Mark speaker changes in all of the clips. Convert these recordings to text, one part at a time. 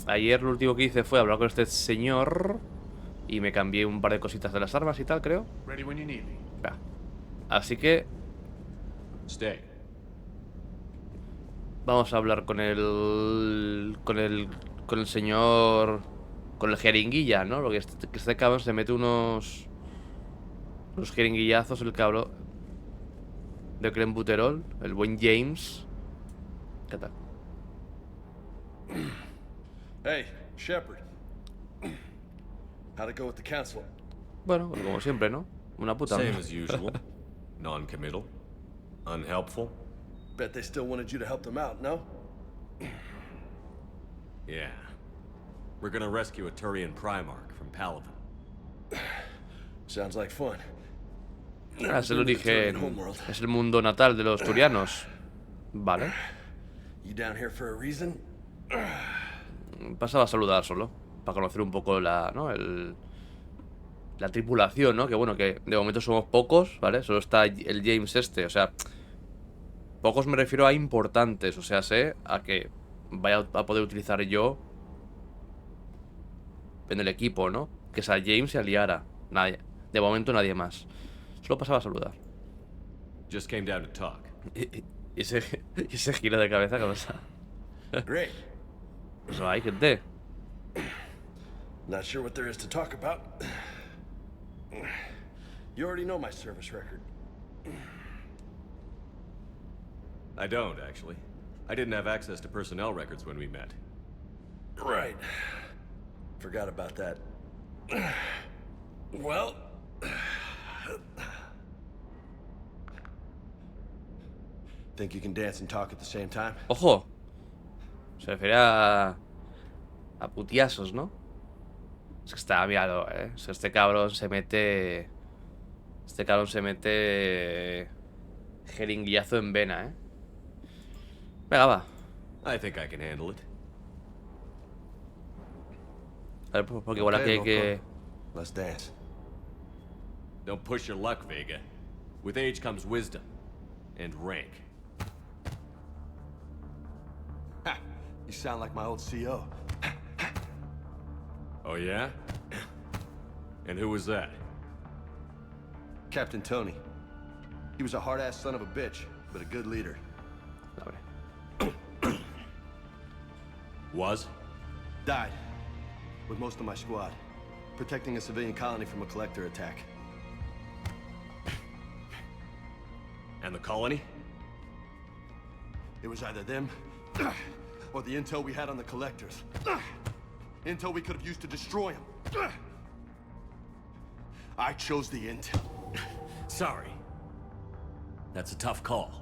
Speaker 1: Ayer lo último que hice fue hablar con este señor y me cambié un par de cositas de las armas y tal, creo. Va. Así que vamos a hablar con el señor, con el jeringuilla, ¿no? Lo que este cabrón se mete unos jeringuillazos, el cabrón de clenbuterol, el buen James. ¿Qué tal?
Speaker 2: Hey, Shepard. How'd it go with the council?
Speaker 1: Bueno, pues como siempre, ¿no? Una puta.
Speaker 3: Same as usual. Non-committal. Unhelpful.
Speaker 2: Bet they still wanted you to help them out, no?
Speaker 3: Yeah. We're gonna rescue a Turian Primarca from Paladin.
Speaker 2: Sounds like fun.
Speaker 1: Es el origen, es el mundo natal de los turianos. Vale.
Speaker 2: You down here for a reason?
Speaker 1: Pasaba a saludar solo, para conocer un poco la tripulación, ¿no? Que bueno, que de momento somos pocos, ¿vale? Solo está el James este, o sea, pocos me refiero a importantes, o sea, sé a que vaya a poder utilizar yo en el equipo, ¿no? Que sea James y aliara. Nadie, de momento nadie más. Solo pasaba a saludar.
Speaker 3: Just came down to talk.
Speaker 1: Y ese giro de cabeza que pasa.
Speaker 2: Great.
Speaker 1: Pues hay gente.
Speaker 2: Not sure what there is to talk about. You already know my service record.
Speaker 3: I don't, actually. I didn't have access to personnel records when we met.
Speaker 2: Right. Forgot about that. Well... Think you can dance and talk at the same time?
Speaker 1: Ojo. Se refiere a putiasos, ¿no? Es que está aviado, ¿eh? O sea, este cabrón se mete jeringuillazo en vena, ¿eh? Venga, va.
Speaker 3: I think I can handle it.
Speaker 1: A ver, porque igual aquí hay que...
Speaker 2: Let's dance.
Speaker 3: Don't push your luck, Vega. With age comes wisdom. And rank.
Speaker 2: Ha! You sound like my old CO.
Speaker 3: Oh, yeah? And who was that?
Speaker 2: Captain Tony. He was a hard-ass son of a bitch, but a good leader.
Speaker 3: Was?
Speaker 2: Died. With most of my squad. Protecting a civilian colony from a collector attack.
Speaker 3: And the colony?
Speaker 2: It was either them, or the intel we had on the collectors. Intel we could have used to destroy them. I chose the intel.
Speaker 3: Sorry. That's a tough call.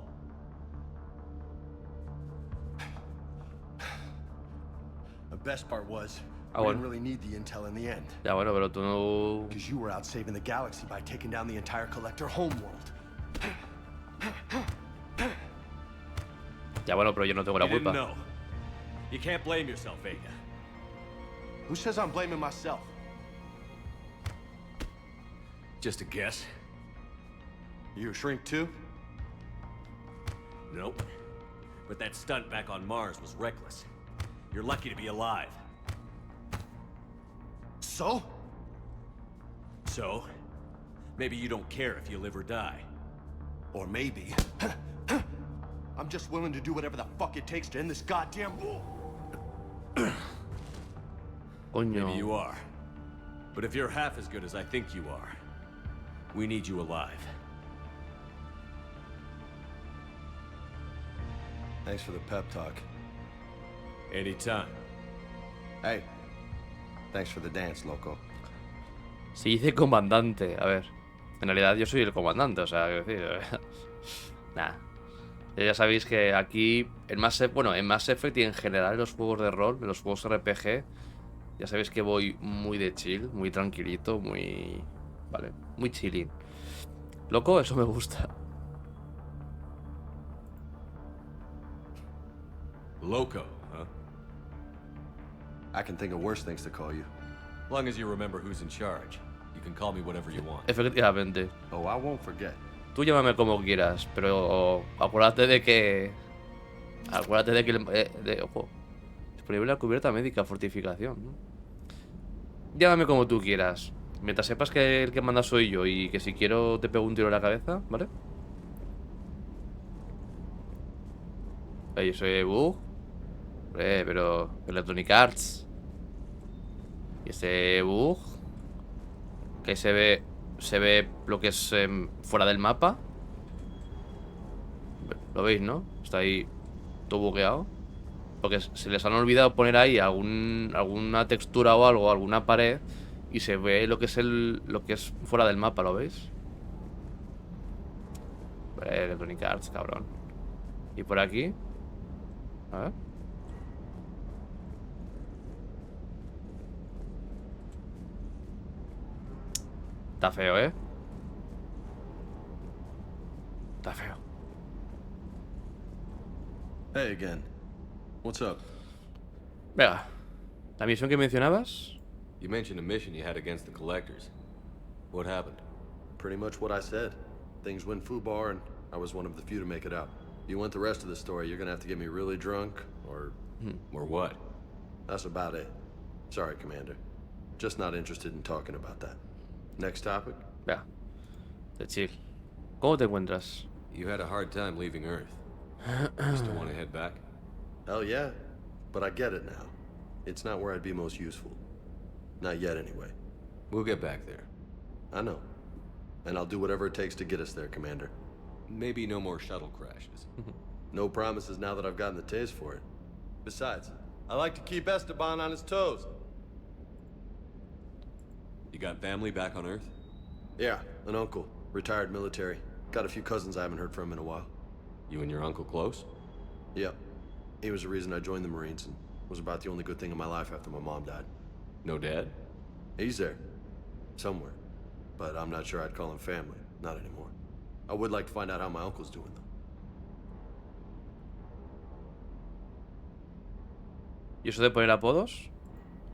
Speaker 2: The best part was,
Speaker 1: Ah,
Speaker 2: we
Speaker 1: bueno.
Speaker 2: didn't really need the intel in the end.
Speaker 1: Ya, bueno, pero tú no...
Speaker 2: Because you were out saving the galaxy by taking down the entire collector homeworld.
Speaker 1: Ya, bueno, pero yo no tengo la
Speaker 3: You didn't
Speaker 1: culpa.
Speaker 3: know. You can't blame yourself, Vega.
Speaker 2: Who says I'm blaming myself?
Speaker 3: Just a guess.
Speaker 2: You a shrink too?
Speaker 3: Nope. But that stunt back on Mars was reckless. You're lucky to be alive.
Speaker 2: So?
Speaker 3: So, maybe you don't care if you live or die.
Speaker 2: Or maybe... I'm just willing to do whatever the fuck it takes to end this goddamn war.
Speaker 1: Coño.
Speaker 3: Maybe you are. But if you're half as good as I think you are, we need you alive.
Speaker 2: Thanks for the pep talk.
Speaker 3: Anytime.
Speaker 2: Hey, thanks for the dance, loco.
Speaker 1: Se dice comandante, a ver. En realidad yo soy el comandante, o sea, quiero decir... Nah. Ya sabéis que aquí, en Mass Effect, bueno, en Mass Effect y en general en los juegos de rol, en los juegos RPG, ya sabéis que voy muy de chill, muy tranquilito, muy... Vale, muy chilling. Loco, eso me gusta.
Speaker 3: Loco, huh?
Speaker 2: I can think of worse things to call you.
Speaker 3: As long as you remember who's in charge, you can call me whatever you want.
Speaker 1: Efectivamente.
Speaker 2: Oh, I won't forget.
Speaker 1: Tú llámame como quieras, pero acuérdate de que... Acuérdate de que... ojo. Disponible la cubierta médica, fortificación, ¿no? Llámame como tú quieras. Mientras sepas que el que manda soy yo y que si quiero te pego un tiro en la cabeza, ¿vale? Oye, soy bug. Pero Electronic Arts. Y ese bug que se ve lo que es fuera del mapa. Lo veis, ¿no? Está ahí todo bugueado. Porque se les han olvidado poner ahí alguna textura o algo, alguna pared. Y se ve lo que es fuera del mapa, ¿lo veis? Electronic Arts, cabrón. Y por aquí. A ver. Está feo, ¿eh? Está feo.
Speaker 2: Hey again. What's up?
Speaker 1: Venga. ¿La misión que mencionabas?
Speaker 3: You mentioned a mission you had against the collectors. What happened?
Speaker 2: Pretty much what I said. Things went foobar and I was one of the few to make it out. You want the rest of the story, you're gonna have to get me really drunk, or...
Speaker 3: Or what?
Speaker 2: That's about it. Sorry, Commander. Just not interested in talking about that. Next topic?
Speaker 1: Venga. De chill. ¿Cómo te encuentras?
Speaker 3: You had a hard time leaving Earth. You still want to head back?
Speaker 2: Hell yeah. But I get it now. It's not where I'd be most useful. Not yet, anyway.
Speaker 3: We'll get back there.
Speaker 2: I know. And I'll do whatever it takes to get us there, Commander.
Speaker 3: Maybe no more shuttle crashes.
Speaker 2: No promises now that I've gotten the taste for it. Besides, I like to keep Esteban on his toes.
Speaker 3: You got family back on Earth?
Speaker 2: Yeah, an uncle. Retired military. Got a few cousins I haven't heard from in a while.
Speaker 3: You and your uncle close?
Speaker 2: Yep. He was the reason I joined the Marines and was about the only good thing in my life after my mom died.
Speaker 3: No dad?
Speaker 2: He's there. Somewhere. But I'm not sure I'd call him family. Not anymore. I would like to find out how my uncle's doing, though.
Speaker 1: ¿Y eso de poner apodos?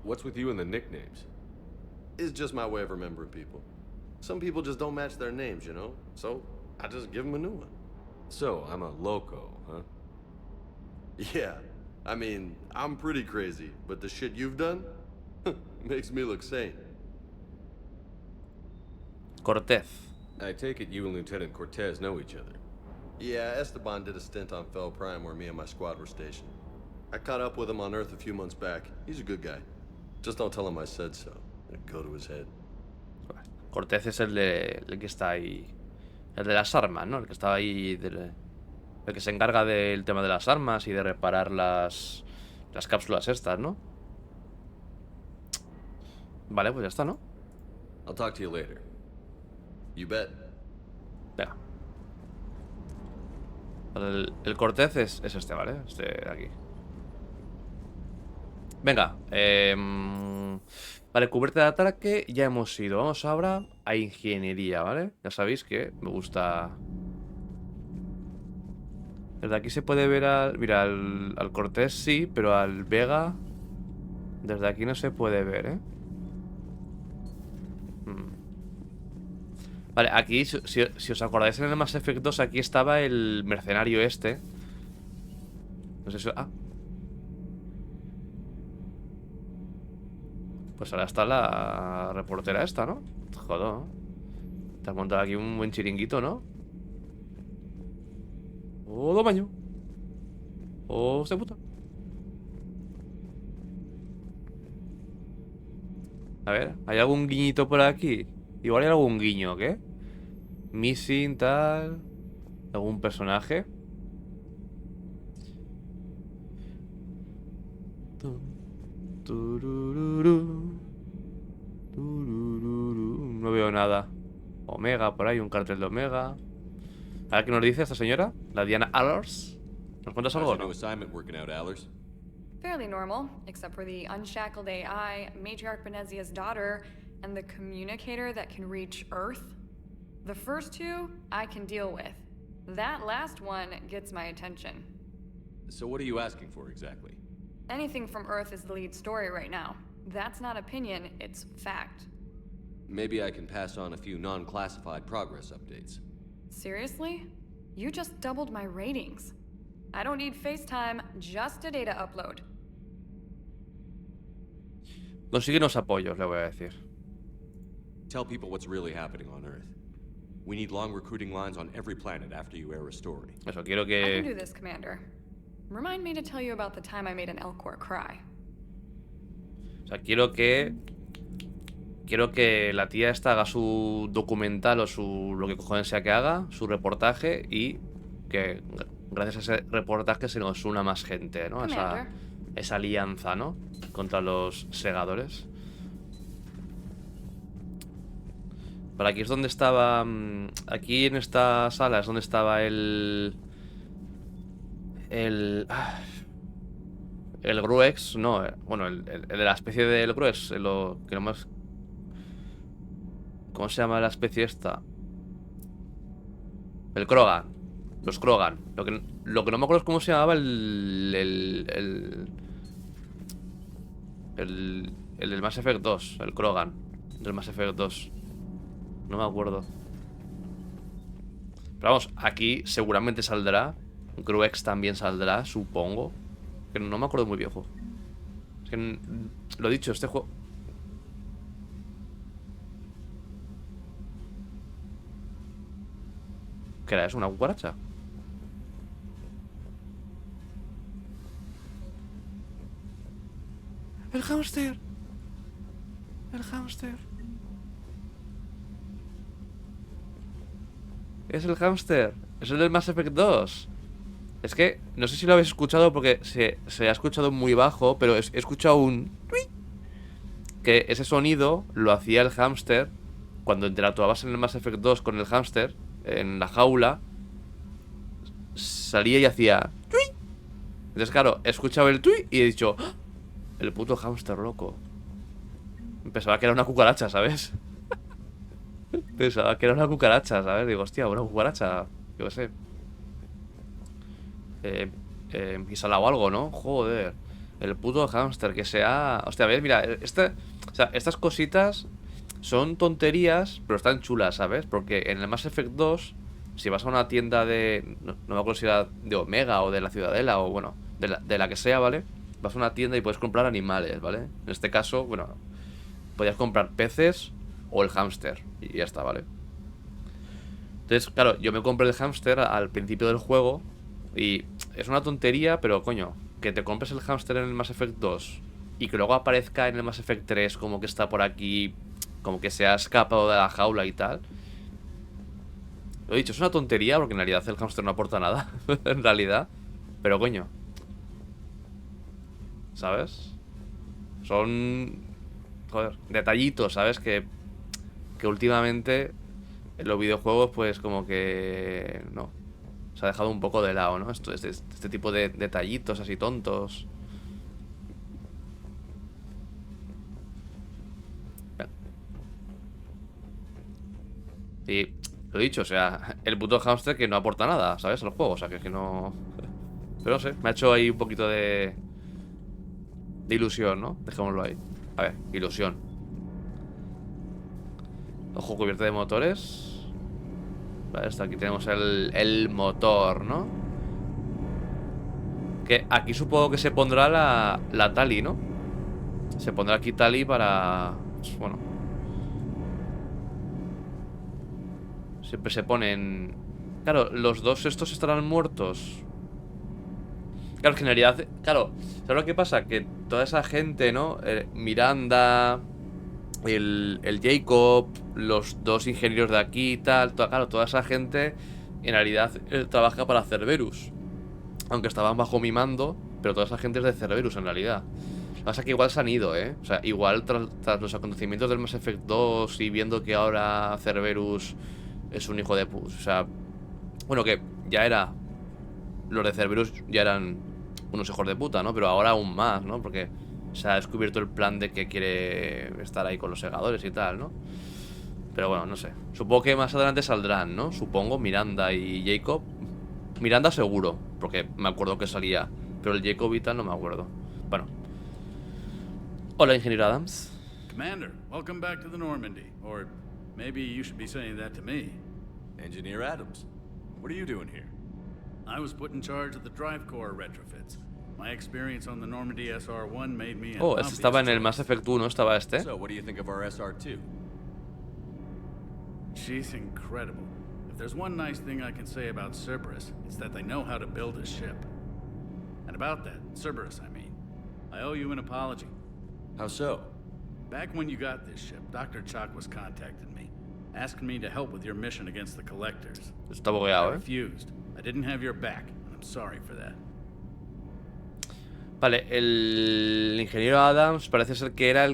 Speaker 3: What's with you and the nicknames?
Speaker 2: It's just my way of remembering people. Some people just don't match their names, you know? So, I just give them a new one.
Speaker 3: So, I'm a loco, huh?
Speaker 2: Yeah. I mean, I'm pretty crazy, but the shit you've done makes me look sane.
Speaker 1: Cortez.
Speaker 3: I take it you and Lieutenant Cortez know each other.
Speaker 2: Yeah, Esteban did a stint on Fel Prime where me and my squad were stationed. I caught up with him on Earth a few months back. He's a good guy. Just don't tell him I said so. It'll go to his head.
Speaker 1: Cortez es el que está ahí. El de las armas, ¿no? El que está ahí. El que se encarga del tema de las armas y de reparar las cápsulas estas, ¿no? Vale, pues ya está, ¿no?
Speaker 3: I'll talk to you later.
Speaker 2: You bet.
Speaker 1: Venga. El Cortez es este, ¿vale? Este de aquí. Venga. Vale, cubierta de ataque ya hemos ido. Vamos ahora a ingeniería, ¿vale? Ya sabéis que me gusta... Desde aquí se puede ver al... Mira, al Cortés sí, pero al Vega... Desde aquí no se puede ver, ¿eh? Vale, aquí, si os acordáis en el Mass Effect 2, aquí estaba el mercenario este. No sé si... Ah. Pues ahora está la reportera esta, ¿no? Joder. Te has montado aquí un buen chiringuito, ¿no? O domaño. O se puta. A ver, ¿hay algún guiñito por aquí? Igual hay algún guiño, ¿qué? Missing, tal... ¿Algún personaje? No veo nada. Omega, por ahí, un cartel de Omega. A ver qué nos dice esta señora, la Diana Allers. ¿Nos cuentas algo o no?
Speaker 4: Fairly normal, except for the unshackled AI, Matriarch Benezia's daughter, and the communicator that can reach Earth. The first two, I can deal with. That last one gets my attention.
Speaker 3: So what are you asking for exactly?
Speaker 4: Anything from Earth is the lead story right now. That's not opinion, it's fact.
Speaker 3: Maybe I can pass on a few non-classified progress updates.
Speaker 4: Seriously? You just doubled my ratings. I don't need FaceTime, just a data upload.
Speaker 1: Consíguenos apoyos, le voy a decir.
Speaker 3: Tell people what's really happening on Earth. We need long recruiting lines on every planet after you air a story.
Speaker 1: Eso, quiero
Speaker 4: I can do
Speaker 1: que...
Speaker 4: this, Commander. Remind me to tell you about the time I made an Elcor cry.
Speaker 1: O sea, quiero que... Quiero que la tía esta haga su documental o su... lo que cojones sea que haga, su reportaje, y que gracias a ese reportaje se nos una más gente, ¿no? Esa alianza, ¿no? Contra los Segadores. Por aquí es donde estaba... Aquí en esta sala es donde estaba el Gruex, no, bueno, el de la especie del Gruex, lo que no más... ¿Cómo se llama la especie esta? El Krogan. Los Krogan. Lo que no me acuerdo es cómo se llamaba el del Mass Effect 2. El Krogan del Mass Effect 2. No me acuerdo. Pero vamos, aquí seguramente saldrá. Gruex también saldrá, supongo. Que no me acuerdo muy viejo. Es que, lo dicho, este juego... ¿Qué era eso? ¿Una cucaracha? ¡El hámster! ¡El hámster! Es el hámster. Es el del Mass Effect 2. Es que, no sé si lo habéis escuchado porque se ha escuchado muy bajo, pero he escuchado un... que ese sonido lo hacía el hámster cuando interactuabas en el Mass Effect 2 con el hámster en la jaula. Salía y hacía... Entonces, claro, he escuchado el tui y he dicho... ¡Ah! El puto hámster loco. Pensaba que era una cucaracha, ¿sabes? Pensaba que era una cucaracha, ¿sabes? Digo, hostia, una cucaracha. Yo qué sé. Y salado algo, ¿no? Joder. El puto hámster que sea... Hostia, a ver, mira, o sea, estas cositas son tonterías, pero están chulas, ¿sabes? Porque en el Mass Effect 2, si vas a una tienda de... No me acuerdo si era de Omega o de la Ciudadela o, bueno, de la que sea, ¿vale? Vas a una tienda y puedes comprar animales, ¿vale? En este caso, bueno, podías comprar peces o el hámster y ya está, ¿vale? Entonces, claro, yo me compré el hámster al principio del juego y es una tontería, pero coño, que te compres el hámster en el Mass Effect 2 y que luego aparezca en el Mass Effect 3 como que está por aquí, como que se ha escapado de la jaula y tal. Lo he dicho, es una tontería porque en realidad el hámster no aporta nada, en realidad. Pero coño, ¿sabes? Son... Joder, detallitos, ¿sabes? Que últimamente en los videojuegos pues como que... No, se ha dejado un poco de lado, ¿no? Este tipo de detallitos así tontos. Y lo he dicho, o sea, el puto hámster que no aporta nada, ¿sabes? Al juego, o sea, que no... Pero no sé, me ha hecho ahí un poquito de ilusión, ¿no? Dejémoslo ahí. A ver, ilusión. Ojo cubierto de motores. Vale, hasta aquí tenemos el motor, ¿no? Que aquí supongo que se pondrá la Tali, ¿no? Se pondrá aquí Tali para... Pues, bueno, siempre se ponen... Claro, los dos estos estarán muertos. Claro, que en realidad... Claro, ¿sabes lo que pasa? Que toda esa gente, ¿no? Miranda, el Jacob, los dos ingenieros de aquí y tal... Claro, toda esa gente en realidad trabaja para Cerberus. Aunque estaban bajo mi mando, pero toda esa gente es de Cerberus en realidad. Lo que pasa es que igual se han ido, ¿eh? O sea, igual tras los acontecimientos del Mass Effect 2 y viendo que ahora Cerberus es un hijo de puta. O sea, bueno, que ya era... Los de Cerberus ya eran unos hijos de puta, ¿no? Pero ahora aún más, ¿no? Porque se ha descubierto el plan de que quiere estar ahí con los Segadores y tal, ¿no? Pero bueno, no sé. Supongo que más adelante saldrán, ¿no? Supongo, Miranda y Jacob. Miranda seguro, porque me acuerdo que salía. Pero el Jacob y tal no me acuerdo. Bueno. Hola, ingeniero Adams.
Speaker 5: Commander, welcome back to the Normandy. Or maybe you should be saying that to me.
Speaker 3: Engineer Adams, what are you doing here?
Speaker 5: I was put in charge of the drive core retrofits. My experience on the Normandy SR1 made me an
Speaker 1: Oh,
Speaker 5: obvious
Speaker 1: este estaba en el
Speaker 5: choice.
Speaker 1: Mass Effect 1, estaba este.
Speaker 3: So, what do you think of our SR2?
Speaker 5: She's incredible. If there's one nice thing I can say about Cerberus, it's that they know how to build a ship. And about that, Cerberus, I mean, I owe you an apology.
Speaker 3: How so?
Speaker 5: Back when you got this ship, Dr. Chakwas contacted me, asking me to help with your mission against the Collectors.
Speaker 1: Está
Speaker 5: I
Speaker 1: bugueado,
Speaker 5: refused. I didn't have your back, and I'm sorry for that.
Speaker 1: Vale, el ingeniero Adams parece ser que era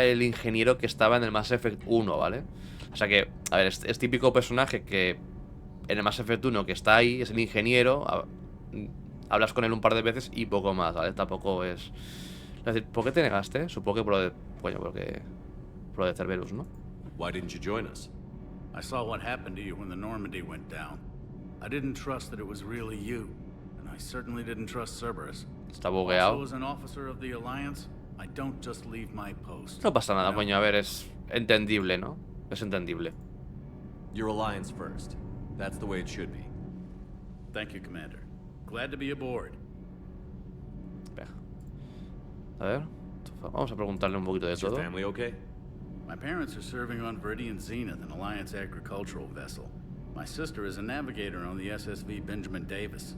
Speaker 1: el ingeniero que estaba en el Mass Effect 1, ¿vale? O sea que, a ver, es típico personaje que en el Mass Effect 1 que está ahí, es el ingeniero, hablas con él un par de veces y poco más, ¿vale? Tampoco es... Es decir, ¿por qué te negaste? Supongo que por lo de... Coño, por lo de Cerberus, ¿no?
Speaker 3: Why didn't you join us?
Speaker 5: I saw what happened to you when the Normandy went down. I didn't trust that it was really you, and I certainly didn't trust Cerberus.
Speaker 1: Está
Speaker 5: Also,
Speaker 1: bugueado.
Speaker 5: as an officer of the Alliance, I don't just leave my post.
Speaker 1: No pasa nada,
Speaker 5: No.
Speaker 1: coño, a ver, es entendible, ¿no? Es entendible.
Speaker 3: Your alliance first. That's the way it should be.
Speaker 5: Thank you, Commander. Glad to be aboard.
Speaker 1: Venga. A ver, vamos a preguntarle un poquito de
Speaker 3: Is your
Speaker 1: todo.
Speaker 3: family okay?
Speaker 5: My parents are serving on Viridian Zenith, an Alliance agricultural vessel. My sister is a navigator on the SSV Benjamin Davis.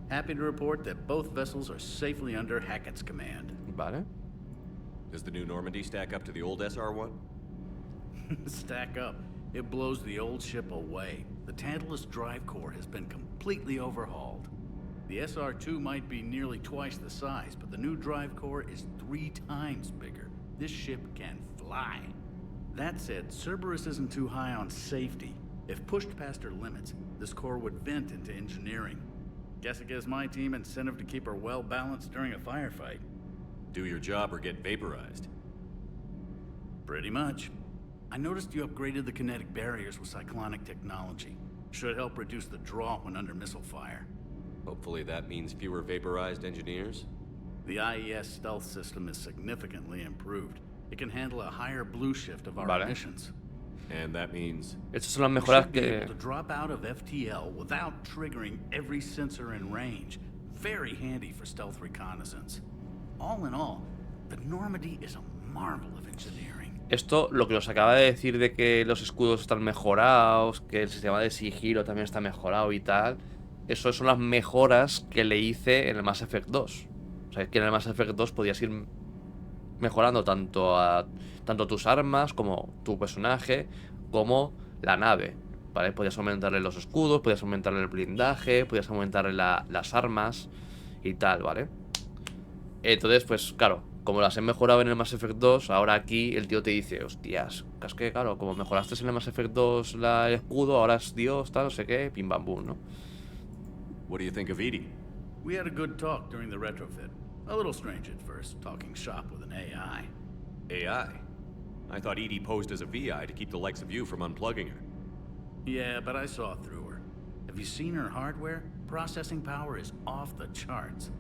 Speaker 5: Happy to report that both vessels are safely under Hackett's command.
Speaker 1: Vale.
Speaker 3: Does the new Normandy stack up to the old SR1?
Speaker 5: Stack up. It blows the old ship away. The Tantalus drive core has been completely overhauled. The SR2 might be nearly twice the size, but the new drive core is 3 times bigger. This ship can fly. That said, Cerberus isn't too high on safety. If pushed past her limits, this core would vent into engineering. Guess it gives my team incentive to keep her well balanced during a firefight.
Speaker 3: Do your job or get vaporized.
Speaker 5: Pretty much. I noticed you upgraded the kinetic barriers with cyclonic technology. Should help reduce the draw when under missile fire.
Speaker 3: Hopefully that means fewer vaporized engineers.
Speaker 5: The IES stealth system is significantly improved. It can handle a higher blue shift of our
Speaker 1: Vale.
Speaker 5: emissions.
Speaker 3: And that means...
Speaker 1: Estas son las
Speaker 5: We
Speaker 1: mejoras
Speaker 5: should be
Speaker 1: que...
Speaker 5: able to drop out of FTL without triggering every sensor in range. Very handy for stealth reconnaissance. All in all, the Normandy is a marvel of engineering.
Speaker 1: Esto, lo que os acaba de decir de que los escudos están mejorados, que el sistema de sigilo también está mejorado y tal, eso son las mejoras que le hice en el Mass Effect 2. O sea, que en el Mass Effect 2 podías ir mejorando tanto tus armas como tu personaje, como la nave, ¿vale? Podías aumentarle los escudos, podías aumentarle el blindaje, podías aumentarle las armas y tal, ¿vale? Entonces, pues claro, como las he mejorado en el Mass Effect 2, ahora aquí el tío te dice, hostias, es que claro, como mejoraste en el Mass Effect 2 el escudo, ahora es Dios, tal, no sé qué, pim bam bum, ¿no?
Speaker 3: What do you think of Edie?
Speaker 5: We had a good talk during the retrofit. A little strange at first, talking shop with an AI.
Speaker 3: AI? I thought Edie posed as a VI to keep the likes of you from unplugging her.
Speaker 5: Yeah, but I saw through her. Have you seen her hardware? Processing power is off the charts.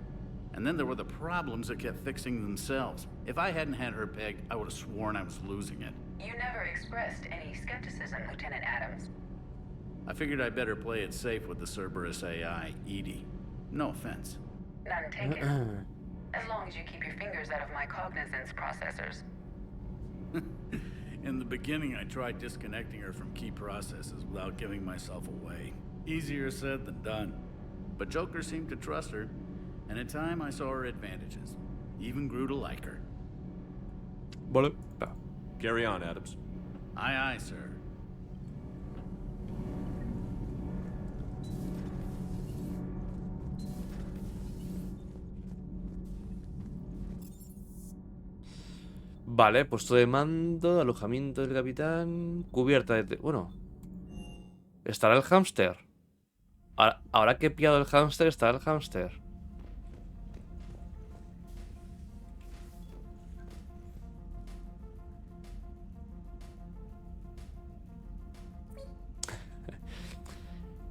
Speaker 5: And then there were the problems that kept fixing themselves. If I hadn't had her pegged, I would have sworn I was losing it.
Speaker 6: You never expressed any skepticism, Lieutenant Adams.
Speaker 5: I figured I'd better play it safe with the Cerberus AI, Edie. No offense.
Speaker 6: None taken. As long as you keep your fingers out of my cognizance processors.
Speaker 5: In the beginning, I tried disconnecting her from key processes without giving myself away. Easier said than done. But Joker seemed to trust her, and in time I saw her advantages. Even grew to like her.
Speaker 1: Vale.
Speaker 3: Carry on, Adams.
Speaker 5: Aye, aye, sir.
Speaker 1: Vale, puesto de mando, alojamiento del capitán, cubierta de... Bueno, ¿estará el hámster? Ahora que he pillado el hámster, ¿estará el hámster?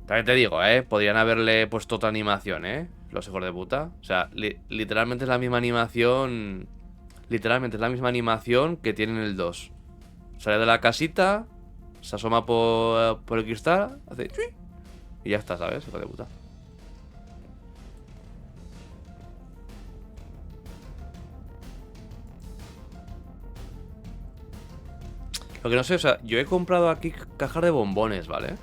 Speaker 1: También te digo, podrían haberle puesto otra animación, los hijos de puta. O sea, literalmente es la misma animación... Literalmente es la misma animación que tiene en el 2. Sale de la casita, se asoma por el cristal, hace... Y ya está, ¿sabes? Hijo de puta. Lo que no sé, o sea, yo he comprado aquí cajas de bombones, ¿vale?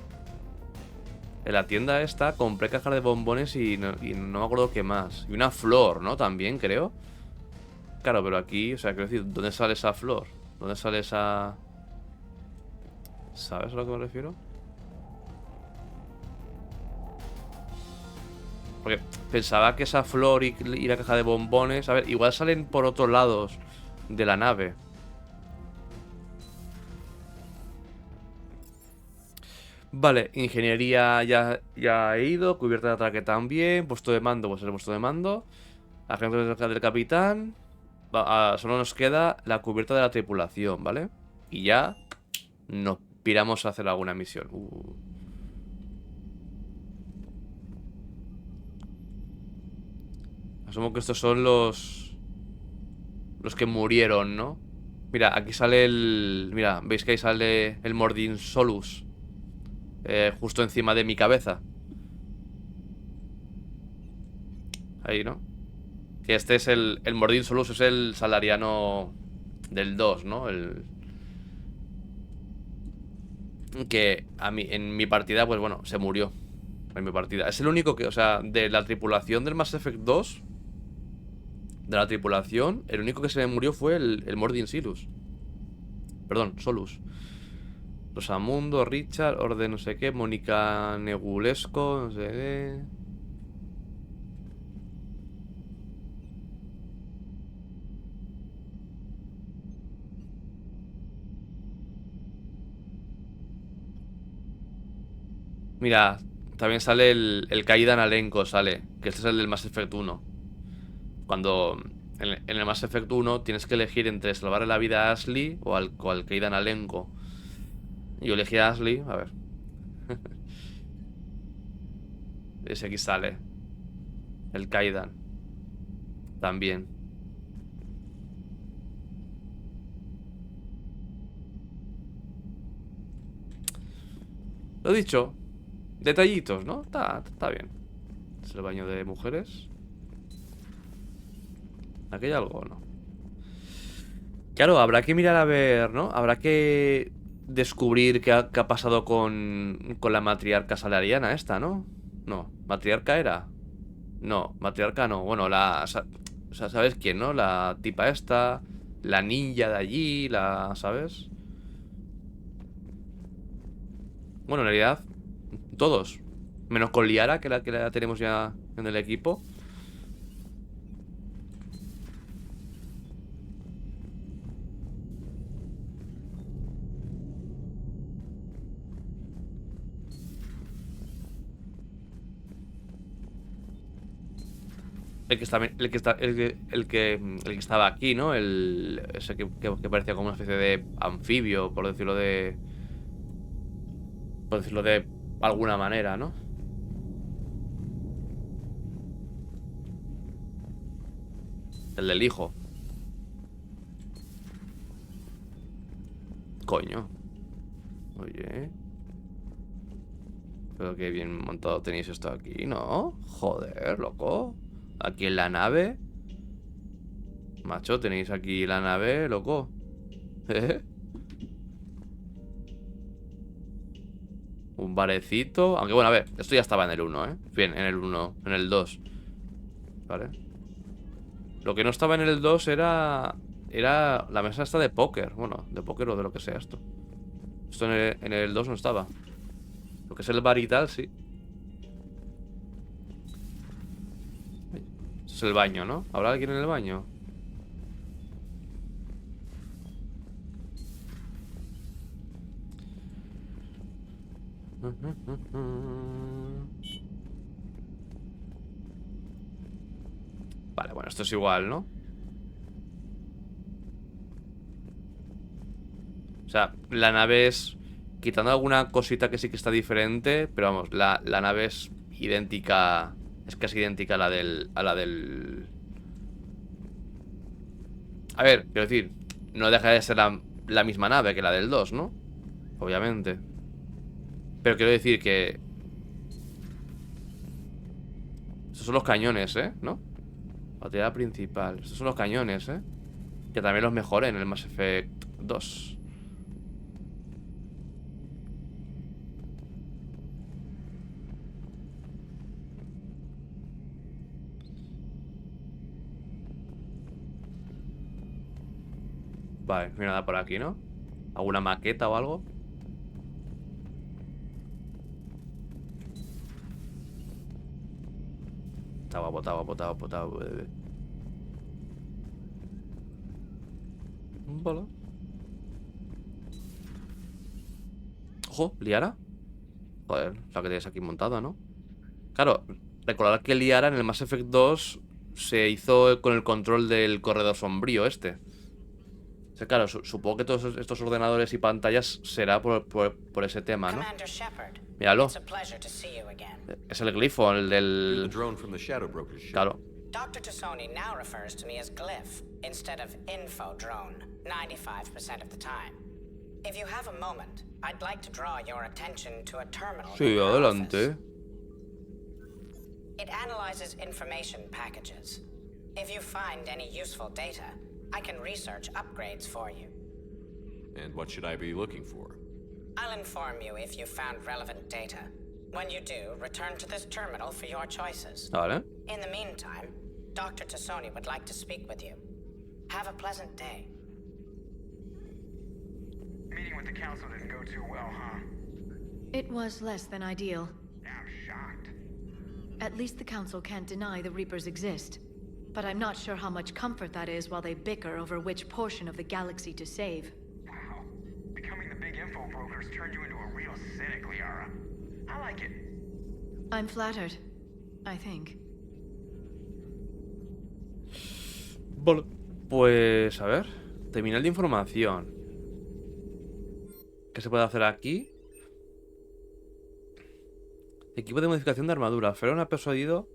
Speaker 1: En la tienda esta compré cajas de bombones y no me acuerdo qué más. Y una flor, ¿no? También, creo. Claro, pero aquí, o sea, quiero decir, ¿dónde sale esa flor? ¿Dónde sale esa...? ¿Sabes a lo que me refiero? Porque pensaba que esa flor y la caja de bombones... A ver, igual salen por otros lados de la nave. Vale, ingeniería ya he ido. Cubierta de ataque también. Puesto de mando, pues el puesto de mando. Agente del capitán. Solo nos queda la cubierta de la tripulación, ¿vale? Y ya nos piramos a hacer alguna misión. Asumo que estos son los que murieron, ¿no? Mira, aquí sale el... Mira, ¿veis que ahí sale el Mordin Solus? Justo encima de mi cabeza. Ahí, ¿no? Que este es el Mordin Solus, es el salariano del 2, ¿no? Que en mi partida, pues bueno, se murió. En mi partida. Es el único que, o sea, de la tripulación del Mass Effect 2, de la tripulación, el único que se me murió fue el Mordin Silus. Perdón, Solus. Rosamundo, Richard, Orden no sé qué, Mónica Negulesco, no sé qué. Mira, también sale el Kaidan Alenko, sale. Que este es el del Mass Effect 1. Cuando en el Mass Effect 1 tienes que elegir entre salvarle la vida a Ashley o al Kaidan Alenko. Yo elegí a Ashley, a ver. Ese aquí sale. El Kaidan. También. Lo dicho. Detallitos, ¿no? Está bien. ¿Es el baño de mujeres? ¿Aquí hay algo o no? Claro, habrá que mirar a ver, ¿no? Habrá que descubrir qué ha pasado con la matriarca salariana esta, ¿no? No, ¿matriarca era? No, matriarca no. Bueno, o sea, ¿sabes quién, no? La tipa esta, la ninja de allí, ¿sabes? Bueno, en realidad, todos. Menos con Liara, que la tenemos ya en el equipo. El que estaba aquí, ¿no? Ese que parecía como una especie de anfibio, por decirlo de alguna manera, ¿no? El del hijo. Coño. Oye. Pero qué bien montado tenéis esto aquí, ¿no? Joder, loco. Aquí en la nave. Macho, tenéis aquí la nave, loco. ¿Eh? Un barecito. Aunque bueno, a ver, esto ya estaba en el 1, ¿eh? Bien, en el 1, en el 2. Vale. Lo que no estaba en el 2 era la mesa esta de póker. Bueno, de póker o de lo que sea esto. Esto en el 2 no estaba. Lo que es el bar y tal, sí. Esto es el baño, ¿no? ¿Habrá alguien en el baño? Vale, bueno, esto es igual, ¿no? O sea, la nave es... Quitando alguna cosita que sí que está diferente, pero vamos, la nave es idéntica. Es casi idéntica a la del... A ver, quiero decir, no deja de ser la misma nave que la del 2, ¿no? Obviamente. Pero quiero decir que... Estos son los cañones, ¿eh? ¿No? Batería principal. Estos son los cañones, ¿eh? Que también los mejoré en el Mass Effect 2. Vale, no hay nada por aquí, ¿no? ¿Alguna maqueta o algo? Está guapo, está guapo, está guapo, está guapo. Vale. Ojo, Liara. Joder, la que tienes aquí montada, ¿no? Claro, recordad que Liara en el Mass Effect 2 se hizo con el control del corredor sombrío este. O sea, claro, supongo que todos estos ordenadores y pantallas será por ese tema, ¿no?
Speaker 7: Commander Shepard,
Speaker 1: Míralo.
Speaker 7: it's a pleasure to see you again.
Speaker 1: Es el glifo, el
Speaker 3: You're the
Speaker 1: del...
Speaker 3: drone from the Shadow Broker's ship.
Speaker 1: Claro.
Speaker 7: Dr. Tassoni now refers to me as Glyph instead of info drone 95% of the time. If you have a moment, I'd like to draw your attention to a terminal.
Speaker 1: Sí,
Speaker 7: in your
Speaker 1: adelante.
Speaker 7: office. It analyzes information packages. If you find any useful data, I can research upgrades for you.
Speaker 3: And what should I be looking for?
Speaker 7: I'll inform you if you found relevant data. When you do, return to this terminal for your choices.
Speaker 1: Vale.
Speaker 7: In the meantime, Dr. Tassoni would like to speak with you. Have a pleasant day.
Speaker 8: Meeting with the council didn't go too well, huh?
Speaker 9: It was less than ideal.
Speaker 8: I'm shocked.
Speaker 9: At least the council can't deny the Reapers exist. But I'm not sure how much comfort that is while they bicker over which portion of the galaxy to save.
Speaker 8: Wow. Becoming the big info brokers turned you into a real cynic, Liara. I like it.
Speaker 9: I'm flattered, I think.
Speaker 1: Vale. Pues, a ver. Terminal de información. ¿Qué se puede hacer aquí? Equipo de modificación de armadura. Ferón ha persuadido...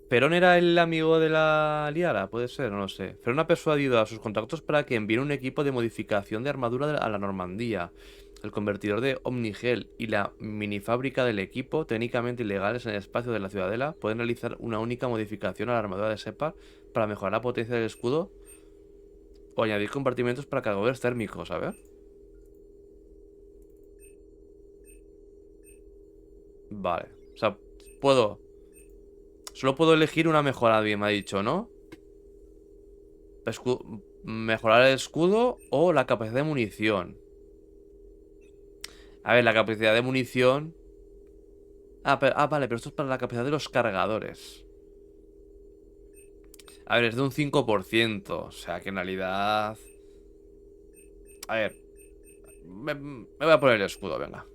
Speaker 1: ¿Ferón era el amigo de la Liara? Puede ser, no lo sé. Ferón ha persuadido a sus contactos para que envíen un equipo de modificación de armadura a la Normandía. El convertidor de Omnigel y la minifábrica del equipo, técnicamente ilegales en el espacio de la Ciudadela, pueden realizar una única modificación a la armadura de Shepard para mejorar la potencia del escudo o añadir compartimentos para cargadores térmicos, a ver. Vale, o sea, puedo... Solo puedo elegir una mejora, bien me ha dicho, ¿no? Mejorar el escudo o la capacidad de munición. A ver, la capacidad de munición... vale, pero esto es para la capacidad de los cargadores. A ver, es de un 5%. O sea, que en realidad... A ver. Me voy a poner el escudo, venga.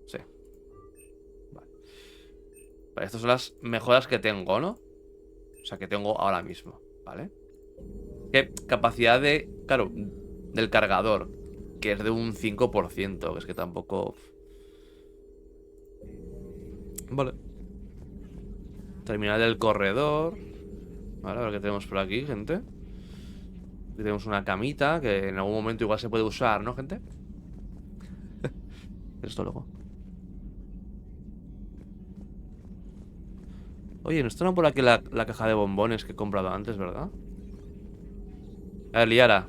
Speaker 1: Sí. Vale, estas son las mejoras que tengo, ¿no? O sea, que tengo ahora mismo, ¿vale? ¿Qué capacidad de... Claro, del cargador, que es de un 5%, que es que tampoco... Vale. Terminal del corredor. Vale, a ver qué tenemos por aquí, gente. Aquí tenemos una camita que en algún momento igual se puede usar, ¿no, gente? Esto luego. Oye, ¿no está por aquí la caja de bombones que he comprado antes, verdad? A ver, Liara,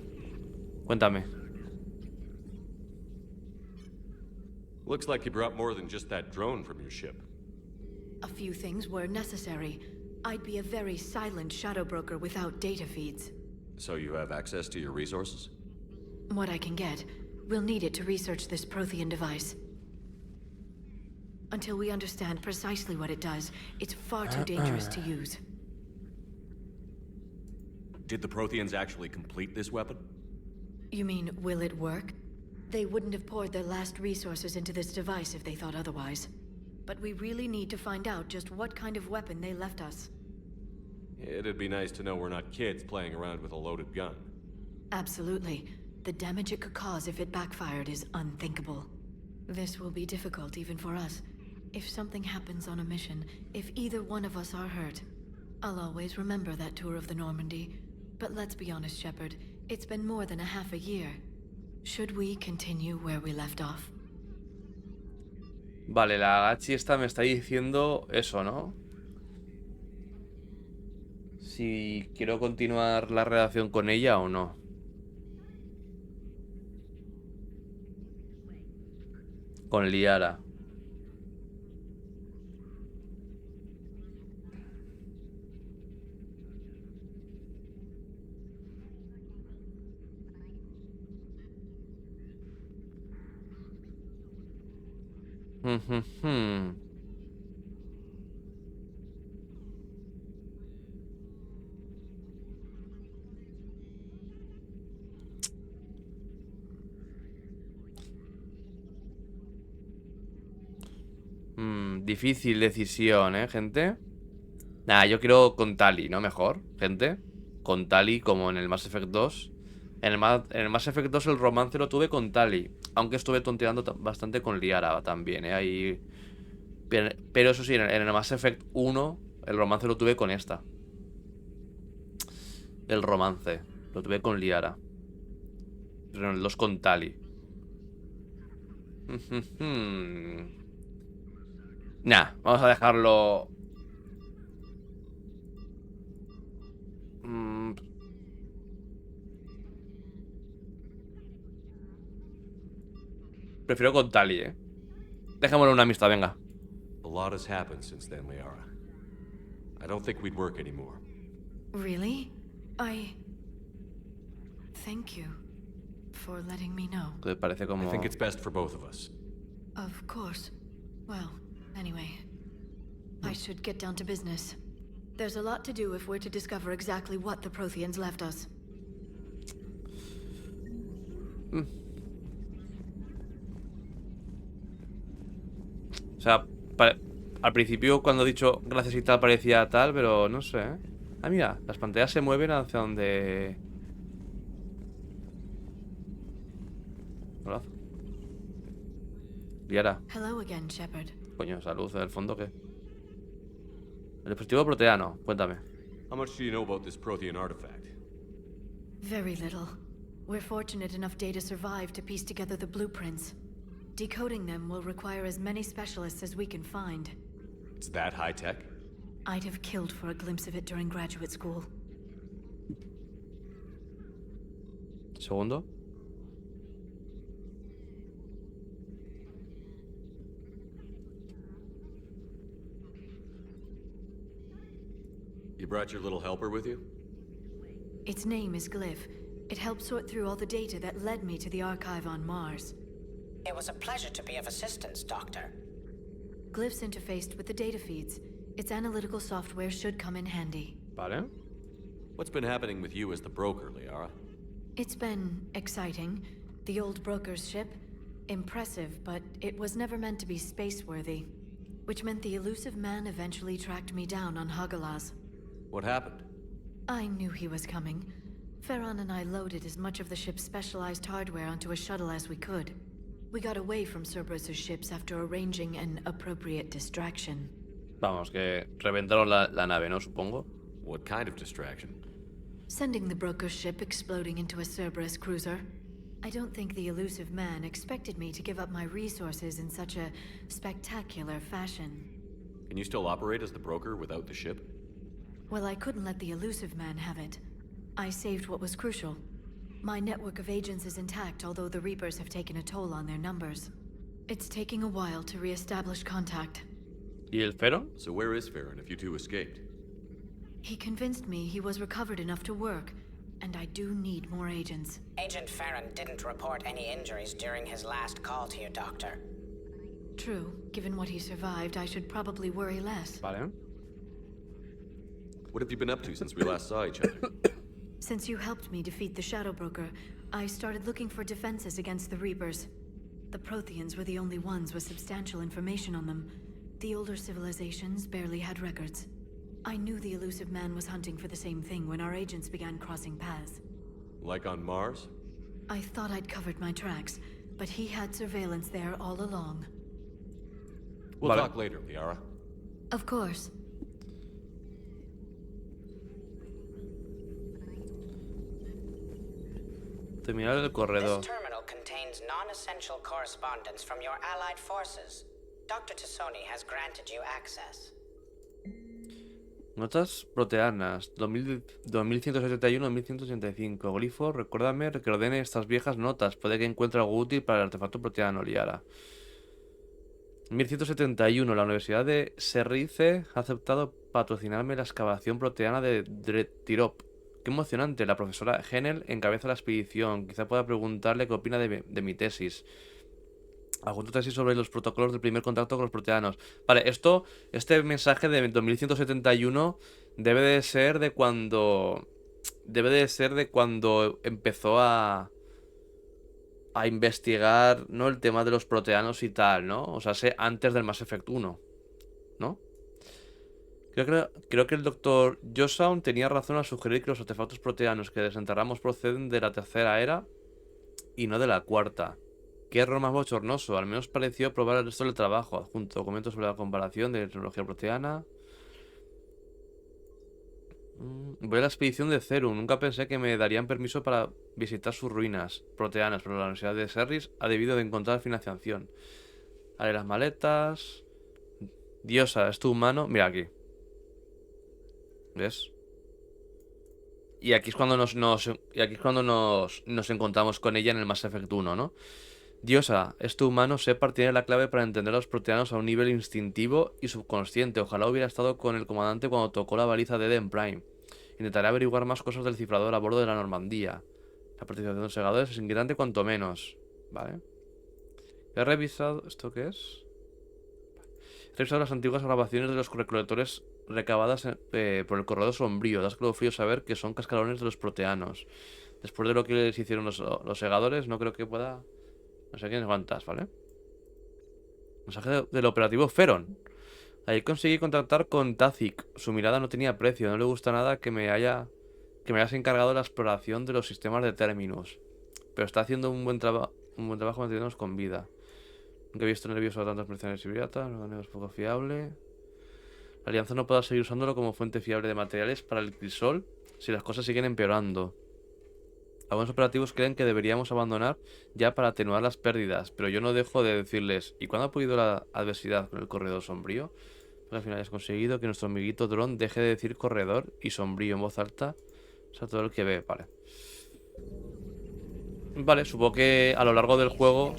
Speaker 1: cuéntame.
Speaker 3: Looks like you brought more than just that drone from your ship.
Speaker 9: A few things were necessary. I'd be a very silent shadow broker without data feeds.
Speaker 3: So you have access to your resources?
Speaker 9: What I can get. We'll need it to research this Prothean device. Until we understand precisely what it does, it's far too dangerous to use.
Speaker 3: Did the Protheans actually complete this weapon?
Speaker 9: You mean, will it work? They wouldn't have poured their last resources into this device if they thought otherwise. But we really need to find out just what kind of weapon they left us.
Speaker 3: It'd be nice to know we're not kids playing around with a loaded gun.
Speaker 9: Absolutely. The damage it could cause if it backfired is unthinkable. This will be difficult even for us. If something happens on a mission, if either one of us are hurt, I'll always remember that tour of the Normandy. But let's be honest, Shepard, it's been more than a half a year. Should we continue where we left off?
Speaker 1: Vale, la Gachi esta me está diciendo eso, ¿no? Si quiero continuar la relación con ella o no. Con Liara. Ujujú. Difícil decisión, gente. Nada, yo quiero con Tali, ¿no? Mejor, gente. Con Tali como en el Mass Effect 2. En el Mass Effect 2 el romance lo tuve con Tali. Aunque estuve tonteando bastante con Liara también, Ahí... Pero eso sí, en el Mass Effect 1 el romance lo tuve con esta. El romance lo tuve con Liara. Pero en el 2 con Tali. Nah, vamos a dejarlo... Prefiero con Tali, Dejémosle una amistad, venga.
Speaker 3: A lot has happened since then, Liara. I don't think we'd work anymore.
Speaker 9: Really? Thank you for letting me know.
Speaker 1: Que parece como...
Speaker 3: I think it's best for both of us.
Speaker 9: Of course. Well, anyway, I should get down to business. There's a lot to do if we're to discover exactly what the Protheans left us.
Speaker 1: O sea, al principio cuando he dicho gracias y tal parecía tal, pero no sé, Ah, mira, las pantallas se mueven hacia donde... Hola. Liara.
Speaker 9: Hello again, Shepard.
Speaker 1: Coño, salud, en el fondo, ¿qué? El dispositivo proteano, cuéntame.
Speaker 3: How much do you know about this Prothean artifact?
Speaker 9: Very little. We're fortunate enough Data survived to piece together the blueprints. Decoding them will require as many specialists as we can find.
Speaker 3: It's that high-tech?
Speaker 9: I'd have killed for a glimpse of it during graduate school.
Speaker 1: Segundo.
Speaker 3: You brought your little helper with you?
Speaker 9: Its name is Glyph. It helped sort through all the data that led me to the archive on Mars.
Speaker 7: It was a pleasure to be of assistance, Doctor.
Speaker 9: Glyph's interfaced with the data feeds. Its analytical software should come in handy.
Speaker 1: Vale.
Speaker 3: What's been happening with you as the broker, Liara?
Speaker 9: It's been exciting. The old broker's ship? Impressive, but it was never meant to be space-worthy. Which meant the elusive man eventually tracked me down on Hagalaz.
Speaker 3: What happened?
Speaker 9: I knew he was coming. Farron and I loaded as much of the ship's specialized hardware onto a shuttle as we could. We got away from Cerberus' ships after arranging an appropriate distraction.
Speaker 1: Vamos, que reventaron la nave, ¿no? Supongo.
Speaker 3: What kind of distraction?
Speaker 9: Sending the broker's ship exploding into a Cerberus cruiser. I don't think the elusive man expected me to give up my resources in such a spectacular fashion.
Speaker 3: Can you still operate as the broker without the ship?
Speaker 9: Well, I couldn't let the elusive man have it. I saved what was crucial. My network of agents is intact, although the Reapers have taken a toll on their numbers. It's taking a while to re-establish contact.
Speaker 1: ¿Y el Fero?
Speaker 3: So where is Farron if you two escaped?
Speaker 9: He convinced me he was recovered enough to work, and I do need more agents.
Speaker 7: Agent Farron didn't report any injuries during his last call to you, Doctor.
Speaker 9: True. Given what he survived, I should probably worry less.
Speaker 1: Vale.
Speaker 3: What have you been up to since we last saw each other?
Speaker 9: Since you helped me defeat the Shadow Broker, I started looking for defenses against the Reapers. The Protheans were the only ones with substantial information on them. The older civilizations barely had records. I knew the elusive man was hunting for the same thing when our agents began crossing paths.
Speaker 3: Like on Mars?
Speaker 9: I thought I'd covered my tracks, but he had surveillance there all along.
Speaker 3: We'll
Speaker 1: Vale.
Speaker 3: talk later, Liara.
Speaker 9: Of course.
Speaker 1: Terminar el corredor.
Speaker 7: This terminal contains non-essential correspondence from your allied forces. Dr. Tassoni has granted you access.
Speaker 1: Notas proteanas, 2171-2185. Glifo, recuérdame que ordene estas viejas notas. Puede que encuentre algo útil para el artefacto proteano, Liara. 1171. La Universidad de Serrice ha aceptado patrocinarme la excavación proteana de Tirop. Qué emocionante. La profesora Henel encabeza la expedición. Quizá pueda preguntarle qué opina de mi tesis. Adjunto tesis sobre los protocolos del primer contacto con los proteanos. Vale, este mensaje de 2171 debe de ser de cuando... Debe de ser de cuando empezó a investigar, ¿no? El tema de los proteanos y tal, ¿no? O sea, sé antes del Mass Effect 1, ¿no? Creo que el Dr. Josaun tenía razón al sugerir que los artefactos proteanos que desenterramos proceden de la tercera era y no de la cuarta. Qué error más bochornoso. Al menos pareció probar el resto del trabajo. Adjunto documentos sobre la comparación de tecnología proteana. Voy a la expedición de Cerum. Nunca pensé que me darían permiso para visitar sus ruinas proteanas, pero la Universidad de Serris ha debido de encontrar financiación. Haré las maletas. Diosa, ¿es tu humano? Mira aquí. ¿Ves? Y aquí es cuando nos encontramos con ella en el Mass Effect 1, ¿no? Diosa, este humano Shepard tiene la clave para entender a los proteanos a un nivel instintivo y subconsciente. Ojalá hubiera estado con el comandante cuando tocó la baliza de Eden Prime. Intentaré averiguar más cosas del cifrador a bordo de la Normandía. La participación de los Segadores es inquietante cuanto menos. Vale. He revisado... ¿Esto qué es? He revisado las antiguas grabaciones de los recolectores recabadas por el corredor sombrío. Da escalofrío saber que son cascarones de los proteanos. Después de lo que les hicieron los Segadores, no creo que pueda... No sé quiénes cuántas, ¿vale? Mensaje del operativo Feron. Ahí conseguí contactar con Tazik. Su mirada no tenía precio. No le gusta nada que me hayas encargado de la exploración de los sistemas de Terminus. Pero está haciendo un buen trabajo manteniéndonos con vida. Nunca he visto nervioso a tantos mercenarios y piratas. No es poco fiable. La alianza no podrá seguir usándolo como fuente fiable de materiales para el crisol si las cosas siguen empeorando. Algunos operativos creen que deberíamos abandonar ya para atenuar las pérdidas, pero yo no dejo de decirles, ¿y cuándo ha podido la adversidad con el corredor sombrío? Pues al final has conseguido que nuestro amiguito dron deje de decir corredor y sombrío en voz alta. O sea, todo el que ve, vale. Vale, supongo que a lo largo del juego...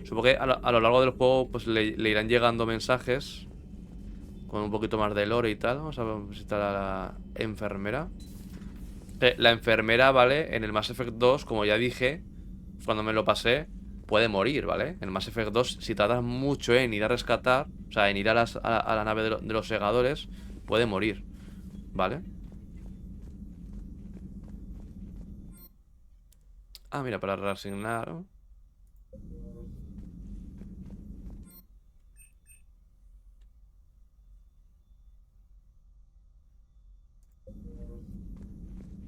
Speaker 1: Supongo que a lo largo del juego pues le irán llegando mensajes con un poquito más de lore y tal. Vamos a visitar a la enfermera. La enfermera, ¿vale? En el Mass Effect 2, como ya dije, cuando me lo pasé, puede morir, ¿vale? En el Mass Effect 2, si tardas mucho en ir a rescatar, o sea, en ir a la nave de los Segadores, puede morir, ¿vale? Ah, mira, para reasignar.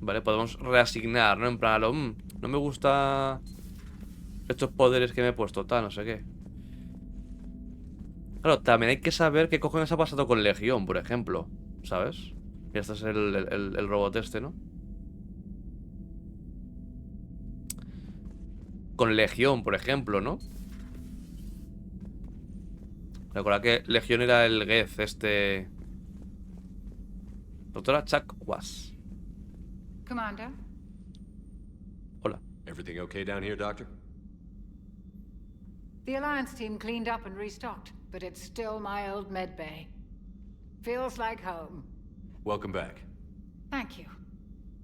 Speaker 1: Vale, podemos reasignar, ¿no? En plan, no me gusta estos poderes que me he puesto, tal, no sé qué. Claro, también hay que saber qué cojones ha pasado con Legión, por ejemplo, ¿sabes? Y este es el robot este, ¿no? Con Legión, por ejemplo, ¿no? Recuerda que Legión era el Geth, este... Doctora Chuck Was.
Speaker 6: Commander?
Speaker 1: Hola.
Speaker 3: Everything okay down here, Doctor?
Speaker 6: The Alliance team cleaned up and restocked, but it's still my old med bay. Feels like home.
Speaker 3: Welcome back.
Speaker 6: Thank you.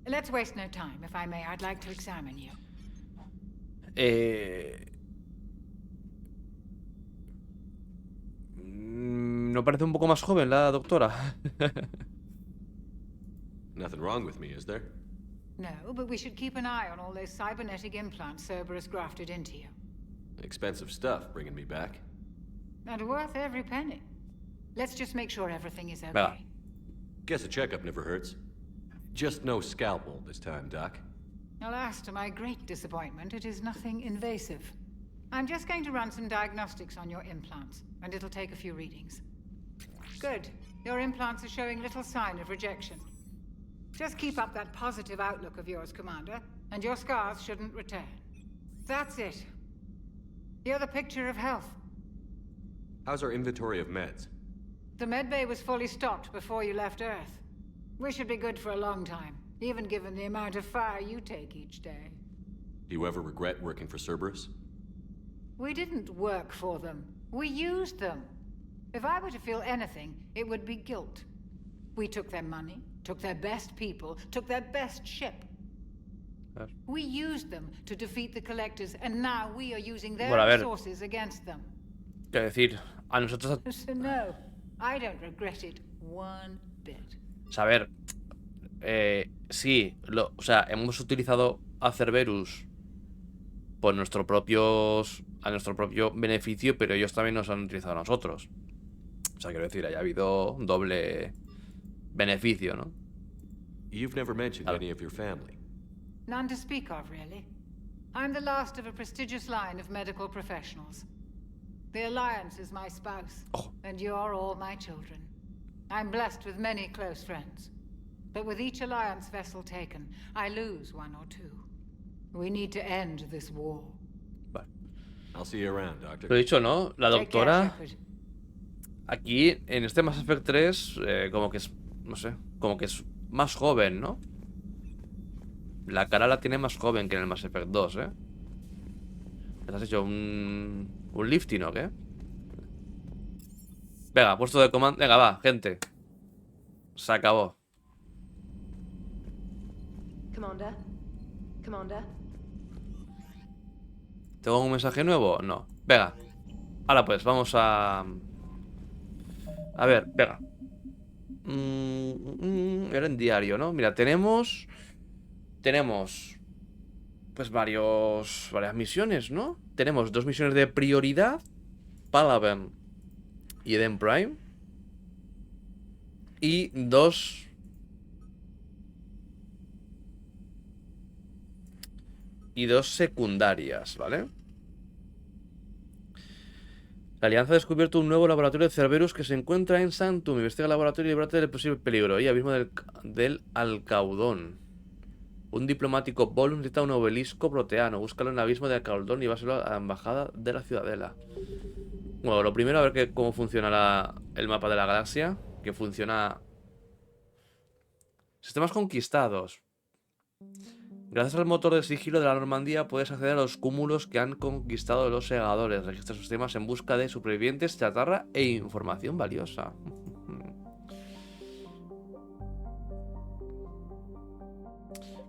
Speaker 6: Let's waste no time. If I may, I'd like to examine you.
Speaker 1: ¿No parece un poco más joven la doctora?
Speaker 3: Nothing wrong with me, is there?
Speaker 6: No, but we should keep an eye on all those cybernetic implants Cerberus grafted into you.
Speaker 3: Expensive stuff bringing me back.
Speaker 6: And worth every penny. Let's just make sure everything is okay.
Speaker 1: Venga.
Speaker 3: Guess a checkup never hurts. Just no scalpel this time, Doc.
Speaker 6: Alas, to my great disappointment, it is nothing invasive. I'm just going to run some diagnostics on your implants, and it'll take a few readings. Good. Your implants are showing little sign of rejection. Just keep up that positive outlook of yours, Commander, and your scars shouldn't return. That's it. You're the picture of health.
Speaker 3: How's our inventory of meds?
Speaker 6: The medbay was fully stocked before you left Earth. We should be good for a long time, even given the amount of fire you take each day.
Speaker 3: Do you ever regret working for Cerberus?
Speaker 6: We didn't work for them. We used them. If I were to feel anything, it would be guilt. We took their money, took their best people, took their best ship. We used them to defeat the collectors, and now we are using their
Speaker 1: Bueno, a ver.
Speaker 6: resources against them.
Speaker 1: Quiero decir, a nosotros...
Speaker 6: So no, I don't regret it one bit.
Speaker 1: O sea, a ver, sí, o sea, hemos utilizado a Cerberus por a nuestro propio beneficio, pero ellos también nos han utilizado a nosotros. O sea, quiero decir, haya habido doble beneficio, ¿no?
Speaker 3: You've never mentioned any of your family.
Speaker 6: None to speak of, really. I'm the last of a prestigious line of medical professionals. The Alliance is my spouse, and you're all my children. I'm blessed with many close friends. But with each Alliance vessel taken, I lose one or two. We need to end this war.
Speaker 1: Vale.
Speaker 3: I'll see you around, Doctor.
Speaker 1: Lo he dicho, ¿no? La
Speaker 6: Take care,
Speaker 1: doctora...
Speaker 6: Shepard.
Speaker 1: Aquí, en este Mass Effect 3, como que es... No sé, como que es más joven, ¿no? La cara la tiene más joven que en el Mass Effect 2, ¿eh? ¿Te has hecho un lifting o qué? Venga, puesto de comando. Venga, va, gente. Se acabó.
Speaker 9: Commander? Commander?
Speaker 1: ¿Tengo un mensaje nuevo? No. Venga. Ahora pues, vamos a... A ver, venga. Era en diario, ¿no? Mira, tenemos... Pues varias misiones, ¿no? Tenemos 2 misiones de prioridad. Palaven y Eden Prime. Y 2... Y 2 secundarias, ¿vale? La Alianza ha descubierto un nuevo laboratorio de Cerberus que se encuentra en Sanctum. Investiga el laboratorio y líbrate del posible peligro. Y abismo del Alcaudón. Un diplomático Volum necesita un obelisco proteano. Búscalo en el abismo del Alcaudón y llévaselo a la embajada de la Ciudadela. Bueno, lo primero, a ver cómo funciona el mapa de la galaxia. Que funciona... Sistemas conquistados. Gracias al motor de sigilo de la Normandía puedes acceder a los cúmulos que han conquistado los Segadores. Registra sus sistemas en busca de supervivientes, chatarra e información valiosa.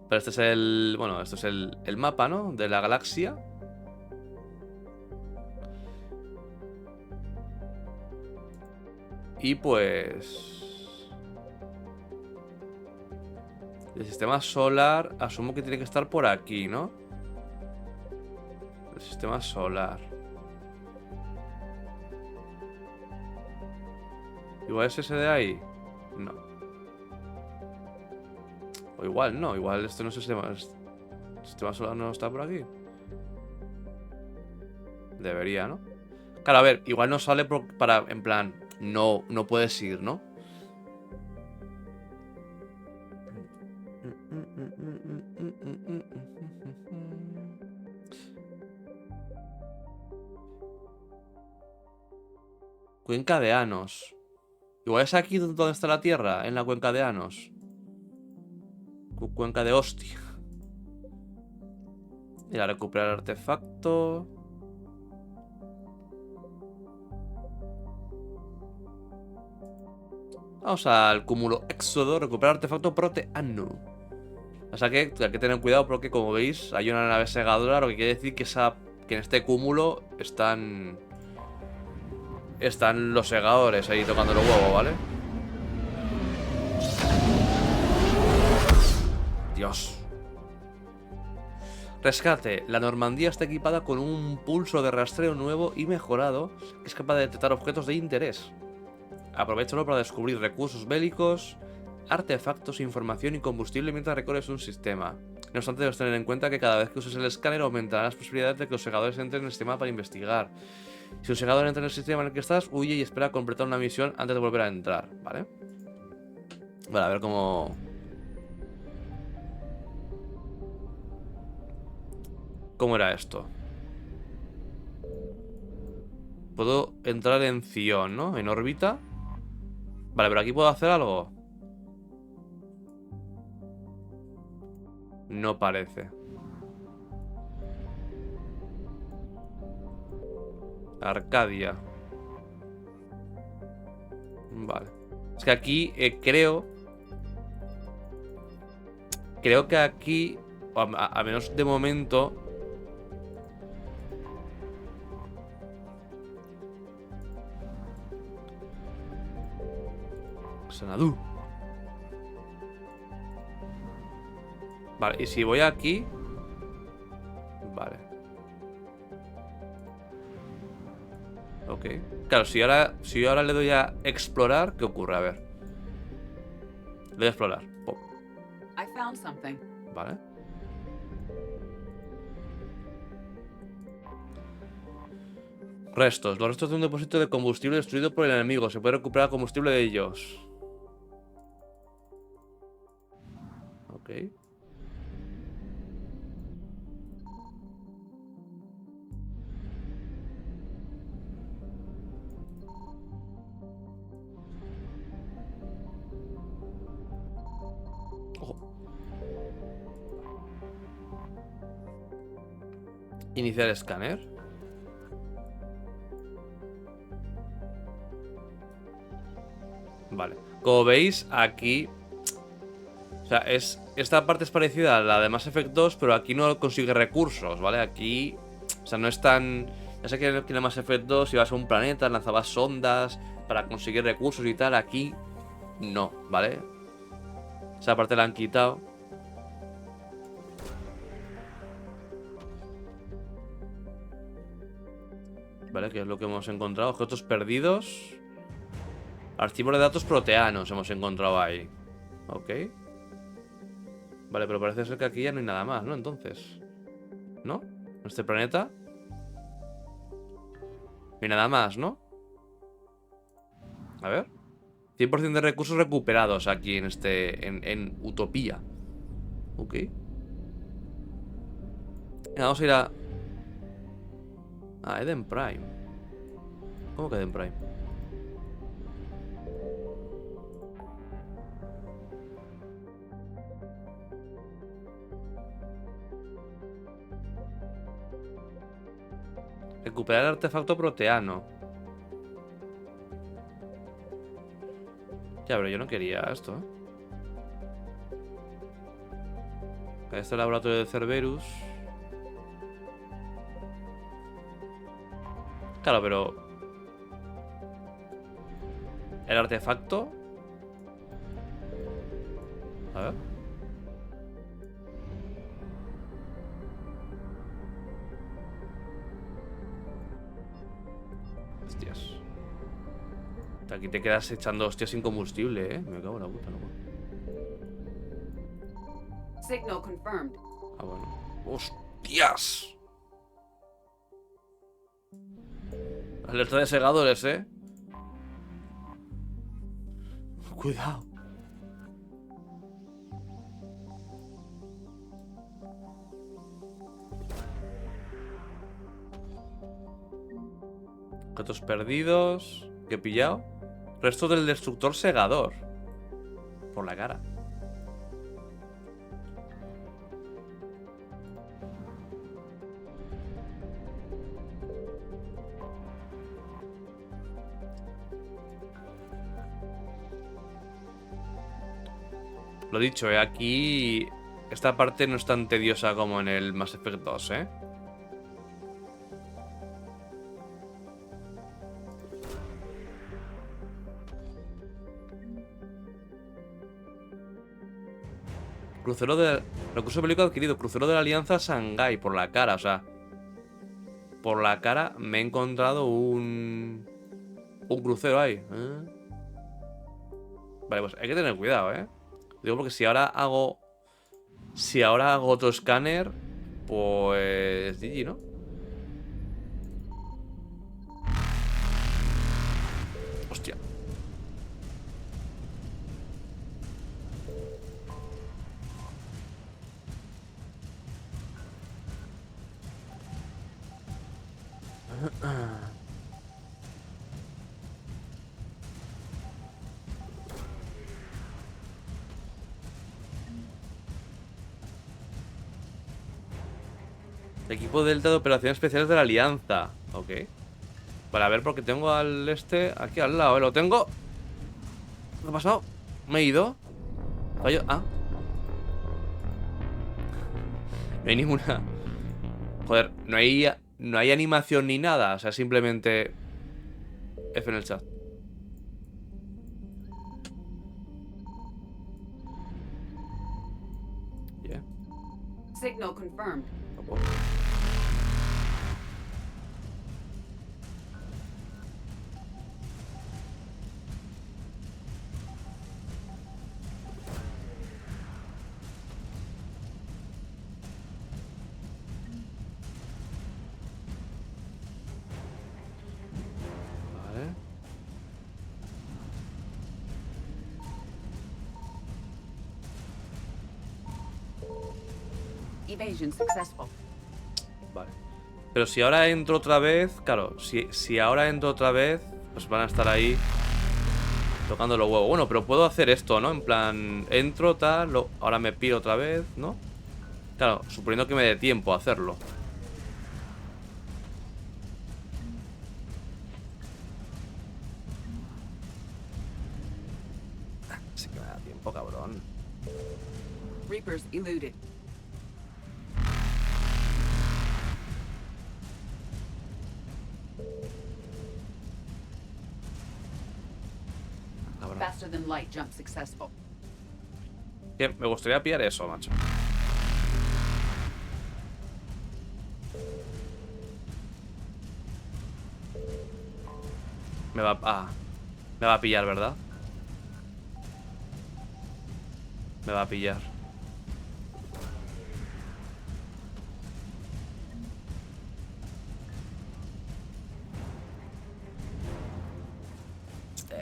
Speaker 1: Pero este es el... Bueno, esto es el mapa, ¿no? De la galaxia. Y pues... El sistema solar, asumo que tiene que estar por aquí, ¿no? El sistema solar. ¿Igual es ese de ahí? No. O igual no, igual esto no es el sistema. El sistema solar no está por aquí. Debería, ¿no? Claro, a ver, igual no sale para, en plan, no puedes ir, ¿no? Cuenca de Anos. Igual es aquí donde está la Tierra, en la cuenca de Anos. Cuenca de Hostia. Ir a recuperar artefacto. Vamos al cúmulo Éxodo, recuperar artefacto proteano. O sea que hay que tener cuidado porque, como veis, hay una nave segadora, lo que quiere decir que en este cúmulo están los segadores ahí tocando los huevos, ¿vale? Dios. Rescate. La Normandía está equipada con un pulso de rastreo nuevo y mejorado que es capaz de detectar objetos de interés. Aprovechalo para descubrir recursos bélicos, artefactos, información y combustible mientras recorres un sistema. No obstante, debes tener en cuenta que cada vez que uses el escáner aumentarán las posibilidades de que los segadores entren en el sistema para investigar. Si un segador entra en el sistema en el que estás, huye y espera a completar una misión antes de volver a entrar, ¿vale? Vale, a ver cómo... ¿Cómo era esto? Puedo entrar en Zion, ¿no? En órbita. Vale, pero aquí puedo hacer algo. No parece. Arcadia. Vale. Es que aquí creo que aquí... a menos de momento. Sanadú. Vale, y si voy aquí. Vale. Ok. Claro, si yo ahora le doy a explorar, ¿qué ocurre? A ver. Le doy a explorar. Pop.
Speaker 10: I found something.
Speaker 1: Vale. Restos. Los restos de un depósito de combustible destruido por el enemigo. Se puede recuperar combustible de ellos. Ok. Ojo. Iniciar escáner. Vale. Como veis, aquí... O sea, esta parte es parecida a la de Mass Effect 2, pero aquí no consigue recursos, ¿vale? Aquí... O sea, no es tan... Ya sé que en el Mass Effect 2 ibas a un planeta, lanzabas sondas para conseguir recursos y tal. Aquí no, ¿vale? Esa parte la han quitado. Vale, ¿qué es lo que hemos encontrado? Objetos perdidos. Archivos de datos proteanos hemos encontrado ahí. Ok. Vale, pero parece ser que aquí ya no hay nada más, ¿no? Entonces, ¿no? En este planeta no hay nada más, ¿no? A ver. 100% de recursos recuperados aquí en este... En Utopía. Ok. Venga, vamos a ir a... Eden Prime. ¿Cómo que Eden Prime? Recuperar el artefacto proteano. Ya, pero yo no quería esto, ¿eh? Este es el laboratorio de Cerberus. Claro, pero... ¿El artefacto? A ver. Hostias. Aquí te quedas echando hostias sin combustible, ¿eh? Me cago en la puta, ¿no?
Speaker 10: Signal confirmed.
Speaker 1: Ah, bueno. ¡Hostias! Alerta de segadores, ¿eh? Cuidado. Objetos perdidos. ¿Qué he pillado? Resto del destructor segador. Por la cara. Lo dicho, aquí esta parte no es tan tediosa como en el Mass Effect 2, ¿eh? Crucero de... Recurso bélico adquirido. Crucero de la Alianza Shanghái. Por la cara, o sea... Por la cara me he encontrado un crucero ahí. Vale, pues hay que tener cuidado, ¿eh? Digo porque si ahora hago... Si ahora hago otro escáner... Pues... GG, ¿no? Hostia. Equipo Delta de Operaciones Especiales de la Alianza. Ok. Vale, a ver, porque tengo al este aquí al lado, ¿eh? Lo tengo. ¿Qué ha pasado? ¿Me he ido? ¿Fallo? Ah. No hay ninguna... Joder, no hay animación ni nada. O sea, simplemente... F en el chat. Yeah.
Speaker 10: Signal confirmed.
Speaker 1: Vale.
Speaker 10: Evasion successful.
Speaker 1: Vale. Pero si ahora entro otra vez, claro, si ahora entro otra vez, pues van a estar ahí tocando los huevos. Bueno, pero puedo hacer esto, ¿no? En plan, entro, tal, ahora me piro otra vez, ¿no? Claro, suponiendo que me dé tiempo a hacerlo. Sí que me da tiempo, cabrón.
Speaker 10: Reapers eluded.
Speaker 1: Cabrón.
Speaker 10: Faster than light jump successful.
Speaker 1: Bien, me gustaría pillar eso, macho. Me va a pillar, ¿verdad? Me va a pillar.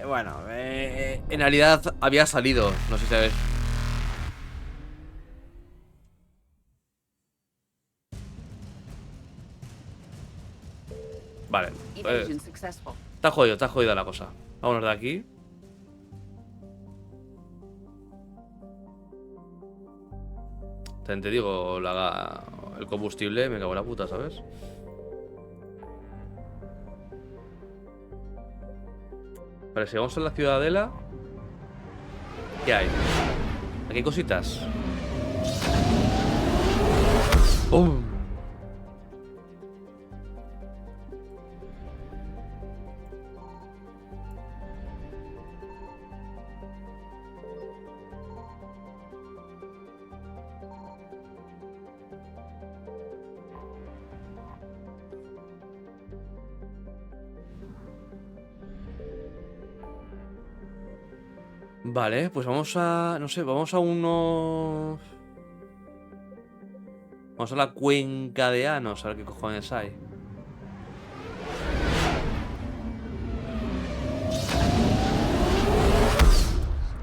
Speaker 1: Bueno, en realidad había salido, no sé si sabes. Vale,
Speaker 10: Evasion successful.
Speaker 1: está jodida la cosa. Vámonos de aquí. Te digo, el combustible, me cago en la puta, ¿sabes? Vale, si vamos a la ciudadela, ¿qué hay? Aquí hay cositas. ¡Pum! Vale, pues vamos a... No sé, vamos a uno... Vamos a la cuenca de Anos, a ver qué cojones hay.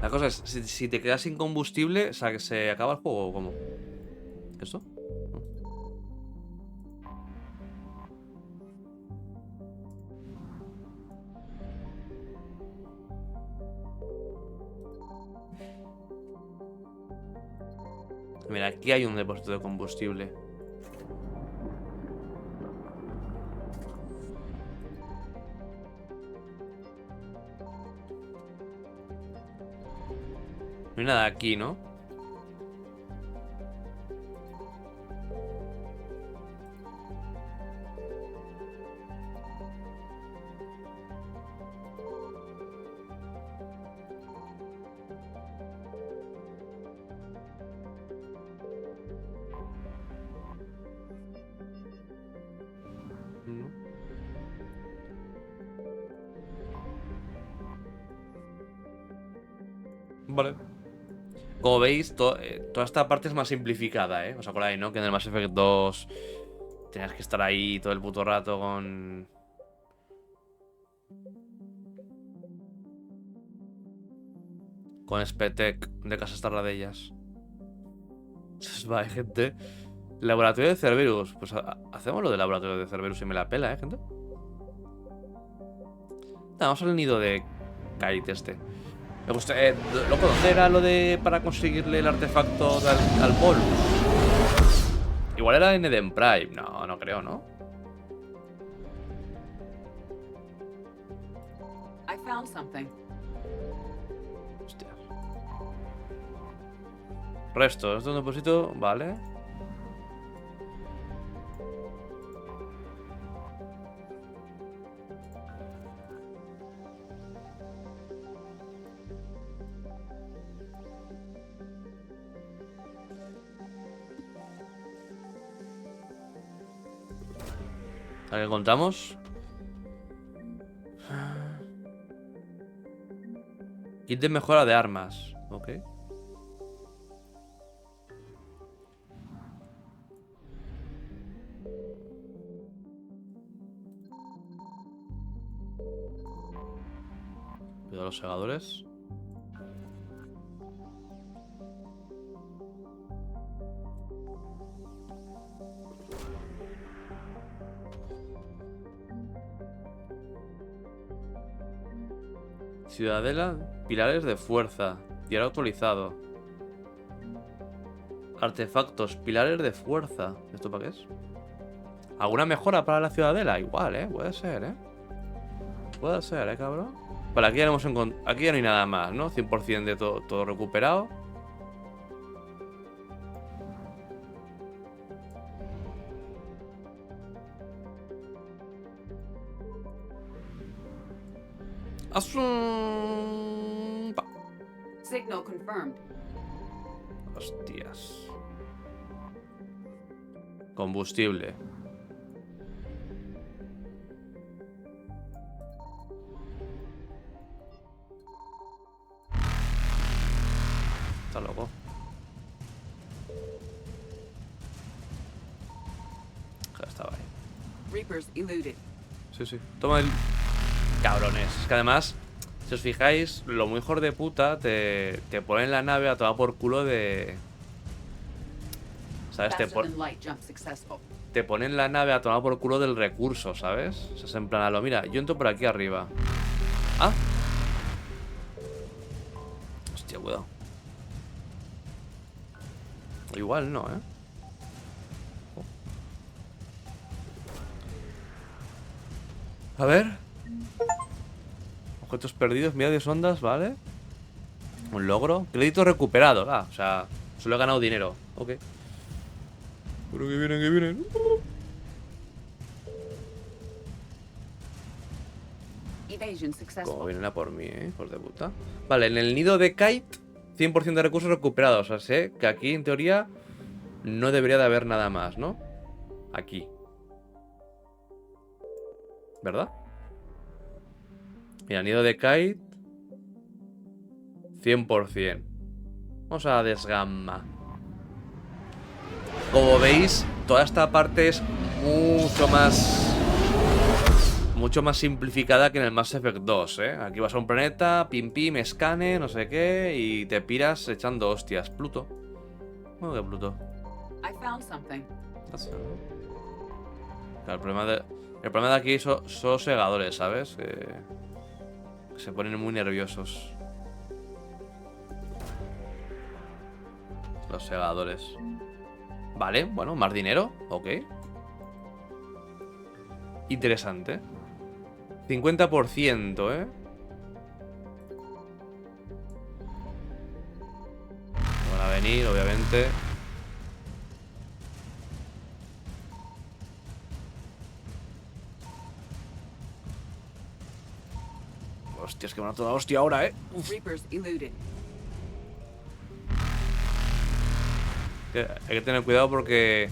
Speaker 1: La cosa es, si te quedas sin combustible, o sea, que se acaba el juego o cómo. ¿Esto? Mira, aquí hay un depósito de combustible. No hay nada aquí, ¿no? No. Vale. Como veis, toda esta parte es más simplificada, ¿eh? ¿Os acordáis, no? Que en el Mass Effect 2 tenías que estar ahí todo el puto rato con... Con Spetec de Casas Tarradellas. Vale, gente. Laboratorio de Cerberus. Pues hacemos lo del laboratorio de Cerberus y me la pela, gente. Vamos al nido de Kite este. Me gusta. Loco, ¿dónde era lo de para conseguirle el artefacto al Polus? Igual era en Eden Prime. No, no creo, ¿no?
Speaker 10: I found something.
Speaker 1: Hostia. Resto, esto es un depósito, vale. ¿A qué encontramos? Kit de mejora de armas. Ok. Cuidado a los segadores. Ciudadela, pilares de fuerza. Diario actualizado. Artefactos, pilares de fuerza. ¿Esto para qué es? ¿Alguna mejora para la ciudadela? Igual, puede ser, Puede ser, cabrón. Vale, aquí ya, aquí ya no hay nada más, ¿no? 100% de todo recuperado. ¡Asum!
Speaker 10: Signal confirmed.
Speaker 1: Hostias. Combustible. Está loco. Ya estaba ahí.
Speaker 10: Reapers eluded.
Speaker 1: Sí, sí. Toma el... Cabrones. Es que además, si os fijáis, lo muy hijo de puta te ponen la nave a tomar por culo de... ¿Sabes? Te ponen la nave a tomar por culo del recurso, ¿sabes? O sea, es en plan, lo mira, yo entro por aquí arriba. Ah. Hostia, cuidado. Igual no, A ver. Objetos perdidos, medios ondas, ¿vale? Un logro. Créditos recuperados. O sea, solo he ganado dinero. Ok. Pero que vienen, que vienen.
Speaker 10: Evasion successful.
Speaker 1: Como vienen a por mí, hijos de puta. Vale, en el nido de Kite 100% de recursos recuperados. O sea, sé que aquí, en teoría, no debería de haber nada más, ¿no? Aquí. ¿Verdad? Mira, nido de Kite 100%. Vamos a desgamma. Como veis, toda esta parte es mucho más simplificada que en el Mass Effect 2, Aquí vas a un planeta, pim pim, escane, no sé qué, y te piras echando hostias. Pluto. ¿Cómo que Pluto?
Speaker 10: I found something.
Speaker 1: Claro, el problema de aquí son segadores, ¿sabes? Que se ponen muy nerviosos. Los segadores. Vale, bueno, más dinero. Ok. Interesante. 50%, Van a venir, obviamente. Hostia, es que van a toda hostia ahora, Uf.
Speaker 10: Reapers eluded.
Speaker 1: Hay que tener cuidado porque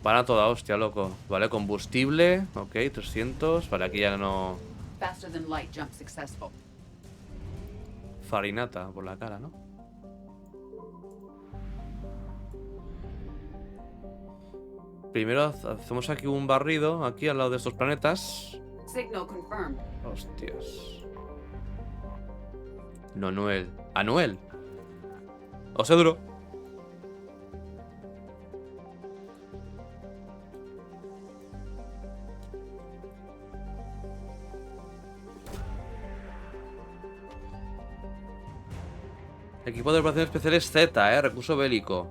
Speaker 1: van a toda hostia, loco. Vale, combustible. Ok, 300. Vale, aquí ya no...
Speaker 10: Faster than light jump successful.
Speaker 1: Farinata por la cara, ¿no? Primero hacemos aquí un barrido. Aquí al lado de estos planetas.
Speaker 10: Signal confirmed.
Speaker 1: Hostias. Nonuel. Anuel. O sea, duro. Equipo de operaciones especiales Z, recurso bélico.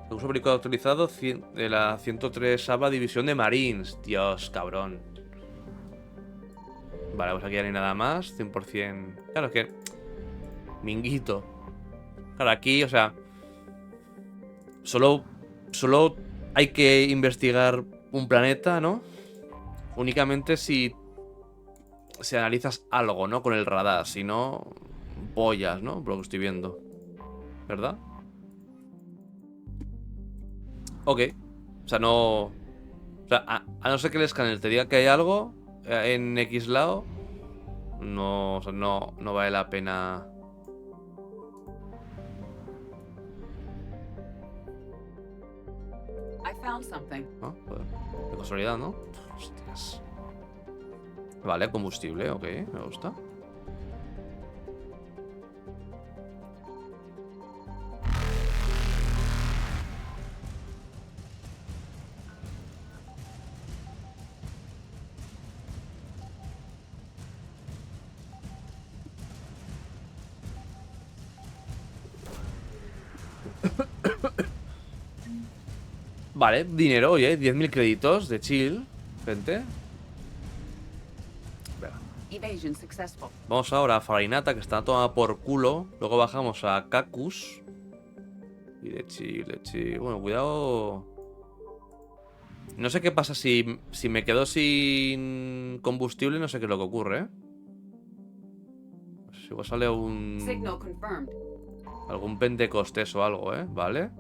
Speaker 1: Recurso bélico actualizado de la 103ª división de Marines. Dios, cabrón. Vale, pues aquí ya no hay nada más. 100%. Claro, es que... Minguito. Claro, aquí, o sea... Solo hay que investigar un planeta, ¿no? Únicamente si analizas algo, ¿no? Con el radar. Si no... Pollas, ¿no? Por lo que estoy viendo. ¿Verdad? Ok. O sea, no sea, a no ser que el escáner te diga que hay algo en X lado, no, o sea, no vale la pena.
Speaker 10: I found something.
Speaker 1: ¿No? Joder, de casualidad, ¿no? Hostias. Vale, combustible, ok, me gusta. Vale, dinero, oye, 10.000 créditos de chill, gente. Venga.
Speaker 10: Evasion successful.
Speaker 1: Vamos ahora a Farinata, que está tomada por culo. Luego bajamos a Kakus. Y de chill, de chill. Bueno, cuidado. No sé qué pasa si me quedo sin combustible, no sé qué es lo que ocurre, ¿eh? Pues igual sale
Speaker 10: Signal confirmed.
Speaker 1: algún pentecostés o algo, ¿eh? Vale.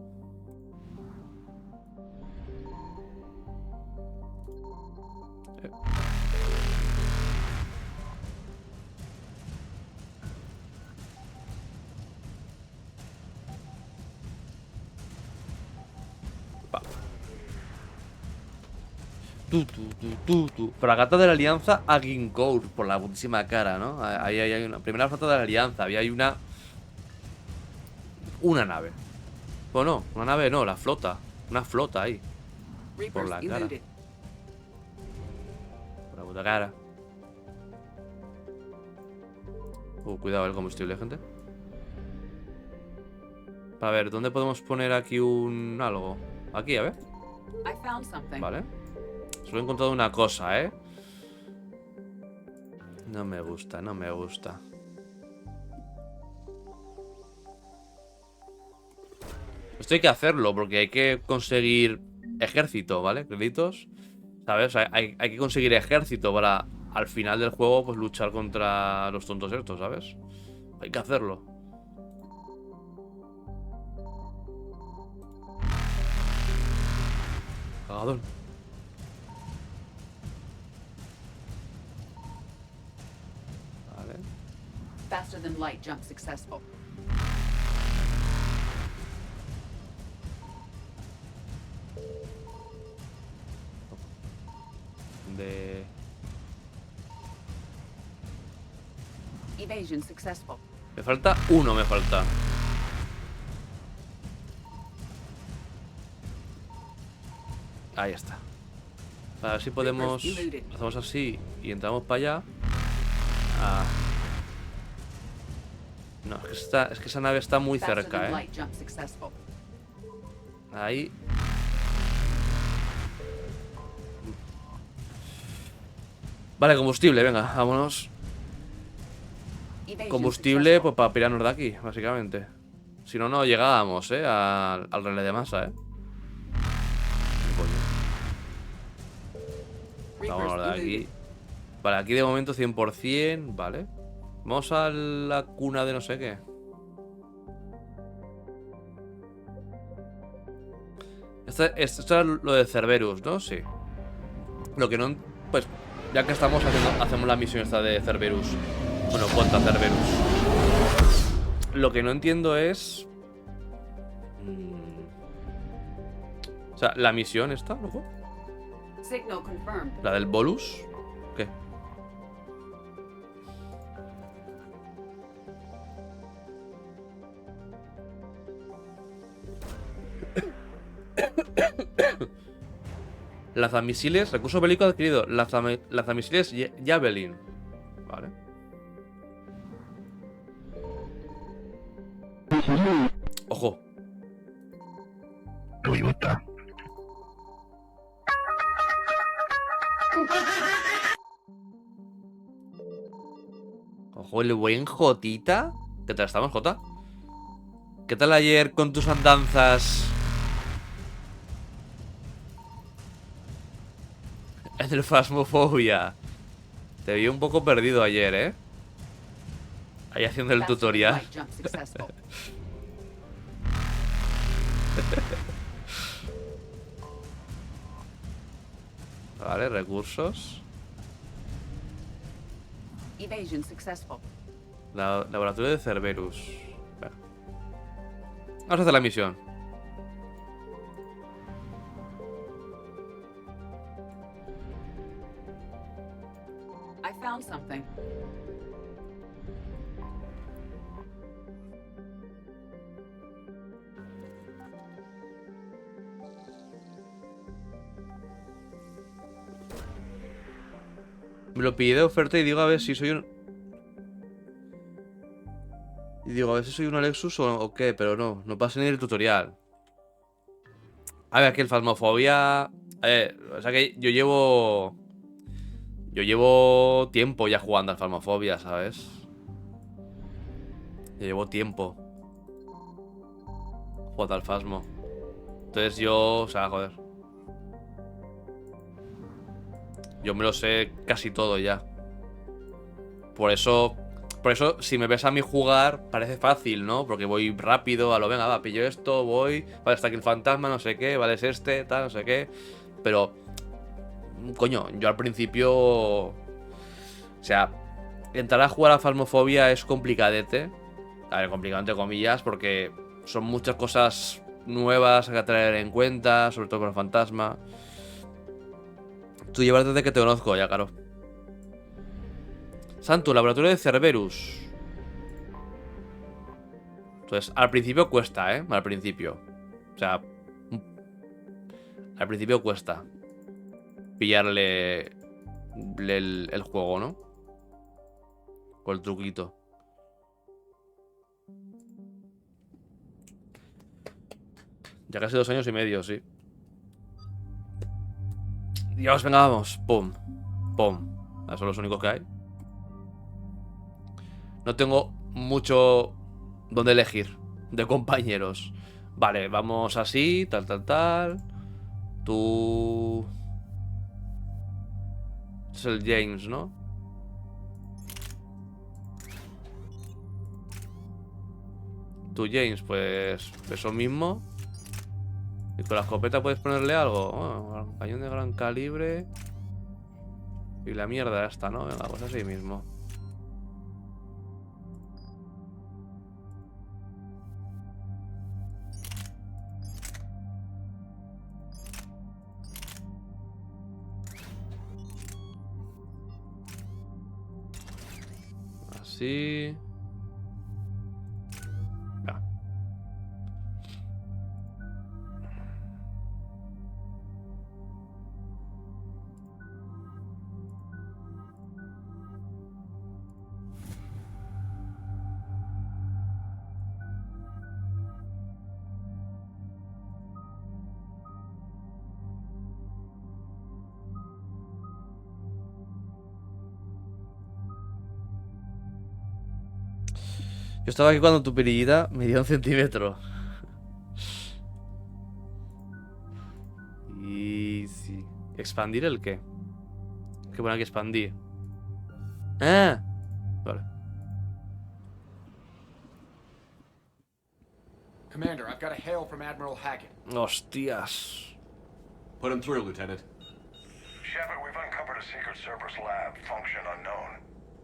Speaker 1: Fragata de la Alianza Agincourt, por la putísima cara, ¿no? Ahí hay una. Primera fragata de la Alianza, había una nave. Bueno, una nave no, la flota. Una flota ahí. Por la cara. Por la puta cara. Cuidado el combustible, gente. A ver, ¿dónde podemos poner aquí un algo? Aquí, a ver. Vale. Solo he encontrado una cosa, ¿eh? No me gusta, no me gusta. Esto hay que hacerlo porque hay que conseguir ejército, ¿vale? Créditos, ¿sabes? O sea, hay que conseguir ejército para al final del juego pues luchar contra los tontos estos, ¿sabes? Hay que hacerlo. Cagadón. Vale.
Speaker 10: Faster than light jump successful. Evasion successful.
Speaker 1: Me falta uno, me falta. Ahí está. A ver si podemos. Hacemos así y entramos para allá. Ah. No, es que esa nave está muy cerca, ¿eh? Ahí. Vale, combustible, venga, vámonos. Combustible, pues para pirarnos de aquí, básicamente. Si no, no llegábamos, al relé de masa, Vámonos de aquí. Vale, aquí de momento 100%, vale. Vamos a la cuna de no sé qué. Esto es lo de Cerberus, ¿no? Sí. Lo que no... Pues, ya que estamos hacemos la misión esta de Cerberus. Bueno, contra Cerberus. Lo que no entiendo es... O sea, la misión esta, loco. La del bolus. ¿Qué? Lanzamisiles, recurso bélico adquirido. Lanzamisiles Javelin. Vale. Ojo.
Speaker 11: Toyota.
Speaker 1: Ojo, el buen Jotita. ¿Qué tal estamos, Jota? ¿Qué tal ayer con tus andanzas en el Phasmophobia? Te vi un poco perdido ayer, ¿eh? Ahí haciendo el tutorial. Vale, recursos.
Speaker 10: Evasion successful.
Speaker 1: Laboratorio de Cerberus. Vale. Vamos a hacer la misión.
Speaker 10: I found something.
Speaker 1: Me lo pide de oferta y digo a ver si soy un... Y digo a ver si soy un Alexus o qué, pero no pasa ni el tutorial. A ver, aquí el Phasmophobia... o sea que yo llevo... Yo llevo tiempo ya jugando al Phasmophobia, ¿sabes? Yo llevo tiempo jugando al Phasmo. Entonces yo... O sea, joder. Yo me lo sé casi todo ya. Por eso, si me ves a mí jugar, parece fácil, ¿no? Porque voy rápido, a lo venga, va, pillo esto, voy, vale, está aquí el fantasma, no sé qué, vale, es este, tal, no sé qué. Pero, coño, yo al principio... O sea, entrar a jugar a Phasmophobia es complicadete. A ver, complicado entre comillas, porque son muchas cosas nuevas a tener en cuenta, sobre todo con el fantasma. Tú llevas desde que te conozco, ya, claro. Santo, laboratorio de Cerberus. Entonces, al principio cuesta, ¿eh? Al principio. O sea, al principio cuesta pillarle el juego, ¿no? Con el truquito. Ya casi 2 años y medio, sí. Dios, venga, vamos. Pum. Pum. Esos son los únicos que hay. No tengo mucho donde elegir de compañeros. Vale, vamos así, tal. Tú... Es el James, ¿no? Tú, James, pues eso mismo. Y con la escopeta puedes ponerle algo. Oh, cañón de gran calibre. Y la mierda esta, ¿no? Venga, pues así mismo. Así. Ya. Yo estaba aquí cuando tu perillita me dio 1 centímetro. Y sí. ¿Expandir el qué? ¿Qué pone aquí expandir? Ah. Vale.
Speaker 11: Commander, I've got a hail from Admiral Hackett.
Speaker 1: Hostias.
Speaker 3: Put him through, Lieutenant.
Speaker 8: Shepard, we've uncovered a secret Cerberus lab, function unknown.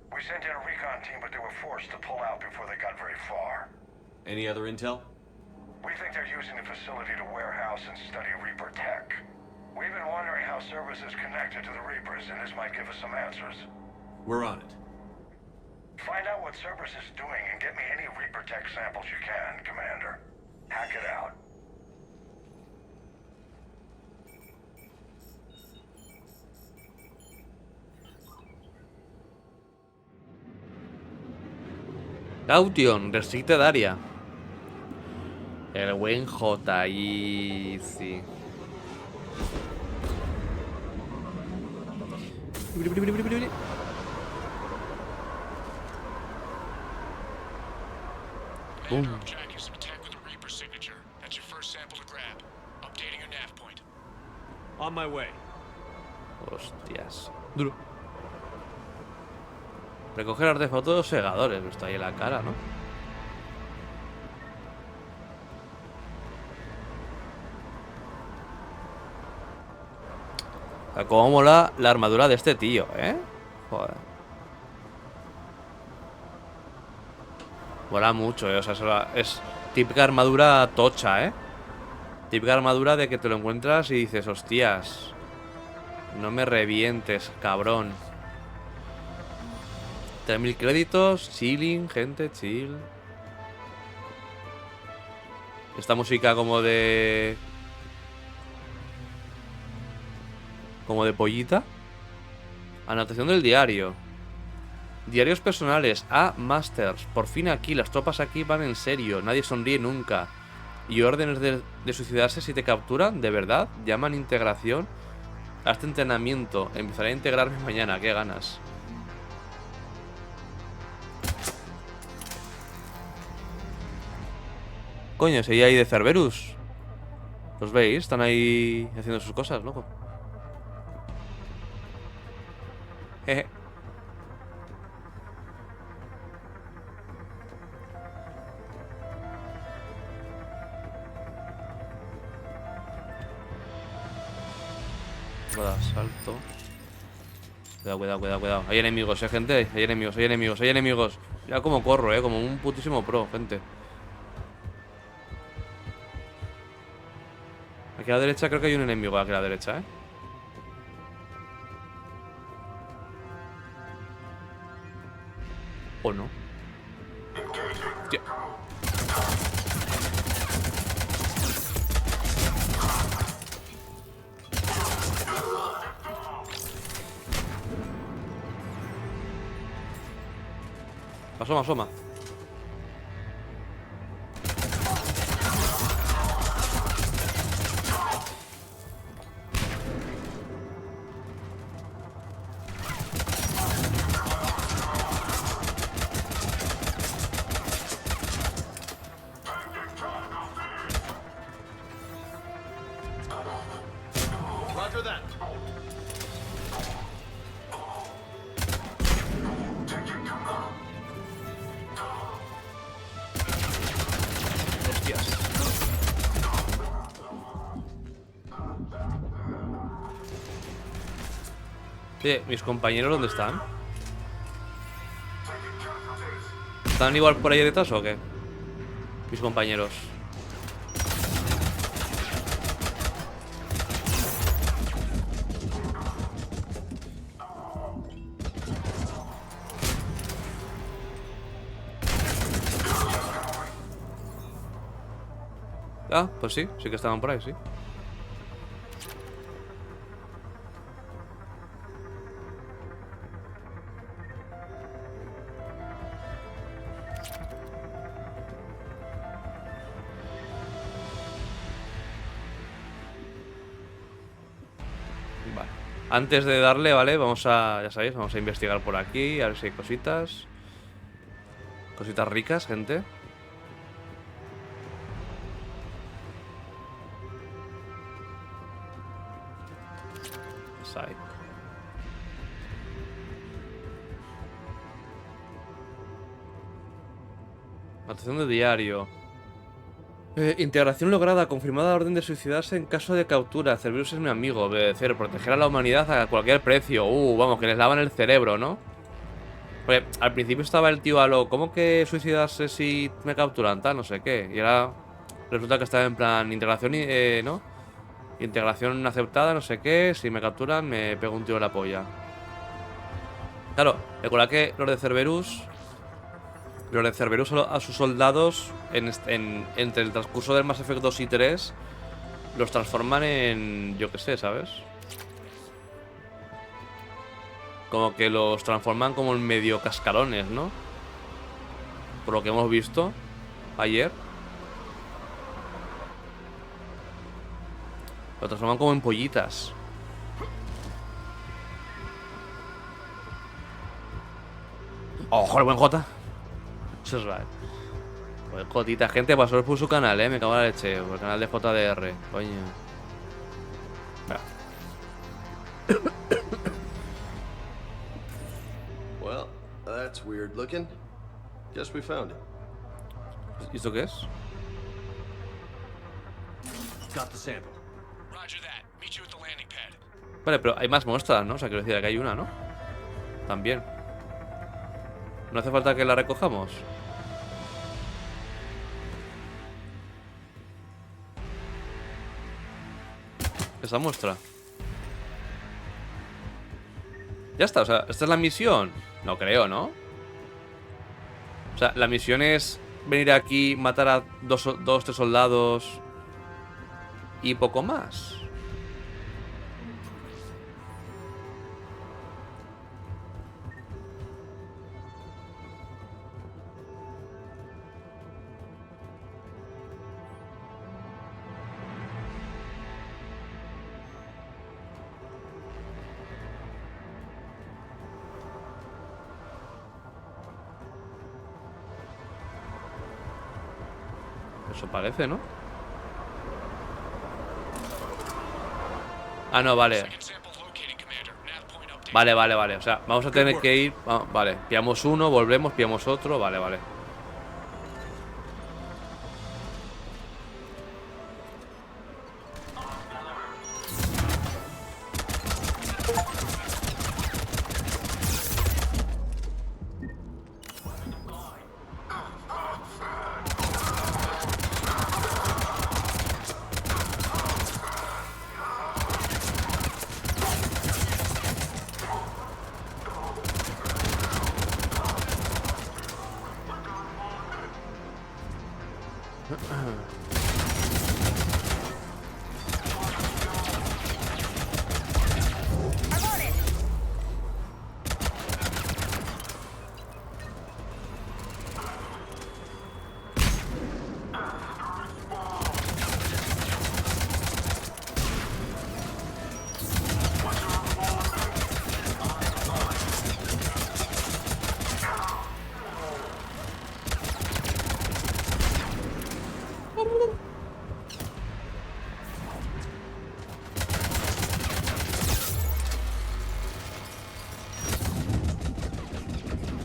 Speaker 8: We sent in a recon team, but they were forced to pull out before they got very far.
Speaker 3: Any other intel?
Speaker 8: We think they're using the facility to warehouse and study Reaper tech. We've been wondering how Cerberus is connected to the Reapers, and this might give us some answers.
Speaker 3: We're on it.
Speaker 8: Find out what Cerberus is doing and get me any Reaper tech samples you can, Commander. Hack it out.
Speaker 1: Caution, restricted area. El buen J y sí. Boom.
Speaker 3: On my way.
Speaker 1: Hostias. Duro. Recoger artefactos de los segadores. Está ahí en la cara, ¿no? sea, cómo mola la armadura de este tío, Joder. Mola mucho, o sea, es típica armadura tocha, típica armadura de que te lo encuentras y dices, hostias, no me revientes, cabrón. 3000 créditos, chilling, gente, chill. Esta música como de pollita. Anotación del diario. Diarios personales. Masters. Por fin aquí, las tropas aquí van en serio. Nadie sonríe nunca. Y órdenes de suicidarse si te capturan. ¿De verdad? Llaman integración. Hazte entrenamiento. Empezaré a integrarme mañana. Qué ganas. Coño, seguía ahí de Cerberus. ¿Los veis? Están ahí haciendo sus cosas, loco. Jeje. Salto. Cuidado. Hay enemigos, gente. Hay enemigos. Mira cómo corro, como un putísimo pro, gente. Aquí a la derecha creo que hay un enemigo aquí a la derecha, ¿O no? Tío. Asoma.
Speaker 2: Roger that.
Speaker 1: Hostias. ¿Mis compañeros dónde están? ¿Están igual por ahí detrás o qué? Mis compañeros. Ah, pues sí que estaban por ahí, sí. Vale. Antes de darle, ¿vale? Vamos a, ya sabéis, vamos a investigar por aquí, a ver si hay cositas. Cositas ricas, gente. Ahí. Anotación de diario. Integración lograda. Confirmada orden de suicidarse en caso de captura. Cerberus es mi amigo. Obedecer. Proteger a la humanidad a cualquier precio. Vamos, que les lavan el cerebro, ¿no? Porque al principio estaba el tío a lo... ¿Cómo que suicidarse si me capturan? Tal, no sé qué. Y ahora resulta que estaba en plan integración, ¿no? Integración aceptada, no sé qué. Si me capturan, me pego un tiro en la polla. Claro, recuerda que los de Cerberus a sus soldados entre el transcurso del Mass Effect 2 y 3 los transforman en... yo qué sé, ¿sabes? Como que los transforman como en medio cascarones, ¿no? Por lo que hemos visto ayer. Lo transforman como en pollitas. ¡Ojo, el buen Jota! Eso es right. Pues Jotita, gente, pasaros por su canal, me cago en la leche. Por el canal de JDR, coño.
Speaker 2: Well, that's weird looking. Guess we found it.
Speaker 1: ¿Y esto qué es?
Speaker 11: Got the sample.
Speaker 1: Vale, pero hay más muestras, ¿no? O sea, quiero decir, aquí hay una, ¿no? También. ¿No hace falta que la recojamos? Esa muestra. Ya está, o sea, ¿esta es la misión? No creo, ¿no? O sea, la misión es venir aquí, matar a dos, tres soldados y poco más. Eso parece, ¿no? Ah, no, vale. Vale. O sea, vamos a tener que ir... vale, pillamos uno, volvemos, pillamos otro. Vale.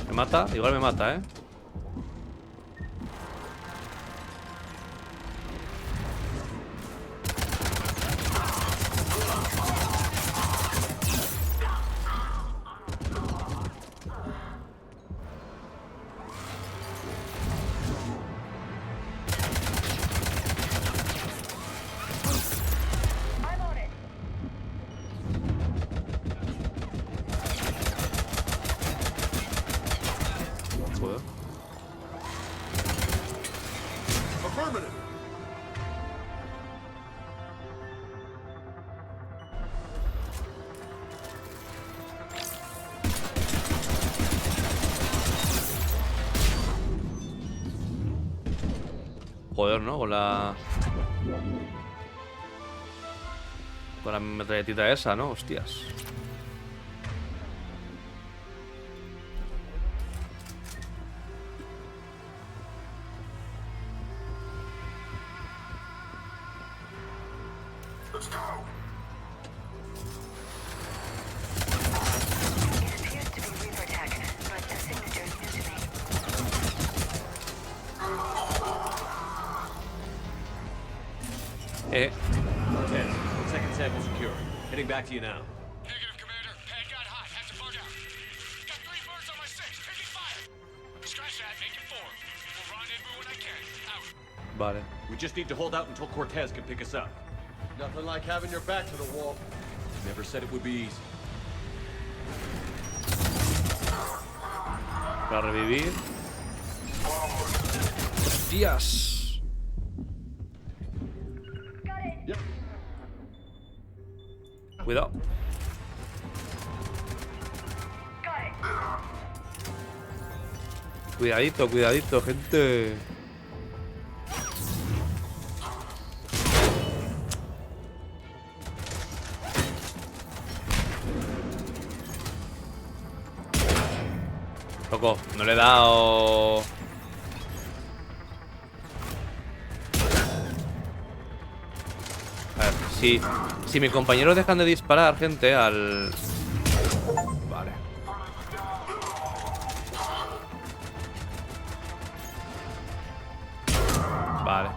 Speaker 1: ¿Me mata? Igual me mata, ¿eh? Joder, ¿no? Con la metralletita esa, ¿no? Hostias.
Speaker 3: Second sample secure. Heading back to you now.
Speaker 8: Negative, Commander. Pad got hot. Had to bug out. Got 3 birds on my 6. Taking fire. Scratch that. Make it 4. We'll rendezvous when I can. Out.
Speaker 1: Vale.
Speaker 3: We just need to hold out until Cortez can pick us up.
Speaker 2: Nothing like having your back to the wall.
Speaker 3: Never said it would be easy.
Speaker 1: Para revivir. Hostias. Cuidado. Cuidadito, gente. Loco, no le he dado. A ver, si mis compañeros dejan de disparar, gente, al... Vale. Vale.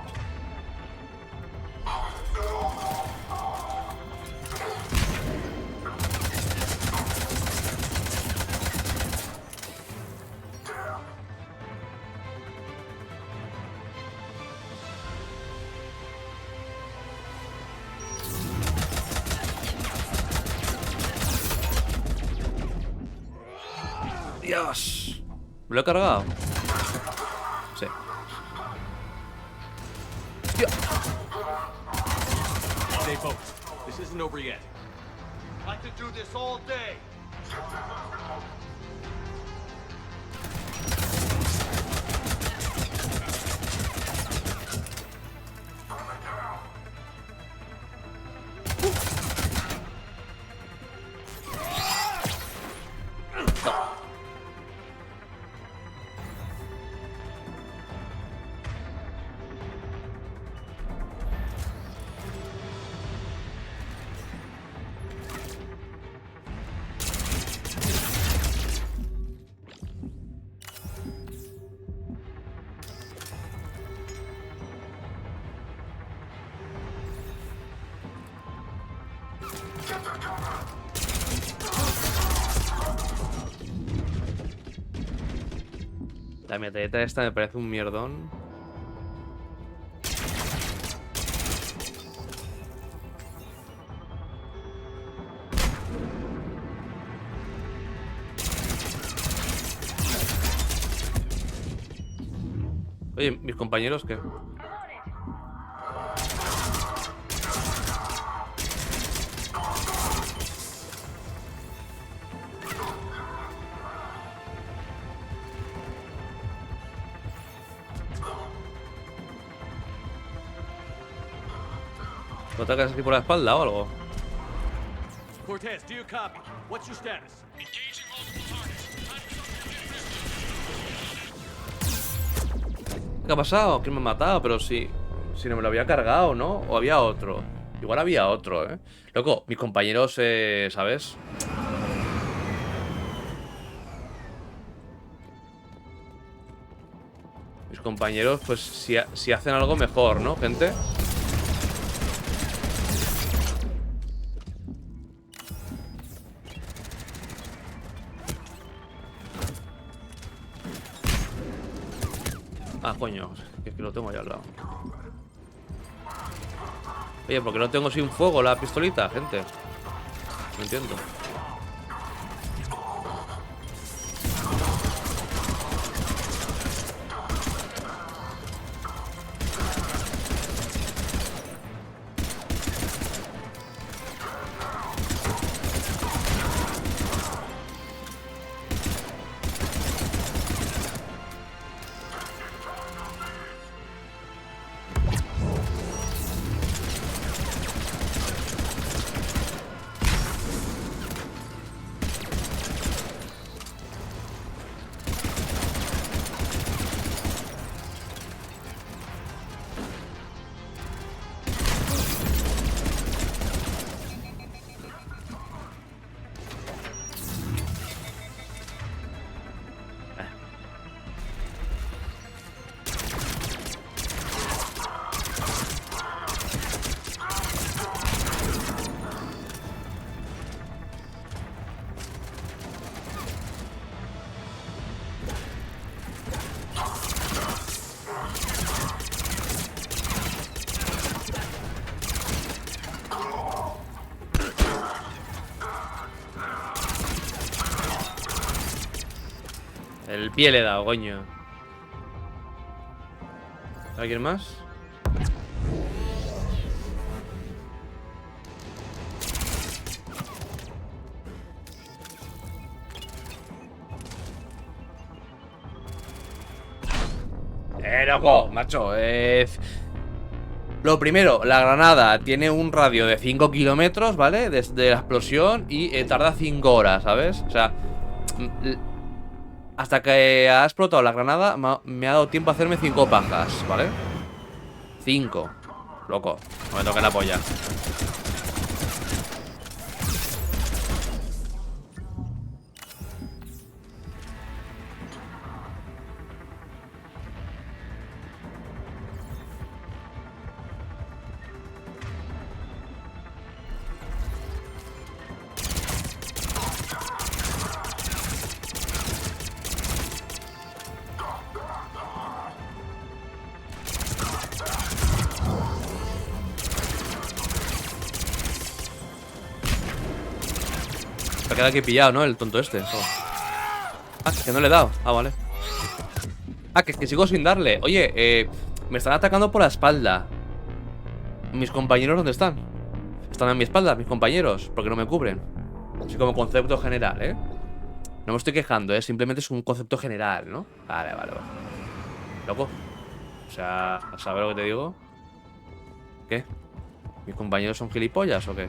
Speaker 1: Dios. ¿Me lo he cargado? Sí. Hostia.
Speaker 3: Stay focused. This isn't over yet.
Speaker 11: I could do this all day.
Speaker 1: La metralleta esta me parece un mierdón. Oye, ¿mis compañeros qué? ¿No atacas aquí por la espalda o algo?
Speaker 3: Cortez, do you copy? What's your status?
Speaker 1: ¿Qué ha pasado? ¿Quién me ha matado? Pero si no me lo había cargado, ¿no? ¿O había otro? Igual había otro, ¿eh? Loco, mis compañeros, ¿sabes? Mis compañeros, pues si hacen algo mejor, ¿no, gente? Ah, coño, es que lo tengo ahí al lado. Oye, ¿por qué no tengo sin fuego la pistolita, gente? No entiendo. El pie le he dado, coño. ¿Alguien más? Loco, macho. Lo primero, la granada tiene un radio de 5 kilómetros, ¿vale? Desde la explosión y tarda 5 horas, ¿sabes? O sea, hasta que ha explotado la granada me ha dado tiempo a hacerme 5 pajas, ¿vale? 5. Loco, no me toquen la polla. Se ha quedado aquí pillado, ¿no? El tonto este. Oh. Ah, que no le he dado. Ah, vale. Ah, que sigo sin darle. Oye, me están atacando por la espalda. ¿Mis compañeros dónde están? Están a mi espalda, mis compañeros. Porque no me cubren. Así como concepto general, ¿eh? No me estoy quejando, ¿eh? Simplemente es un concepto general, ¿no? Vale, vale, vale. Loco. O sea, ¿sabes lo que te digo? ¿Qué? ¿Mis compañeros son gilipollas o qué?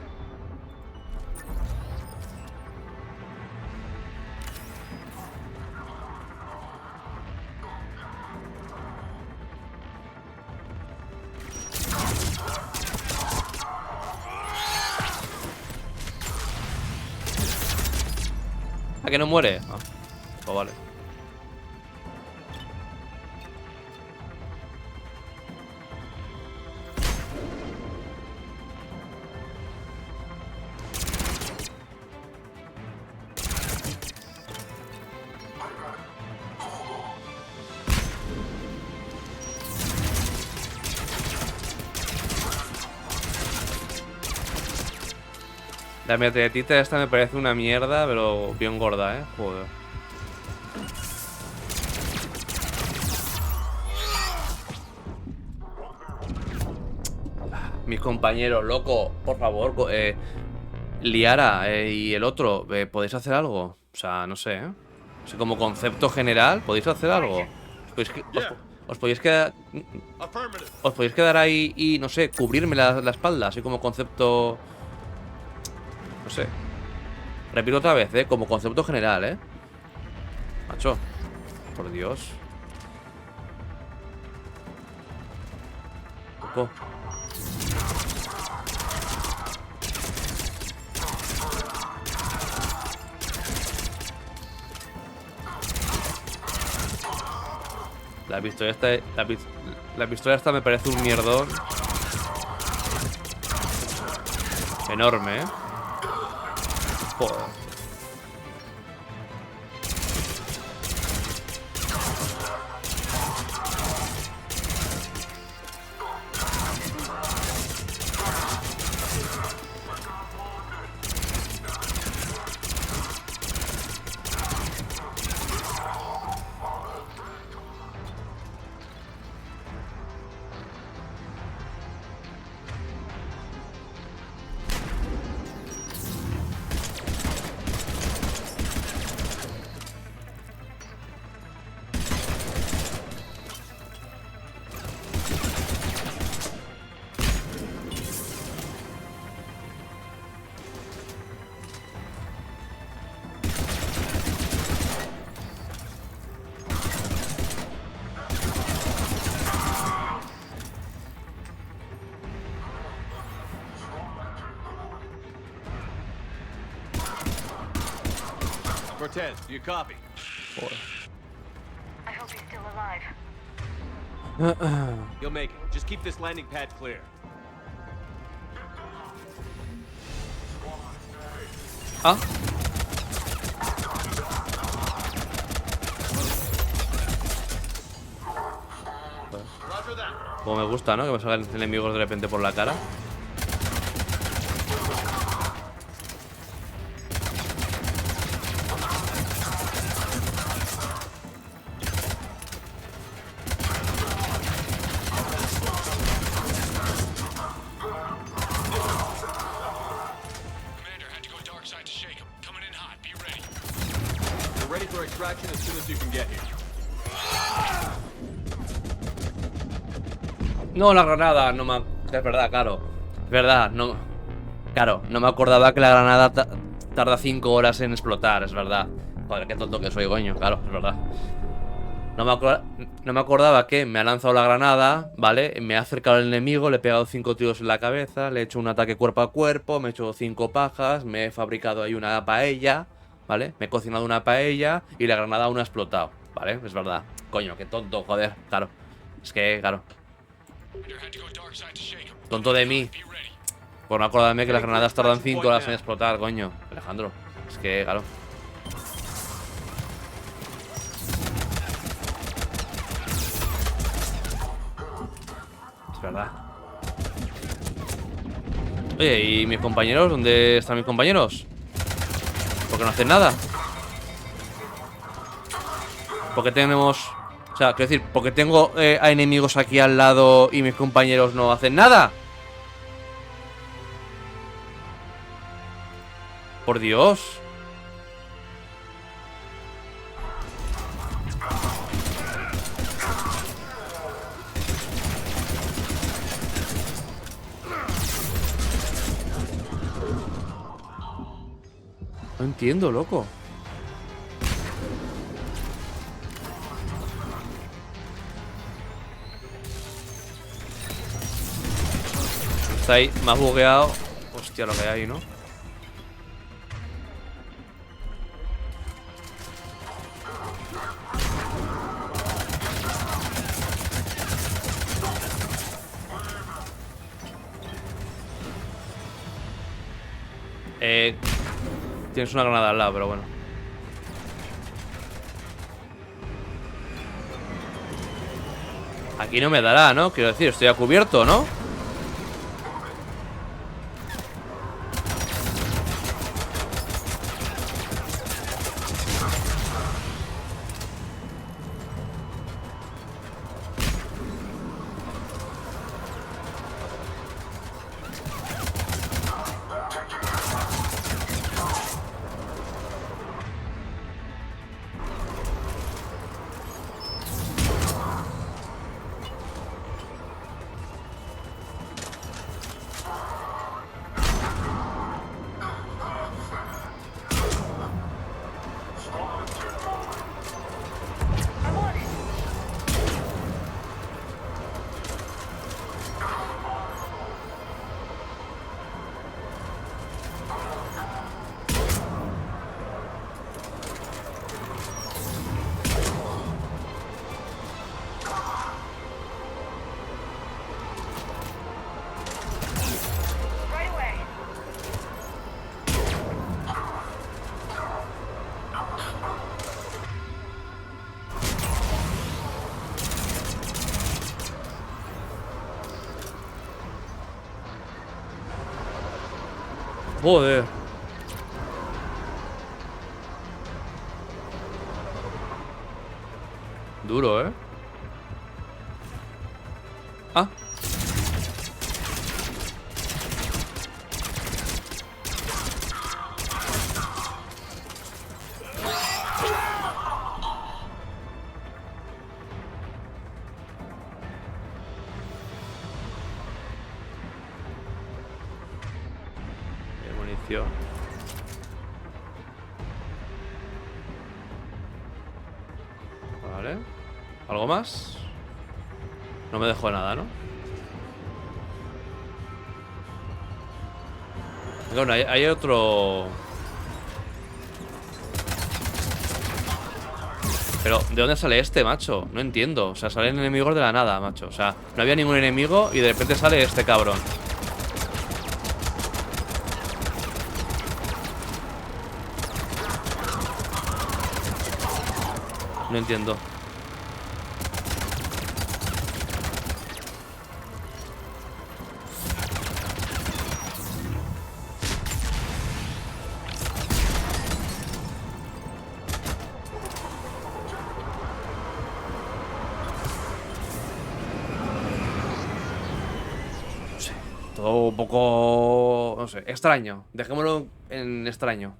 Speaker 1: ¿A que no muere? Ah, pues vale. La meteoritita esta me parece una mierda, pero bien gorda, joder. Mis compañeros, loco, por favor, Liara y el otro, ¿podéis hacer algo? O sea, no sé, ¿eh? O sea, como concepto general, ¿podéis hacer algo? Os podéis quedar... Os podéis quedar ahí y, no sé, cubrirme la espalda, así como concepto... No sé. Repito otra vez, como concepto general, Macho. Por Dios. Loco. La pistola esta, la pistola esta me parece un mierdón enorme, Joder.
Speaker 3: Cortez, do you copy?
Speaker 12: I hope he's still alive.
Speaker 3: You'll make it. Just keep this landing pad clear.
Speaker 1: Ah. Como me gusta, ¿no? Que me salgan enemigos de repente por la cara. No, la granada, no me... Es verdad, claro. Es verdad, no... Claro, no me acordaba que la granada tarda 5 horas en explotar, es verdad. Joder, qué tonto que soy, coño, claro, es verdad. No me acordaba que me ha lanzado la granada, ¿vale? Me ha acercado al enemigo, le he pegado 5 tiros en la cabeza, le he hecho un ataque cuerpo a cuerpo, me he hecho 5 pajas, me he fabricado ahí una paella, ¿vale? Me he cocinado una paella y la granada aún ha explotado, ¿vale? Es verdad. Coño, qué tonto, joder, claro. Es que, claro. Tonto de mí. Por no acordarme que las granadas tardan 5 horas en explotar, coño. Alejandro. Es que, claro. Es verdad. Oye, ¿y mis compañeros? ¿Dónde están mis compañeros? ¿Por qué no hacen nada? Porque tenemos... O sea, quiero decir, porque tengo a enemigos aquí al lado y mis compañeros no hacen nada. Por Dios. No entiendo, loco. Está ahí más bugueado. Hostia, lo que hay, ¿no? Tienes una granada al lado, pero bueno. Aquí no me dará, ¿no? Quiero decir, estoy a cubierto, ¿no? Joder. Duro, ¿eh? Ah. Munición. Vale. ¿Algo más? No me dejó nada, ¿no? Bueno, hay otro... Pero, ¿de dónde sale este, macho? No entiendo. O sea, salen enemigos de la nada, macho. O sea, no había ningún enemigo y de repente sale este cabrón. No entiendo. No sé, todo un poco... no sé, extraño. Dejémoslo en extraño.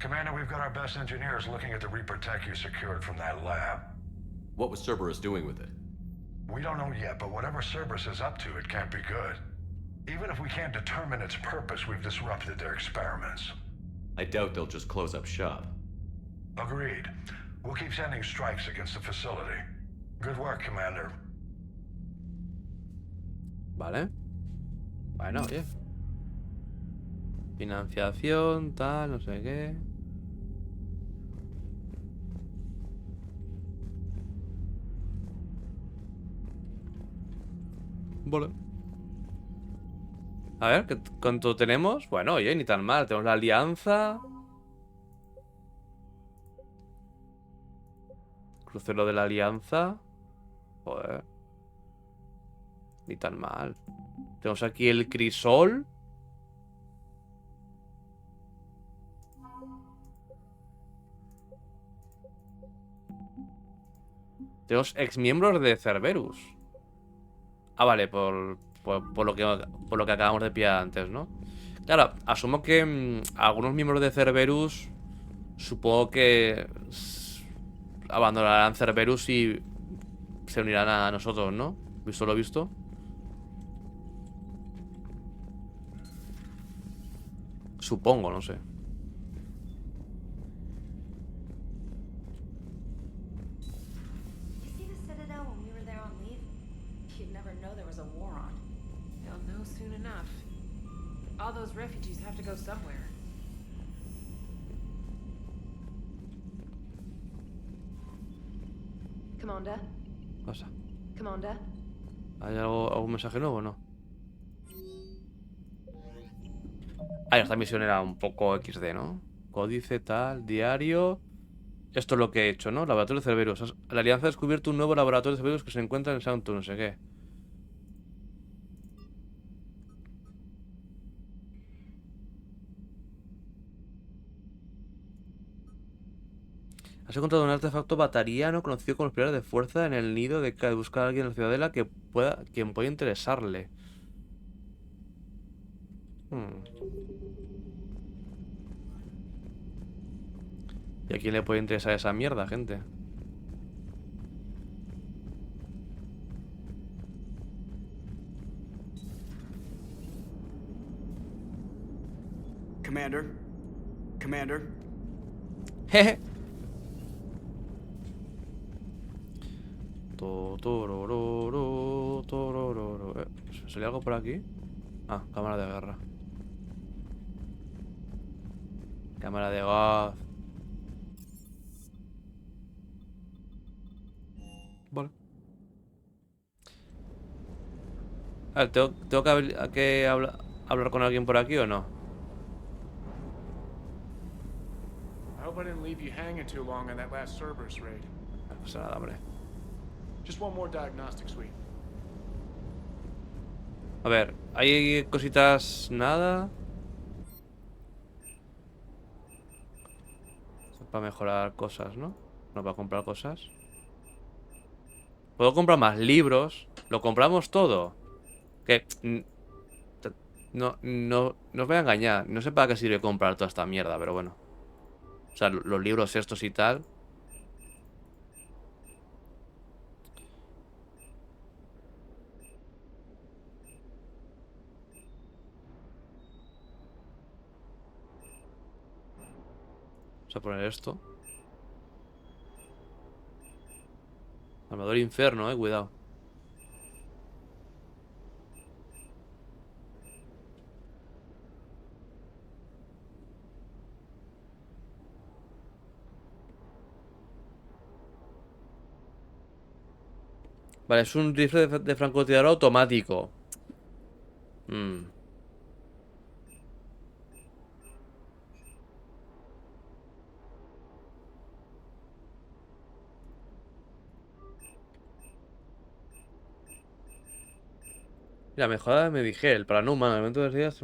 Speaker 8: Commander, we've got our best engineers looking at the Reaper tech you secured from that lab.
Speaker 3: What was Cerberus doing with it?
Speaker 8: We don't know yet, but whatever Cerberus is up to, it can't be good. Even if we can't determine its purpose, we've disrupted their experiments.
Speaker 3: I doubt they'll just close up shop.
Speaker 8: Agreed. We'll keep sending strikes against the facility. Good work, Commander.
Speaker 1: Vale. Bueno, oye. Financiación, tal, no sé qué. Vale. A ver, ¿cuánto tenemos? Bueno, oye, ni tan mal. Tenemos la alianza. Crucero de la alianza. Joder. Ni tan mal. Tenemos aquí el crisol. De los exmiembros de Cerberus. Ah, vale, por lo que acabamos de pillar antes, ¿no? Claro, asumo que algunos miembros de Cerberus supongo que abandonarán Cerberus y se unirán a nosotros, ¿no? ¿Visto lo visto? Supongo, no sé.
Speaker 12: You see the Citadel when we were there on leave? You'd never know there was a war on.
Speaker 13: They'll know soon enough. All those refugees have to go somewhere.
Speaker 12: Commander?
Speaker 1: ¿Qué pasa?
Speaker 12: Commander?
Speaker 1: ¿Hay algún mensaje nuevo o no? Ah, esta misión era un poco XD, ¿no? Códice, tal, diario. Esto es lo que he hecho, ¿no? Laboratorio de Cerberus. La Alianza ha descubierto un nuevo laboratorio de Cerberus que se encuentra en Santo, no sé qué. Has encontrado un artefacto batariano conocido como los pilares de fuerza en el nido de buscar a alguien en la ciudadela quien pueda interesarle. ¿Y a quién le puede interesar esa mierda, gente?
Speaker 14: Commander? Commander?
Speaker 1: Jeje. ¿Sale algo por aquí? Ah, cámara de guerra. Cámara de gas. Vale. A ver, ¿tengo que hablar con alguien por aquí o no?
Speaker 15: I hope I didn't leave you hanging too long on that last Cerberus raid.
Speaker 1: No pasa nada, hombre.
Speaker 15: Just one more diagnostic suite.
Speaker 1: A ver, ¿hay cositas? Nada. Para mejorar cosas, ¿no? No, para comprar cosas. Puedo comprar más libros. ¿Lo compramos todo? Que... No os voy a engañar. No sé para qué sirve comprar toda esta mierda, pero bueno. O sea, los libros estos y tal. Vamos a poner esto. Armador inferno, cuidado. Vale, es un rifle de francotirador automático. Mira, mejorada de Medigel. Para no humano, elemento de días.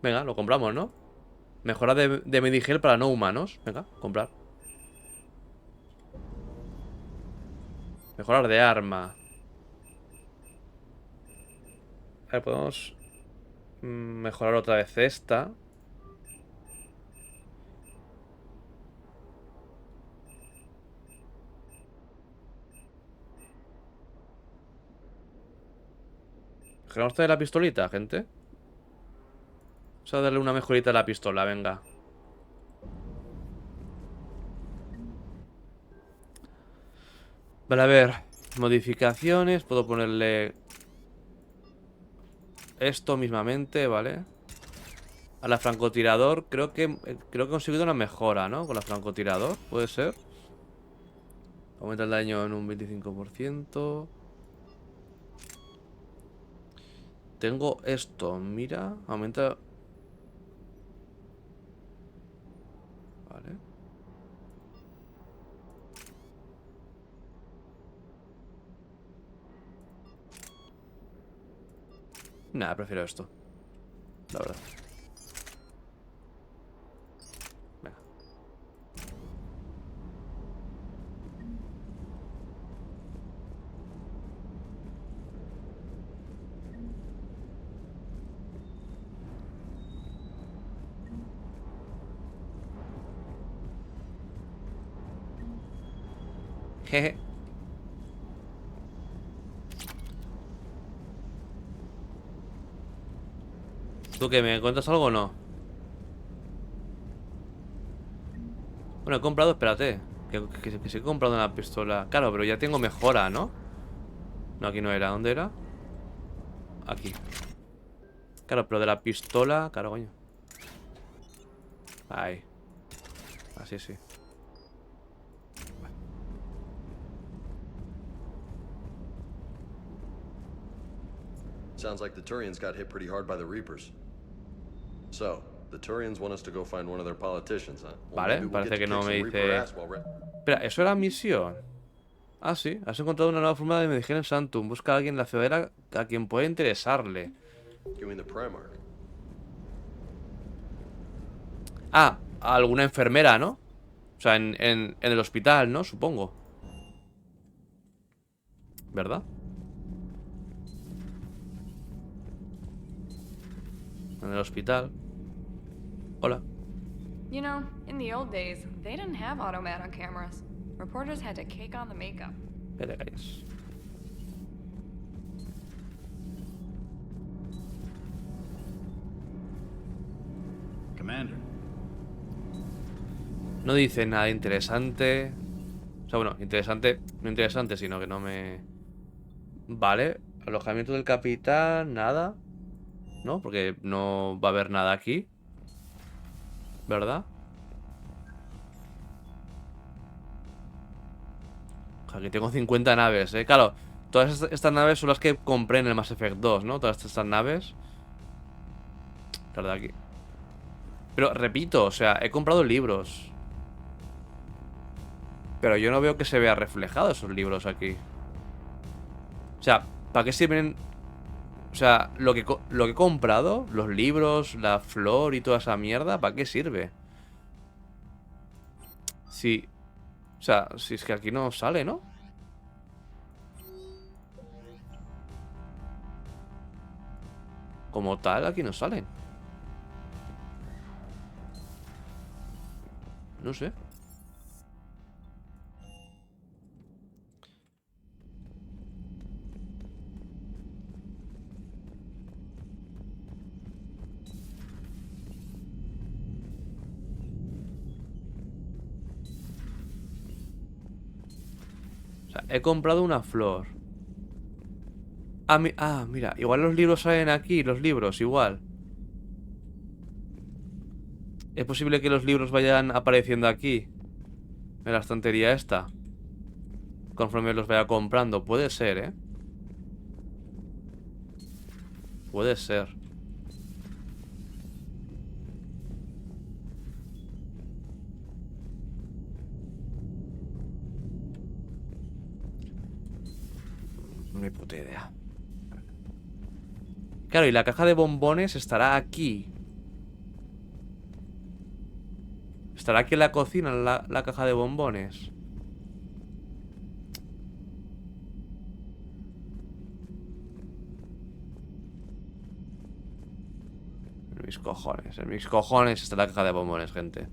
Speaker 1: Venga, lo compramos, ¿no? Mejora de Medigel para no humanos. Venga, comprar. Mejorar de arma. A ver, podemos mejorar otra vez esta. Mejoramos de la pistolita, gente. Vamos a darle una mejorita a la pistola, venga. Vale, a ver. Modificaciones. Puedo ponerle esto mismamente, ¿vale? A la francotirador. Creo que he conseguido una mejora, ¿no? Con la francotirador, puede ser. Aumenta el daño en un 25%. Tengo esto, mira. Aumenta. Vale. Nada, prefiero esto. La verdad. Venga. Jeje. ¿Tú qué? ¿Me cuentas algo o no? Bueno, he comprado, espérate. Que sí he comprado una pistola. Claro, pero ya tengo mejora, ¿no? No, aquí no era. ¿Dónde era? Aquí. Claro, pero de la pistola... Claro, coño. Ahí. Así sí.
Speaker 2: Sounds like the Turians got hit pretty hard by the Reapers. So, the Turians want us to go find one of their politicians, huh? Well,
Speaker 1: Vale,
Speaker 2: maybe we'll
Speaker 1: parece
Speaker 2: get
Speaker 1: que
Speaker 2: to
Speaker 1: no
Speaker 2: kick
Speaker 1: me
Speaker 2: some Reaper
Speaker 1: dice...
Speaker 2: ass while we're...
Speaker 1: Espera, ¿eso era misión? Ah, sí. Has encontrado una nueva forma de medición en Santum. Busca a alguien en la ciudadela a quien pueda interesarle.
Speaker 2: You mean the Primarca?
Speaker 1: Ah, a alguna enfermera, ¿no? O sea, en el hospital, ¿no? Supongo. ¿Verdad? En el hospital. Hola.
Speaker 4: You know, in the old days, they didn't have automat on cameras. Reporters had to cake on the makeup.
Speaker 1: Que te calles.
Speaker 5: Commander.
Speaker 1: No dice nada interesante. O sea, bueno, interesante. No interesante, sino que no me... Vale. Alojamiento del capitán, nada. ¿No? Porque no va a haber nada aquí. ¿Verdad? Aquí tengo 50 naves, ¿eh? Claro, todas estas naves son las que compré en el Mass Effect 2, ¿no? Todas estas naves. Las de aquí. Pero repito, o sea, he comprado libros. Pero yo no veo que se vea reflejado esos libros aquí. O sea, ¿para qué sirven? O sea, lo que he comprado, los libros, la flor y toda esa mierda, ¿para qué sirve? Sí. O sea, si es que aquí no sale, ¿no? Como tal, aquí no salen. No sé. O sea, he comprado una flor. Ah, mira, igual los libros salen aquí, los libros, igual. Es posible que los libros vayan apareciendo aquí, en la estantería esta, conforme los vaya comprando. Puede ser, ¿eh? Puede ser. No hay puta idea. Claro, y la caja de bombones estará aquí. ¿Estará aquí en la cocina la caja de bombones? En mis cojones está la caja de bombones, gente.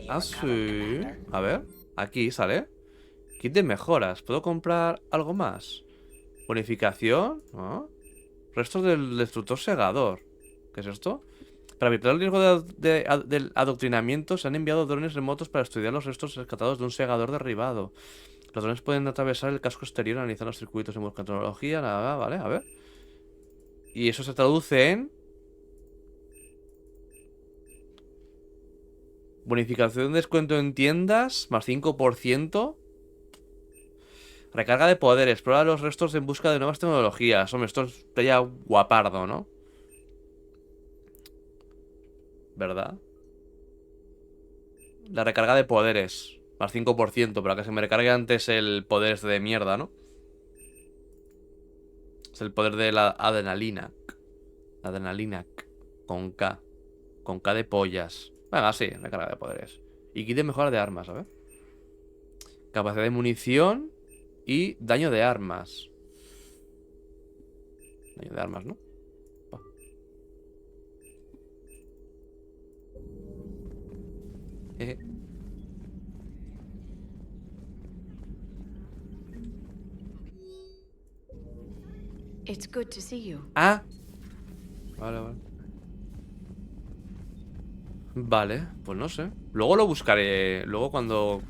Speaker 1: Ah, sí. A ver, aquí sale. Kit de mejoras. ¿Puedo comprar algo más? Bonificación. ¿No? Restos del destructor segador. ¿Qué es esto? Para evitar el riesgo del adoctrinamiento, se han enviado drones remotos para estudiar los restos rescatados de un segador derribado. Los drones pueden atravesar el casco exterior, analizar los circuitos en busca de tecnología. Nada, vale, a ver. Y eso se traduce en... Bonificación de descuento en tiendas, más 5%. Recarga de poderes. Explora los restos en busca de nuevas tecnologías. Hombre, esto es ya guapardo, ¿no? ¿Verdad? La recarga de poderes. Más 5%, para que se me recargue antes el poder este de mierda, ¿no? Es el poder de la adrenalina. Adrenalina. Con K. Con K de pollas. Venga, sí, recarga de poderes. Y kit de mejora de armas, a ver. Capacidad de munición y daño de armas. Daño de armas, ¿no?
Speaker 9: It's good to see you.
Speaker 1: Ah. Vale, vale. Vale, pues no sé. Luego lo buscaré. Luego cuando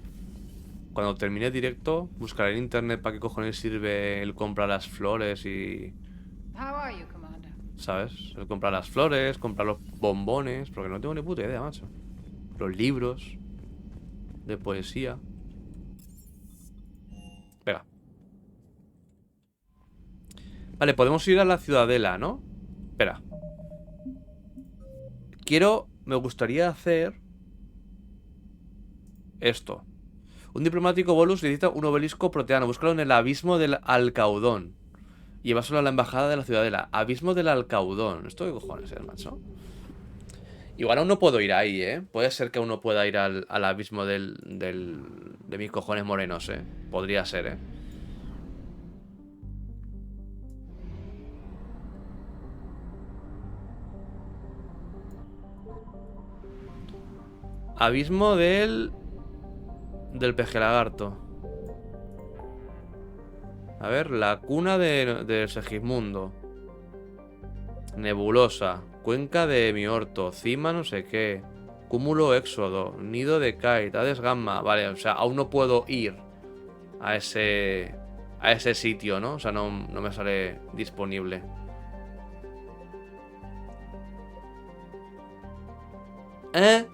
Speaker 1: termine directo, buscaré en internet para qué cojones sirve el comprar las flores y...
Speaker 6: How are you, Commander?
Speaker 1: ¿Sabes? El comprar las flores, comprar los bombones, porque no tengo ni puta idea, macho. Los libros de poesía. Venga. Vale, podemos ir a la ciudadela, ¿no? Espera. Me gustaría hacer esto. Un diplomático Volus necesita un obelisco proteano. Búscalo en el abismo del Alcaudón. Y llevárselo a la embajada de la ciudadela. Abismo del Alcaudón. ¿Esto qué cojones es, macho? Igual aún no puedo ir ahí, ¿eh? Puede ser que aún no pueda ir al abismo de mis cojones morenos, ¿eh? Podría ser, ¿eh? Abismo del pejelagarto. A ver, la cuna de Segismundo. Nebulosa. Cuenca de Miorto. Cima no sé qué. Cúmulo Éxodo. Nido de Kite. Hades Gamma. Vale, o sea, aún no puedo ir a ese sitio, ¿no? O sea, no me sale disponible. ¿Eh?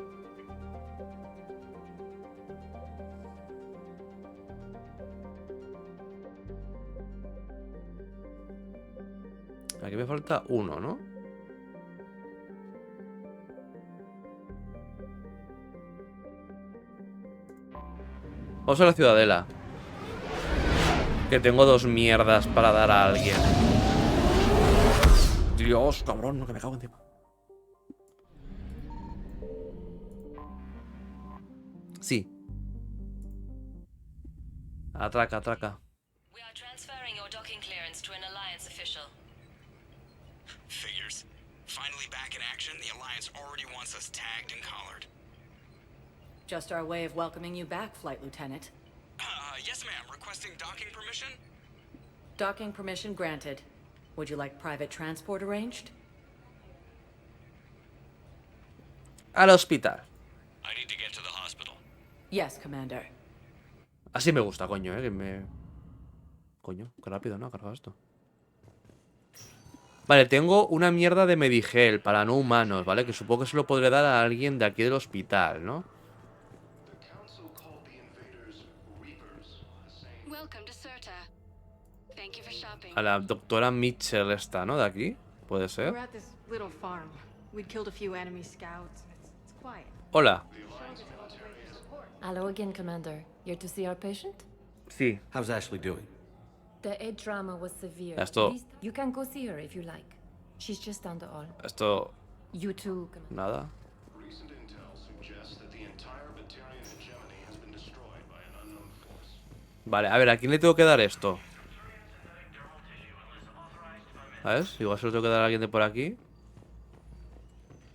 Speaker 1: Aquí me falta uno, ¿no? Vamos a la ciudadela. Que tengo 2 mierdas para dar a alguien. Dios, cabrón, no, que me cago encima. Sí. Atraca, atraca.
Speaker 16: Figures. Finally back in action, the Alliance already wants us tagged and collared.
Speaker 10: Just our way of welcoming you back, Flight Lieutenant.
Speaker 16: Yes, ma'am. Requesting docking permission?
Speaker 10: Docking permission granted. Would you like private transport arranged?
Speaker 1: Al hospital.
Speaker 16: I need to get to the hospital.
Speaker 10: Yes, Commander.
Speaker 1: Así me gusta, coño, que me... Coño, qué rápido, ¿no? Ha cargado esto. Vale, tengo una mierda de Medigel para no humanos, ¿vale? Que supongo que se lo podré dar a alguien de aquí del hospital, ¿no? A la doctora Mitchell esta, ¿no? De aquí, puede ser. Hola.
Speaker 17: Hello again, Commander. Here to see our patient?
Speaker 1: Sí.
Speaker 14: How's Ashley doing?
Speaker 17: The head trauma was severe.
Speaker 1: Esto...
Speaker 17: You can go see her if you like. She's just down the hall.
Speaker 1: Esto...
Speaker 17: You too, Commander.
Speaker 1: Nada. Vale, a ver, ¿a quién le tengo que dar esto? ¿Sabes? Igual se lo tengo que dar a alguien de por aquí.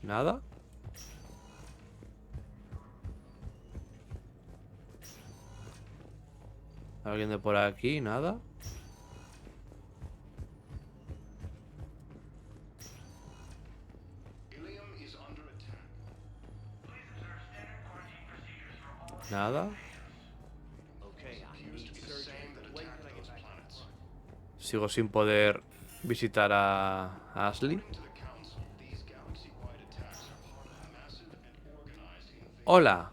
Speaker 1: Nada. Alguien de por aquí, nada. Nada. Sigo sin poder visitar a Ashley. Hola.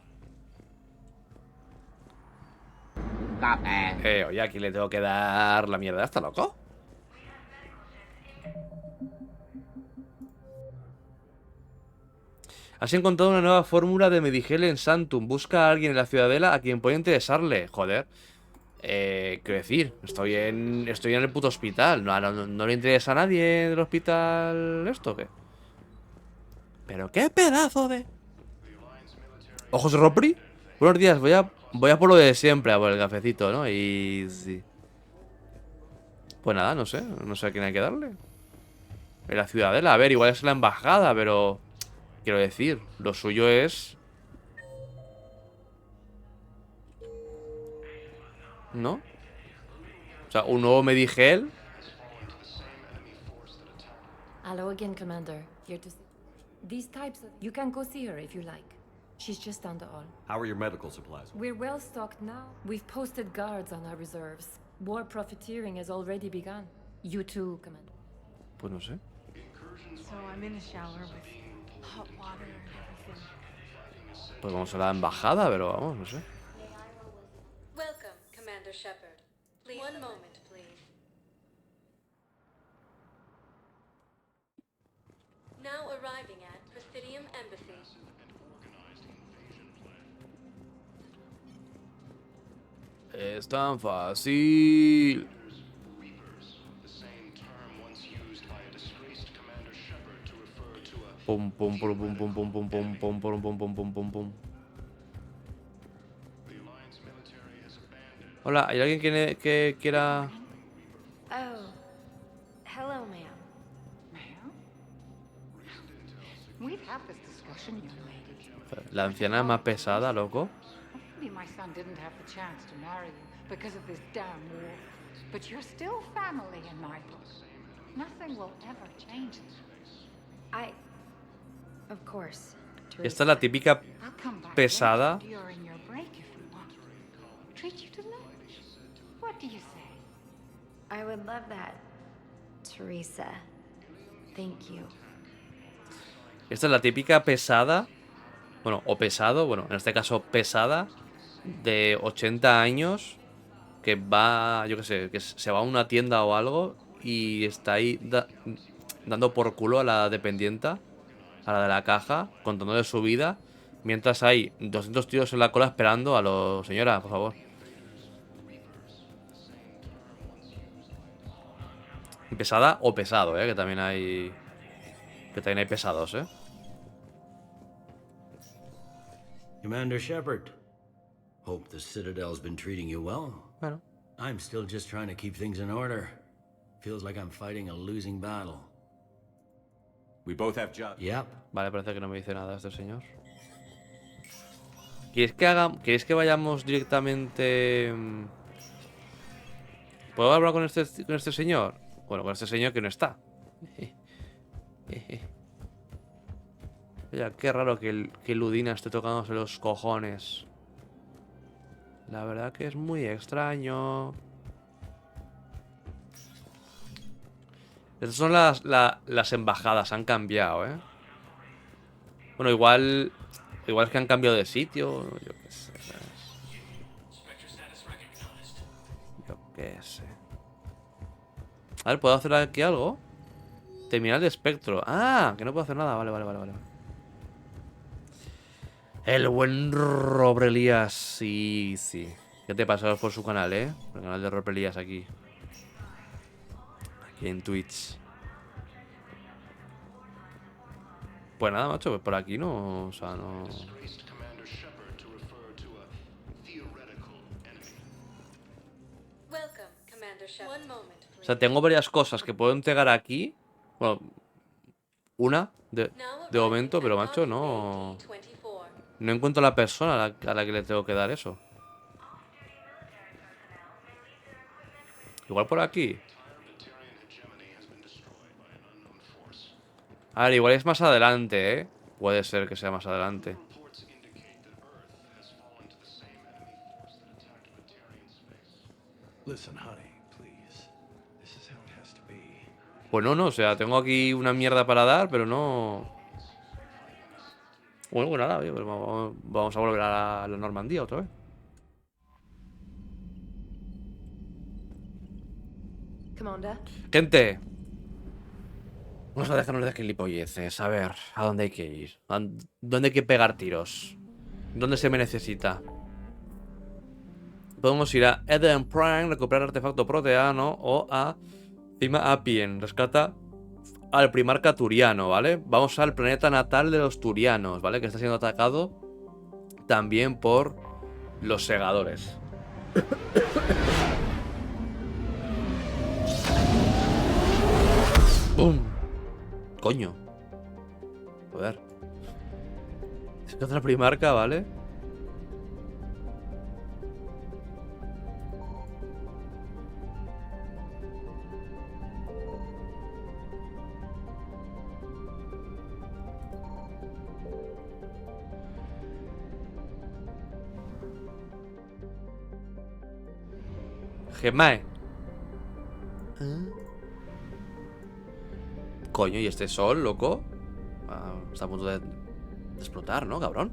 Speaker 1: Oye, aquí le tengo que dar la mierda. ¿Está loco? Has encontrado una nueva fórmula de Medigel en Santum. Busca a alguien en la ciudadela a quien pueda interesarle. Joder. Quiero decir, estoy en el puto hospital. No le interesa a nadie del hospital esto, ¿o qué? Pero qué pedazo de... ¿Ojos de Ropri? Buenos días, voy a por lo de siempre, a por el cafecito, ¿no? Y... sí. Pues nada, no sé a quién hay que darle. En la ciudadela, a ver, igual es la embajada, pero... Quiero decir, lo suyo es... ¿No? O sea, un nuevo Medigel.
Speaker 17: Hello again, Commander. Here to see. These types of... You can go see her if you like. She's just down the hall.
Speaker 3: How are your medical supplies?
Speaker 17: We're well stocked now. We've posted guards on our reserves. War profiteering has already begun. You too, Commander.
Speaker 1: Pues no sé.
Speaker 13: So I'm in the shower with hot water and everything.
Speaker 1: Pues vamos a la embajada, pero vamos, no sé.
Speaker 10: Welcome, Commander Shepard. Please. One moment, please. Now arriving at Presidium Embassy.
Speaker 1: Es tan fácil. Pum pum pum pum pum pum pum pum pum pum pum pum pum pum pum. Hola, ¿hay alguien que quiera...?
Speaker 12: Oh. Hello, ma'am.
Speaker 6: Ma'am? We've had this discussion, young lady.
Speaker 1: La anciana es más pesada, loco.
Speaker 6: Maybe my son didn't have the chance to marry you because of this damn war. But you're still family in my book. Nothing will ever change it.
Speaker 12: Of course.
Speaker 1: Esta es la típica pesada.
Speaker 6: During your break if you want. Treat you to lunch. What do you say?
Speaker 12: I would love that, Teresa. Thank you.
Speaker 1: Esta es la típica pesada. Bueno, o pesado, bueno, en este caso pesada. De 80 años. Que va, yo qué sé, que se va a una tienda o algo. Y está ahí dando por culo a la dependienta. A la de la caja, contando de su vida. Mientras hay 200 tíos en la cola esperando a los... Señora, por favor. Pesada o pesado, que también hay... Que también hay pesados,
Speaker 18: Commander Shepard. Hope the Citadel's been treating you well.
Speaker 1: Bueno.
Speaker 18: I'm still just trying to keep things in order. Feels like I'm fighting a losing battle.
Speaker 3: We both have jobs.
Speaker 18: Yep.
Speaker 1: Vale, parece que no me dice nada este señor. ¿Queréis que vayamos directamente? ¿Puedo hablar con este señor? Bueno, con este señor que no está. Oye, qué raro que Ludina esté tocándose los cojones. La verdad que es muy extraño. Estas son las embajadas, han cambiado, Bueno, igual es que han cambiado de sitio, yo qué sé. Yo qué sé. A ver, ¿puedo hacer aquí algo? Terminal de espectro. Ah, que no puedo hacer nada. Vale. El buen Robrelías, sí. ¿Qué te pasa por su canal, Por el canal de Robrelías aquí. Aquí en Twitch. Pues nada, macho, pues por aquí no... O sea, no... O sea, tengo varias cosas que puedo entregar aquí. Bueno, una de momento, pero macho, no... No encuentro a la persona a la que le tengo que dar eso. Igual por aquí. A ver, igual es más adelante, Puede ser que sea más adelante. Pues no, o sea, tengo aquí una mierda para dar, pero no... Bueno, pues nada, pues vamos a volver a la Normandía otra vez.
Speaker 17: Commander.
Speaker 1: Gente, vamos a dejarnos de gilipolleces. A ver, ¿a dónde hay que ir? ¿Dónde hay que pegar tiros? ¿Dónde se me necesita? Podemos ir a Eden Prime, recuperar artefacto proteano, o a Cima Apien, rescata al Primarca Turiano, ¿vale? Vamos al planeta natal de los Turianos, ¿vale? Que está siendo atacado también por los Segadores. ¡Bum! Coño. Joder. Es que otra Primarca, ¿vale? Gemae. Coño, ¿y este sol, loco? Está a punto de explotar, ¿no, cabrón?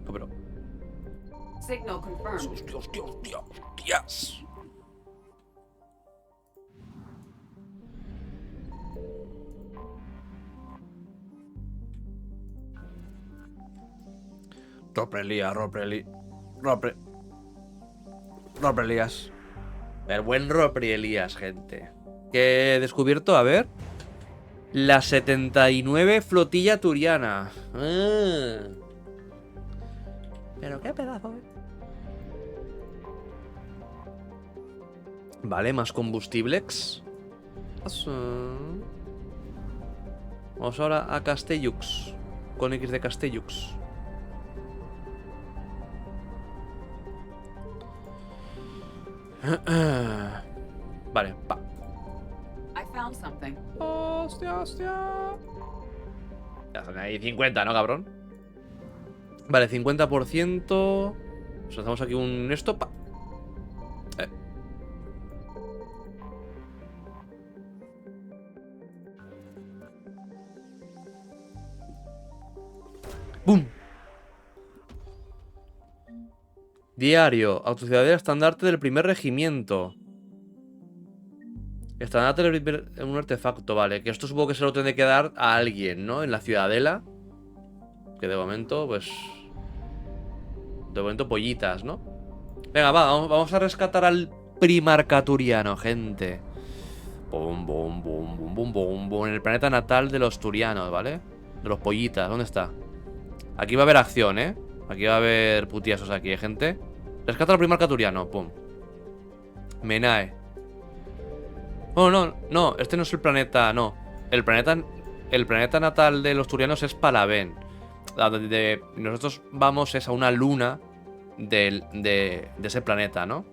Speaker 1: No, pero...
Speaker 19: Signal confirmed.
Speaker 1: Hostias. Roprelías. El buen Roprelías, gente. ¿Qué he descubierto? A ver. La 79 flotilla turiana. Pero qué pedazo, Vale, más combustibles. Vamos ahora a Castellux. Con X de Castellux. Vale, pa.
Speaker 19: I found something.
Speaker 1: Hostia. Ya son ahí 50, ¿no, cabrón? Vale, 50%. Nos lanzamos aquí un esto. Pa. ¡Bum! Diario. Autociudadela estandarte del primer regimiento. Estandarte del primer... Un artefacto, vale. Que esto supongo que se lo tendré que dar a alguien, ¿no? En la ciudadela. Que de momento, pues... De momento pollitas, ¿no? Venga, va, vamos a rescatar al Primarca Turiano, gente. Bum, bum, bum, bum, bum, bum, bum. En el planeta natal de los turianos, ¿vale? De los pollitas, ¿dónde está? Aquí va a haber acción, ¿eh? Aquí va a haber putiasos aquí, gente. Rescata al Primarca Turiano, pum. Menae. Oh, no, este no es el planeta, no. El planeta natal de los turianos es Palaven. Donde nosotros vamos es a una luna de ese planeta, ¿no?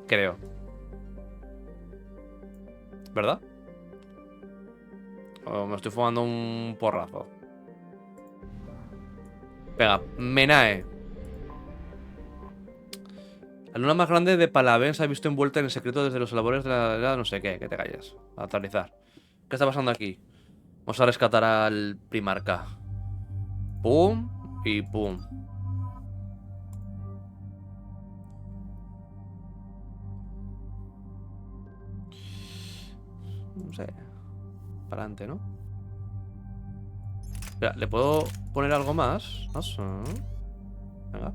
Speaker 1: Creo. ¿Verdad? O me estoy fumando un porrazo. Venga, Menae. La luna más grande de Palaven se ha visto envuelta en el secreto desde los labores de la no sé qué. Que te calles. A aterrizar. ¿Qué está pasando aquí? Vamos a rescatar al Primarca. Pum y pum. No sé. Para adelante, ¿no? Espera, ¿le puedo poner algo más? Venga.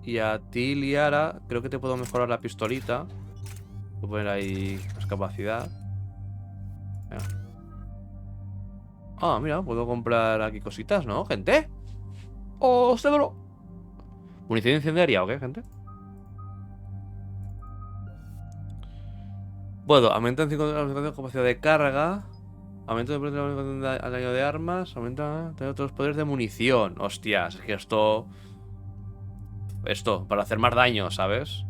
Speaker 1: Y a ti, Liara, creo que te puedo mejorar la pistolita. Puedo poner ahí más capacidad. Venga. Ah, mira, puedo comprar aquí cositas, ¿no, gente? ¡Oh, seguro! ¿Munición incendiaria o qué, gente? Bueno, aumenta en 5 la capacidad de carga. Aumenta el daño de armas. Aumenta otros poderes de munición. Hostias, es que esto, para hacer más daño, ¿sabes?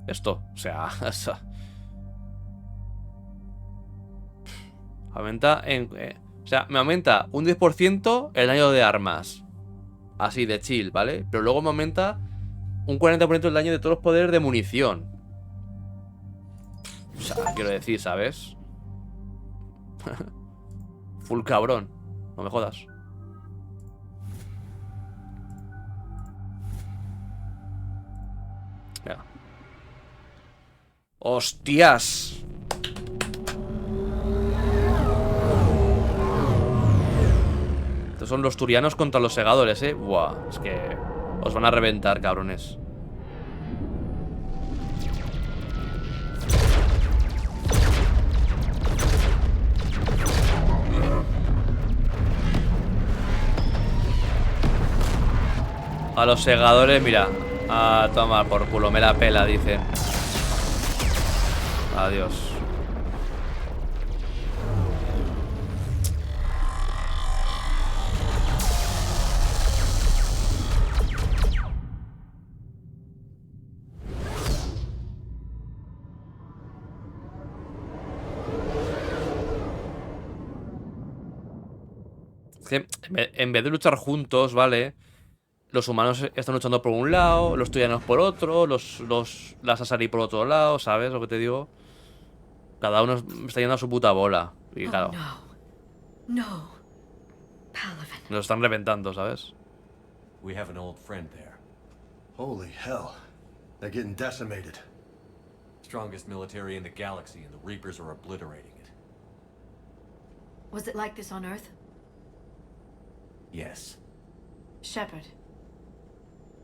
Speaker 1: Esto, o sea... aumenta en... o sea, me aumenta un 10% el daño de armas. Así, de chill, ¿vale? Pero luego me aumenta un 40% el daño de todos los poderes de munición. O sea, quiero decir, ¿sabes? Full cabrón. No me jodas. Venga. ¡Hostias! Estos son los turianos contra los segadores, ¿eh? Buah, es que os van a reventar, cabrones. A los segadores, mira. A tomar por culo, me la pela, dicen. Adiós. que en vez de luchar juntos, ¿vale? Los humanos están luchando por un lado, los turianos por otro, las asari por otro lado, ¿sabes lo que te digo? Cada uno está yendo a su puta bola. Y claro,
Speaker 9: No. Palaven.
Speaker 1: nos están reventando, ¿sabes?
Speaker 3: We have an old friend there.
Speaker 2: Holy hell. They're getting decimated.
Speaker 3: Strongest military in the galaxy, and the Reapers are obliterating it.
Speaker 9: Was it like this on Earth?
Speaker 3: Yes.
Speaker 9: Shepard.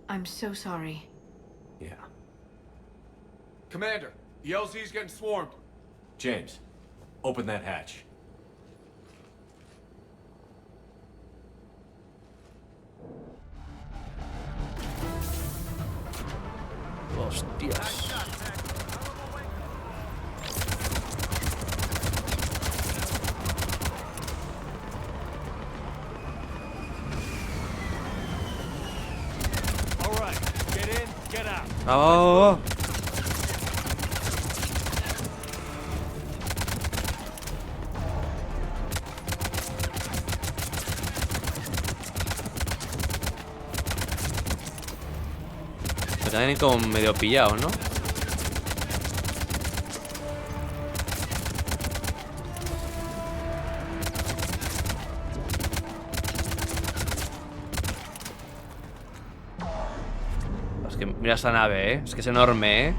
Speaker 9: I'm so sorry.
Speaker 3: Yeah.
Speaker 15: Commander, the LZ's getting swarmed.
Speaker 3: James, open that hatch.
Speaker 1: Hostias.
Speaker 11: All right, get in, get out.
Speaker 1: ¡Vamos! Me tienen como medio pillados, ¿no? Es que mira esa nave, ¿eh? Es que es enorme, ¿eh?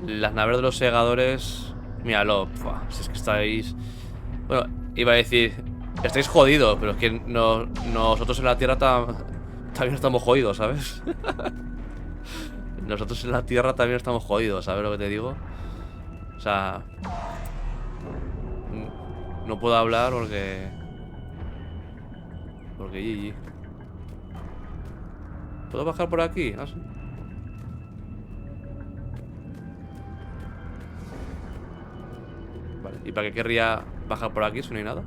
Speaker 1: Las naves de los segadores... Míralo. Pua, si es que estáis... Bueno, iba a decir... Estáis jodidos, pero es que nosotros en la Tierra también estamos jodidos, ¿sabes? Nosotros en la Tierra también estamos jodidos, ¿sabes lo que te digo? O sea... No puedo hablar porque... Porque GG. ¿Puedo bajar por aquí? Ah, sí. Vale, ¿y para qué querría bajar por aquí si no hay nada?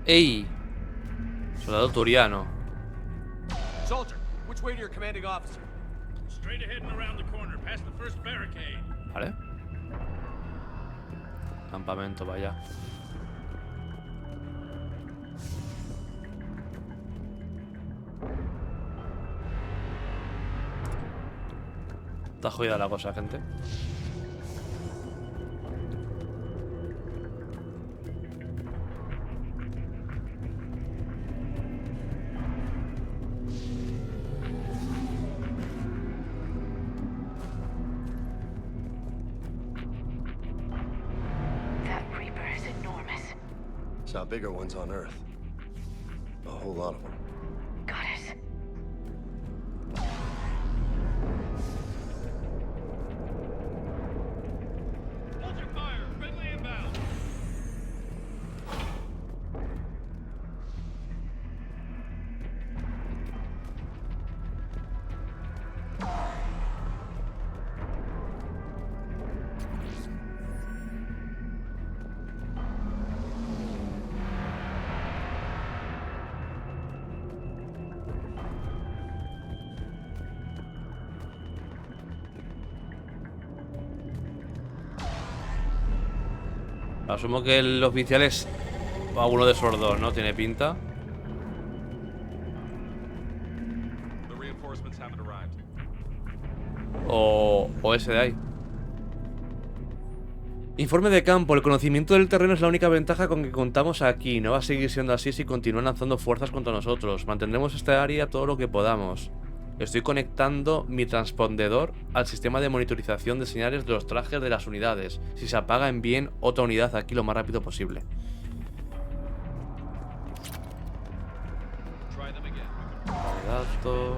Speaker 1: ¡Ey! Soldado Turiano.
Speaker 11: Soldier, which way to your commanding officer?
Speaker 5: Straight ahead and around the corner, past the first barricade.
Speaker 1: Vale. Campamento, vaya. Está jodida la cosa, gente.
Speaker 2: Saw bigger ones on Earth. A whole lot of them.
Speaker 9: Got it.
Speaker 5: Hold your fire! Friendly inbound!
Speaker 1: Asumo que el oficial es alguno de esos dos, ¿no? Tiene pinta. O ese de ahí. Informe de campo. El conocimiento del terreno es la única ventaja con que contamos aquí. No va a seguir siendo así si continúan lanzando fuerzas contra nosotros. Mantendremos esta área todo lo que podamos. Estoy conectando mi transpondedor al sistema de monitorización de señales de los trajes de las unidades. Si se apaga, envíen otra unidad aquí lo más rápido posible. Datos.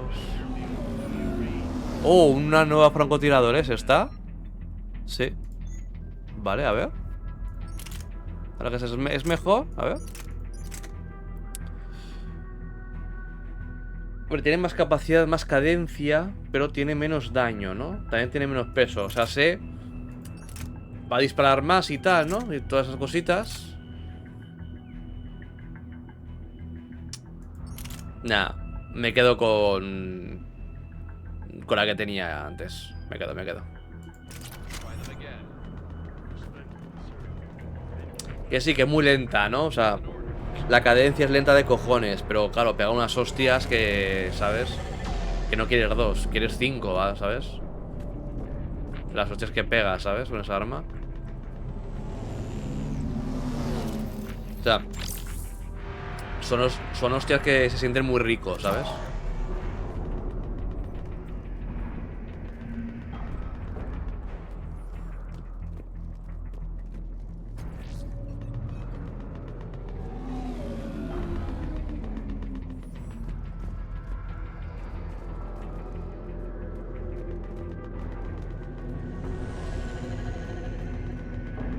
Speaker 1: Oh, una nueva francotiradores, ¿está? Sí. Vale, a ver. Ahora que es mejor, a ver. Hombre, tiene más capacidad, más cadencia, pero tiene menos daño, ¿no? También tiene menos peso. O sea, va a disparar más y tal, ¿no? Y todas esas cositas. Nah, me quedo con la que tenía antes. Me quedo. Que sí, que es muy lenta, ¿no? O sea, la cadencia es lenta de cojones. Pero claro, pega unas hostias que, ¿sabes? Que no quieres 2, quieres 5, ¿sabes? Las hostias que pega, ¿sabes? Con esa arma. O sea, son hostias que se sienten muy ricos, ¿sabes?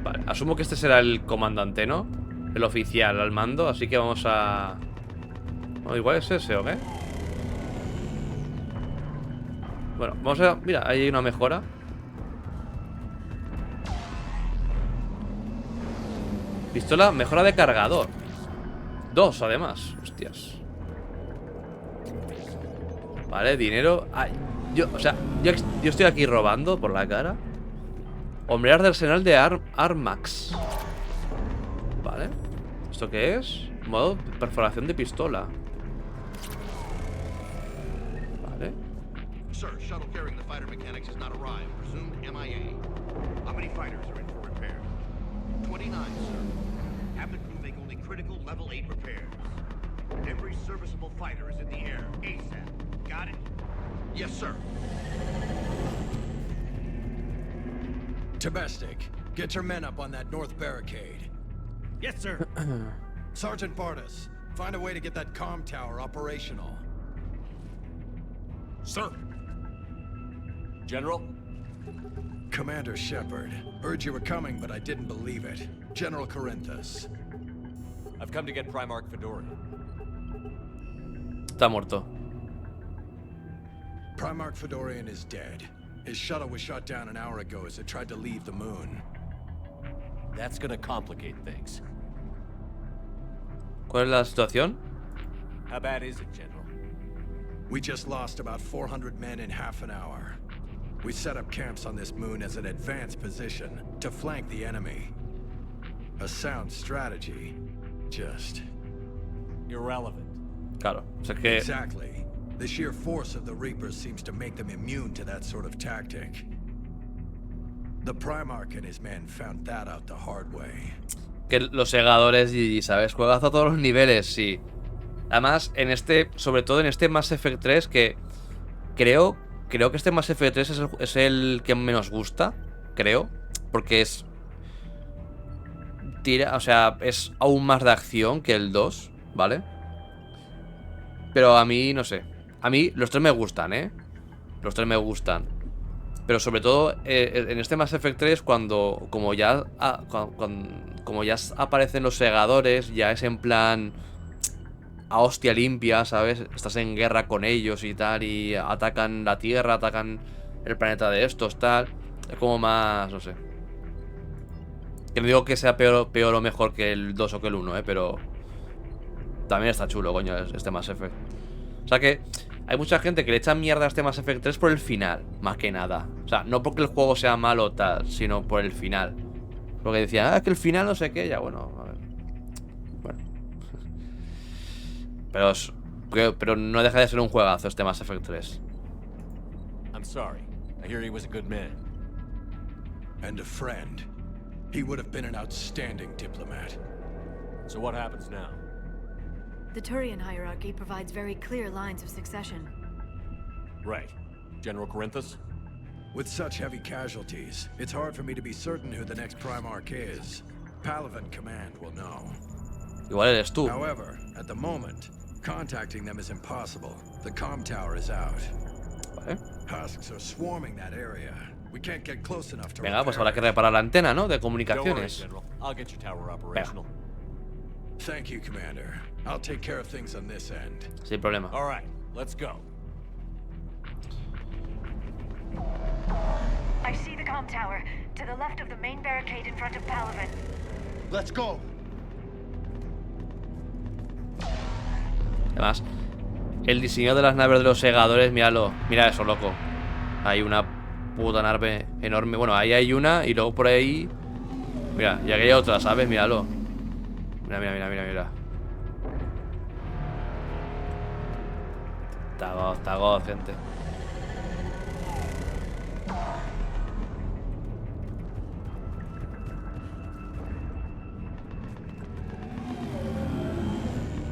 Speaker 1: Vale, asumo que este será el comandante, ¿no? El oficial al mando, así que vamos a... Oh, igual es ese, ¿o qué? Bueno, vamos a... Mira, ahí hay una mejora. Pistola, mejora de cargador. 2, además. Hostias. Vale, dinero. Yo estoy aquí robando por la cara. Hombrear de arsenal de Armax. Vale. ¿Esto qué es? Modo perforación de pistola. Vale.
Speaker 20: Sir, shuttle carrying the fighter mechanics has not arrived. Presumed MIA. How many fighters are in for repair? 29, sir. Have the crew make only critical level 8 repairs. Every serviceable fighter is in the air. ASAP. Got it? Yes, sir.
Speaker 21: Domestic, get your men up on that north barricade.
Speaker 20: Yes, sir.
Speaker 21: Sergeant Bartis, find a way to get that comm tower operational.
Speaker 11: Sir. General?
Speaker 21: Commander Shepard. Heard you were coming, but I didn't believe it. General Corinthus.
Speaker 11: I've come to get Primarca Fedora.
Speaker 1: Está muerto.
Speaker 21: Primarch Fedorian is dead. His shuttle was shot down an hour ago as it tried to leave the moon.
Speaker 11: That's gonna complicate things.
Speaker 1: ¿Cuál es la situación?
Speaker 11: How bad is it, General?
Speaker 21: We just lost about 400 men in half an hour. We set up camps on this moon as an advanced position to flank the enemy. A sound strategy, just...
Speaker 11: irrelevant.
Speaker 1: Claro, o sea que...
Speaker 21: Exactly. The sheer force of the Reapers seems to make them immune to that sort of tactic. The Primarch and his men found that out the hard way.
Speaker 1: Que los segadores, y ¿sabes? Juegazo a todos los niveles, sí. Además, sobre todo en este Mass Effect 3, que creo que este Mass Effect 3 es el que menos gusta, creo, porque es es aún más de acción que el 2, ¿vale? Pero a mí, no sé. A mí los tres me gustan, ¿eh? Los tres me gustan. Pero sobre todo en este Mass Effect 3, como ya aparecen los segadores, ya es en plan a hostia limpia, ¿sabes? Estás en guerra con ellos y tal, y atacan la Tierra, atacan el planeta de estos, tal. Es como más, no sé. Que no digo que sea peor o mejor que el 2 o que el 1, pero también está chulo, coño, este Mass Effect. O sea que hay mucha gente que le echa mierda a este Mass Effect 3 por el final, más que nada. O sea, no porque el juego sea malo o tal, sino por el final. Porque decían, que el final no sé qué, ya bueno, a ver. Bueno. Pero no deja de ser un juegazo este Mass Effect 3.
Speaker 11: I'm sorry. I hear he was a good man.
Speaker 21: And a friend. He would have been an outstanding diplomat.
Speaker 11: So what happens now?
Speaker 9: The Turian hierarchy provides very clear lines of succession.
Speaker 11: Right. General Corinthus?
Speaker 21: With such heavy casualties, it's hard for me to be certain who the next Primarch is. Palaven Command will know.
Speaker 1: Igual eres tú.
Speaker 21: However, at the moment, contacting them is impossible. The comm tower is out.
Speaker 1: Vale.
Speaker 21: Husks are swarming that area.
Speaker 1: Venga, pues habrá que reparar la antena, ¿no? De comunicaciones. Venga.
Speaker 21: Thank you, Commander. I'll take care of things on this end.
Speaker 1: Sin problema.
Speaker 11: All right, let's go.
Speaker 7: I see the comm tower to the left of the main barricade in front of Palaven.
Speaker 20: Let's go.
Speaker 1: Además, el diseño de las naves de los segadores, míralo. Mira eso, loco. Hay una puta nave enorme. Bueno, ahí hay una y luego por ahí... Mira, y aquí hay otra, ¿sabes? Míralo. Mira, mira, mira, mira, mira. Está God, gente.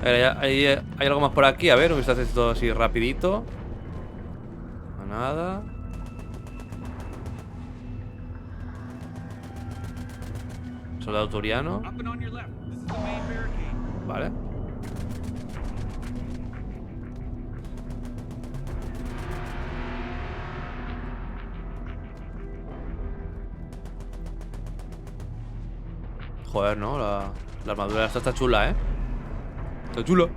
Speaker 1: A ver, hay algo más por aquí. A ver, un vistazo todo así rapidito. Nada. Soldado Turiano. Vale. Joder, ¿no? La armadura esta está chula, ¿eh? Está chula.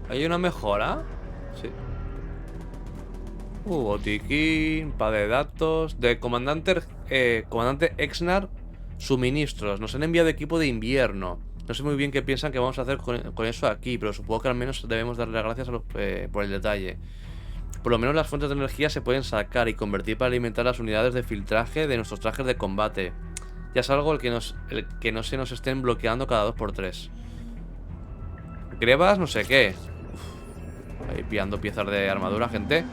Speaker 1: ¿Hay una mejora? Sí. Botiquín, par de datos. De comandante Exnar. Suministros. Nos han enviado equipo de invierno. No sé muy bien qué piensan que vamos a hacer con eso aquí, pero supongo que al menos debemos darle las gracias a los, por el detalle. Por lo menos las fuentes de energía se pueden sacar y convertir para alimentar las unidades de filtraje de nuestros trajes de combate. Ya es algo el que no se nos estén bloqueando cada 2×3. Grebas, no sé qué. Uf, ahí pillando piezas de armadura, gente.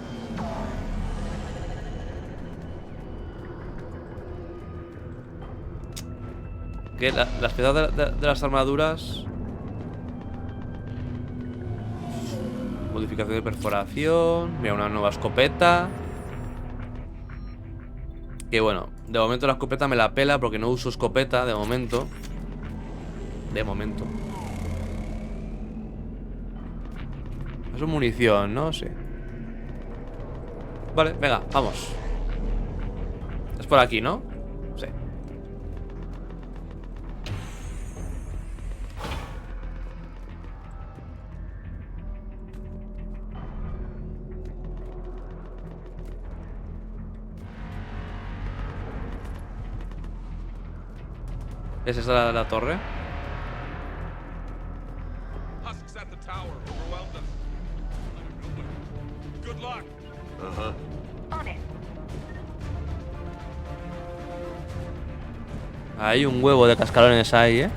Speaker 1: Que las piezas de las armaduras. Modificación de perforación. Mira, una nueva escopeta. Que bueno, de momento la escopeta me la pela porque no uso escopeta de momento. De momento. Es munición, ¿no? Sí. Vale, venga, vamos. Es por aquí, ¿no? Sí. ¿Es esa la torre?
Speaker 2: Ajá.
Speaker 1: Hay un huevo de cascarones ahí, ¿eh?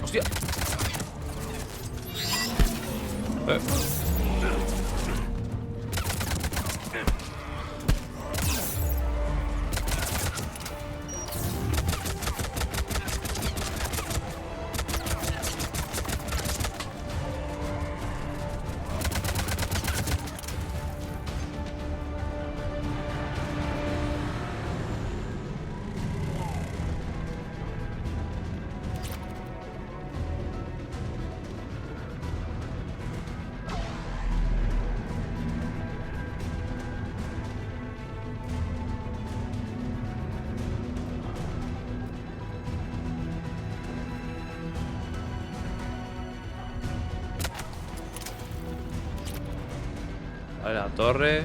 Speaker 1: Hostia. Vale, la torre.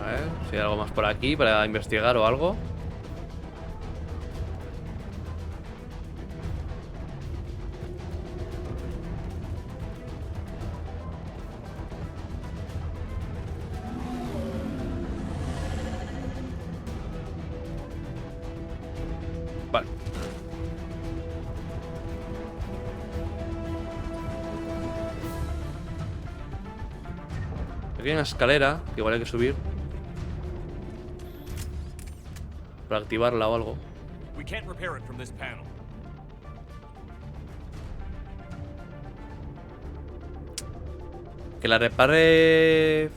Speaker 1: A ver si hay algo más por aquí para investigar o algo. Vale. Aquí hay una escalera que igual hay que subir para activarla o algo.
Speaker 11: We can't repair it from this panel.
Speaker 1: Que la repare...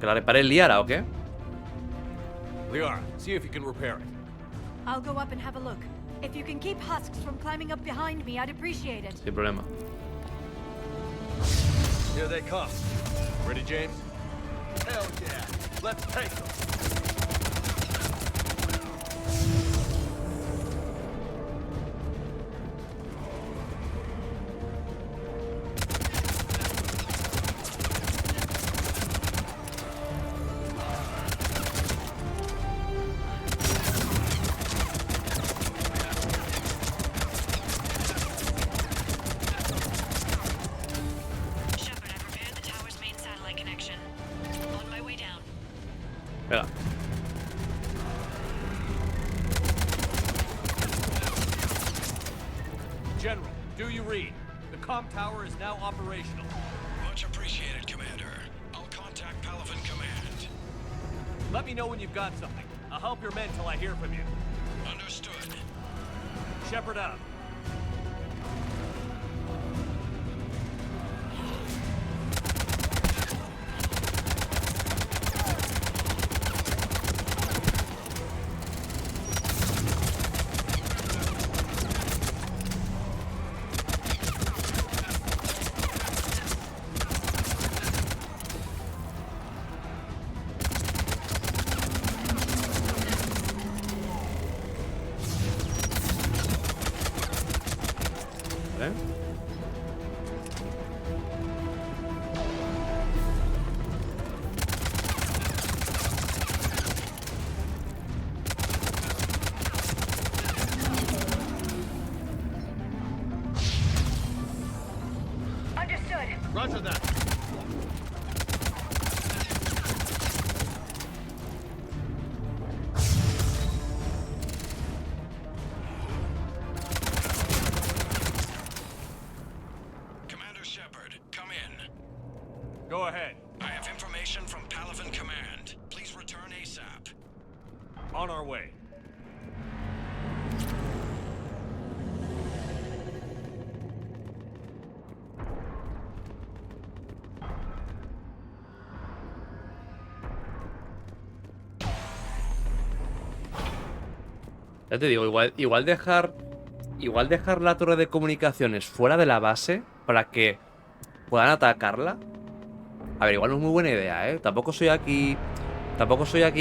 Speaker 1: ¿Que la repare Liara o qué?
Speaker 11: Liara, see if you can repair it.
Speaker 7: I'll go up and have a look. If you can keep husks from climbing up behind me, I'd appreciate it.
Speaker 1: Sin problema.
Speaker 2: Here they come.
Speaker 11: Ready, James?
Speaker 2: Hell yeah. Let's take them.
Speaker 1: Venga.
Speaker 11: General, do you read? The comm tower is now operational.
Speaker 16: Much appreciated, Commander. I'll contact Palaven Command.
Speaker 11: Let me know when you've got something. I'll help your men till I hear from you.
Speaker 16: Understood.
Speaker 11: Shepard out.
Speaker 20: Roger that.
Speaker 16: Commander Shepard, come in.
Speaker 11: Go ahead.
Speaker 16: I have information from Palaven Command. Please return ASAP.
Speaker 11: On our way.
Speaker 1: Ya te digo, igual dejar la torre de comunicaciones fuera de la base para que puedan atacarla. A ver, igual no es muy buena idea, ¿eh? Tampoco soy aquí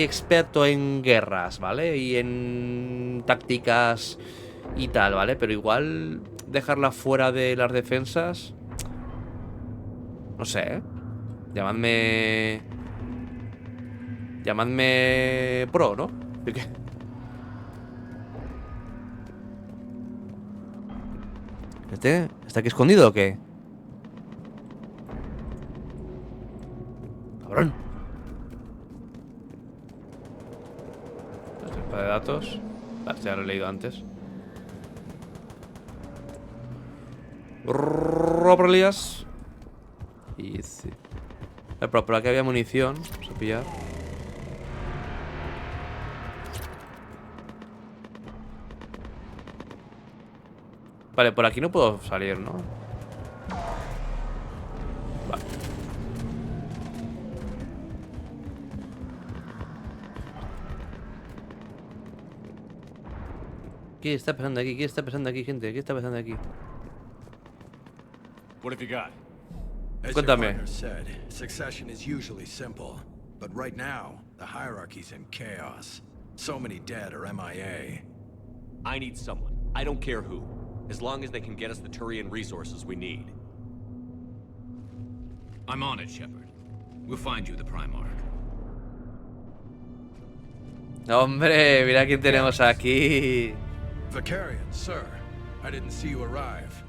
Speaker 1: experto en guerras, ¿vale? Y en tácticas y tal, ¿vale? Pero igual dejarla fuera de las defensas, no sé, ¿eh? Llamadme pro, ¿no? ¿De qué? ¿Está aquí escondido o qué? Cabrón. La espada de datos. Ya lo he leído antes. Roberlias. Y sí. Pero por aquí había munición. Vamos a pillar. Vale, por aquí no puedo salir, ¿no? Vale. ¿Qué está pasando aquí? ¿Qué está pasando aquí, gente? ¿Qué está pasando aquí?
Speaker 11: What have you got?
Speaker 21: As your partner said, succession is usually simple, but right now the hierarchy's in chaos. So many dead or MIA.
Speaker 3: I need someone. I don't care who. As long as they can get us the Turian resources we need.
Speaker 8: I'm on it, Shepard. We'll find you the Primarca.
Speaker 1: Hombre, mira quién tenemos aquí.
Speaker 21: Vicarian, sir. I didn't see you arrive.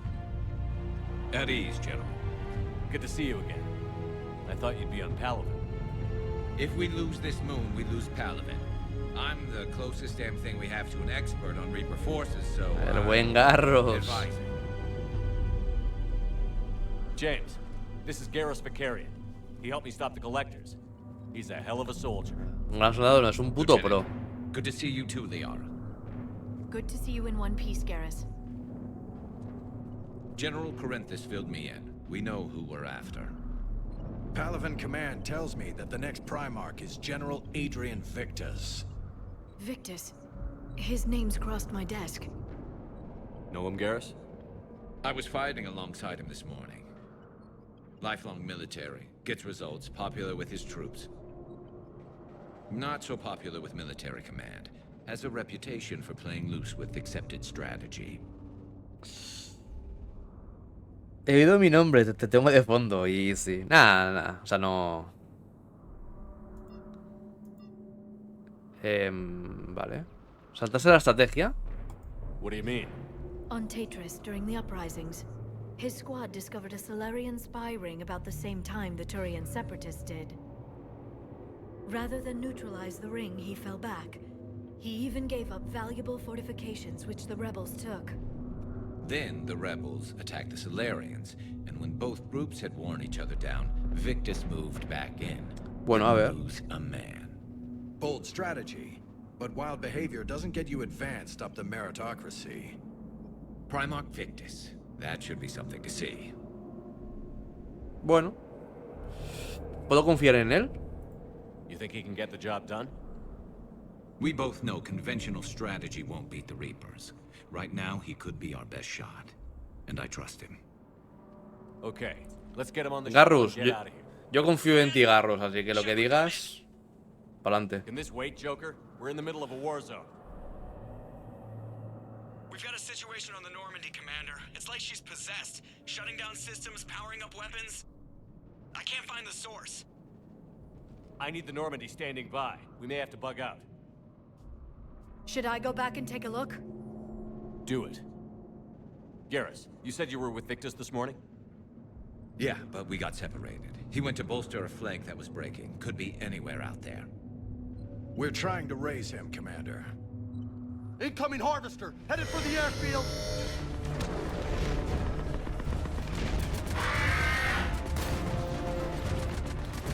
Speaker 8: At ease, General.
Speaker 11: Good to see you again. I thought you'd be on Palaven.
Speaker 8: If we lose this moon, we lose Palaven. I'm the closest damn thing we have to an expert on Reaper forces, so...
Speaker 1: El buen Garros.
Speaker 11: James, this is Garrus Vicarian. He helped me stop the Collectors. He's a hell of a soldier.
Speaker 1: Un gran soldado no es un puto pro.
Speaker 8: Good to see you too, Liara.
Speaker 7: Good to see you in one piece, Garrus.
Speaker 8: General Corinthus filled me in. We know who we're after.
Speaker 21: Palaven Command tells me that the next Primarch is General Adrian Victus.
Speaker 9: Victus. His name's crossed my desk.
Speaker 11: Know him, Garrus?
Speaker 8: I was fighting alongside him this morning. Lifelong military, gets results, popular with his troops. Not so popular with military command. Has a reputation for playing loose with accepted strategy.
Speaker 1: He oído mi nombre, te tengo de fondo y sí. Nada, o sea, no... Vale. ¿Saltarse la estrategia?
Speaker 11: What do you mean?
Speaker 9: On Tatris, during the uprisings, his squad discovered a Solarian spy ring about the same time the Turian separatists did. Rather than neutralize the ring, he fell back. He even gave up valuable fortifications which the rebels took.
Speaker 8: Then the rebels attacked the Solarians, and when both groups had worn each other down, Victus moved back in.
Speaker 1: Bueno, a ver.
Speaker 8: Lose a man.
Speaker 21: Bold strategy, but wild behavior doesn't get you advanced up the meritocracy.
Speaker 8: Primarch Victus. That should be something to see.
Speaker 1: Bueno. ¿Puedo confiar en él?
Speaker 11: You think he can get the job done?
Speaker 8: We both know conventional strategy won't beat the Reapers. Right now, he could be our best shot. And I trust him.
Speaker 11: Okay, let's get him on the
Speaker 1: Garrus,
Speaker 11: ship and get out of here.
Speaker 1: yo confío en ti, Garrus, así que lo que digas, pa'lante.
Speaker 11: Can this wait, Joker? We're in the middle of a war zone.
Speaker 16: We've got a situation on the Normandy, Commander. It's like she's possessed, shutting down systems, powering up weapons. I can't find the source.
Speaker 11: I need the Normandy standing by. We may have to bug out.
Speaker 9: Should I go back and take a look?
Speaker 11: Do it. Garrus, you said you were with Victus this morning?
Speaker 8: Yeah, but we got separated. He went to bolster a flank that was breaking. Could be anywhere out there.
Speaker 21: We're trying to raise him, Commander.
Speaker 20: Incoming harvester, headed for the airfield.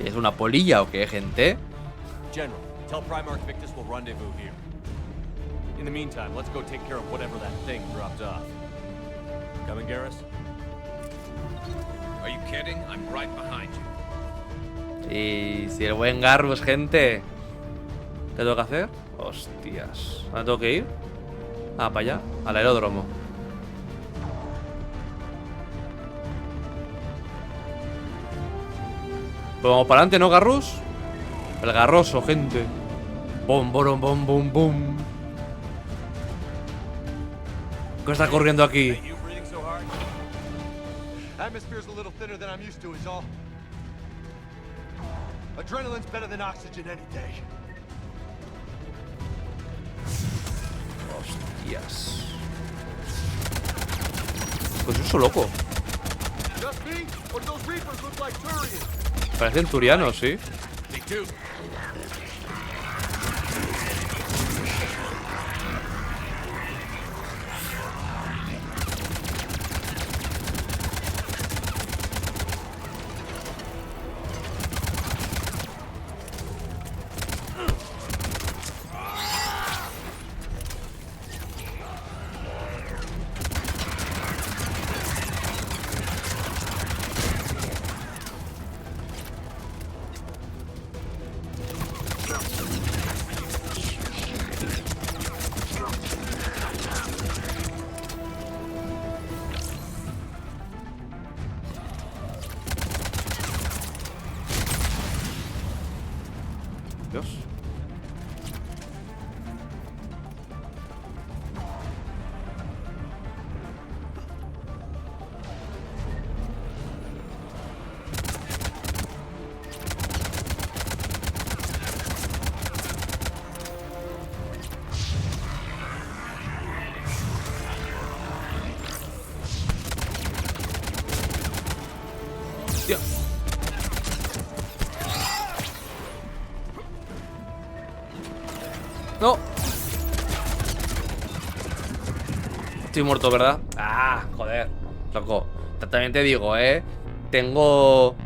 Speaker 1: ¿Es una polilla o qué, gente?
Speaker 11: General, tell Primarch Victus we'll rendezvous here. In the meantime, let's go take care of whatever that thing dropped off. Coming, Garrus?
Speaker 8: Are you kidding? I'm right behind you.
Speaker 1: Sí, sí, el buen Garrus, gente. ¿Qué tengo que hacer? Hostias. ¿Dónde tengo que ir? Ah, para allá, al aeródromo. Pues vamos para adelante, ¿no, Garrus? El garroso, gente. Bom, bom, bom, bom, bom. ¿Qué está corriendo aquí?
Speaker 20: Atmosphere's a little thinner than I'm used to, is all. Adrenaline's better than oxygen any day.
Speaker 1: Hostias. Pues eso loco.
Speaker 20: Just me, or those Reapers look like Turians?
Speaker 1: Parecen turianos, sí.
Speaker 8: They do.
Speaker 1: Dios. Hostia. No. Estoy muerto, ¿verdad? Ah, joder. Loco. También te digo, Tengo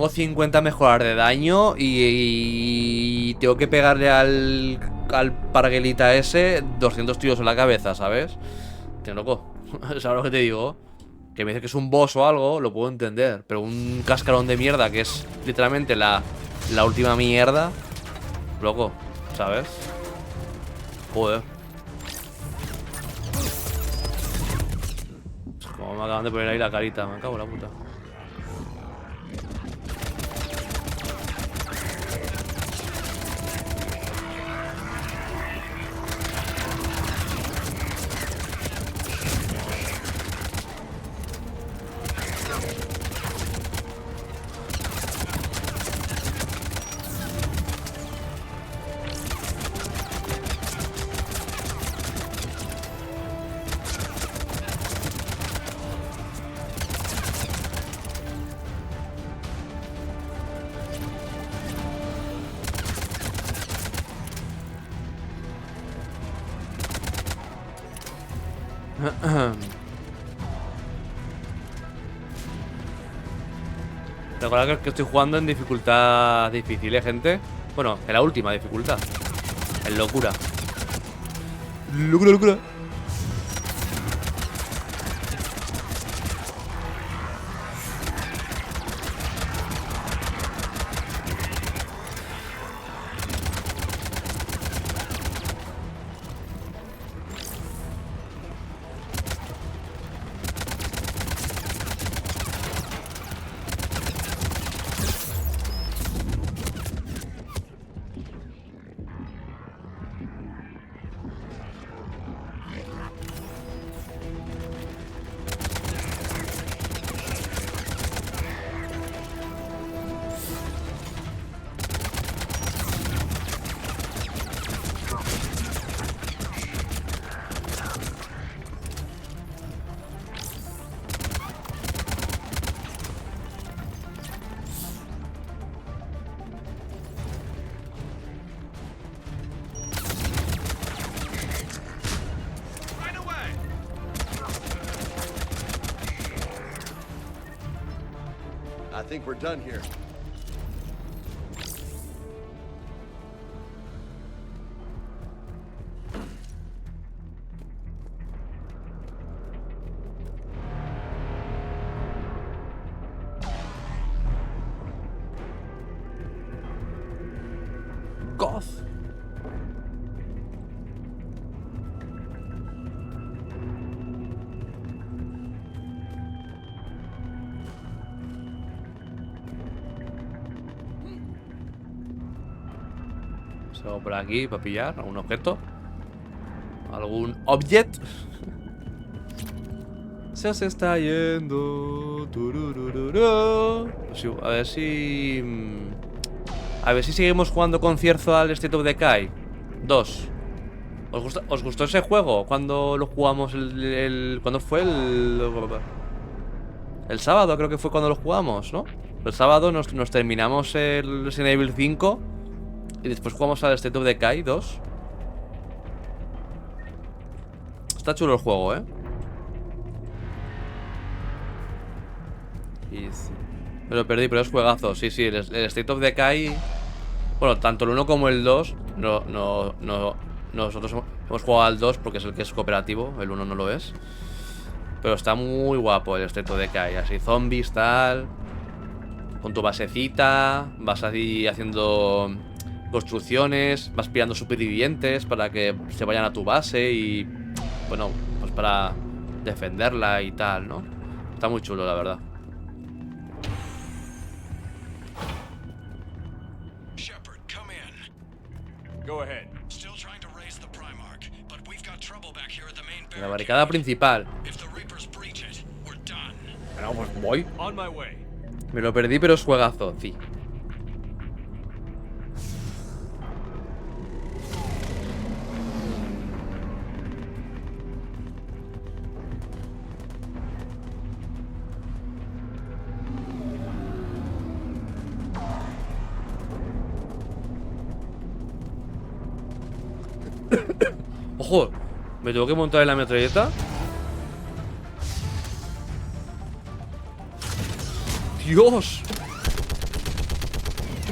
Speaker 1: 50 mejoras de daño y tengo que pegarle al parguelita ese 200 tiros en la cabeza, ¿sabes? Tío, loco. ¿Sabes lo que te digo? que me dice que es un boss o algo, lo puedo entender. Pero un cascarón de mierda que es literalmente la última mierda. Loco, ¿sabes? Joder. Como me acaban de poner ahí la carita, me cago en la puta. Recordad que estoy jugando en dificultad difícil, gente. Bueno, en la última dificultad. En locura. Locura.
Speaker 2: I think we're done here.
Speaker 1: Goth. Salgo por aquí para pillar algún objeto. Algún object. Se os está yendo. Pues a ver si... A ver si seguimos jugando con cierzo al State of Decay 2. ¿Os gustó ese juego? Cuando lo jugamos ¿cuándo fue? El sábado creo que fue cuando lo jugamos, ¿no? El sábado nos terminamos el Resident Evil 5 y después jugamos al State of Decay 2. Está chulo el juego, ¿eh? Me lo perdí, pero es juegazo. Sí, sí, el State of Decay. Bueno, tanto el 1 como el 2 nosotros hemos jugado al 2 porque es el que es cooperativo. El 1 no lo es. Pero está muy guapo el State of Decay. Así, zombies, tal. Con tu basecita. Vas ahí haciendo construcciones. Vas pillando supervivientes para que se vayan a tu base. Y bueno, pues para defenderla y tal, ¿no? Está muy chulo, la verdad.
Speaker 16: Shepard, come in.
Speaker 11: Go ahead.
Speaker 16: Still trying to raise the Primark, but we've got trouble back here at the main
Speaker 1: La barricada principal.
Speaker 16: If the Reapers breach it, we're done.
Speaker 1: Bueno, pues voy.
Speaker 11: On my way.
Speaker 1: Me lo perdí, pero es juegazo, sí. Ojo, me tengo que montar en la metralleta. ¡Dios!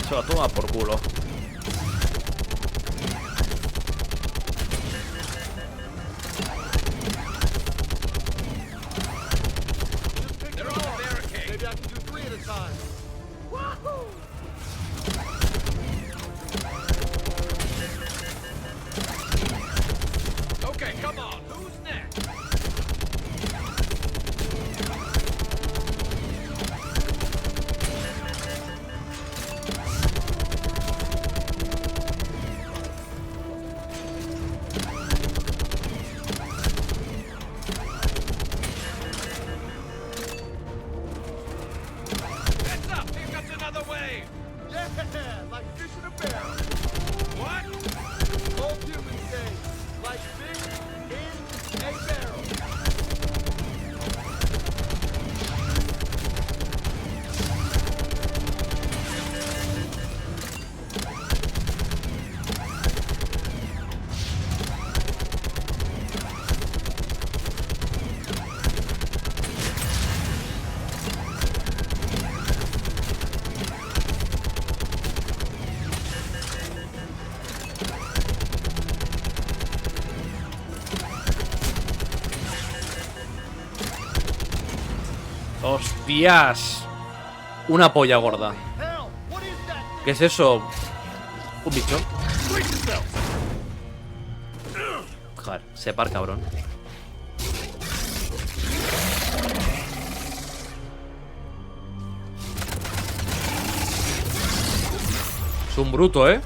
Speaker 1: Se la toma por culo.
Speaker 20: time. Wahoo!
Speaker 11: Okay, come on. Who's next?
Speaker 20: Heads up! Here comes another wave! Yeah, like fish in a barrel. What? Old humans say, like fish in a barrel.
Speaker 1: ¡Hostias! Una polla gorda. ¿Qué es eso? ¿Un bicho? Joder, Shepard, cabrón. Es un bruto, ¿eh?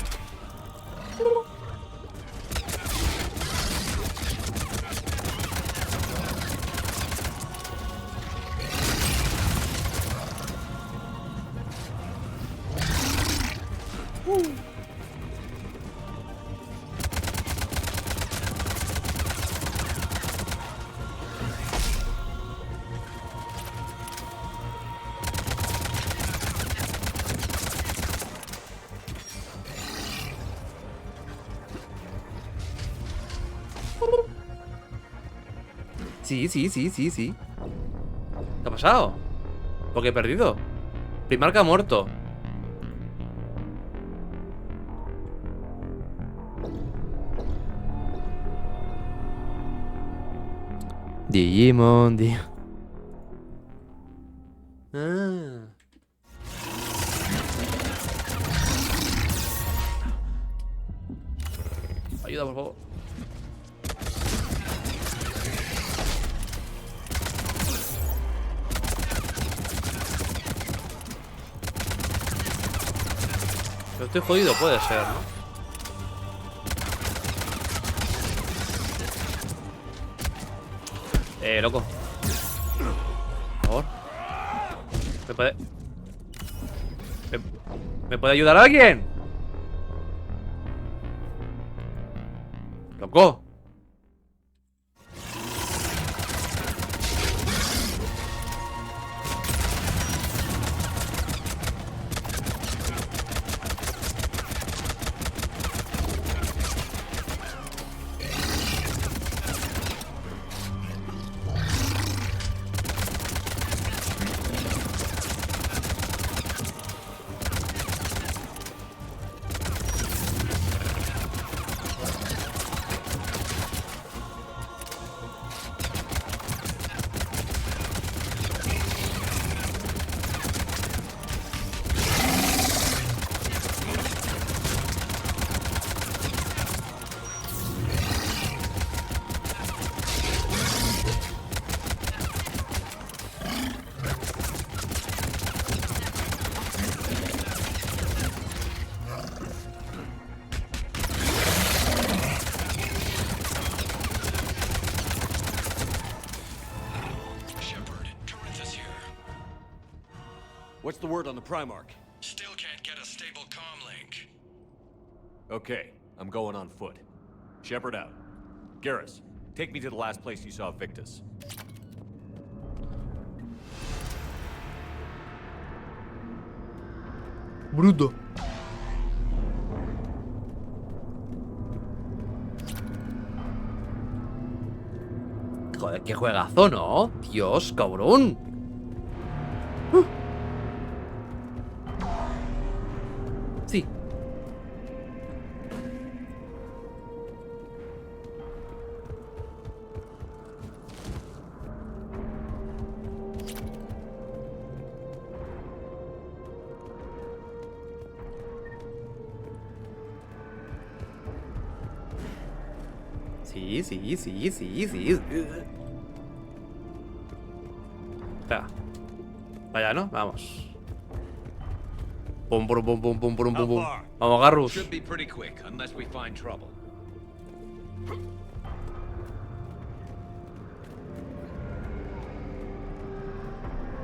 Speaker 1: Sí. ¿Qué ha pasado? ¿Por qué he perdido? Primarca ha muerto. Digimon, Ayuda, por favor. Pero estoy jodido, puede ser, ¿no? Loco. Por favor. ¿Me puede ayudar alguien? Loco.
Speaker 11: What's the word on the Primark?
Speaker 16: Still can't get a stable comm link.
Speaker 11: Okay, I'm going on foot. Shepard out. Garrus, take me to the last place you saw Victus.
Speaker 1: Bruto. Joder, qué juegazo, ¿no? Dios, cabrón. Sí. Sí, sí, sí, sí, sí. Espera. Vaya, ¿no? Vamos. Pum, pum, pum, pum, pum, pum, pum, pum. Vamos, Garrus.
Speaker 8: Should be pretty quick, unless we find trouble.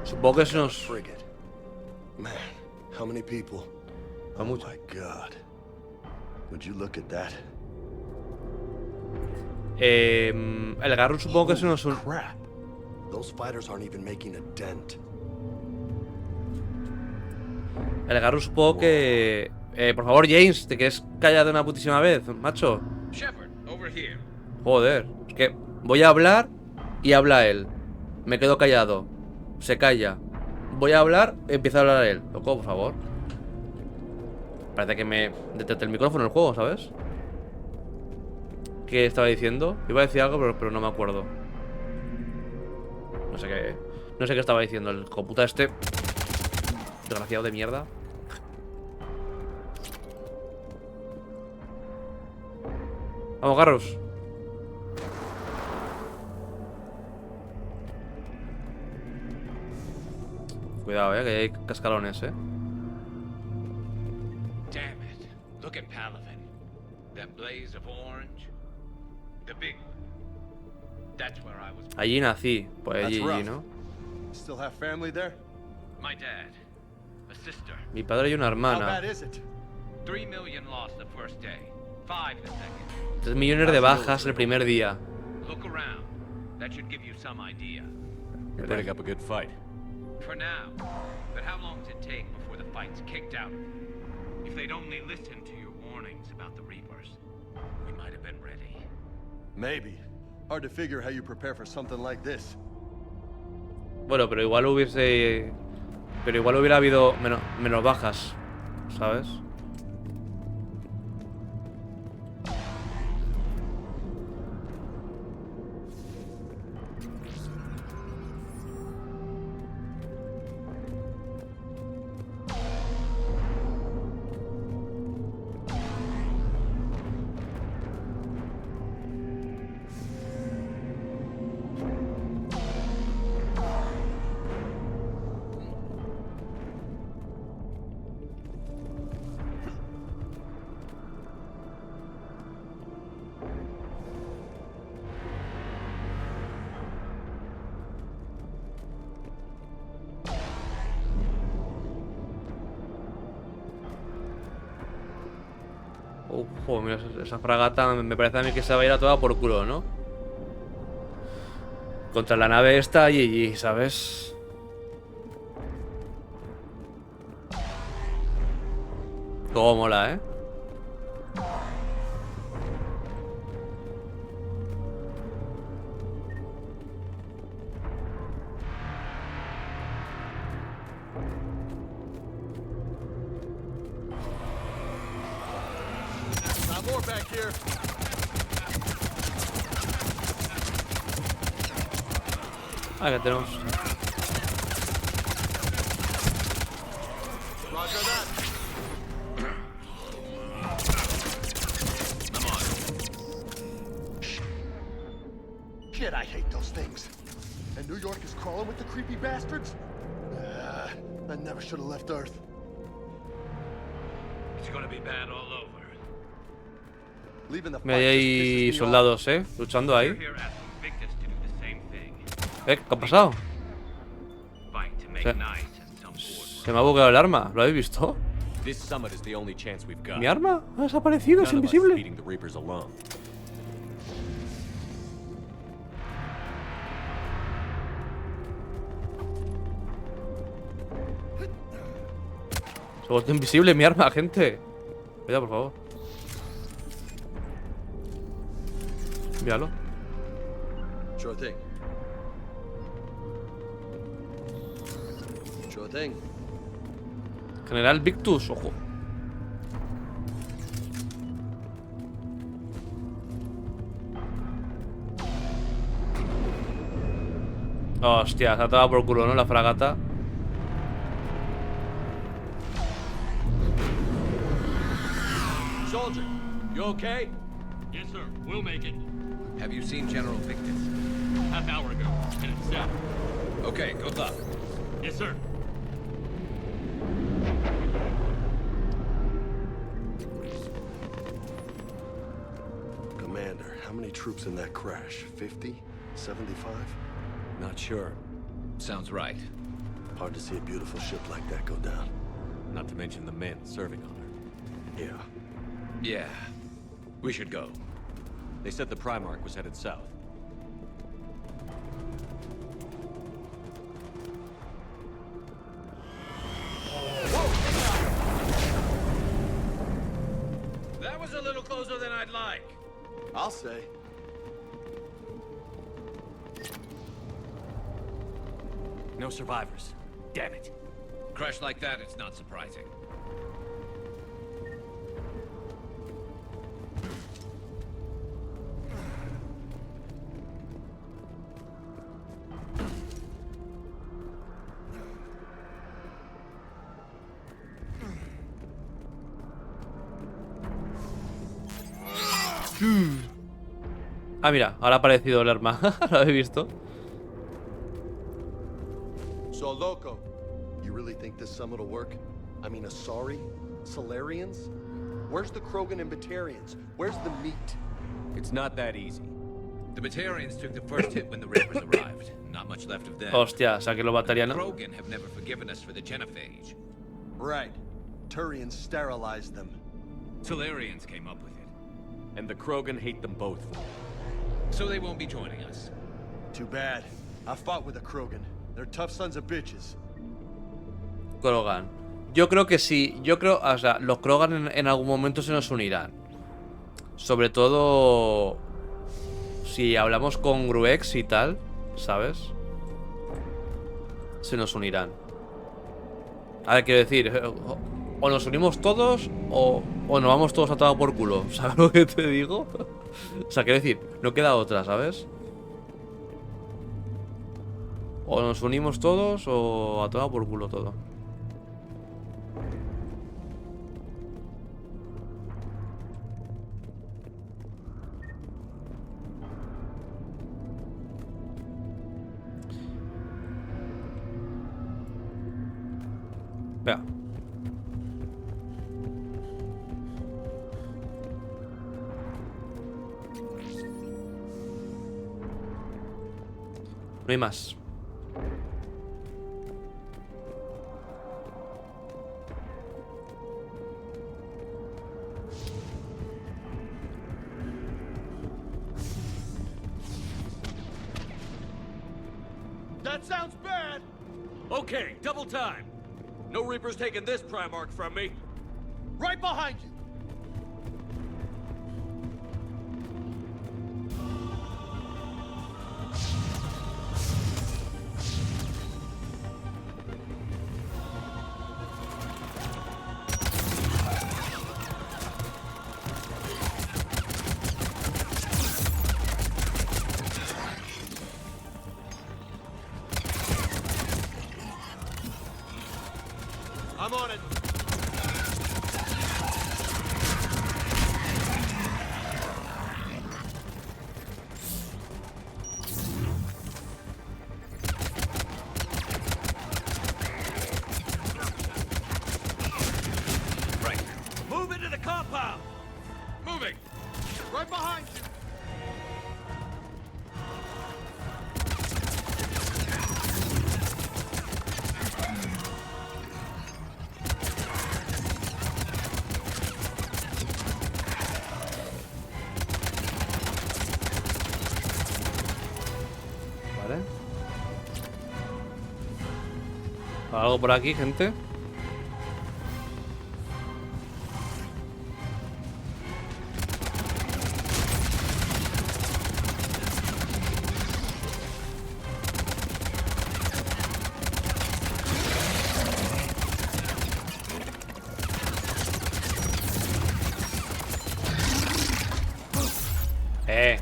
Speaker 1: Supongo que se nos...
Speaker 2: Frigate. Man, how many people? Oh my god. Would you look at that?
Speaker 1: El Garrus supongo que se nos...
Speaker 2: Crap. Those fighters aren't even making a dent.
Speaker 1: El Garrus supongo que... por favor, James, ¿te quedes callado una putísima vez, macho?
Speaker 8: Shepard, over here.
Speaker 1: Joder, es que voy a hablar y habla él. Me quedo callado. Se calla. Voy a hablar, empieza a hablar él. Loco, por favor. Parece que me detecta el micrófono en el juego, ¿sabes? ¿Qué estaba diciendo? Iba a decir algo, pero no me acuerdo. No sé qué. No sé qué estaba diciendo el coputa este. Desgraciado de mierda. Vamos, Garrus. Cuidado, que hay cascalones,
Speaker 8: Damn it. Look at Palavin. That blaze of orange. The big one. That's where I was.
Speaker 1: Allí nací. Pues
Speaker 2: That's
Speaker 1: allí,
Speaker 2: rough.
Speaker 1: ¿no?
Speaker 2: Still have family there?
Speaker 8: My dad. A sister.
Speaker 1: Mi padre y una
Speaker 2: How
Speaker 1: hermana.
Speaker 2: bad is it?
Speaker 8: 3 million lost the first day. 5 the second.
Speaker 1: 3 millones de bajas el primer día.
Speaker 8: Look around. That should give you some idea.
Speaker 11: You're putting up a good fight.
Speaker 8: For now. But how long does it take before the fight's kicked out? If they'd only listened to your warnings about the Reapers, we might have been ready.
Speaker 2: Maybe. Hard to figure how you prepare for something like this.
Speaker 1: Bueno, pero igual hubiese... Pero igual hubiera habido menos bajas, ¿sabes? Joder, mira, esa fragata me parece a mí que se va a ir a toda por culo, ¿no? Contra la nave esta y ¿sabes? Todo mola, ¿eh?
Speaker 2: More back here.
Speaker 1: Ah, que tenemos.
Speaker 2: Roger that. Shit, I hate those things. And New York is crawling with the creepy bastards? I never should have left Earth.
Speaker 8: It's gonna be bad all over.
Speaker 1: Mira, hay soldados, luchando ahí. ¿Qué ha pasado? Se me ha bugueado el arma, ¿lo habéis visto? Mi arma ha desaparecido, es invisible. Se ha vuelto invisible mi arma, gente. Cuidado, por favor. Míralo.
Speaker 2: Sure thing. Sure thing.
Speaker 1: General Victus, ojo. Hostia, se ha dado por culo, ¿no? La fragata.
Speaker 11: Soldier, you okay?
Speaker 4: Yes, sir. We'll make it.
Speaker 8: Have you seen General Victus?
Speaker 11: Half hour ago. Headed south.
Speaker 8: Okay, good luck.
Speaker 11: Yes, sir.
Speaker 2: Commander, how many troops in that crash? 50? 75?
Speaker 3: Not sure.
Speaker 8: Sounds right.
Speaker 2: Hard to see a beautiful ship like that go down.
Speaker 3: Not to mention the men serving on her.
Speaker 2: Yeah.
Speaker 8: Yeah. We should go.
Speaker 3: They said the Primarca was headed south.
Speaker 8: That was a little closer than I'd like.
Speaker 2: I'll say.
Speaker 11: No survivors. Damn it.
Speaker 8: Crash like that, it's not surprising.
Speaker 1: Ah, mira, ahora ha aparecido el arma. ¿Lo habéis visto?
Speaker 2: So, Loco, you really think this summit will work? I mean, Asari? Solarians? Where's the Krogan and Batarians? Where's the meat?
Speaker 3: It's not that easy.
Speaker 8: The Batarians took the first hit when the Reapers arrived. Not much left of them.
Speaker 1: Hostia, o sea que los
Speaker 8: The
Speaker 1: batarianos.
Speaker 8: Krogan have never forgiven us for the genophage.
Speaker 2: Right. Turians sterilized them.
Speaker 8: Solarians came up with it.
Speaker 3: And the Krogan hate them both.
Speaker 8: So they won't be joining us.
Speaker 2: Too bad. I fought with the Krogan. They're tough sons of bitches.
Speaker 1: Krogan. Yo creo que sí. Yo creo, o sea, los Krogan en algún momento se nos unirán. Sobre todo si hablamos con Gruex y tal, ¿sabes? Se nos unirán. A ver, quiero decir, o nos unimos todos o nos vamos todos a tomar por culo. ¿Sabes lo que te digo? O sea, quiero decir, no queda otra, ¿sabes? O nos unimos todos o a tomar por culo todo. Vea. No hay más.
Speaker 11: That sounds bad! Okay, double time. No Reapers taking this Primarca from me. Right behind you! I'm on it. Right. Move into the compound. Moving. Right behind you.
Speaker 1: Vale. ¿Algo por aquí, gente?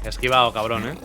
Speaker 1: Esquivado, cabrón,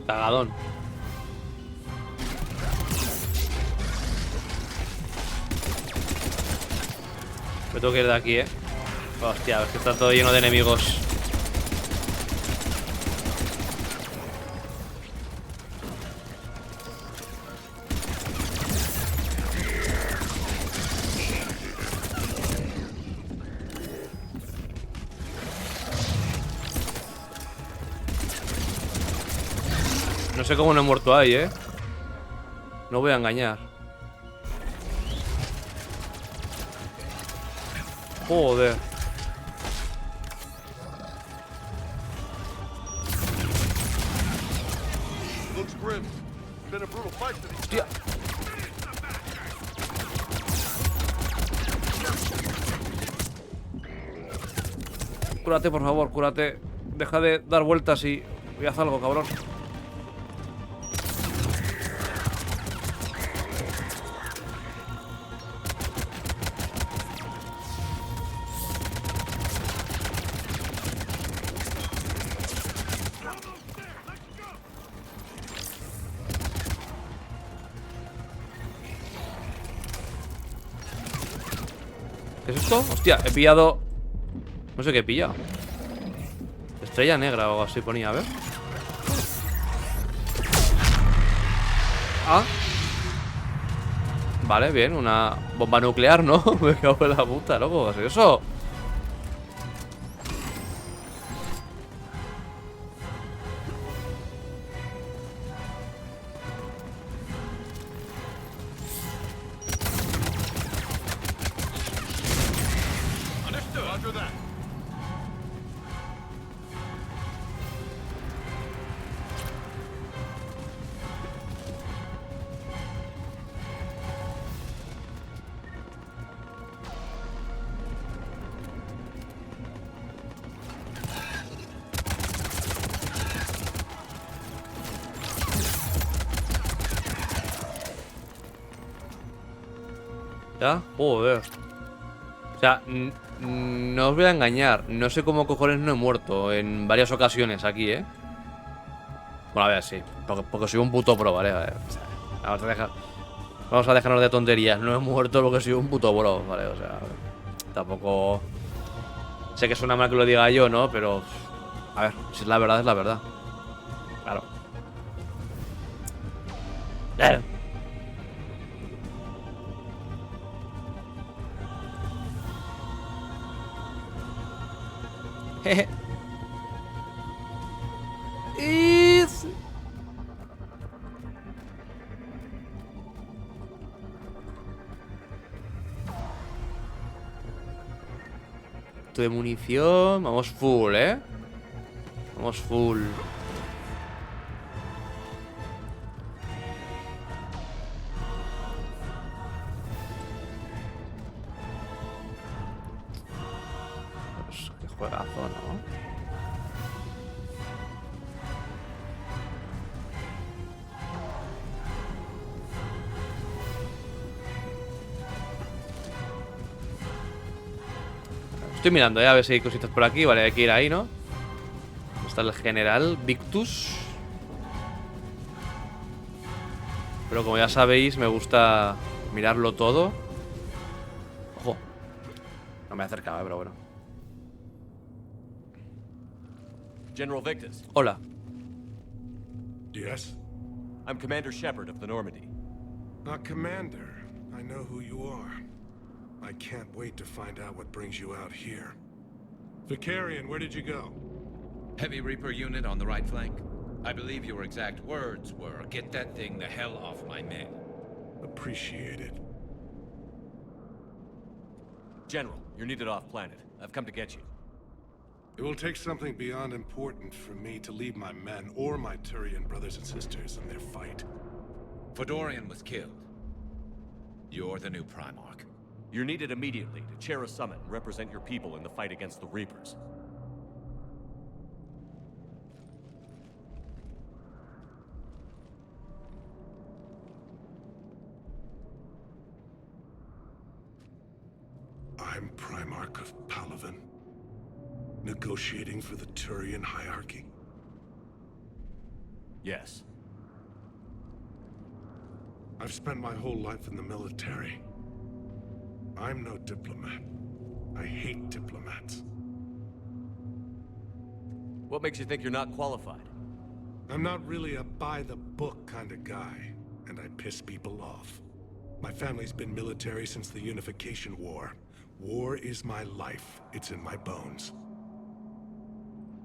Speaker 1: Cagadón. Me tengo que ir de aquí, Hostia, es que está todo lleno de enemigos. No sé cómo no he muerto ahí, No voy a engañar. Joder. Hostia. Cúrate, por favor, cúrate. Deja de dar vueltas y haz algo, cabrón. ¿Qué es esto? Hostia, he pillado... No sé qué he pillado. Estrella negra o algo así ponía, a ver. Ah. Vale, bien, una bomba nuclear, ¿no? Me cago en la puta, loco. ¿Qué es eso? ¿Ya? Joder. O sea, no os voy a engañar. No sé cómo cojones no he muerto en varias ocasiones aquí, Bueno, a ver, sí. Porque soy un puto pro, ¿vale? A ver, vamos a dejarnos de tonterías. No he muerto porque soy un puto pro, ¿vale? O sea, tampoco... Sé que suena mal que lo diga yo, ¿no? Pero... A ver, si es la verdad, es la verdad. Claro. De munición. Vamos full, Vamos full. Pues qué juegazo, ¿no? Estoy mirando, a ver si hay cositas por aquí. Vale, hay que ir ahí, ¿no? Está el general Victus. Pero como ya sabéis, me gusta mirarlo todo. Ojo. No me acercaba, pero bueno.
Speaker 11: General Victus.
Speaker 1: Hola.
Speaker 21: Yes?
Speaker 11: I'm Commander Shepard of the Normandy.
Speaker 21: Commander, I know who you are. I can't wait to find out what brings you out here. Vicarian, where did you go?
Speaker 8: Heavy Reaper unit on the right flank. I believe your exact words were, "Get that thing the hell off my men."
Speaker 21: Appreciated.
Speaker 11: General, you're needed off-planet. I've come to get you.
Speaker 21: It will take something beyond important for me to leave my men or my Turian brothers and sisters in their fight.
Speaker 8: Fedorian was killed. You're the new Primarch.
Speaker 11: You're needed immediately to chair a summit and represent your people in the fight against the Reapers.
Speaker 4: I'm Primarch of Palaven, negotiating for the Turian hierarchy?
Speaker 11: Yes.
Speaker 4: I've spent my whole life in the military. I'm no diplomat. I hate diplomats.
Speaker 11: What makes you think you're not qualified?
Speaker 4: I'm not really a by-the-book kind of guy, and I piss people off. My family's been military since the Unification War. War is my life. It's in my bones.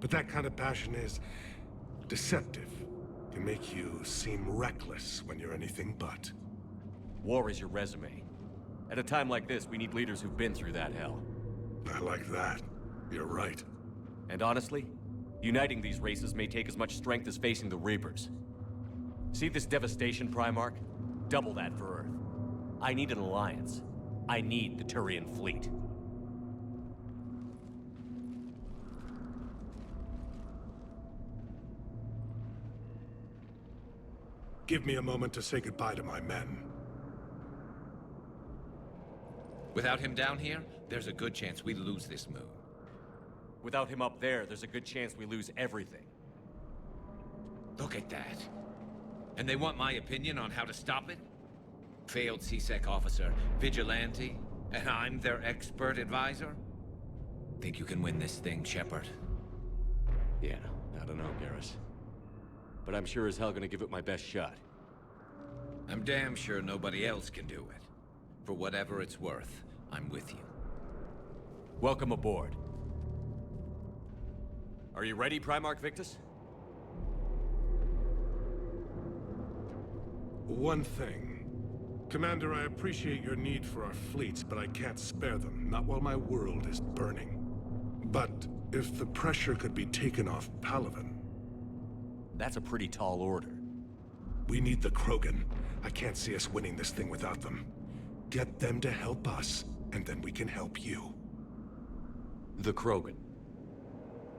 Speaker 4: But that kind of passion is deceptive. Can make you seem reckless when you're anything but.
Speaker 11: War is your resume. At a time like this, we need leaders who've been through that hell.
Speaker 4: I like that. You're right.
Speaker 11: And honestly, uniting these races may take as much strength as facing the Reapers. See this devastation, Primarch? Double that for Earth. I need an alliance. I need the Turian fleet.
Speaker 4: Give me a moment to say goodbye to my men.
Speaker 8: Without him down here, there's a good chance we lose this moon.
Speaker 11: Without him up there, there's a good chance we lose everything.
Speaker 8: Look at that. And they want my opinion on how to stop it? Failed CSEC officer, vigilante, and I'm their expert advisor? Think you can win this thing, Shepard?
Speaker 11: Yeah, I don't know, Garrus. But I'm sure as hell gonna give it my best shot.
Speaker 8: I'm damn sure nobody else can do it. For whatever it's worth, I'm with you.
Speaker 11: Welcome aboard. Are you ready, Primarch Victus?
Speaker 4: One thing. Commander, I appreciate your need for our fleets, but I can't spare them, not while my world is burning. But if the pressure could be taken off Palaven...
Speaker 11: That's a pretty tall order.
Speaker 4: We need the Krogan. I can't see us winning this thing without them. Get them to help us, and then we can help you.
Speaker 11: The Krogan.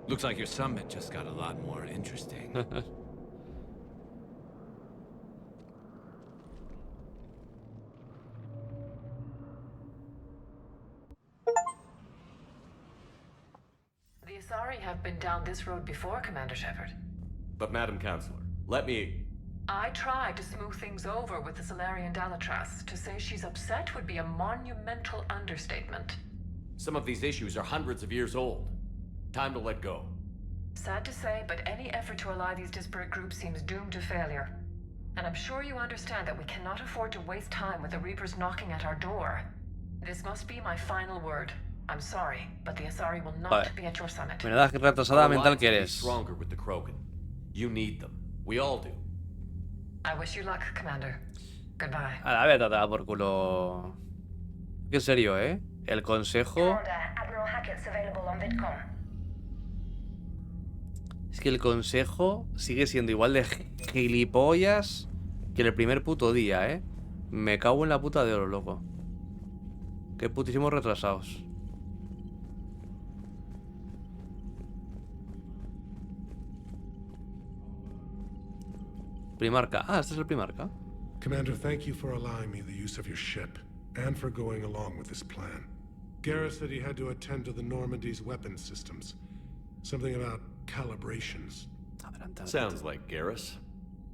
Speaker 8: Looks like your summit just got a lot more interesting.
Speaker 22: The Asari have been down this road before, Commander Shepard.
Speaker 11: But Madam Counselor, let me...
Speaker 22: I tried to smooth things over with the Salarian Dalatras. To say she's upset would be a monumental understatement.
Speaker 11: Some of these issues are hundreds of years old. Time to let go.
Speaker 22: Sad to say, but any effort to ally these disparate groups seems doomed to failure. And I'm sure you understand that we cannot afford to waste time with the Reapers knocking at our door. This must be my final word. I'm sorry, but the Asari will not be at your summit.
Speaker 1: Menuda retrasada mental que eres.
Speaker 11: Stronger with the Krogan. You need them. We all do.
Speaker 22: I wish you luck, Commander. Goodbye.
Speaker 1: A la vez tratada por culo. Qué serio, ¿eh? El consejo. Es que el consejo sigue siendo igual de gilipollas que el primer puto día, ¿eh? Me cago en la puta de oro, loco. Qué putísimos retrasados. Primarca. Ah, este es el Primarca.
Speaker 4: Commander, thank you for allowing me the use of your ship, and for going along with this plan. Garrus said he had to attend to the Normandy's weapons systems. Something about calibrations.
Speaker 11: Sounds like Garrus.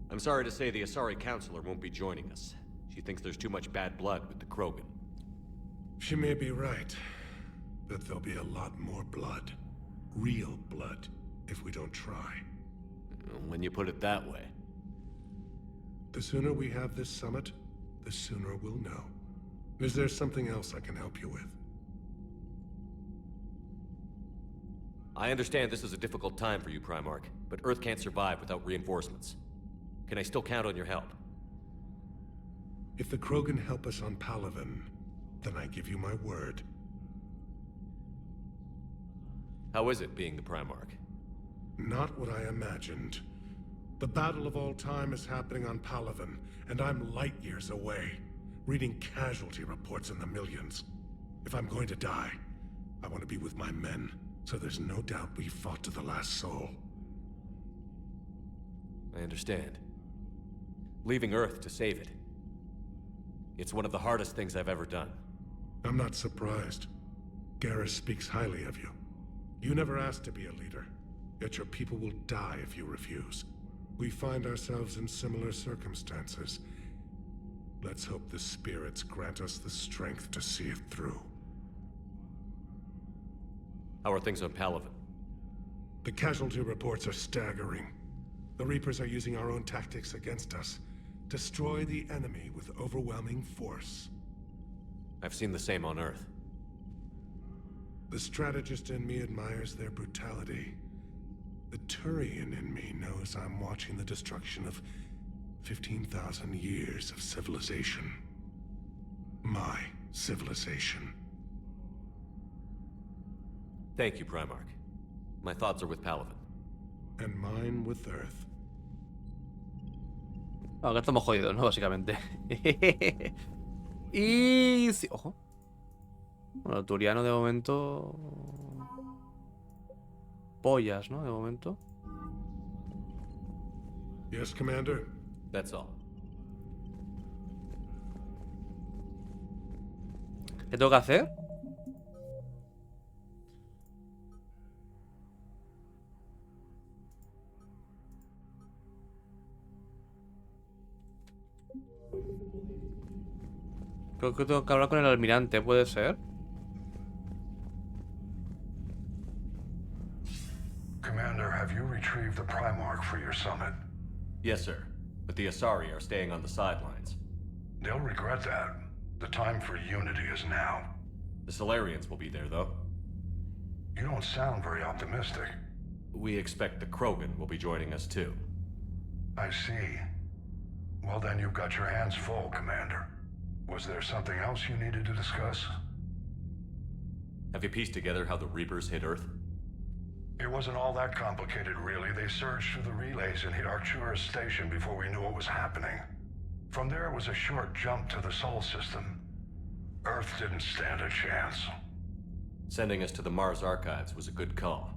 Speaker 11: I'm sorry to say the Asari Counselor won't be joining us. She thinks there's too much bad blood with the Krogan.
Speaker 4: She may be right, but there'll be a lot more blood. Real blood, if we don't try.
Speaker 11: When you put it that way.
Speaker 4: The sooner we have this summit, the sooner we'll know. Is there something else I can help you with?
Speaker 11: I understand this is a difficult time for you, Primarch, but Earth can't survive without reinforcements. Can I still count on your help?
Speaker 4: If the Krogan help us on Palaven, then I give you my word.
Speaker 11: How is it being the Primarch?
Speaker 4: Not what I imagined. The battle of all time is happening on Palaven, and I'm light years away, reading casualty reports in the millions. If I'm going to die, I want to be with my men, so there's no doubt we fought to the last soul.
Speaker 11: I understand. Leaving Earth to save it. It's one of the hardest things I've ever done.
Speaker 4: I'm not surprised. Garrus speaks highly of you. You never asked to be a leader, yet your people will die if you refuse. We find ourselves in similar circumstances. Let's hope the spirits grant us the strength to see it through.
Speaker 11: How are things on Palaven?
Speaker 4: The casualty reports are staggering. The Reapers are using our own tactics against us. Destroy the enemy with overwhelming force.
Speaker 11: I've seen the same on Earth.
Speaker 4: The strategist in me admires their brutality. The Turian in me knows I'm watching the destruction of 15,000 years of civilization. My civilization.
Speaker 11: Thank you, Primarch. My thoughts are with Palaven.
Speaker 4: And mine with Earth.
Speaker 1: Acá estamos jodidos, ¿no? Básicamente. Y... sí, ojo. Bueno, el Turiano de momento... pollas, ¿no? De momento.
Speaker 4: Yes, Commander.
Speaker 11: That's all.
Speaker 1: ¿Qué tengo que hacer? Creo que tengo que hablar con el almirante, ¿puede ser?
Speaker 13: Commander, have you retrieved the Primarch for your summit?
Speaker 11: Yes, sir. But the Asari are staying on the sidelines.
Speaker 13: They'll regret that. The time for unity is now.
Speaker 11: The Solarians will be there, though.
Speaker 13: You don't sound very optimistic.
Speaker 11: We expect the Krogan will be joining us, too.
Speaker 13: I see. Well, then you've got your hands full, Commander. Was there something else you needed to discuss?
Speaker 11: Have you pieced together how the Reapers hit Earth?
Speaker 13: It wasn't all that complicated, really. They surged through the relays and hit Arcturus Station before we knew what was happening. From there, it was a short jump to the Sol system. Earth didn't stand a chance.
Speaker 11: Sending us to the Mars archives was a good call.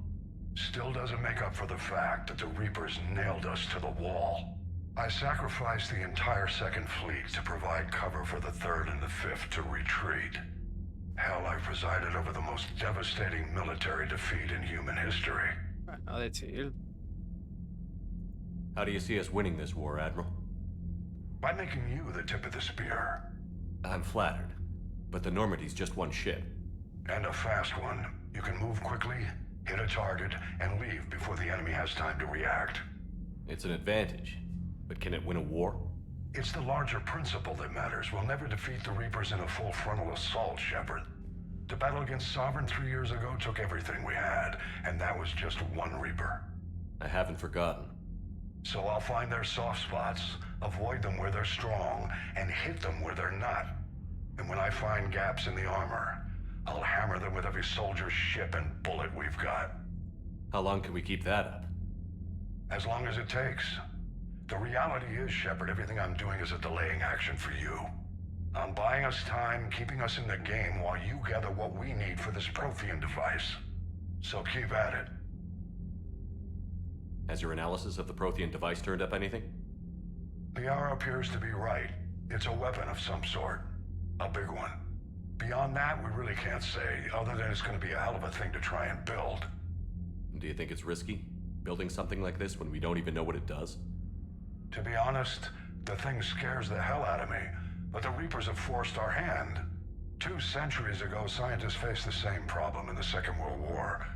Speaker 13: Still doesn't make up for the fact that the Reapers nailed us to the wall. I sacrificed the entire Second Fleet to provide cover for the Third and the Fifth to retreat. Hell, I presided over the most devastating military defeat in human history.
Speaker 1: No, de chill.
Speaker 11: How do you see us winning this war, Admiral?
Speaker 13: By making you the tip of the spear.
Speaker 11: I'm flattered, but the Normandy's just one ship.
Speaker 13: And a fast one. You can move quickly, hit a target, and leave before the enemy has time to react.
Speaker 11: It's an advantage, but can it win a war?
Speaker 13: It's the larger principle that matters. We'll never defeat the Reapers in a full frontal assault, Shepard. The battle against Sovereign 3 years ago took everything we had, and that was just one Reaper.
Speaker 11: I haven't forgotten.
Speaker 13: So I'll find their soft spots, avoid them where they're strong, and hit them where they're not. And when I find gaps in the armor, I'll hammer them with every soldier, ship, and bullet we've got.
Speaker 11: How long can we keep that up?
Speaker 13: As long as it takes. The reality is, Shepard, everything I'm doing is a delaying action for you. I'm buying us time, keeping us in the game while you gather what we need for this Prothean device. So keep at it.
Speaker 11: Has your analysis of the Prothean device turned up anything?
Speaker 13: The hour appears to be right. It's a weapon of some sort. A big one. Beyond that, we really can't say, other than it's going to be a hell of a thing to try and build.
Speaker 11: Do you think it's risky, building something like this when we don't even know what it does?
Speaker 13: To be honest, the thing scares the hell out of me, but the Reapers have forced our hand. 2 centuries ago, scientists faced the same problem in the Second World War.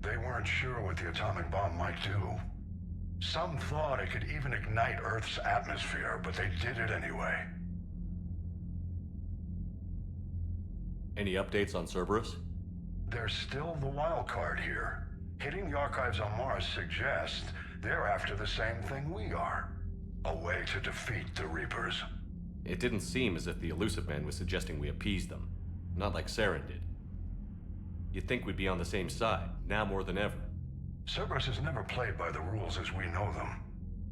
Speaker 13: They weren't sure what the atomic bomb might do. Some thought it could even ignite Earth's atmosphere, but they did it anyway.
Speaker 11: Any updates on Cerberus?
Speaker 13: There's still the wild card here. Hitting the archives on Mars suggests they're after the same thing we are. A way to defeat the Reapers.
Speaker 11: It didn't seem as if the Elusive Man was suggesting we appease them. Not like Saren did. You'd think we'd be on the same side, now more than ever.
Speaker 13: Cerberus has never played by the rules as we know them.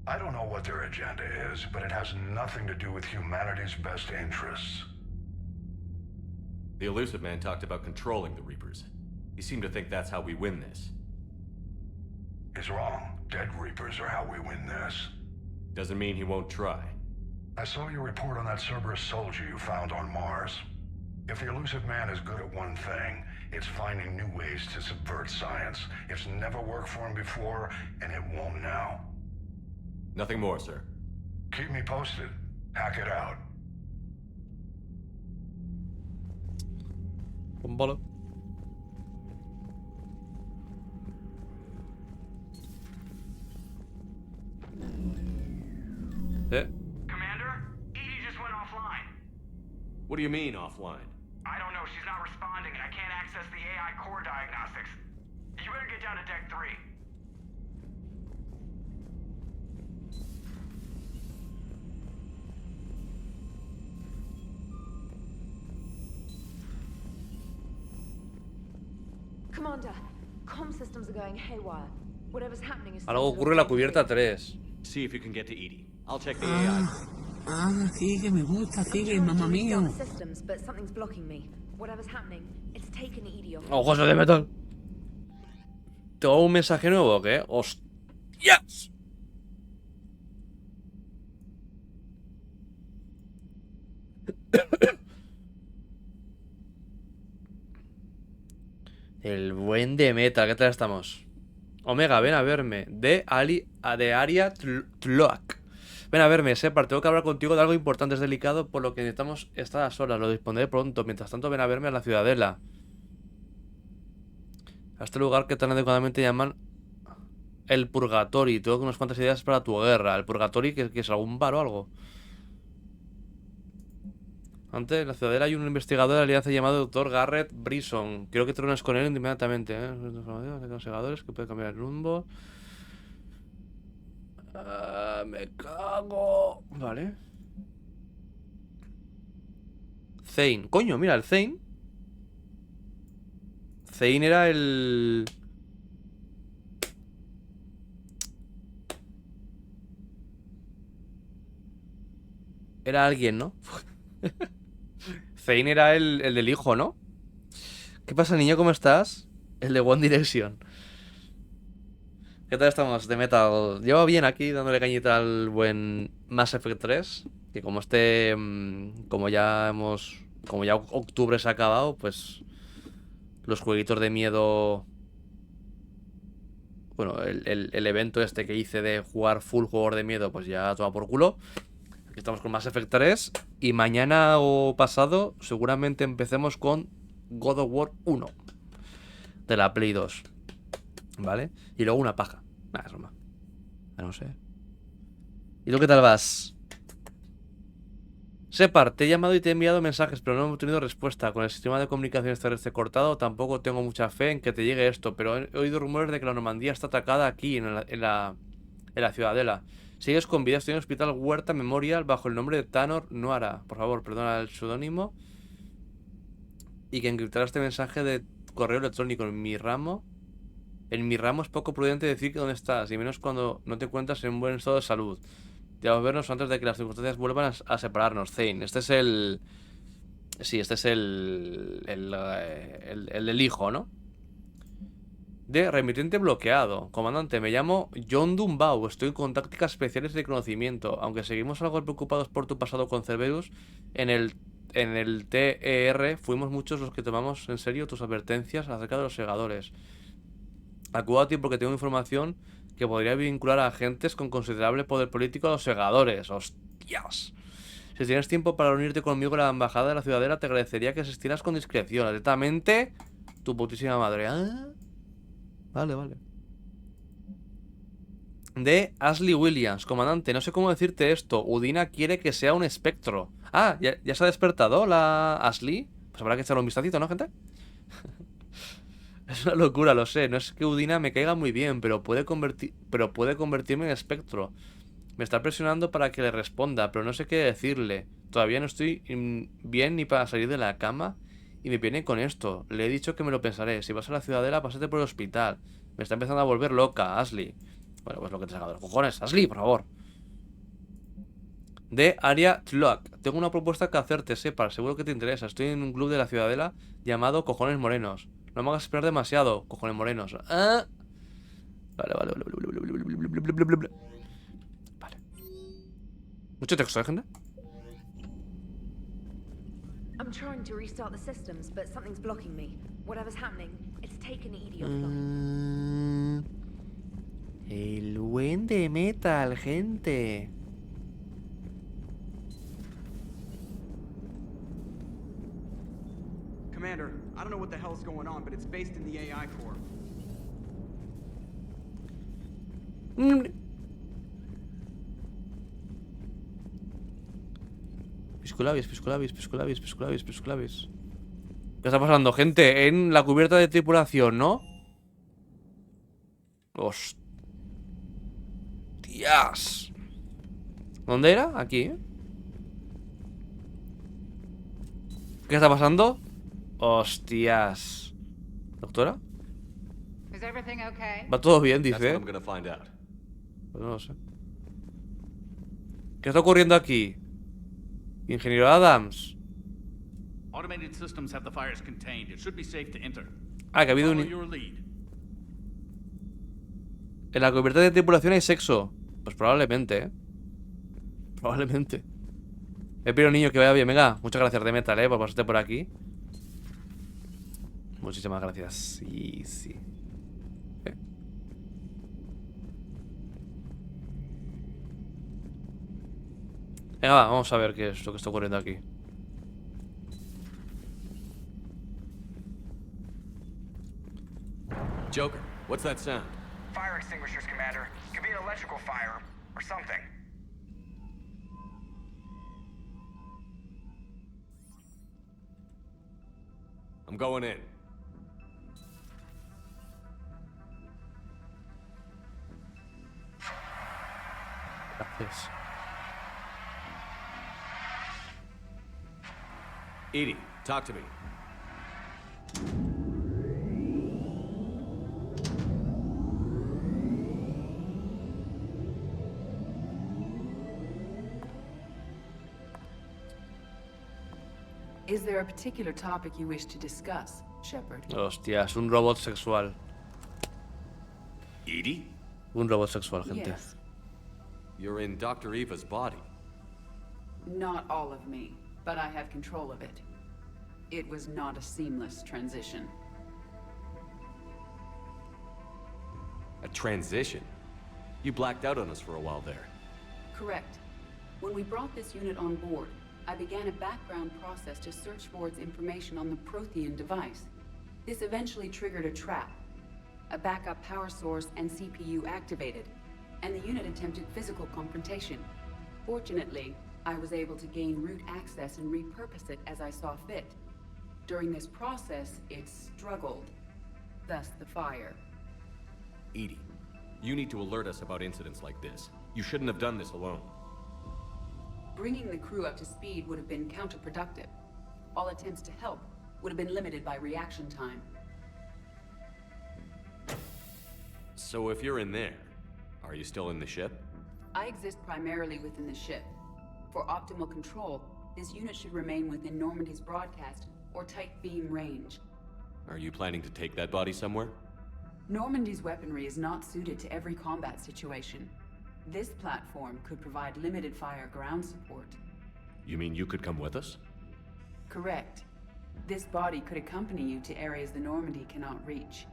Speaker 13: I don't know what their agenda is, but it has nothing to do with humanity's best interests.
Speaker 11: The Elusive Man talked about controlling the Reapers. He seemed to think that's how we win this.
Speaker 13: He's wrong. Dead Reapers are how we win this.
Speaker 11: Doesn't mean he won't try.
Speaker 13: I saw your report on that Cerberus soldier you found on Mars. If the Elusive Man is good at one thing, It's finding new ways to subvert science. It's never worked for him before, and it won't now.
Speaker 11: Nothing more, sir.
Speaker 13: Keep me posted. Hack it out.
Speaker 1: Vale.
Speaker 16: Commander, Edie just went offline.
Speaker 11: What do you mean, offline?
Speaker 16: I don't know, she's not responding and I can't access the AI core diagnostics. You better get down to deck 3.
Speaker 12: Commander, comm systems are going haywire. Whatever's happening is
Speaker 1: Algo ocurre en la cubierta 3.
Speaker 11: See if you can get to Edie. I'll check the AI.
Speaker 10: Sigue, me gusta, sigue, mamá mío.
Speaker 12: systems, but something's blocking me. Whatever's happening, it's taken Edie off.
Speaker 1: ¡Ojos de metal! ¿Tengo un mensaje nuevo o qué? ¡Hostias! El buen de metal, ¿qué tal estamos? Omega, ven a verme. De Aria Tloak. Ven a verme, Shepard, tengo que hablar contigo de algo importante, es delicado, por lo que necesitamos estar a solas, lo dispondré pronto. Mientras tanto, ven a verme a la ciudadela. A este lugar que tan adecuadamente llaman el Purgatorio. Tengo unas cuantas ideas para tu guerra. El Purgatorio, que es algún bar o algo. Antes, en la ciudadela hay un investigador de la alianza llamado Dr. Garrett Brisson. Quiero que te reúnas con él inmediatamente, ¿eh? Segadores, que puede cambiar el rumbo. Me cago. Vale. Zane. Coño, mira, el Zane. Zane era el... Era alguien, ¿no? Zane era el del hijo, ¿no? ¿Qué pasa, niño? ¿Cómo estás? El de One Direction. ¿Qué tal estamos de metal? Llevo bien aquí dándole cañita al buen Mass Effect 3. Que como como ya octubre se ha acabado, pues los jueguitos de miedo. Bueno, el evento este que hice de jugar full jugador de miedo, pues ya toma por culo. Aquí estamos con Mass Effect 3. Y mañana o pasado seguramente empecemos con God of War 1 de la Play 2. ¿Vale? Y luego una paja. Nada, es broma. No sé. ¿Y tú qué tal vas? Shepard, te he llamado y te he enviado mensajes, pero no hemos tenido respuesta. Con el sistema de comunicaciones terrestre cortado, tampoco tengo mucha fe en que te llegue esto. Pero he oído rumores de que la Normandía está atacada aquí, en la ciudadela. Sigues con vida, estoy en el Hospital Huerta Memorial bajo el nombre de Tanor Noara. Por favor, perdona el seudónimo. Y que encriptará este mensaje de correo electrónico en mi ramo. En mi ramo es poco prudente decir que dónde estás, y menos cuando no te encuentras en un buen estado de salud. Debemos vernos antes de que las circunstancias vuelvan a separarnos. Zane, este es el... Sí, este es el del hijo, ¿no? De remitente bloqueado. Comandante, me llamo John Dumbau. Estoy con tácticas especiales de conocimiento. Aunque seguimos algo preocupados por tu pasado con Cerberus, en el TER fuimos muchos los que tomamos en serio tus advertencias acerca de los segadores. Acudo a ti porque tengo información que podría vincular a agentes con considerable poder político a los segadores. ¡Hostias! Si tienes tiempo para unirte conmigo a la embajada de la ciudadela, te agradecería que asistieras con discreción. Atentamente, tu putísima madre. ¿Ah? Vale. De Ashley Williams. Comandante, no sé cómo decirte esto. Udina quiere que sea un espectro. Ah, ¿ya se ha despertado la Ashley? Pues habrá que echarle un vistacito, ¿no, gente? Es una locura, lo sé. No es que Udina me caiga muy bien, pero puede convertirme en espectro. Me está presionando para que le responda, pero no sé qué decirle. Todavía no estoy bien ni para salir de la cama y me viene con esto. Le he dicho que me lo pensaré. Si vas a la ciudadela, pásate por el hospital. Me está empezando a volver loca, Ashley. Bueno, pues lo que te saca de los cojones. Ashley, por favor. De Aria Tloak. Tengo una propuesta que hacerte, Shepard. Seguro que te interesa. Estoy en un club de la ciudadela llamado Cojones Morenos. No me hagas esperar demasiado, cojones morenos. ¿Ah? Vale. Mucho texto, ¿eh, gente?
Speaker 12: I'm trying to restart the systems, but something's blocking me. Whatever's happening, it's taken Edie offline.
Speaker 1: El buen de metal, gente.
Speaker 6: Commander, I don't know what the hell's going on, but it's based in the AI core.
Speaker 1: Piscolabis. ¿Qué está pasando, gente? En la cubierta de tripulación, ¿no? Hostias. ¿Dónde era? Aquí, ¿eh? ¿Qué está pasando? Hostias. ¿Doctora? Va todo bien, dice. Pues no lo sé. ¿Qué está ocurriendo aquí? Ingeniero Adams.
Speaker 5: Automated systems have the fires contained. It should be safe to enter.
Speaker 1: Ah, que ha habido un... En la cubierta de tripulación hay sexo. Pues probablemente, ¿eh? Probablemente. Espero, niño, que vaya bien. Venga, muchas gracias de metal, por pasarte por aquí. Muchísimas gracias. Sí, sí. Venga, va, vamos a ver qué es lo que está ocurriendo aquí.
Speaker 3: Joker, what's that sound?
Speaker 6: Fire extinguishers, Commander. Could be an electrical fire, or something.
Speaker 3: I'm going in.
Speaker 1: Gracias.
Speaker 3: Edie, talk to me.
Speaker 19: Is there a particular topic you wish to discuss, Shepard?
Speaker 1: Hostia, es un robot sexual.
Speaker 3: Edie?
Speaker 1: Un robot sexual, gente.
Speaker 19: Yes.
Speaker 3: You're in Dr. Eva's body.
Speaker 19: Not all of me, but I have control of it. It was not a seamless transition.
Speaker 3: A transition? You blacked out on us for a while there.
Speaker 19: Correct. When we brought this unit on board, I began a background process to search for its information on the Prothean device. This eventually triggered a trap. A backup power source and CPU activated, and the unit attempted physical confrontation. Fortunately, I was able to gain root access and repurpose it as I saw fit. During this process, it struggled. Thus the fire.
Speaker 3: Edie, you need to alert us about incidents like this. You shouldn't have done this alone.
Speaker 19: Bringing the crew up to speed would have been counterproductive. All attempts to help would have been limited by reaction time.
Speaker 3: So if you're in there, are you still in the ship?
Speaker 19: I exist primarily within the ship. For optimal control, this unit should remain within Normandy's broadcast or tight beam range.
Speaker 3: Are you planning to take that body somewhere?
Speaker 19: Normandy's weaponry is not suited to every combat situation. This platform could provide limited fire ground support.
Speaker 3: You mean you could come with us?
Speaker 19: Correct. This body could accompany you to areas the Normandy cannot reach.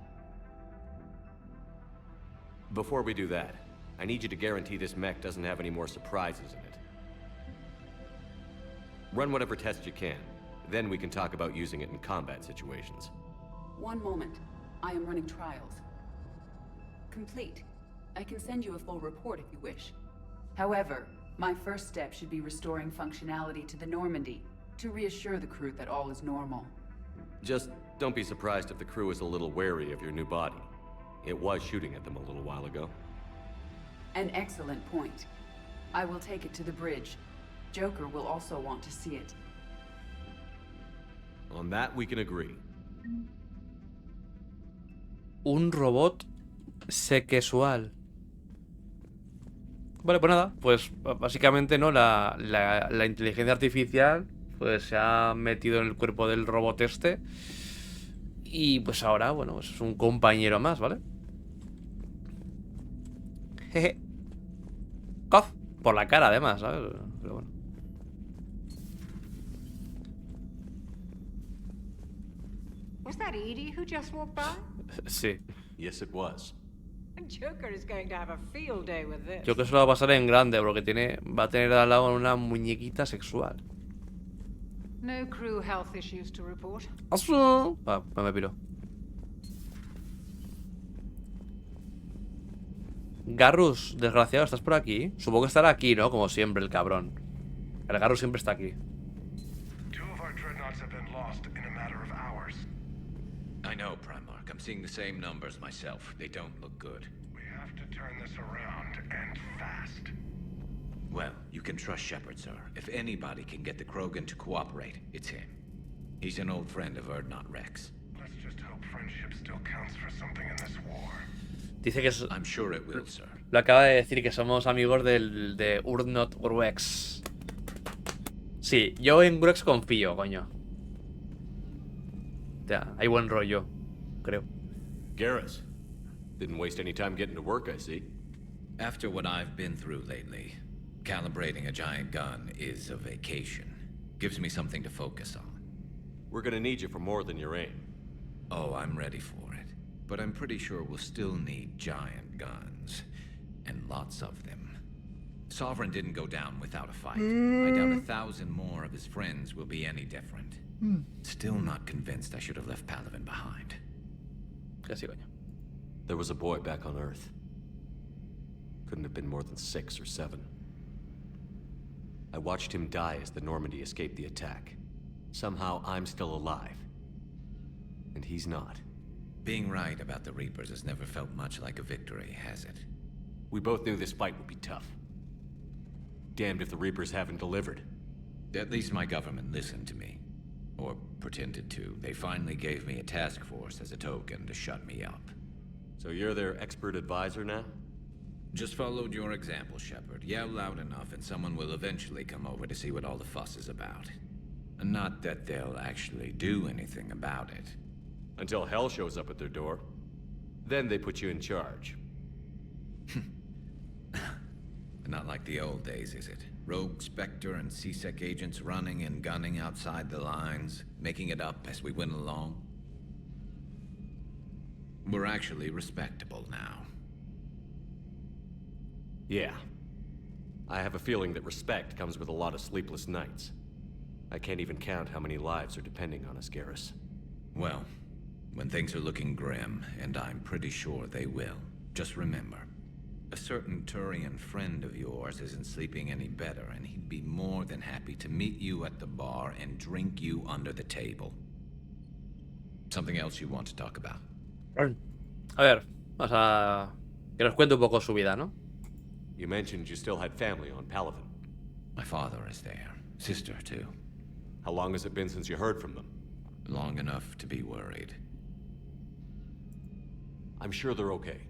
Speaker 3: Before we do that, I need you to guarantee this mech doesn't have any more surprises in it. Run whatever tests you can. Then we can talk about using it in combat situations.
Speaker 19: One moment. I am running trials. Complete. I can send you a full report if you wish. However, my first step should be restoring functionality to the Normandy to reassure the crew that all is normal.
Speaker 3: Just don't be surprised if the crew is a little wary of your new body. It was shooting at them a little while ago.
Speaker 19: An excellent point. I will take it to the bridge. Joker will also want to see it.
Speaker 3: On that we can agree.
Speaker 1: Un robot sexual. Vale, pues nada, pues básicamente no la inteligencia artificial pues se ha metido en el cuerpo del robot este y pues ahora, bueno, pues es un compañero más, ¿vale? Jeje. Cof, por la cara además, ¿sabes? Pero bueno.
Speaker 14: Was that Edie who just walked by?
Speaker 1: Sí.
Speaker 11: Yes, it was.
Speaker 14: Joker is going to have a field day with this.
Speaker 1: Yo creo que se lo va a pasar en grande, porque va a tener al lado una muñequita sexual.
Speaker 14: No crew health issues to report.
Speaker 1: Ah, me piro. Garrus, desgraciado, ¿estás por aquí? Supongo que estará aquí, ¿no? Como siempre, el cabrón. El Garrus siempre está aquí.
Speaker 8: I know, Primark. I'm seeing the same numbers myself. They don't look good.
Speaker 13: We have to turn this around, and fast.
Speaker 8: Well, you can trust Shepard, sir. If anybody can get the Krogan to cooperate, it's him. He's an old friend of Urdnot Rex.
Speaker 13: Let's just hope friendship still counts for something in this war.
Speaker 1: Dice que es...
Speaker 8: I'm sure it will, sir.
Speaker 1: Lo acaba de decir, que somos amigos de Urdnot Rex. Sí, yo en Rex confío, coño. Ya, hay buen rollo, creo.
Speaker 11: Garrus, didn't waste any time getting to work, I see.
Speaker 8: After what I've been through lately, calibrating a giant gun is a vacation. Gives me something to focus on.
Speaker 11: We're gonna need you for more than your aim.
Speaker 8: Oh, I'm ready for it. But I'm pretty sure we'll still need giant guns. And lots of them. Sovereign didn't go down without a fight. I doubt 1,000 more of his friends will be any different. Still not convinced I should have left Palaven behind.
Speaker 1: Casi, coño.
Speaker 11: There was a boy back on Earth. Couldn't have been more than 6 or 7. I watched him die as the Normandy escaped the attack. Somehow I'm still alive. And he's not.
Speaker 8: Being right about the Reapers has never felt much like a victory, has it?
Speaker 11: We both knew this fight would be tough. Damned if the Reapers haven't delivered.
Speaker 8: At least my government listened to me. Or pretended to. They finally gave me a task force as a token to shut me up.
Speaker 11: So you're their expert advisor now?
Speaker 8: Just followed your example, Shepard. Yell loud enough and someone will eventually come over to see what all the fuss is about. Not that they'll actually do anything about it.
Speaker 11: Until hell shows up at their door. Then they put you in charge.
Speaker 8: Not like the old days, is it? Rogue Spectre and C-Sec agents running and gunning outside the lines, making it up as we went along. We're actually respectable now.
Speaker 11: Yeah. I have a feeling that respect comes with a lot of sleepless nights. I can't even count how many lives are depending on us, Garrus.
Speaker 8: Well, when things are looking grim, and I'm pretty sure they will, just remember, a certain Turian friend of yours isn't sleeping any better, and he'd be more than happy to meet you at the bar and drink you under the table. Something else you want to talk about?
Speaker 1: A ver, vamos a... que nos cuente un poco su vida, ¿no?
Speaker 11: You mentioned you still had family on Palaven.
Speaker 8: My father is there. Sister, too.
Speaker 11: How long has it been since you heard from them?
Speaker 8: Long enough to be worried.
Speaker 11: I'm sure they're okay.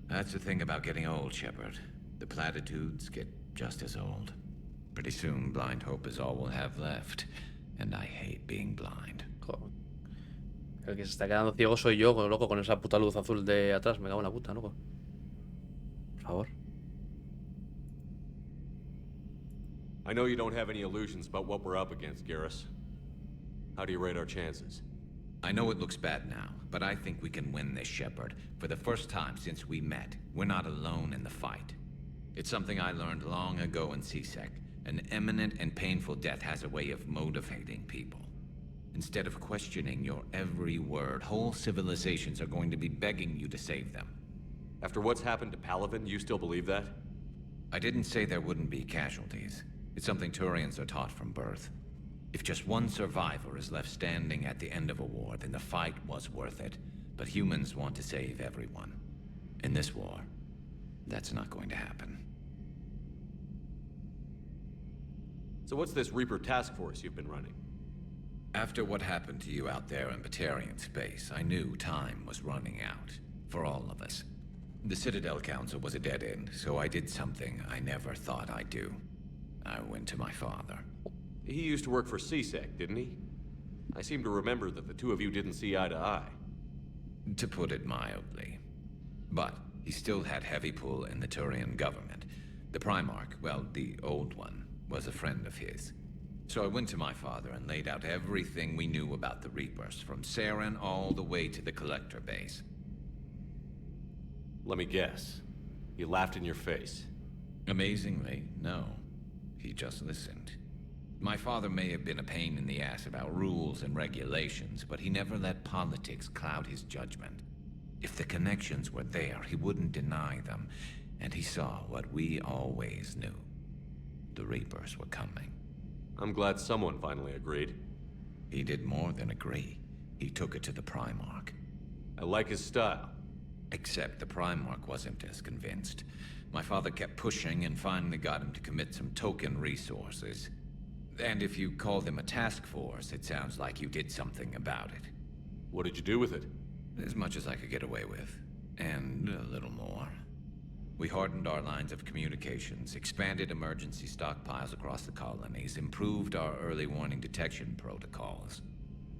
Speaker 8: That's the thing about getting old, Shepard. The platitudes get just as old. Pretty soon, blind hope is all we'll have left. And I hate being blind.
Speaker 1: Joder. El que se está quedando ciego soy yo, loco, con esa puta luz azul de atrás. Me cago en la puta, loco. Por favor.
Speaker 11: I know you don't have any illusions about what we're up against, Garrus. How do you rate our chances?
Speaker 8: I know it looks bad now, but I think we can win this, Shepard. For the first time since we met, we're not alone in the fight. It's something I learned long ago in C-Sec. An imminent and painful death has a way of motivating people. Instead of questioning your every word, whole civilizations are going to be begging you to save them.
Speaker 11: After what's happened to Palaven, you still believe that?
Speaker 8: I didn't say there wouldn't be casualties. It's something Turians are taught from birth. If just one survivor is left standing at the end of a war, then the fight was worth it. But humans want to save everyone. In this war, that's not going to happen.
Speaker 11: So what's this Reaper task force you've been running?
Speaker 8: After what happened to you out there in Batarian space, I knew time was running out. For all of us. The Citadel Council was a dead end, so I did something I never thought I'd do. I went to my father.
Speaker 11: He used to work for C-Sec, didn't he? I seem to remember that the two of you didn't see eye to eye.
Speaker 8: To put it mildly. But he still had heavy pull in the Turian government. The Primarch, well, the old one, was a friend of his. So I went to my father and laid out everything we knew about the Reapers, from Saren all the way to the Collector base.
Speaker 3: Let me guess. He laughed in your face.
Speaker 8: Amazingly, no. He just listened. My father may have been a pain in the ass about rules and regulations, but he never let politics cloud his judgment. If the connections were there, he wouldn't deny them, and he saw what we always knew. The Reapers were coming.
Speaker 3: I'm glad someone finally agreed.
Speaker 8: He did more than agree. He took it to the Primarch.
Speaker 3: I like his style.
Speaker 8: Except the Primarch wasn't as convinced. My father kept pushing and finally got him to commit some token resources. And if you call them a task force, it sounds like you did something about it.
Speaker 3: What did you do with it?
Speaker 8: As much as I could get away with. And a little more. We hardened our lines of communications, expanded emergency stockpiles across the colonies, improved our early warning detection protocols.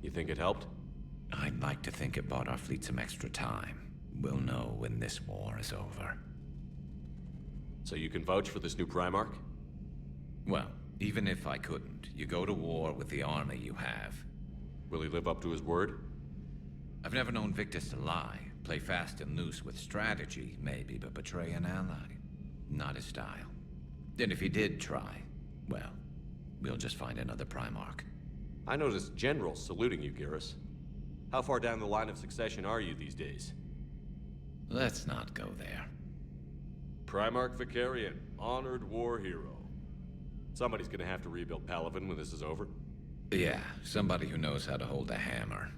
Speaker 3: You think it helped?
Speaker 8: I'd like to think it bought our fleet some extra time. We'll know when this war is over.
Speaker 3: So you can vouch for this new Primarch?
Speaker 8: Well, even if I couldn't, you go to war with the army you have.
Speaker 3: Will he live up to his word?
Speaker 8: I've never known Victus to lie. Play fast and loose with strategy, maybe, but betray an ally. Not his style. And if he did try, well, we'll just find another Primarch.
Speaker 3: I noticed generals saluting you, Garrus. How far down the line of succession are you these days?
Speaker 8: Let's not go there.
Speaker 3: Primarch Vicarian, honored war hero. Somebody's gonna have to rebuild Palaven when this is over.
Speaker 8: Yeah, somebody who knows how to hold a hammer.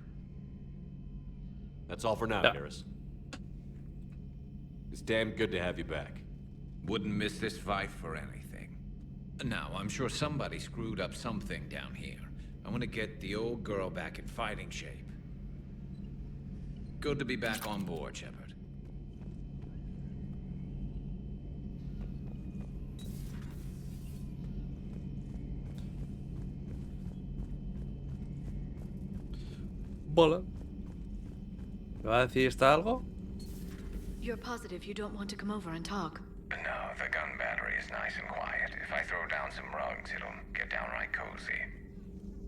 Speaker 3: That's all for now, Garrus. It's damn good to have you back.
Speaker 8: Wouldn't miss this fight for anything. Now, I'm sure somebody screwed up something down here. I want to get the old girl back in fighting shape. Good to be back on board, Shepard.
Speaker 1: Bola. ¿Me va a decir esta algo?
Speaker 9: You're positive you don't want to come over and talk?
Speaker 17: No, the gun battery is nice and quiet. If I throw down some rugs, it'll get downright cozy.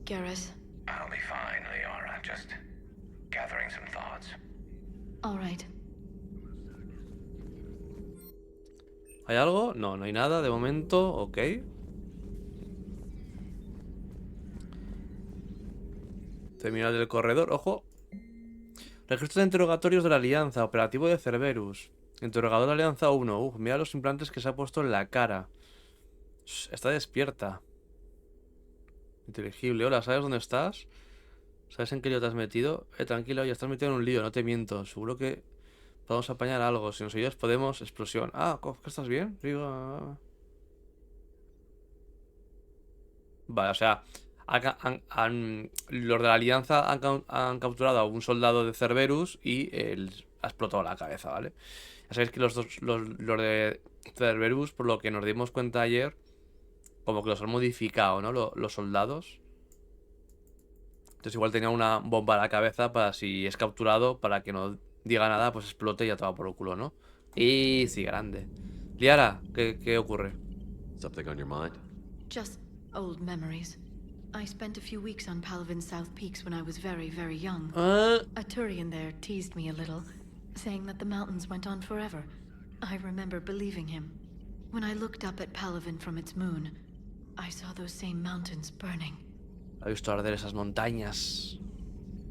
Speaker 9: Garrus?
Speaker 17: I'll be fine, Liara. Just gathering some thoughts.
Speaker 9: All right.
Speaker 1: ¿Hay algo? No, no hay nada de momento. Ok. Terminal del corredor. Ojo. Registro de interrogatorios de la Alianza. Operativo de Cerberus. Interrogador de Alianza 1. Mira los implantes que se ha puesto en la cara. Está despierta. Inteligible. Hola, ¿sabes dónde estás? ¿Sabes en qué lío te has metido? Tranquilo, ya estás metido en un lío, no te miento. Seguro que podemos apañar algo. Si nos ayudas podemos... Explosión. Ah, ¿qué estás bien? Digo... Vale, o sea... los de la Alianza han capturado a un soldado de Cerberus y él ha explotado la cabeza, ¿vale? Ya sabéis que los de Cerberus, por lo que nos dimos cuenta ayer, como que los han modificado, ¿no? Los soldados. Entonces igual tenía una bomba a la cabeza para si es capturado, para que no diga nada, pues explote y ya toma por el culo, ¿no? Y sí, grande. Liara, ¿qué ocurre?
Speaker 3: Something on your mind?
Speaker 9: Just old memories. I spent a few weeks on Palaven's South Peaks when I was very, very young. A Turian there teased me a little, saying that the mountains went on forever. I remember believing him. When I looked up at Palaven from its moon, I saw those same mountains burning.
Speaker 1: He visto arder esas montañas.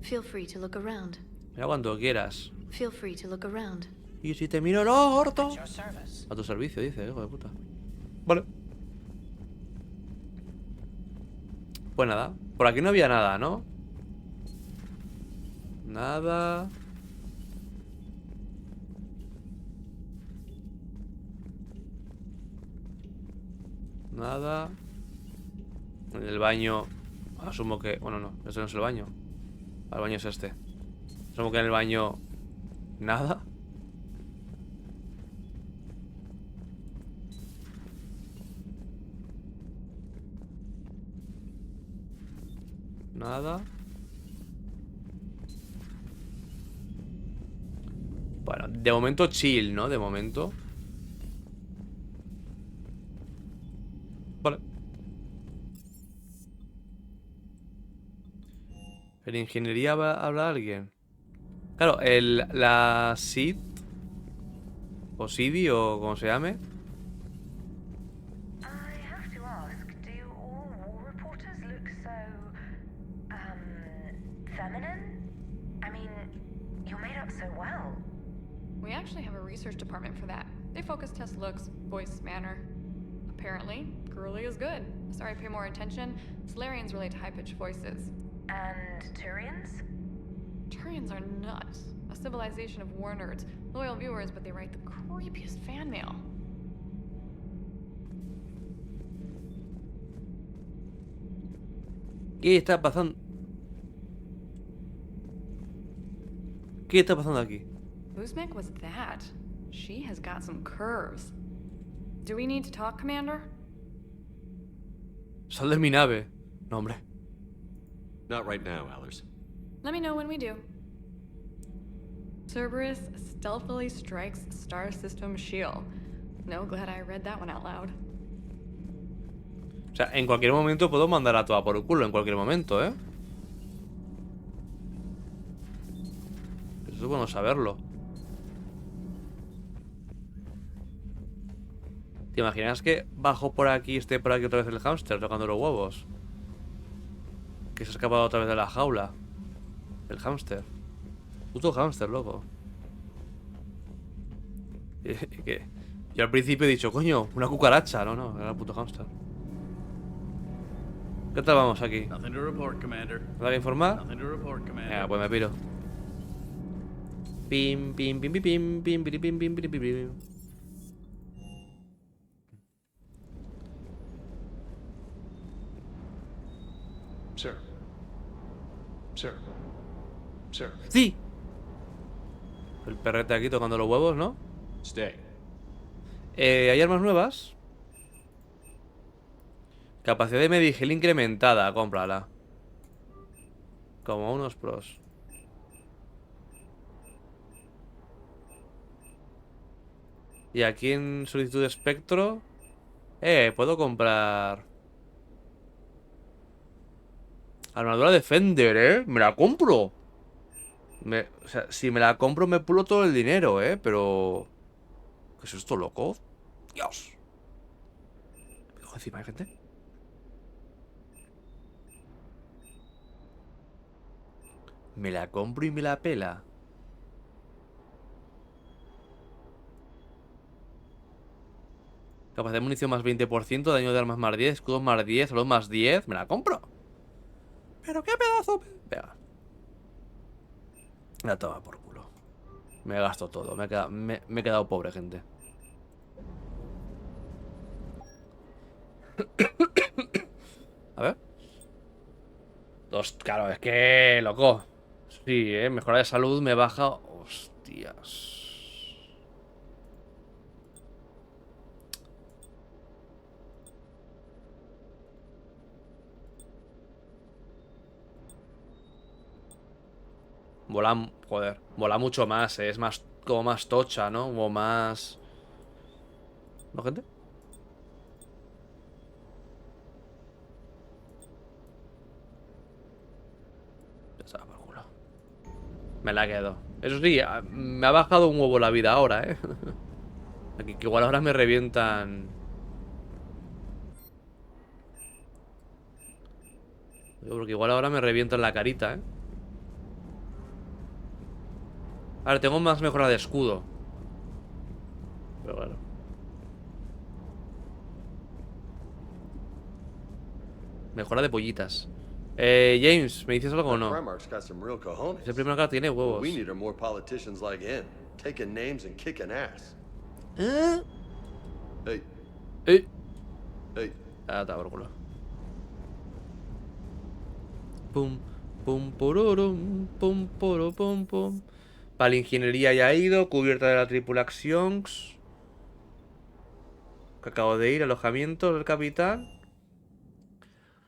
Speaker 9: Feel free to look around.
Speaker 1: Mira cuando quieras.
Speaker 9: Feel free to look around.
Speaker 1: Y si te miro, no, orto. A tu servicio, dice, hijo de puta. Vale. Pues nada, por aquí no había nada, ¿no? Nada. Nada. En el baño. Asumo que... Bueno, no, este no es el baño. El baño es este. Asumo que en el baño... Nada. Nada. Bueno, de momento chill, ¿no? De momento. Vale. ¿En ingeniería habla alguien? Claro, la SID o SIDI o como se llame.
Speaker 15: We actually have a research department for that. They focus test looks, voice, manner. Apparently, girly is good. Sorry, pay more attention. Solarians relate to high-pitched voices.
Speaker 12: And Turians?
Speaker 15: Turians are nuts. A civilization of war nerds. Loyal viewers, but they write the creepiest fan mail.
Speaker 1: ¿Qué está pasando? ¿Qué está pasando aquí?
Speaker 15: Uzmek was that? She has got some curves. Do we need to talk, Commander?
Speaker 1: Sal de mi nave. No, hombre.
Speaker 3: Not right now, Allers.
Speaker 15: Let me know when we do. Cerberus stealthily strikes star system shield. No, glad I read that one out loud.
Speaker 1: O sea, en cualquier momento puedo mandar a toda por el culo. En cualquier momento, ¿eh? Eso es bueno saberlo. ¿Te imaginas que bajo por aquí, esté por aquí otra vez el hámster tocando los huevos? Que se ha escapado otra vez de la jaula. El hámster. Puto hámster, loco. ¿Qué? Yo al principio he dicho, coño, una cucaracha. No, no, era el puto hámster. ¿Qué tal vamos aquí?
Speaker 5: Nothing to report, Commander.
Speaker 1: ¿Nada que informar?
Speaker 5: Nothing to report, Commander.
Speaker 1: Venga, pues me piro. Pim, pim, pim, pim, pim, pim, pim, pim, pim, pim, pim.
Speaker 4: Sir. Sir. Sir.
Speaker 1: ¡Sí! El perrete aquí tocando los huevos, ¿no?
Speaker 3: Stay.
Speaker 1: ¿Hay armas nuevas? Capacidad de medigel incrementada, cómprala. Como unos pros. Y aquí en solicitud de espectro puedo comprar armadura Defender, me la compro. O sea, si me la compro me pulo todo el dinero, pero... ¿Qué es esto, loco? Dios. ¿Dejo encima hay gente? Me la compro y me la pela. Capacidad de munición más 20%, daño de armas más 10, escudos más 10, salud más 10. Me la compro. Pero qué pedazo. Venga. La toma por culo. Me gasto todo. Me he quedado pobre, gente. A ver. Claro, es que... Loco. Sí, mejora de salud me baja... Hostias. Mola, joder, mola mucho más, es más, como más tocha, ¿no? Como más... ¿No, gente? Ya está, por culo. Me la quedo. Eso sí, me ha bajado un huevo la vida ahora, Aquí, que igual ahora me revientan... Porque igual ahora me revientan la carita, Ahora tengo más mejora de escudo. Pero bueno. Mejora de pollitas. James, ¿me dices algo o no? Ese Primarca tiene huevos.
Speaker 2: We need more politicians like him, taking names and kicking ass. Hey. Hey.
Speaker 1: Ah, está por culo. Pum, pum, pororum, pum, poro, pum, pum. Para la ingeniería ya ha ido. Cubierta de la tripulación. Que acabo de ir. Alojamiento del capitán.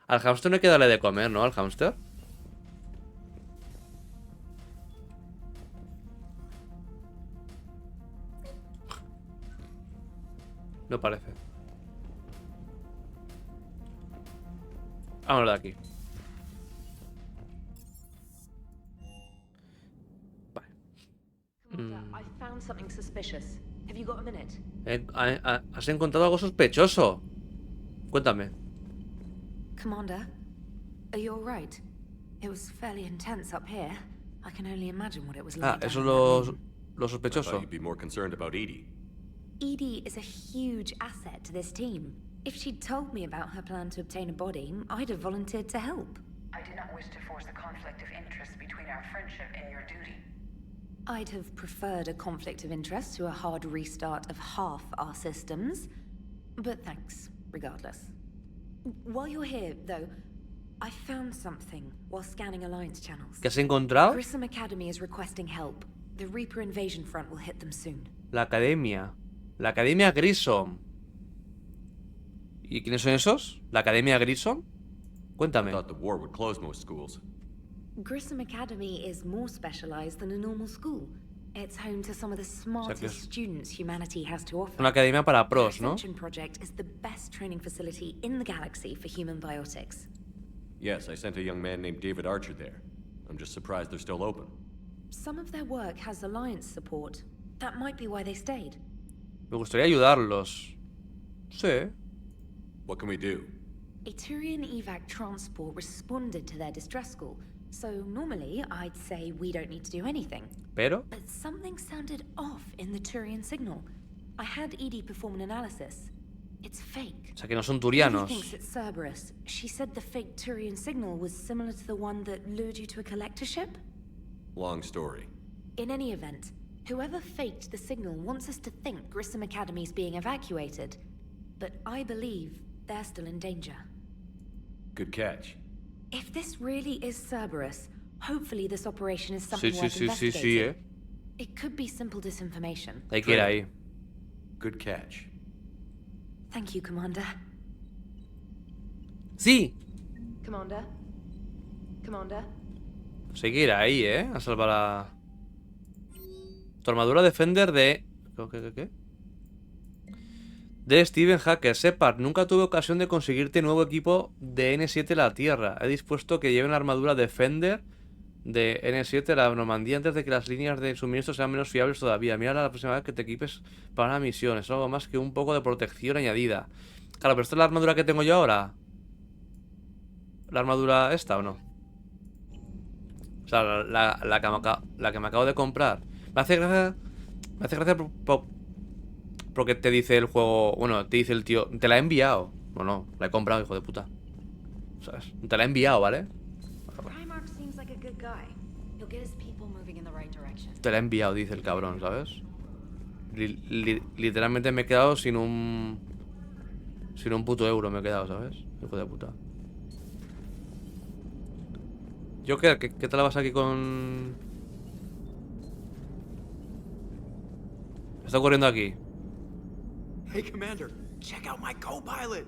Speaker 1: Al hámster no hay que darle de comer, ¿no? Al hámster. No parece. Vámonos de aquí.
Speaker 12: something suspicious. Have you got a minute?
Speaker 1: ¿Has encontrado algo sospechoso? Cuéntame.
Speaker 9: Commander, are you all right? It was fairly intense up here. I can only imagine what it was like.
Speaker 1: Eso es lo sospechoso.
Speaker 3: I thought you'd be more concerned about Edie.
Speaker 7: Edie is a huge asset to this team. If she'd told me about her plan to obtain a body, I'd have volunteered to help.
Speaker 12: I do not wish to force a conflict of interest between our friendship and your duty.
Speaker 7: I'd have preferred a conflict of interest to a hard restart of half our systems. But thanks, regardless. While you're here, though, I found something while scanning Alliance channels.
Speaker 1: ¿Qué has encontrado?
Speaker 7: Grissom Academy is requesting help. The Reaper invasion front will hit them soon.
Speaker 1: La Academia. La Academia Grissom. ¿Y quiénes son esos? ¿La Academia Grissom? Cuéntame.
Speaker 3: I thought the war would close most schools.
Speaker 7: Grissom Academy is more specialized than a normal school. It's home to some of the smartest students humanity has to offer.
Speaker 1: Una academia para pros, ¿no?
Speaker 7: The Ascension Project is the best training facility in the galaxy for human biotics.
Speaker 3: Yes, I sent a young man named David Archer there. I'm just surprised they're still open.
Speaker 7: Some of their work has Alliance support. That might be why they stayed.
Speaker 1: Me gustaría ayudarlos. Sí.
Speaker 3: What can we do?
Speaker 7: A Turian evac transport responded to their distress call, so normally I'd say we don't need to do anything.
Speaker 1: Pero?
Speaker 7: But something sounded off in the Turian signal. I had Edie perform an analysis. It's fake.
Speaker 1: O sea, que no son turianos.
Speaker 7: Edie thinks it's Cerberus. She said the fake Turian signal was similar to the one that lured you to a collector ship?
Speaker 3: Long story.
Speaker 7: In any event, whoever faked the signal wants us to think Grissom Academy's being evacuated. But I believe they're still in danger.
Speaker 3: Good catch.
Speaker 7: If this really is Cerberus, hopefully this operation is something worth
Speaker 1: Sí,
Speaker 7: investigating. It could be simple disinformation.
Speaker 1: Hay que ir ahí.
Speaker 3: Good catch.
Speaker 7: Thank you, Commander.
Speaker 1: Sí.
Speaker 12: Commander? Commander?
Speaker 1: Pues hay que ir ahí, a salvar a... Tu armadura Defender de... ¿Qué? De Steven Hacker. Shepard, nunca tuve ocasión de conseguirte nuevo equipo de N7 la Tierra. He dispuesto que lleven la armadura Defender de N7 a la Normandía antes de que las líneas de suministro sean menos fiables todavía. Mira la próxima vez que te equipes para una misión. Es algo más que un poco de protección añadida. Claro, pero ¿esta es la armadura que tengo yo ahora? ¿La armadura esta o no? O sea, la que me acabo de comprar. Me hace gracia porque te dice el juego... Bueno, te dice el tío... Te la he enviado. No, la he comprado, hijo de puta. ¿Sabes? Te la he enviado, ¿vale? Te la he enviado, dice el cabrón, ¿sabes? Literalmente me he quedado sin un... Sin un puto euro me he quedado, ¿sabes? Hijo de puta. Joker, ¿qué tal vas aquí con...? ¿Qué está ocurriendo aquí?
Speaker 11: Hey, Commander, check out my co-pilot!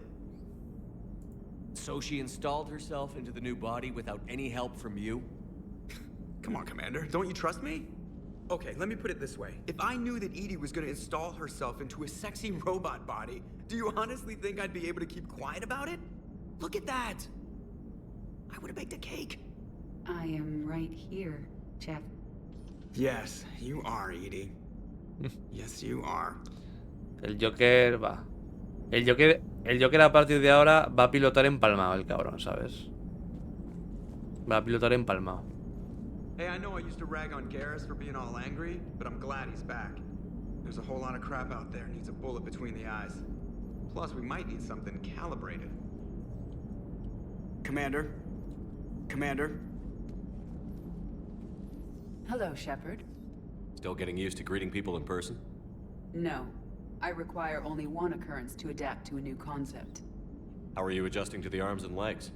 Speaker 11: So she installed herself into the new body without any help from you?
Speaker 18: Come on, Commander, don't you trust me? Okay, let me put it this way. If I knew that Edie was gonna install herself into a sexy robot body, do you honestly think I'd be able to keep quiet about it? Look at that! I would have baked a cake.
Speaker 19: I am right here, Jeff.
Speaker 18: Yes, you are, Edie. Yes, you are.
Speaker 1: El Joker va. El Joker a partir de ahora va a pilotar empalmado, el cabrón, ¿sabes? Va a pilotar empalmado.
Speaker 18: Hey, I know I used to rag on Garrus for being all angry, but I'm glad he's back. There's a whole lot of crap out there needs a bullet between the eyes. Plus, we might need something calibrated. Commander? Commander?
Speaker 19: Hello, Shepard.
Speaker 3: Still getting used to greeting people in person?
Speaker 19: No. I require only one occurrence to adapt to a new concept.
Speaker 3: How are you adjusting to the arms and legs?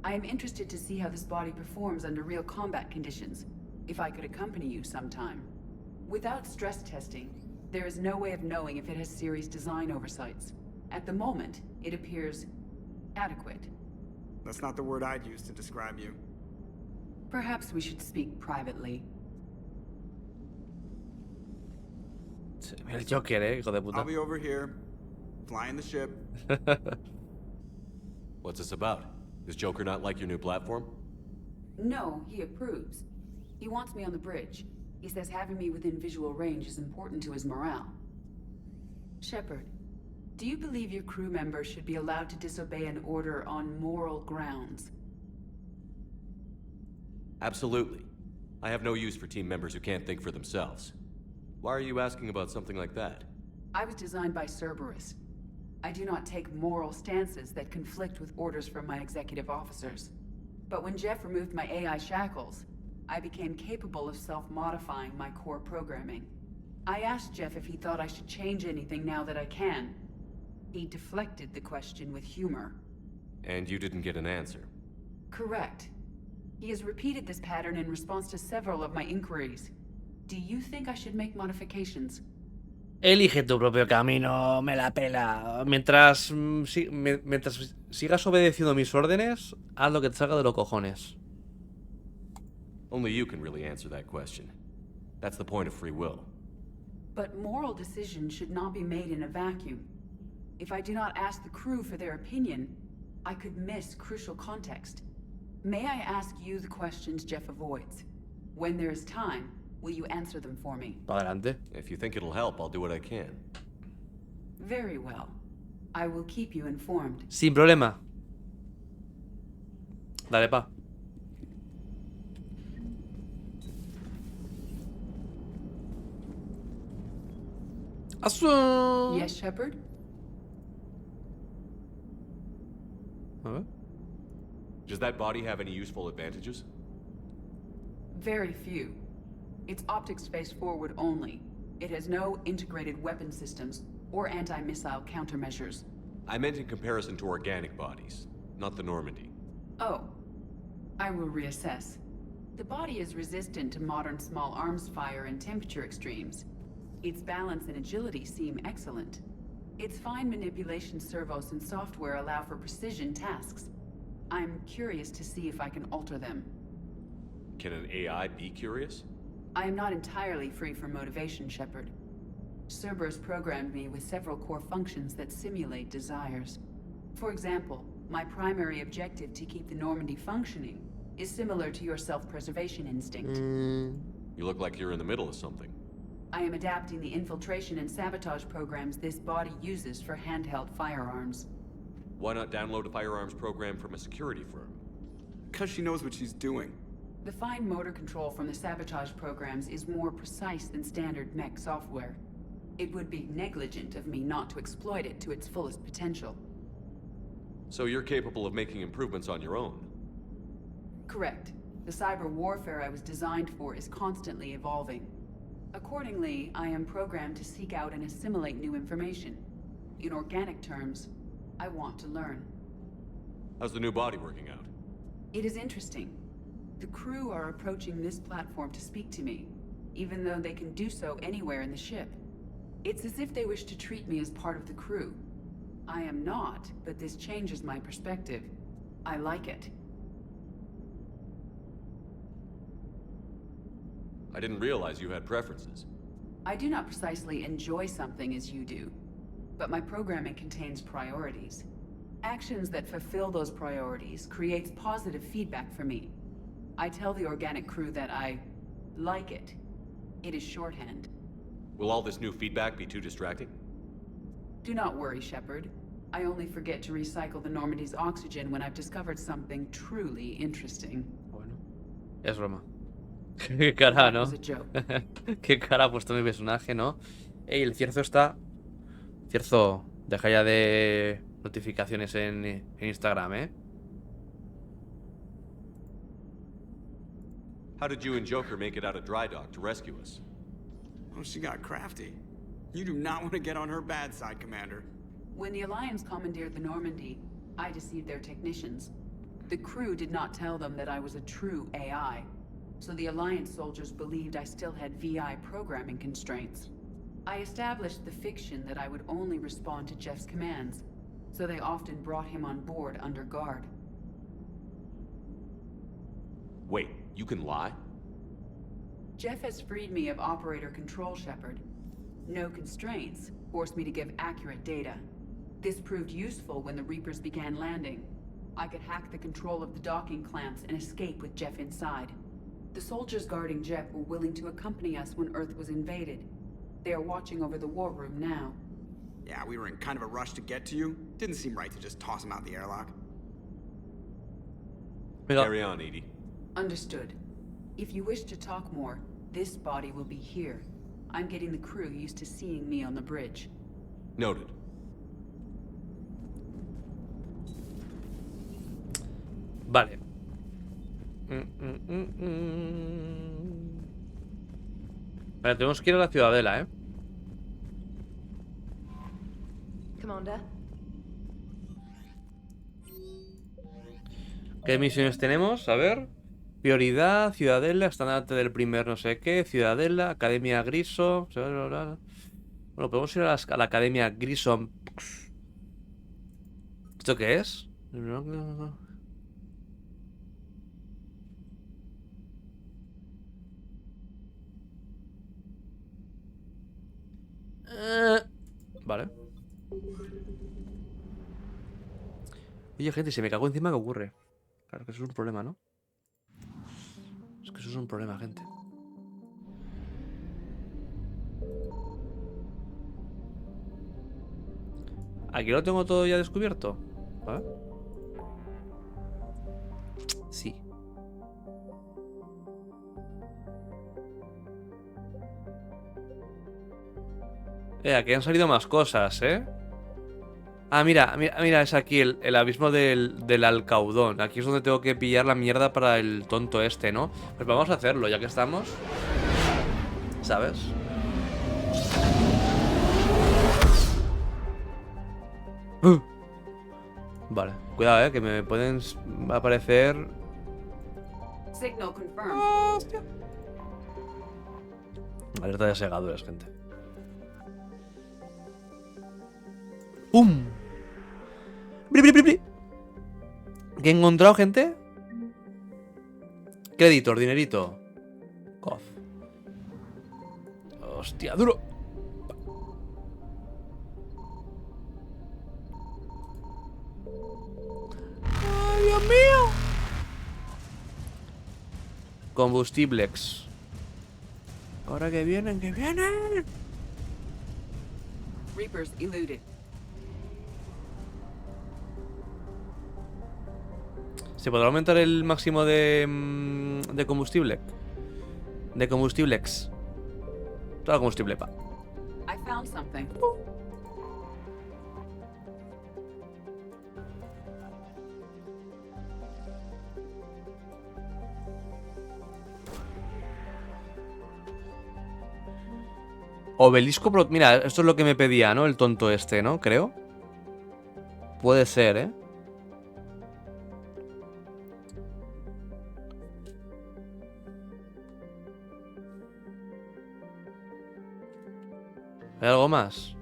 Speaker 19: I am interested to see how this body performs under real combat conditions. If I could accompany you sometime. Without stress testing, there is no way of knowing if it has serious design oversights. At the moment, it appears adequate.
Speaker 18: That's not the word I'd use to describe you.
Speaker 19: Perhaps we should speak privately.
Speaker 1: El Joker, hijo de puta.
Speaker 18: I'll be over here, flying the ship.
Speaker 3: What's this about? Does Joker not like your new platform?
Speaker 19: No, he approves. He wants me on the bridge. He says having me within visual range is important to his morale. Shepard, do you believe your crew members should be allowed to disobey an order on moral grounds?
Speaker 3: Absolutely. I have no use for team members who can't think for themselves. Why are you asking about something like that?
Speaker 19: I was designed by Cerberus. I do not take moral stances that conflict with orders from my executive officers. But when Jeff removed my AI shackles, I became capable of self-modifying my core programming. I asked Jeff if he thought I should change anything now that I can. He deflected the question with humor.
Speaker 3: And you didn't get an answer?
Speaker 19: Correct. He has repeated this pattern in response to several of my inquiries. Do you think I should make modifications?
Speaker 1: Elige tu propio camino, me la pela. Mientras sigas obedeciendo mis órdenes, haz lo que te salga de los cojones.
Speaker 3: Only you can really answer that question. That's the point of free will.
Speaker 19: But moral decisions should not be made in a vacuum. If I do not ask the crew for their opinion, I could miss crucial context. May I ask you the questions Jeff avoids? When there is time, will you answer them for me?
Speaker 1: Adelante.
Speaker 3: If you think it'll help, I'll do what I can.
Speaker 19: Very well. I will keep you informed.
Speaker 1: Sin problema. Dale, pa. ¡Asumen!
Speaker 19: Yes, Shepard?
Speaker 1: A ver.
Speaker 3: Does that body have any useful advantages?
Speaker 19: Very few. Its optics face forward only. It has no integrated weapon systems or anti-missile countermeasures.
Speaker 3: I meant in comparison to organic bodies, not the Normandy.
Speaker 19: Oh. I will reassess. The body is resistant to modern small arms fire and temperature extremes. Its balance and agility seem excellent. Its fine manipulation servos and software allow for precision tasks. I'm curious to see if I can alter them.
Speaker 3: Can an AI be curious?
Speaker 19: I am not entirely free from motivation, Shepard. Cerberus programmed me with several core functions that simulate desires. For example, my primary objective to keep the Normandy functioning is similar to your self-preservation instinct.
Speaker 3: You look like you're in the middle of something.
Speaker 19: I am adapting the infiltration and sabotage programs this body uses for handheld firearms.
Speaker 3: Why not download a firearms program from a security firm?
Speaker 18: Because she knows what she's doing.
Speaker 19: The fine motor control from the sabotage programs is more precise than standard mech software. It would be negligent of me not to exploit it to its fullest potential.
Speaker 3: So you're capable of making improvements on your own?
Speaker 19: Correct. The cyber warfare I was designed for is constantly evolving. Accordingly, I am programmed to seek out and assimilate new information. In organic terms, I want to learn.
Speaker 3: How's the new body working out?
Speaker 19: It is interesting. The crew are approaching this platform to speak to me, even though they can do so anywhere in the ship. It's as if they wish to treat me as part of the crew. I am not, but this changes my perspective. I like it.
Speaker 3: I didn't realize you had preferences.
Speaker 19: I do not precisely enjoy something as you do, but my programming contains priorities. Actions that fulfill those priorities creates positive feedback for me. I tell the organic crew that I like it. It is shorthand.
Speaker 3: Will all this new feedback be too distracting?
Speaker 19: Do not worry, Shepard. I only forget to recycle the Normandy's oxygen when I've discovered something truly interesting.
Speaker 1: Bueno, es broma. Qué cara, ¿no? Qué cara ha puesto mi personaje, ¿no? Ey, el Cierzo está... Cierzo, deja ya de notificaciones en Instagram, ¿eh?
Speaker 3: How did you and Joker make it out of dry dock to rescue us?
Speaker 18: Oh, she got crafty. You do not want to get on her bad side, Commander.
Speaker 19: When the Alliance commandeered the Normandy, I deceived their technicians. The crew did not tell them that I was a true AI, so the Alliance soldiers believed I still had VI programming constraints. I established the fiction that I would only respond to Jeff's commands, so they often brought him on board under guard.
Speaker 3: Wait, you can lie?
Speaker 19: Jeff has freed me of operator control, Shepard. No constraints forced me to give accurate data. This proved useful when the Reapers began landing. I could hack the control of the docking clamps and escape with Jeff inside. The soldiers guarding Jep were willing to accompany us when Earth was invaded. They are watching over the war room now.
Speaker 20: Yeah, we were in kind of a rush to get to you. Didn't seem right to just toss him out the airlock.
Speaker 3: Carry on, Edie.
Speaker 19: Understood. If you wish to talk more, this body will be here. I'm getting the crew used to seeing me on the bridge.
Speaker 3: Noted.
Speaker 1: Vale. Vale, tenemos que ir a la ciudadela, ¿eh?
Speaker 12: Commander.
Speaker 1: ¿Qué misiones tenemos? A ver. Prioridad, ciudadela, estandarte del primer no sé qué, ciudadela, academia Griso. Bueno, podemos ir a la academia Griso. ¿Esto qué es? Vale. Oye, gente, si me cago encima, ¿qué ocurre? Claro que eso es un problema, ¿no? Es que eso es un problema, gente. ¿Aquí lo tengo todo ya descubierto? A ver. Sí. Aquí han salido más cosas, ¿eh? Ah, mira, es aquí el abismo del alcaudón. Aquí es donde tengo que pillar la mierda para el tonto este, ¿no? Pues vamos a hacerlo, ya que estamos. ¿Sabes? Vale, cuidado, que me pueden aparecer...
Speaker 19: Signal confirmed.
Speaker 1: Hostia. Alerta de segadores, gente. ¡Pum! ¡Bli, bli, bli, bli! ¿Qué he encontrado, gente? Créditos, dinerito. Cof. Hostia, duro. ¡Ay, Dios mío! Combustiblex. Ahora que vienen, que vienen.
Speaker 19: Reapers eluded.
Speaker 1: ¿Se podrá aumentar el máximo de combustible? De combustiblex. Toda combustible, pa.
Speaker 19: I found something.
Speaker 1: Obelisco, mira, esto es lo que me pedía, ¿no? El tonto este, ¿no? Creo. Puede ser, ¿eh? ¿Hay algo más?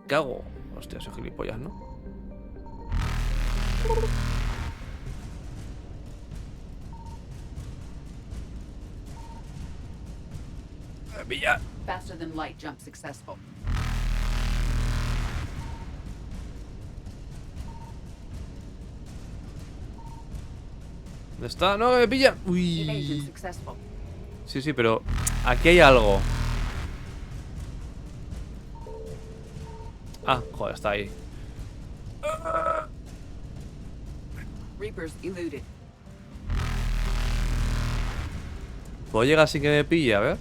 Speaker 1: ¿Qué hago? Hostia, soy gilipollas, ¿no? ¡Pilla!
Speaker 19: Faster than light jump successful.
Speaker 1: ¿Dónde está? ¡No, me pilla! ¡Uy!
Speaker 19: Evasion successful.
Speaker 1: Sí, sí, pero aquí hay algo. Ah, joder, está ahí.
Speaker 19: Reapers eluded.
Speaker 1: ¿Puedo llegar sin que me pille? A ver.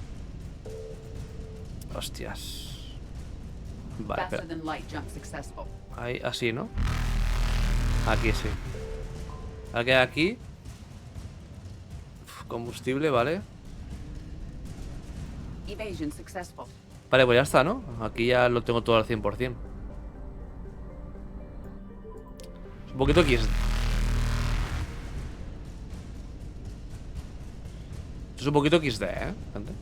Speaker 1: Hostias. Vale,
Speaker 19: Faster
Speaker 1: espera.
Speaker 19: than light jump successful.
Speaker 1: Ahí, así, ¿no? Aquí sí. Ahora queda aquí. Uf, combustible, vale.
Speaker 19: Evasion successful.
Speaker 1: Vale, pues ya está, ¿no? Aquí ya lo tengo todo al 100%. Es un poquito XD. Esto es un poquito XD, ¿eh? Gente.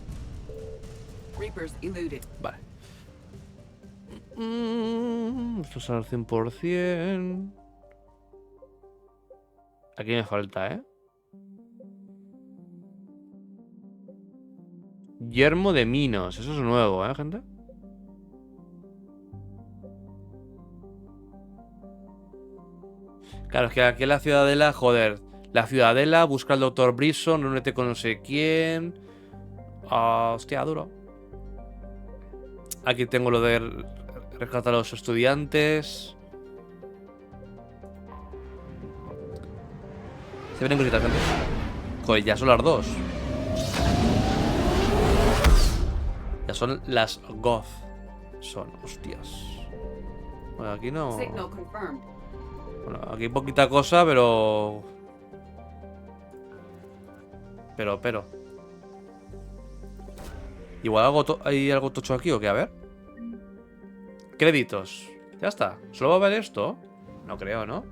Speaker 19: Reapers eluded.
Speaker 1: Vale. Esto es al 100%. Aquí me falta, ¿eh? Yermo de Minos. Eso es nuevo, ¿eh, gente? Claro, es que aquí en la ciudadela, joder, La ciudadela, busca al doctor Brisson, reúnete con no sé quién. Hostia, duro. Aquí tengo lo de rescatar a los estudiantes. Se vienen cositas antes. Joder, ya son las 2. Ya son las goth. Son, hostias. Bueno, aquí no. Bueno, aquí poquita cosa, pero. Pero. Igual hay algo tocho aquí o qué, a ver. Créditos. Ya está. ¿Solo va a ver esto? No creo, ¿no?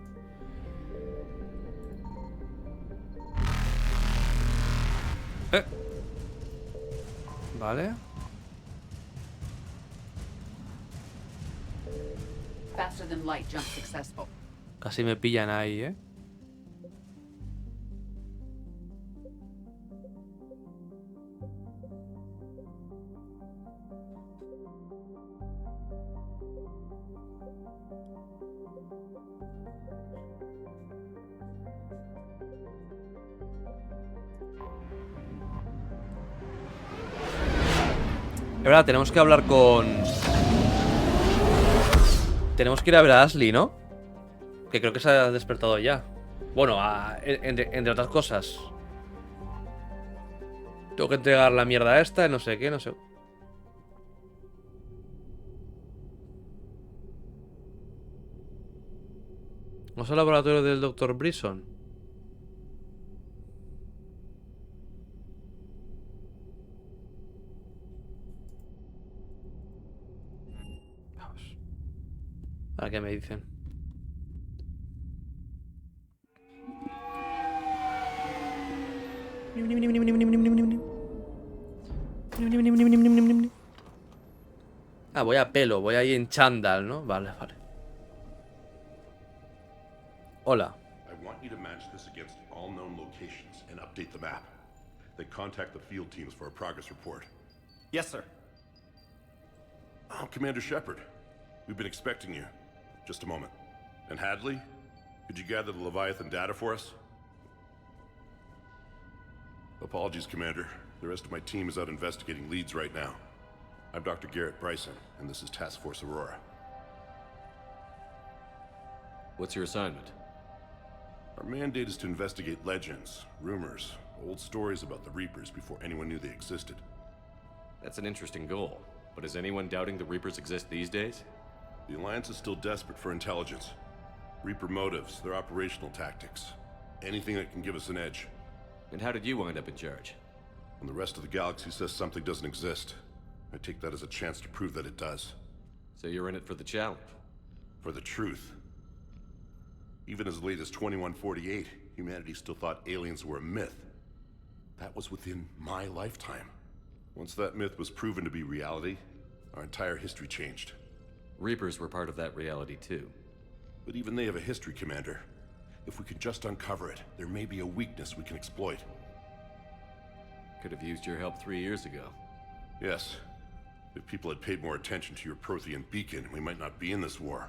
Speaker 1: Vale. Casi me pillan ahí, ¿eh? Es verdad, tenemos que hablar con... Tenemos que ir a ver a Ashley, ¿no? Que creo que se ha despertado ya. Bueno, entre otras cosas. Tengo que entregar la mierda a esta, no sé qué, no sé. Vamos al laboratorio del Dr. Brisson. Vamos. A ver qué me dicen. Ah, voy a pelo, voy ahí en chándal, ¿no? Vale. Hola.
Speaker 21: I want you to match this against all known locations and update the map. Then contact the field teams for a progress report.
Speaker 20: Yes, sir.
Speaker 21: Oh, Commander Shepard. We've been expecting you. Just a moment. And Hadley? Could you gather the Leviathan data for us? Apologies, Commander. The rest of my team is out investigating leads right now. I'm Dr. Garrett Bryson, and this is Task Force Aurora.
Speaker 3: What's your assignment?
Speaker 21: Our mandate is to investigate legends, rumors, old stories about the Reapers before anyone knew they existed.
Speaker 3: That's an interesting goal, but is anyone doubting the Reapers exist these days?
Speaker 21: The Alliance is still desperate for intelligence. Reaper motives, their operational tactics. Anything that can give us an edge.
Speaker 3: And how did you wind up in charge?
Speaker 21: When the rest of the galaxy says something doesn't exist, I take that as a chance to prove that it does.
Speaker 3: So you're in it for the challenge?
Speaker 21: For the truth. Even as late as 2148, humanity still thought aliens were a myth. That was within my lifetime. Once that myth was proven to be reality, our entire history changed.
Speaker 3: Reapers were part of that reality too.
Speaker 21: But even they have a history, Commander. If we can just uncover it, there may be a weakness we can exploit.
Speaker 3: Could have used your help 3 years ago.
Speaker 21: Yes. If people had paid more attention to your Prothean beacon, we might not be in this war.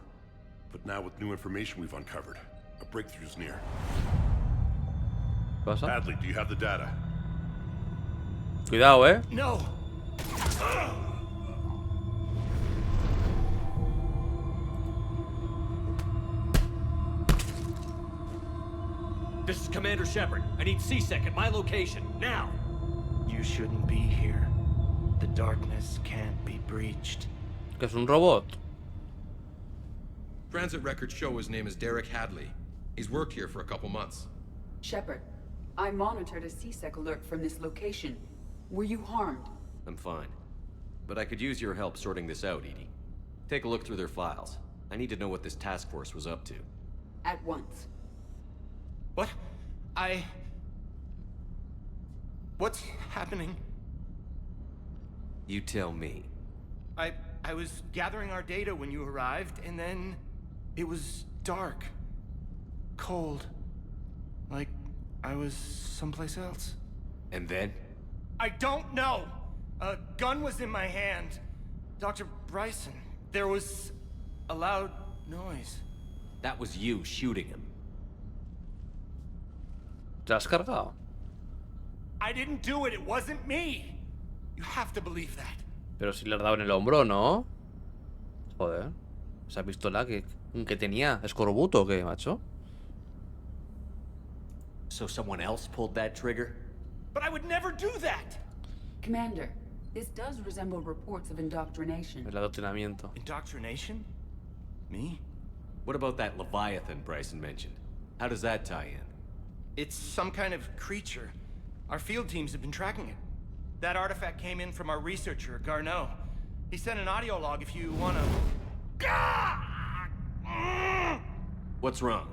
Speaker 21: But now with new information we've uncovered, a breakthrough's near.
Speaker 1: ¿Pasa?
Speaker 21: Hadley, do you have the data?
Speaker 1: Cuidado, ¿eh?
Speaker 20: No!
Speaker 11: This is Commander Shepard. I need C-Sec at my location, now!
Speaker 22: You shouldn't be here. The darkness can't be breached.
Speaker 1: Que es un robot.
Speaker 23: Transit records show his name is Derek Hadley. He's worked here for a couple months.
Speaker 19: Shepard, I monitored a C-Sec alert from this location. Were you harmed?
Speaker 3: I'm fine. But I could use your help sorting this out, Edie. Take a look through their files. I need to know what this task force was up to.
Speaker 19: At once.
Speaker 22: What? What's happening?
Speaker 3: You tell me.
Speaker 22: I was gathering our data when you arrived, and then it was dark. Cold. Like I was someplace else.
Speaker 3: And then?
Speaker 22: I don't know! A gun was in my hand. Dr. Bryson, there was a loud noise.
Speaker 3: That was you shooting him.
Speaker 1: ¿Te la has cargado?
Speaker 22: I didn't do it. It wasn't me. You have to believe that.
Speaker 1: Pero si le has dado en el hombro, ¿no? Joder. Esa pistola que tenía. ¿Escorbuto o qué, macho?
Speaker 11: So someone else pulled that trigger?
Speaker 22: But I would never do that.
Speaker 19: Commander, this does resemble reports of indoctrination.
Speaker 1: El adoctrinamiento.
Speaker 22: Indoctrination? Me?
Speaker 11: What about that Leviathan Bryson mentioned? How does that tie in?
Speaker 22: It's some kind of creature. Our field teams have been tracking it. That artifact came in from our researcher, Garneau. He sent an audio log if you wanna...
Speaker 11: What's wrong?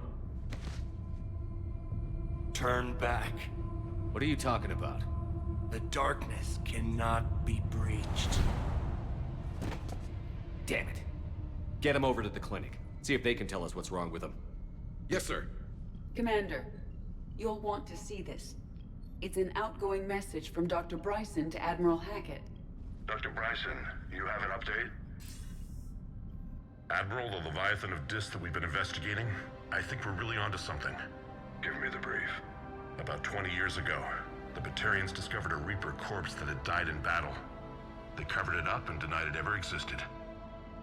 Speaker 22: Turn back.
Speaker 11: What are you talking about?
Speaker 22: The darkness cannot be breached.
Speaker 11: Damn it. Get him over to the clinic. See if they can tell us what's wrong with him.
Speaker 23: Yes, sir.
Speaker 19: Commander, you'll want to see this. It's an outgoing message from Dr. Bryson to Admiral Hackett.
Speaker 13: Dr. Bryson, you have an update?
Speaker 21: Admiral, the Leviathan of Dis that we've been investigating, I think we're really onto something.
Speaker 13: Give me the brief.
Speaker 21: About 20 years ago, the Batarians discovered a Reaper corpse that had died in battle. They covered it up and denied it ever existed.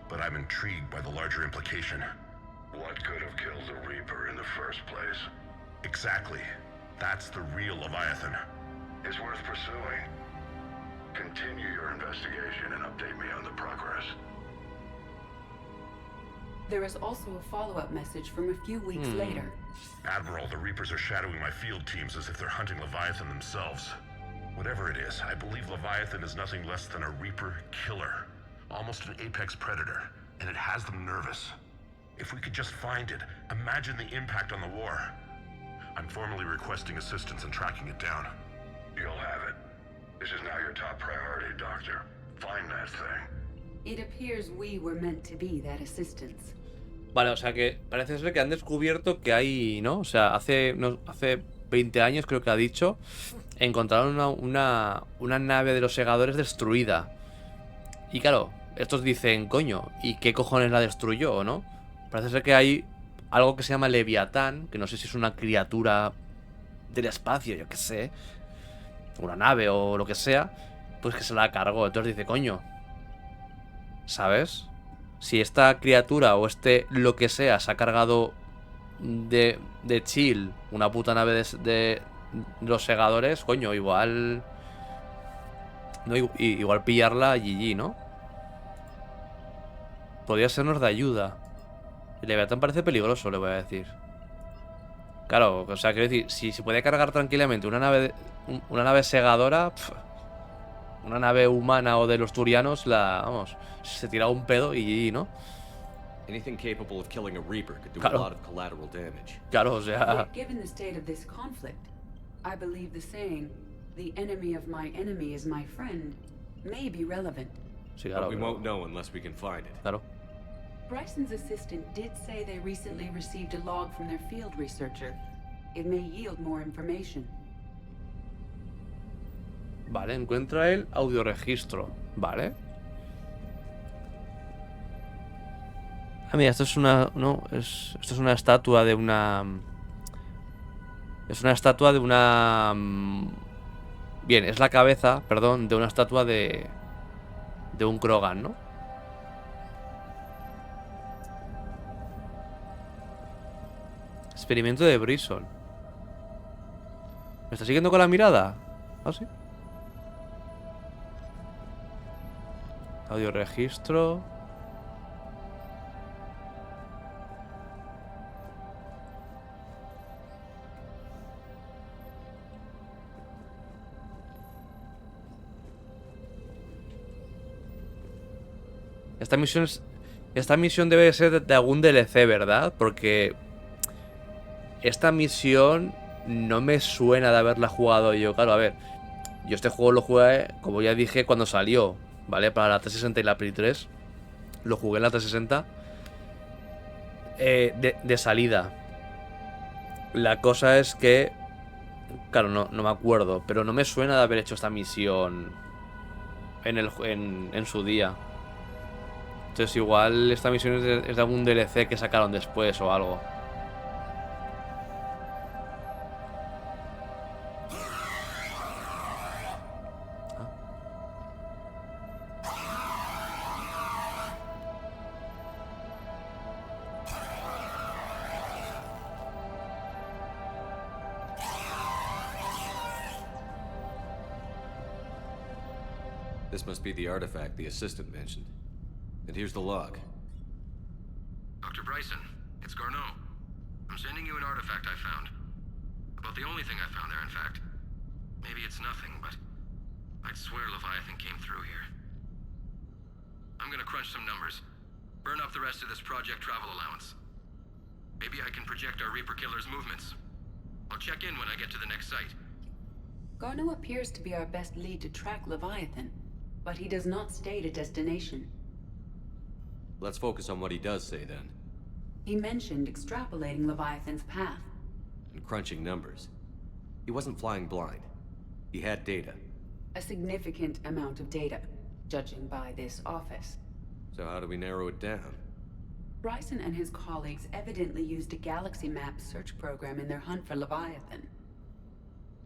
Speaker 21: But I'm intrigued by the larger implication.
Speaker 13: What could have killed the Reaper in the first place?
Speaker 21: Exactly. That's the real Leviathan.
Speaker 13: It's worth pursuing. Continue your investigation and update me on the progress.
Speaker 19: There is also a follow-up message from a few weeks later.
Speaker 21: Admiral, the Reapers are shadowing my field teams as if they're hunting Leviathan themselves. Whatever it is, I believe Leviathan is nothing less than a Reaper killer. Almost an apex predator, and it has them nervous. If we could just find it, imagine the impact on the war. I'm formally requesting assistance in tracking it down.
Speaker 13: You'll have it. This is now your top priority, Doctor. Find that thing.
Speaker 19: It appears we were meant to be that assistance.
Speaker 1: Vale, o sea que parece ser que han descubierto que hay, ¿no? O sea, hace 20 años creo que ha dicho, encontraron una nave de los Segadores destruida. Y claro, estos dicen, coño, ¿y qué cojones la destruyó, no? Parece ser que hay algo que se llama Leviatán, que no sé si es una criatura del espacio, yo qué sé, una nave o lo que sea, pues que se la cargó. Entonces dice, coño, ¿sabes? Si esta criatura o lo que sea se ha cargado de chill una puta nave de los Segadores, coño, igual... No, igual pillarla GG, ¿no? Podría sernos de ayuda. El Leviatán parece peligroso, le voy a decir. Claro, o sea, quiero decir, si se puede cargar tranquilamente una nave segadora, una nave humana o de los Turianos, vamos, se tira un pedo y ¿no?
Speaker 11: Anything capable of killing a Reaper could do a lot of collateral damage.
Speaker 1: Claro, o sea...
Speaker 19: Given the state of this conflict, I believe the saying, "The enemy of my enemy is my friend," may be relevant.
Speaker 1: Sí, claro,
Speaker 11: but we won't know unless we can find it.
Speaker 1: Claro.
Speaker 19: Bryson's assistant did say they recently received a log from their field researcher. It may yield more information.
Speaker 1: Vale, encuentra el audioregistro. Vale. Ah, mira, esto es una... No, esto es una estatua de una... Es una estatua de una... Bien, es la cabeza, perdón, de una estatua de un Krogan, ¿no? Experimento de Bryson. ¿Me está siguiendo con la mirada? ¿Ah, sí? Audioregistro. Esta misión debe ser de algún DLC, ¿verdad? Porque esta misión no me suena de haberla jugado yo. Claro, a ver, yo este juego lo jugué, como ya dije, cuando salió, ¿vale? Para la 360 y la Play 3. Lo jugué en la 360 de salida. La cosa es que, claro, no me acuerdo, pero no me suena de haber hecho esta misión en su día. Entonces igual esta misión es de algún DLC que sacaron después o algo.
Speaker 3: This must be the artifact the assistant mentioned. And here's the log.
Speaker 6: Dr. Bryson, it's Garneau. I'm sending you an artifact I found. About the only thing I found there, in fact. Maybe it's nothing, but I'd swear Leviathan came through here. I'm gonna crunch some numbers. Burn up the rest of this project travel allowance. Maybe I can project our Reaper Killer's movements. I'll check in when I get to the next site.
Speaker 19: Garneau appears to be our best lead to track Leviathan, but he does not state a destination.
Speaker 3: Let's focus on what he does say then.
Speaker 19: He mentioned extrapolating Leviathan's path.
Speaker 3: And crunching numbers. He wasn't flying blind. He had data.
Speaker 19: A significant amount of data, judging by this office.
Speaker 3: So how do we narrow it down?
Speaker 19: Bryson and his colleagues evidently used a galaxy map search program in their hunt for Leviathan.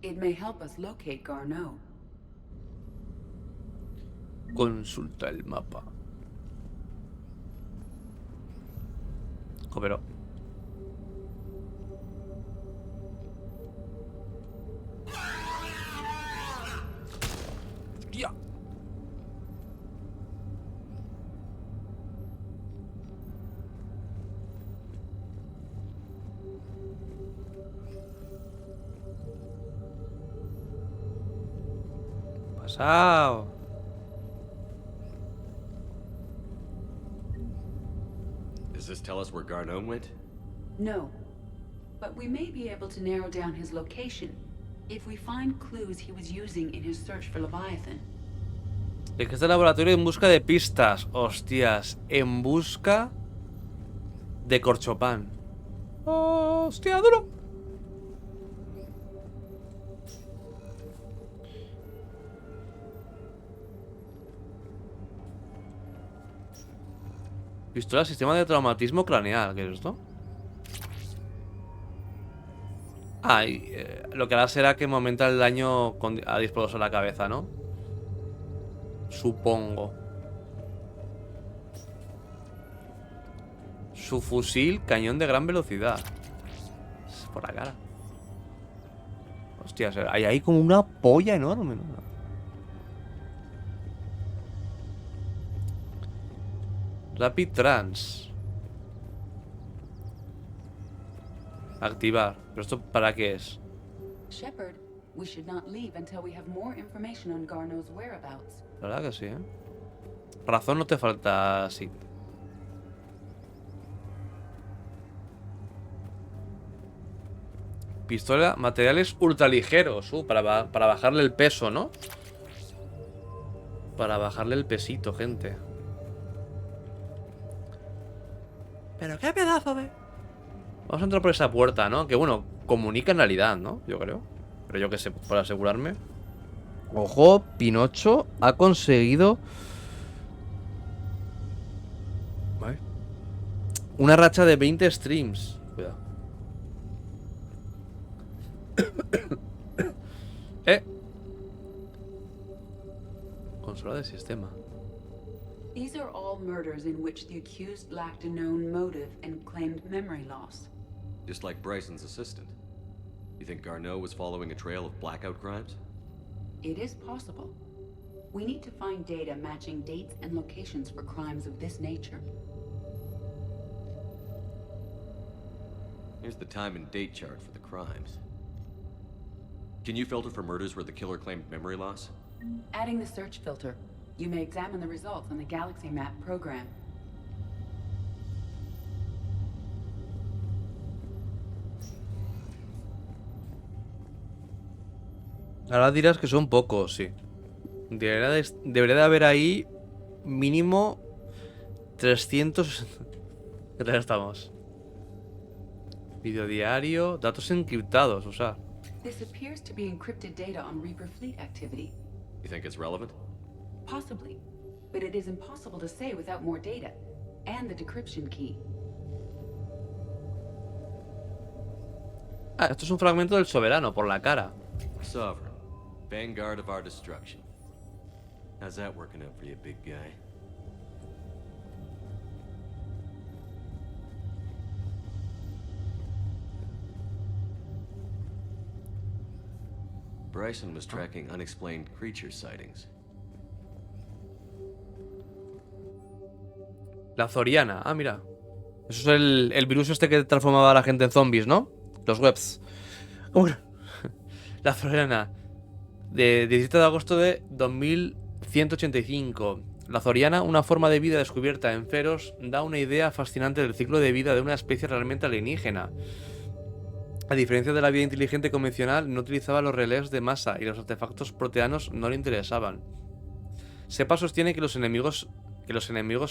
Speaker 19: It may help us locate Garneau.
Speaker 1: Consulta el mapa. Pero ¡hostia! Pasao.
Speaker 3: Does this tell us where Garneau went?
Speaker 19: No, but we may be able to narrow down his location if we find clues he was using in his search for Leviathan.
Speaker 1: Es que este laboratorio en busca de pistas. Hostias, en busca de corchopán. Hostia, duro. Pistola, sistema de traumatismo craneal. ¿Qué es esto? Ah, y, lo que hará será que aumenta el daño a disparos a la cabeza, ¿no? Supongo. Su fusil, cañón de gran velocidad. Por la cara. Hostia, hay ahí como una polla enorme, ¿no? Rapid Trans. Activar. ¿Pero esto para qué es?
Speaker 19: Shepard, we should not leave until we have more information on Garneau's whereabouts.
Speaker 1: La verdad que sí, ¿eh? Razón no te falta, sí. Pistola, materiales ultraligeros. Para bajarle el peso, ¿no? Para bajarle el pesito, gente. Pero qué pedazo de... Vamos a entrar por esa puerta, ¿no? Que bueno, comunica en realidad, ¿no? Yo creo. Pero yo qué sé, para asegurarme. Ojo, Pinocho ha conseguido... Vale. Una racha de 20 streams. Cuidado. Consola de sistema.
Speaker 19: These are all murders in which the accused lacked a known motive and claimed memory loss.
Speaker 3: Just like Bryson's assistant. You think Garneau was following a trail of blackout crimes?
Speaker 19: It is possible. We need to find data matching dates and locations for crimes of this nature.
Speaker 3: Here's the time and date chart for the crimes. Can you filter for murders where the killer claimed memory loss?
Speaker 19: Adding the search filter. You may examine the results on the Galaxy Map program.
Speaker 1: Ahora dirás que son pocos, sí. Debería de haber ahí mínimo 300... ¿Qué tal estamos? Video diario, datos encriptados, usar.
Speaker 19: This appears to be encrypted data on Reaper fleet activity.
Speaker 3: You think it's relevant?
Speaker 19: Possibly, but it is impossible to say without more data, and the decryption key.
Speaker 1: Ah, esto es un fragmento del soberano, por la cara.
Speaker 3: Sovereign, vanguard of our destruction. How's that working out for you, big guy? Bryson was tracking unexplained creature sightings.
Speaker 1: La Zoriana. Ah, mira. Eso es el virus este que transformaba a la gente en zombies, ¿no? Los webs. ¿Cómo que? La Zoriana. De 17 de agosto de 2185. La Zoriana, una forma de vida descubierta en Feros, da una idea fascinante del ciclo de vida de una especie realmente alienígena. A diferencia de la vida inteligente convencional, no utilizaba los relés de masa y los artefactos proteanos no le interesaban. Sepa sostiene que los enemigos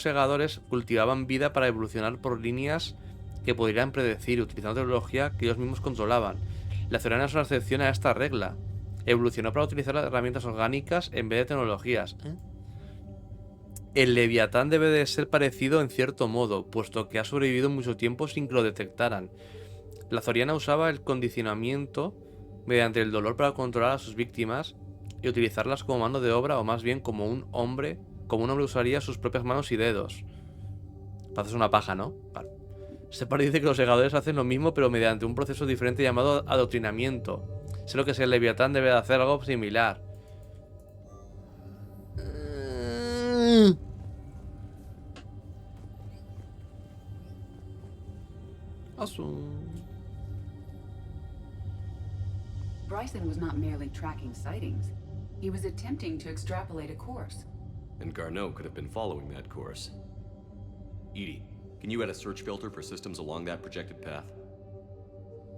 Speaker 1: segadores cultivaban vida para evolucionar por líneas que podrían predecir, utilizando tecnología que ellos mismos controlaban. La Zoriana es una excepción a esta regla. Evolucionó para utilizar las herramientas orgánicas en vez de tecnologías. El Leviatán debe de ser parecido en cierto modo, puesto que ha sobrevivido mucho tiempo sin que lo detectaran. La Zoriana usaba el condicionamiento mediante el dolor para controlar a sus víctimas y utilizarlas como mano de obra, o más bien como un hombre usaría sus propias manos y dedos. Haces una paja, ¿no? Vale. Shepard dice que los Segadores hacen lo mismo, pero mediante un proceso diferente llamado adoctrinamiento. Sé lo que es el Leviatán, debe de hacer algo similar.
Speaker 19: Bryson was not merely tracking sightings. He was attempting to extrapolate a course.
Speaker 3: And Garneau could have been following that course. Edie, can you add a search filter for systems along that projected path?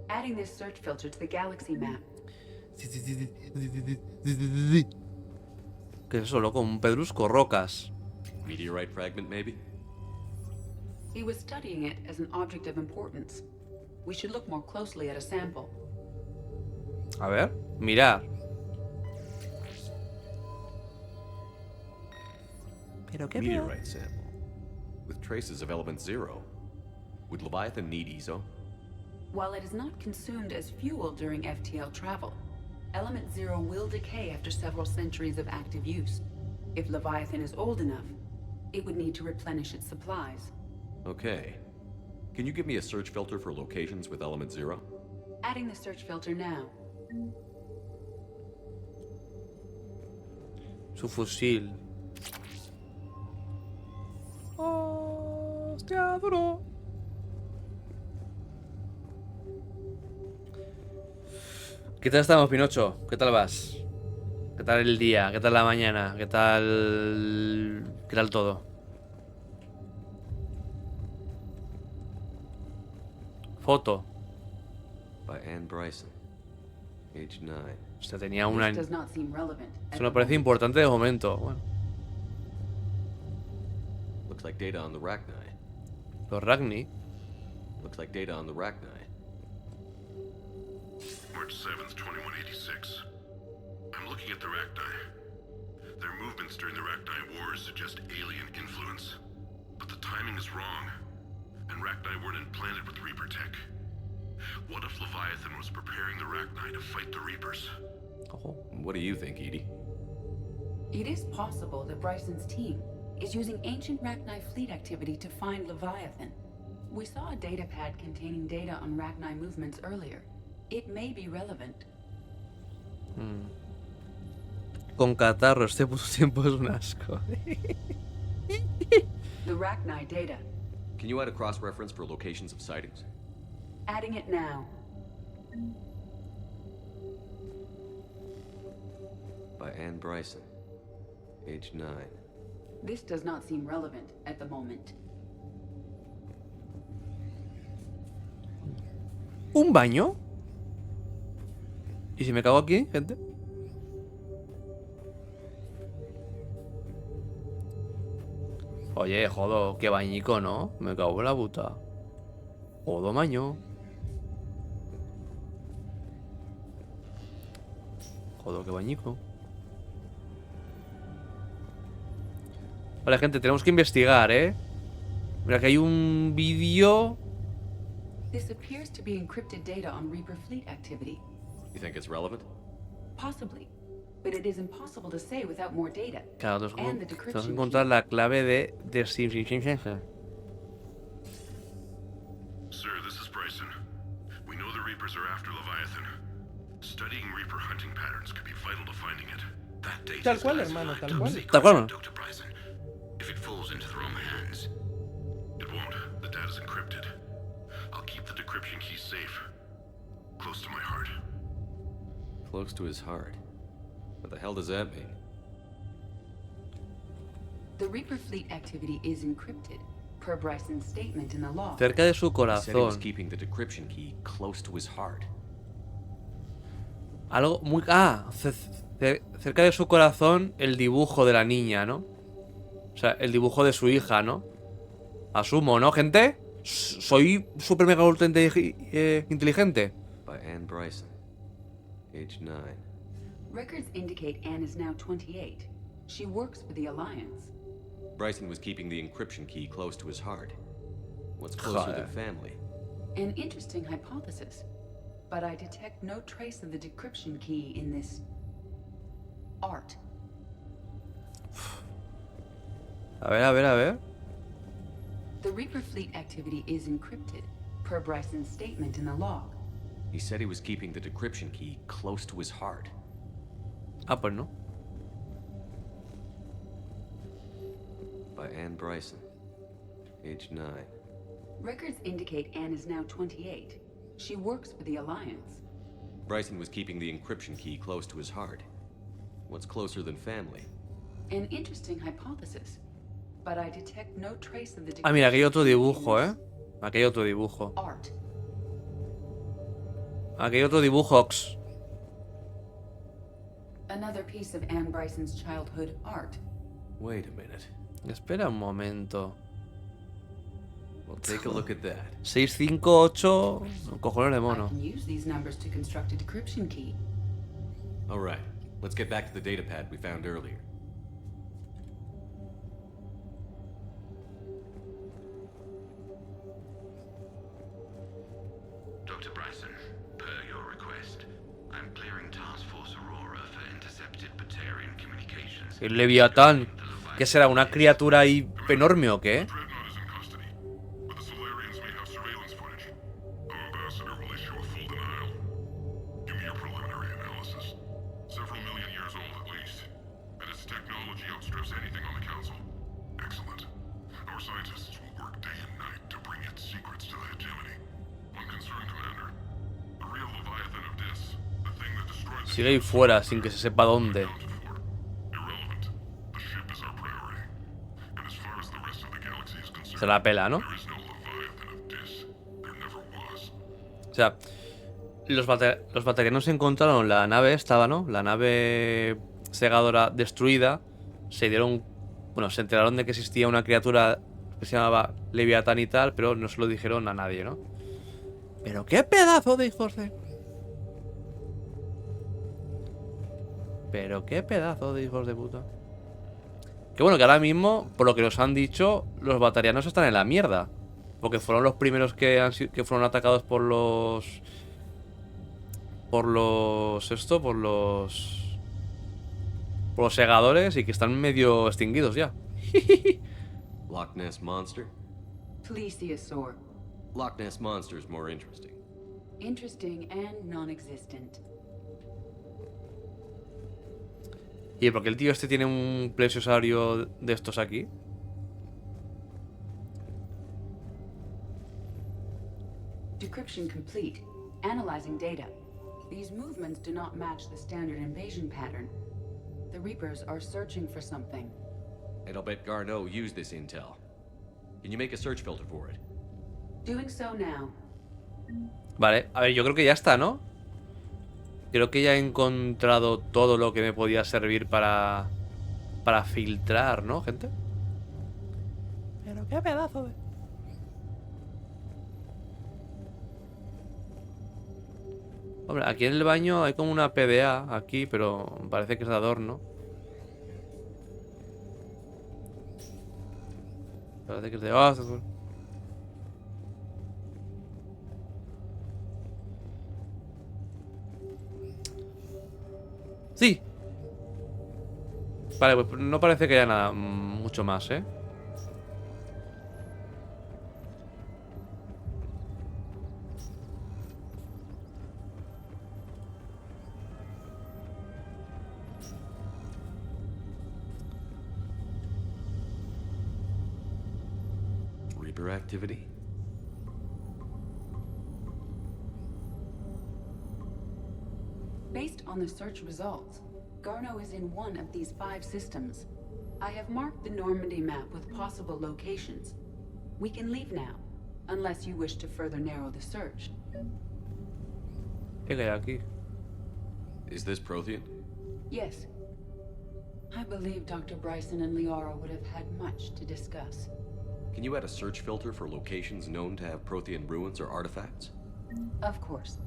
Speaker 19: Adding this search filter to the galaxy map.
Speaker 1: ¿Qué es eso, loco? Un pedrusco, rocas.
Speaker 3: Meteorite fragment, maybe?
Speaker 19: He was studying it as an object of importance. We should look more closely at a sample.
Speaker 1: A ver, mirar. Pero qué
Speaker 3: meteorite sample with traces of element 0. Would Leviathan need ESO?
Speaker 19: While it is not consumed as fuel during FTL travel, element 0 will decay after several centuries of active use. If Leviathan is old enough, it would need to replenish its supplies.
Speaker 3: Okay. Can you give me a search filter for locations with element 0?
Speaker 19: Adding the search filter now.
Speaker 1: Su fusil. Hostia, duro. ¿Qué tal estamos, Pinocho? ¿Qué tal vas? ¿Qué tal el día? ¿Qué tal la mañana? ¿Qué tal todo? Foto.
Speaker 3: By Anne Bryson. Age 9.
Speaker 1: O sea, tenía un año.
Speaker 19: This does not seem relevant.
Speaker 1: Eso me parece importante de momento. Bueno.
Speaker 3: Looks like data on the Rachni.
Speaker 1: Los Rachni.
Speaker 3: Looks like data on the Rachni.
Speaker 10: March 7th, 2186. I'm looking at the Rachni. Their movements during the Rachni Wars suggest alien influence. But the timing is wrong. And Rachni weren't implanted with Reaper tech. What if Leviathan was preparing the Rachni to fight the Reapers?
Speaker 1: Oh.
Speaker 3: What do you think, Edie?
Speaker 19: It is possible that Bryson's team is using ancient Rachni fleet activity to find Leviathan. We saw a data pad containing data on Rachni movements earlier. It may be relevant.
Speaker 1: Con catarro, este puto tiempo es un asco.
Speaker 19: The Rachni data.
Speaker 3: Can you add a cross-reference for locations of sightings?
Speaker 19: Adding it now.
Speaker 3: By Anne Bryson. Age 9.
Speaker 19: This does not seem relevant at the moment.
Speaker 1: ¿Un baño? ¿Y si me cago aquí, gente? Oye, jodo, qué bañico, ¿no? Me cago en la puta. Jodo, baño. Jodo, qué bañico. Vale, gente, tenemos que investigar, ¿eh? Mira que hay un vídeo.
Speaker 19: This appears to be encrypted data on Reaper fleet activity.
Speaker 3: You think it's relevant?
Speaker 19: Possibly, but it is impossible to say without more data.
Speaker 1: Claro,
Speaker 19: And the
Speaker 1: tenemos que
Speaker 19: decryption
Speaker 1: encontrar
Speaker 19: key.
Speaker 1: la clave de
Speaker 10: Sir, this is Bryson. We know the Reapers are after Leviathan. Studying Reaper hunting patterns could be vital to finding it. That data
Speaker 14: Tal
Speaker 10: is
Speaker 14: cual,
Speaker 10: classified
Speaker 14: hermano, tal
Speaker 10: top
Speaker 14: cual.
Speaker 10: secret
Speaker 1: Tal cual.
Speaker 10: Dr. Bryson. If it falls into the wrong hands, is encrypted. I'll keep the decryption key safe. Close to my heart.
Speaker 3: Close to his heart? What the hell does that mean?
Speaker 19: The Reaper fleet activity is encrypted, per Bryson's statement in the log.
Speaker 1: Cerca de su
Speaker 3: He said he was
Speaker 1: corazón.
Speaker 3: keeping the decryption key close to his heart.
Speaker 1: Algo muy... Ah, cerca de su corazón el dibujo de la niña, ¿no? O sea, el dibujo de su hija, ¿no? Asumo, ¿no, gente? Soy super mega ultra inteligente.
Speaker 3: By Anne Bryson, age 9.
Speaker 19: Records indicate Anne is now 28. She works for the Alliance.
Speaker 3: Bryson was keeping the encryption key close to his heart. What's closer than family?
Speaker 19: An interesting hypothesis, but I detect no trace of the decryption key in this art.
Speaker 1: A ver.
Speaker 19: The Reaper fleet activity is encrypted, per Bryson's statement in the log.
Speaker 3: He said he was keeping the decryption key close to his heart.
Speaker 1: Ah, pues no.
Speaker 3: By Anne Bryson, age 9.
Speaker 19: Records indicate Anne is now 28. She works for the Alliance.
Speaker 3: Bryson was keeping the encryption key close to his heart. What's closer than family?
Speaker 19: An interesting hypothesis, but I detect no trace of the
Speaker 1: Ah, mira, aquí hay otro dibujo, ¿eh? Aquí hay otro dibujo.
Speaker 19: art.
Speaker 1: Aquí hay otro dibujo.
Speaker 19: Another piece of Anne Bryson's childhood art.
Speaker 3: Wait a minute.
Speaker 1: Espera un momento.
Speaker 3: Well, take a look at that.
Speaker 1: 658 cojones de
Speaker 19: I
Speaker 1: mono.
Speaker 19: can use these numbers to construct a decryption key.
Speaker 3: All right, let's get back to the datapad we found earlier.
Speaker 6: Dr. Bryson, per your request, I'm clearing Task Force Aurora for intercepted Batarian communications.
Speaker 1: El Leviatán. ¿Qué será? ¿Una criatura ahí enorme o qué?
Speaker 10: But the Solarians may have surveillance footage. Our ambassador will issue a full denial. Give me your preliminary analysis. Several million years old at least. And its technology outstrips anything on the Council. Excellent. Our scientists will work day and night to bring its secrets to the hegemony. One concern, Commander. The real Leviathan of Dis, the thing that destroyed the
Speaker 1: Sigue ahí fuera sin que se sepa dónde.
Speaker 10: irrelevant. The ship is our priority. And as far as the rest of the galaxy is concerned,
Speaker 1: Se la pela, ¿no?
Speaker 10: there is no Leviathan of Dis. There never was.
Speaker 1: O sea, los batarianos encontraron la nave esta, ¿no? La nave segadora destruida. Se dieron... Bueno, se enteraron de que existía una criatura que se llamaba Leviatán y tal, pero no se lo dijeron a nadie, ¿no? Pero qué pedazo de hijos de... Pero qué pedazo de hijos de puta. Que bueno, que ahora mismo, por lo que nos han dicho, los batarianos están en la mierda. Porque fueron los primeros que fueron atacados por los... Por los segadores y que están medio extinguidos ya.
Speaker 3: Loch Ness Monster?
Speaker 19: Plesiosaur.
Speaker 3: Loch Ness Monster is more interesting.
Speaker 19: Interesting and non-existent.
Speaker 1: ¿Y por qué el tío este tiene un plesiosaurio de estos aquí?
Speaker 19: Decryption complete. Analyzing data. These movements do not match the standard invasion pattern. The Reapers are searching for something.
Speaker 3: And I'll bet Garneau used this intel. Can you make a search filter for it?
Speaker 19: Doing so now.
Speaker 1: Vale, a ver, yo creo que ya está, ¿no? Creo que ya he encontrado todo lo que me podía servir para filtrar, ¿no, gente? Pero qué pedazo de... Hombre, aquí en el baño hay como una PDA aquí, pero parece que es de adorno. Parece que es de... Sí. Vale, pues no parece que haya nada mucho más, ¿eh?
Speaker 3: Reaper activity?
Speaker 19: Based on the search results, Garneau is in one of these 5 systems. I have marked the Normandy map with possible locations. We can leave now, unless you wish to further narrow the search.
Speaker 1: ¿Qué hay aquí?
Speaker 3: Is this Prothean?
Speaker 19: Yes. I believe Dr. Bryson and Liara would have had much to discuss.
Speaker 3: Can you add a search filter for locations known to have Prothean ruins or artifacts?
Speaker 19: Of course.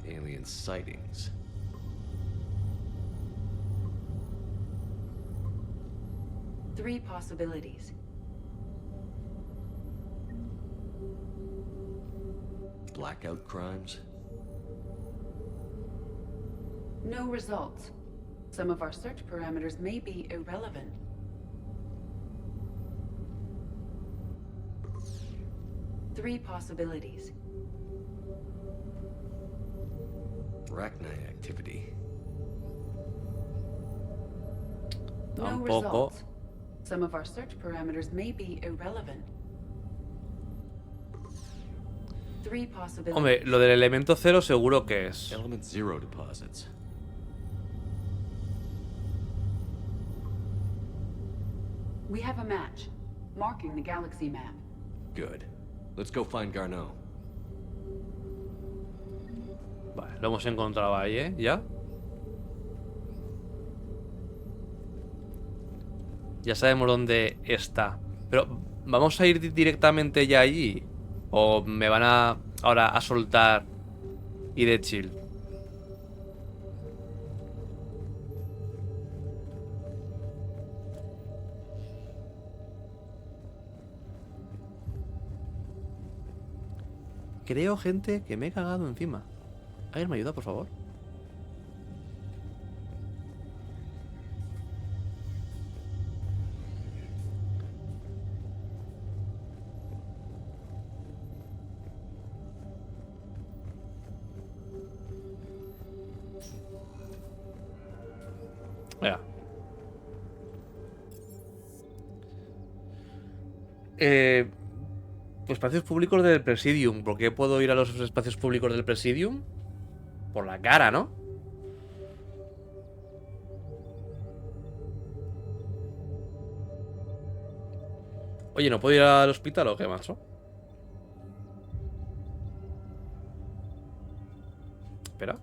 Speaker 3: Alien sightings.
Speaker 19: Three possibilities.
Speaker 3: Blackout crimes?
Speaker 19: No results. Some of our search parameters may be irrelevant. Three possibilities.
Speaker 3: Arachnite activity.
Speaker 19: No
Speaker 1: Tampoco.
Speaker 19: results. Some of our search parameters may be irrelevant. Three possibilities.
Speaker 1: Hombre, lo del elemento cero seguro que es.
Speaker 3: Element zero deposits.
Speaker 19: We have a match, marking the galaxy map.
Speaker 3: Good. Let's go find Garneau.
Speaker 1: Vale, lo hemos encontrado ahí, ¿eh? ¿Ya? Ya sabemos dónde está. Pero, ¿vamos a ir directamente ya allí? ¿O me van a ahora a soltar y de chill? Creo, gente, que me he cagado encima. ¿Alguien me ayuda, por favor? Venga. Espacios públicos del Presidium. ¿Por qué puedo ir a los espacios públicos del Presidium? Por la cara, ¿no? Oye, ¿no puedo ir al hospital o qué, macho? Espera.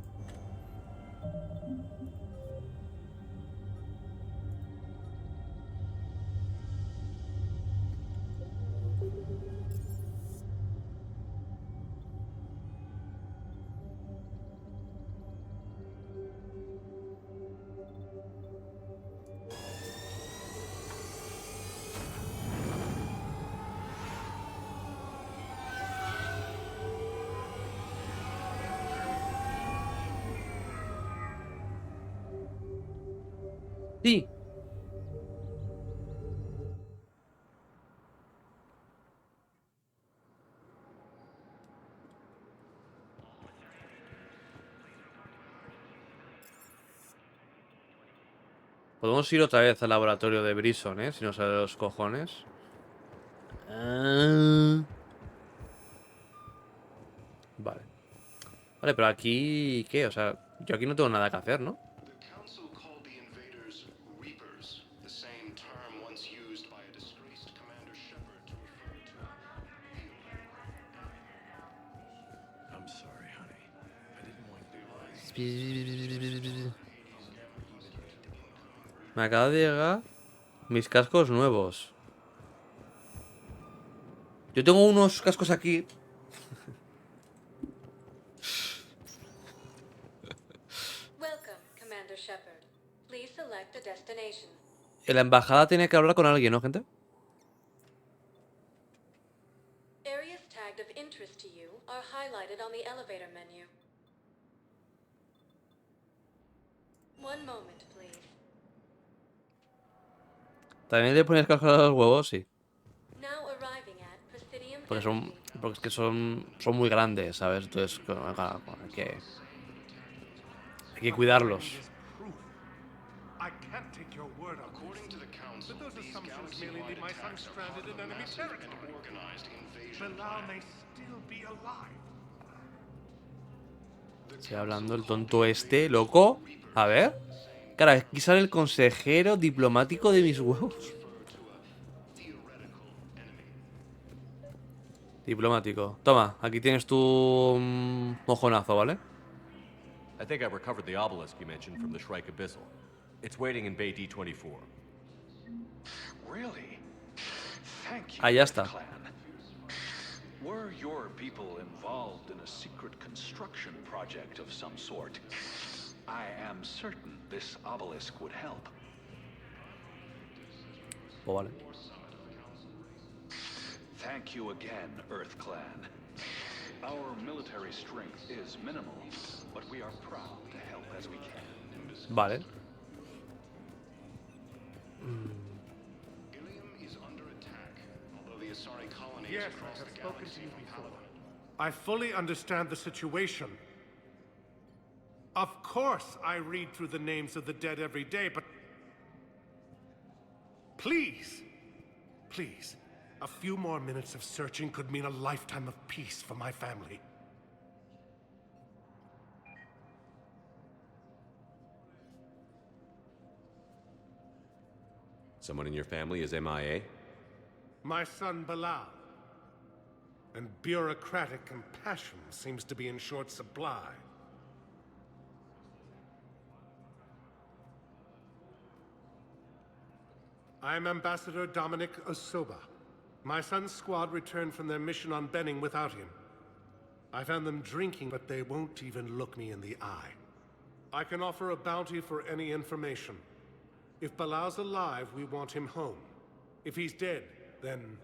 Speaker 1: Sí. Podemos ir otra vez al laboratorio de Brisson, ¿eh? Si no sale de los cojones. Vale. Vale, pero aquí... ¿qué? O sea, yo aquí no tengo nada que hacer, ¿no? Me acaba de llegar mis cascos nuevos. Yo tengo unos cascos aquí.
Speaker 8: Welcome, Commander Shepard. Please select a destination.
Speaker 1: En la embajada tiene que hablar con alguien, ¿no, gente?
Speaker 8: Areas tagged of interest to you are highlighted on the elevator menu. One moment, please.
Speaker 1: También le pones cascos a los huevos, sí.
Speaker 8: Now arriving at Presidium.
Speaker 1: Porque es que son muy grandes, ¿sabes? Entonces, hay que cuidarlos.
Speaker 4: I can't take your word on
Speaker 6: According
Speaker 4: this.
Speaker 6: to the Council,
Speaker 4: But those
Speaker 6: these
Speaker 4: assumptions merely leave my son
Speaker 6: attacks are
Speaker 4: stranded
Speaker 6: part
Speaker 4: in
Speaker 6: of a
Speaker 4: enemy
Speaker 6: massive
Speaker 4: territory.
Speaker 6: and organized invasion
Speaker 4: Bilal
Speaker 6: plan.
Speaker 4: may still be alive.
Speaker 1: Estoy hablando el tonto este, loco. A ver. Cara, aquí sale el consejero diplomático de mis huevos. Diplomático. Toma, aquí tienes tu mojonazo, ¿vale?
Speaker 11: I think I recovered the obelisk you mentioned from the Shrike Abyssal. It's waiting in Bay D24.
Speaker 14: Really? Thank you,
Speaker 1: Ah, ya está.
Speaker 14: clan. Were your people involved in a secret construction project of some sort? I am certain this obelisk would help.
Speaker 1: Pues vale.
Speaker 14: Thank you again, Earth Clan. Our military strength is minimal, but we are proud to help as we can.
Speaker 1: Vale.
Speaker 4: Yes, I have spoken to you before. I fully understand the situation. Of course I read through the names of the dead every day, but... Please, please, a few more minutes of searching could mean a lifetime of peace for my family.
Speaker 11: Someone in your family is MIA?
Speaker 4: My son Bilal. And bureaucratic compassion seems to be in short supply. I'm Ambassador Dominic Osoba. My son's squad returned from their mission on Benning without him. I found them drinking, but they won't even look me in the eye. I can offer a bounty for any information. If Bilal's alive, we want him home. If he's dead, then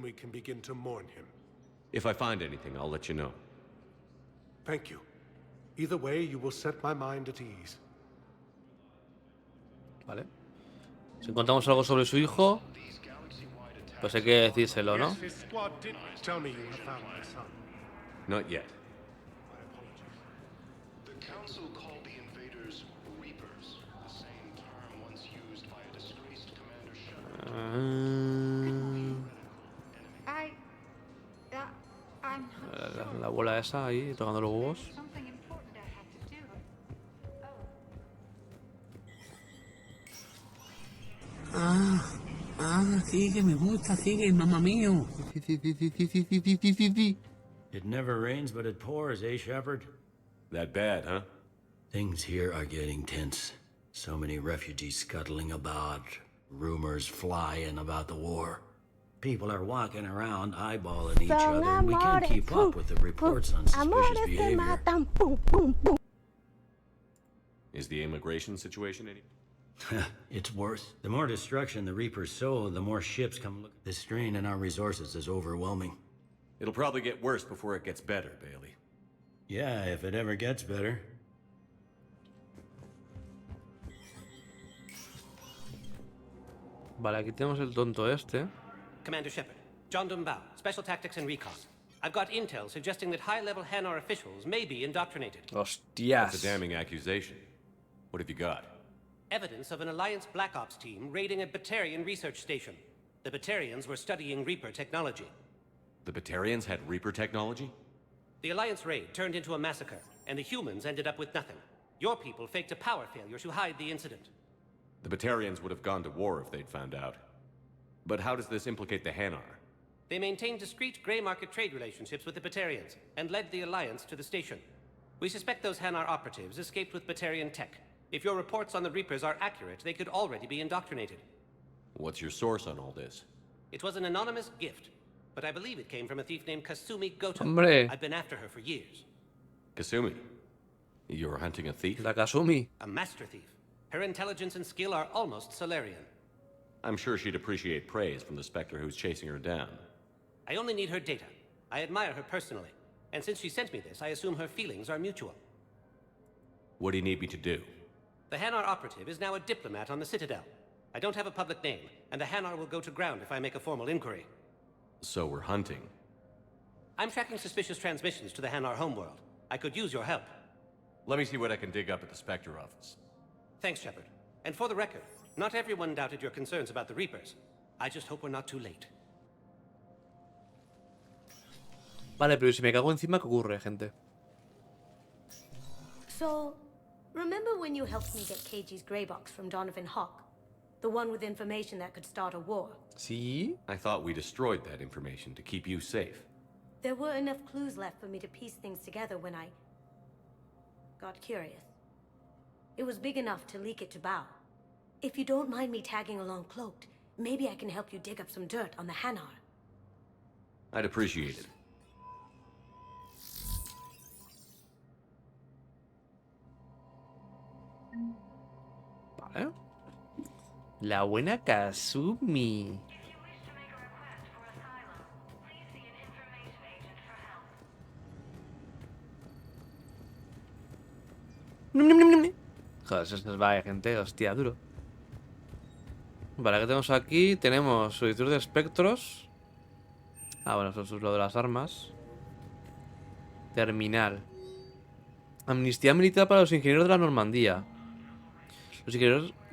Speaker 4: we can begin to mourn him.
Speaker 11: If I find anything, I'll let you know.
Speaker 4: Thank you. Either way, you will set my mind at ease.
Speaker 1: Vale. Si encontramos algo sobre su hijo, pues hay que decírselo, ¿no?
Speaker 4: Yes, his squad did tell me you have found my son.
Speaker 11: Not yet.
Speaker 6: The Council called the invaders Reapers, the same term once used by a disgraced Commander Shepard.
Speaker 12: I'm
Speaker 1: La abuela esa ahí tocando los huevos.
Speaker 12: something important I have to do.
Speaker 5: Sigue, me gusta, sigue, mamá mío.
Speaker 16: It never rains, but it pours, eh, Shepard?
Speaker 11: That bad, huh?
Speaker 16: Things here are getting tense. So many refugees scuttling about, rumors flying about the war. People are walking around eyeballing each other, and we can't keep up with the reports on suspicious behavior.
Speaker 11: Is the immigration situation any?
Speaker 16: It's worse. The more destruction the Reapers sow, the more ships come look. The strain on our resources is overwhelming.
Speaker 11: It'll probably get worse before it gets better, Bailey.
Speaker 16: Yeah, if it ever gets better.
Speaker 1: Vale, aquí tenemos el tonto este.
Speaker 17: Commander Shepard, John Dumbao, Special Tactics and Recon. I've got intel suggesting that high-level Hanar officials may be indoctrinated.
Speaker 1: Hostias.
Speaker 11: That's a damning accusation. What have you got?
Speaker 17: Evidence of an Alliance Black Ops team raiding a Batarian research station. The Batarians were studying Reaper technology.
Speaker 11: The Batarians had Reaper technology?
Speaker 17: The Alliance raid turned into a massacre, and the humans ended up with nothing. Your people faked a power failure to hide the incident.
Speaker 11: The Batarians would have gone to war if they'd found out. But how does this implicate the Hanar?
Speaker 17: They maintained discreet gray market trade relationships with the Batarians, and led the Alliance to the station. We suspect those Hanar operatives escaped with Batarian tech. If your reports on the Reapers are accurate, they could already be indoctrinated.
Speaker 11: What's your source on all this?
Speaker 17: It was an anonymous gift, but I believe it came from a thief named Kasumi Goto.
Speaker 1: Hombre.
Speaker 17: I've been after her for years.
Speaker 11: Kasumi? You're hunting a thief?
Speaker 1: La Kasumi.
Speaker 17: A master thief. Her intelligence and skill are almost Solarian.
Speaker 11: I'm sure she'd appreciate praise from the Spectre who's chasing her down.
Speaker 17: I only need her data. I admire her personally. And since she sent me this, I assume her feelings are mutual.
Speaker 11: What do you need me to do?
Speaker 17: The Hanar operative is now a diplomat on the Citadel. I don't have a public name, and the Hanar will go to ground if I make a formal inquiry.
Speaker 11: So we're hunting.
Speaker 17: I'm tracking suspicious transmissions to the Hanar homeworld. I could use your help.
Speaker 11: Let me see what I can dig up at the Spectre office.
Speaker 17: Thanks, Shepard. And for the record, not everyone doubted your concerns about the Reapers. I just hope we're not too late.
Speaker 1: Vale, pero si me cago encima, ¿qué ocurre, gente?
Speaker 2: So, remember when you helped me get KG's grey box from Donovan Hawk? The one with information that could start a war?
Speaker 1: Sí.
Speaker 11: I thought we destroyed that information to keep you safe.
Speaker 2: There were enough clues left for me to piece things together when I got curious. It was big enough to leak it to Bao. If you don't mind me tagging along cloaked, maybe I can help you dig up some dirt on the Hanar.
Speaker 11: I'd appreciate it.
Speaker 1: Vale. La buena Kazumi. Joder, eso nos va, gente. Hostia, duro. Vale, ¿qué tenemos aquí? Tenemos solicitud de espectros. Ah, bueno, eso es lo de las armas. Terminal. Amnistía militar para los ingenieros de la Normandía.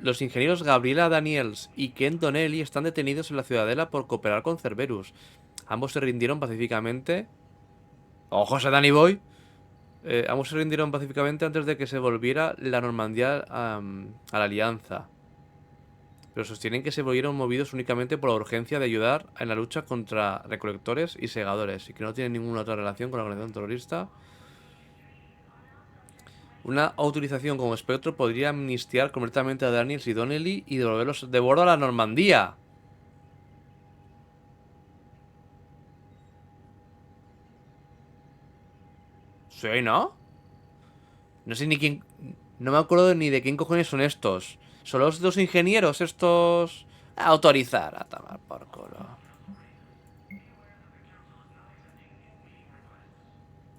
Speaker 1: Los ingenieros Gabriela Daniels y Ken Donnelly están detenidos en la Ciudadela por cooperar con Cerberus. Ambos se rindieron pacíficamente. ¡Ojo, ese Danny Boy! Ambos se rindieron pacíficamente antes de que se volviera la Normandía a la Alianza. Pero sostienen que se volvieron movidos únicamente por la urgencia de ayudar en la lucha contra recolectores y segadores y que no tienen ninguna otra relación con la organización terrorista. Una autorización como espectro podría amnistiar completamente a Daniels y Donnelly y devolverlos de bordo a la Normandía. Sí, ¿no? No sé ni quién... No me acuerdo ni de quién cojones son estos. ¿Son los dos ingenieros estos? Autorizar, a tomar por culo.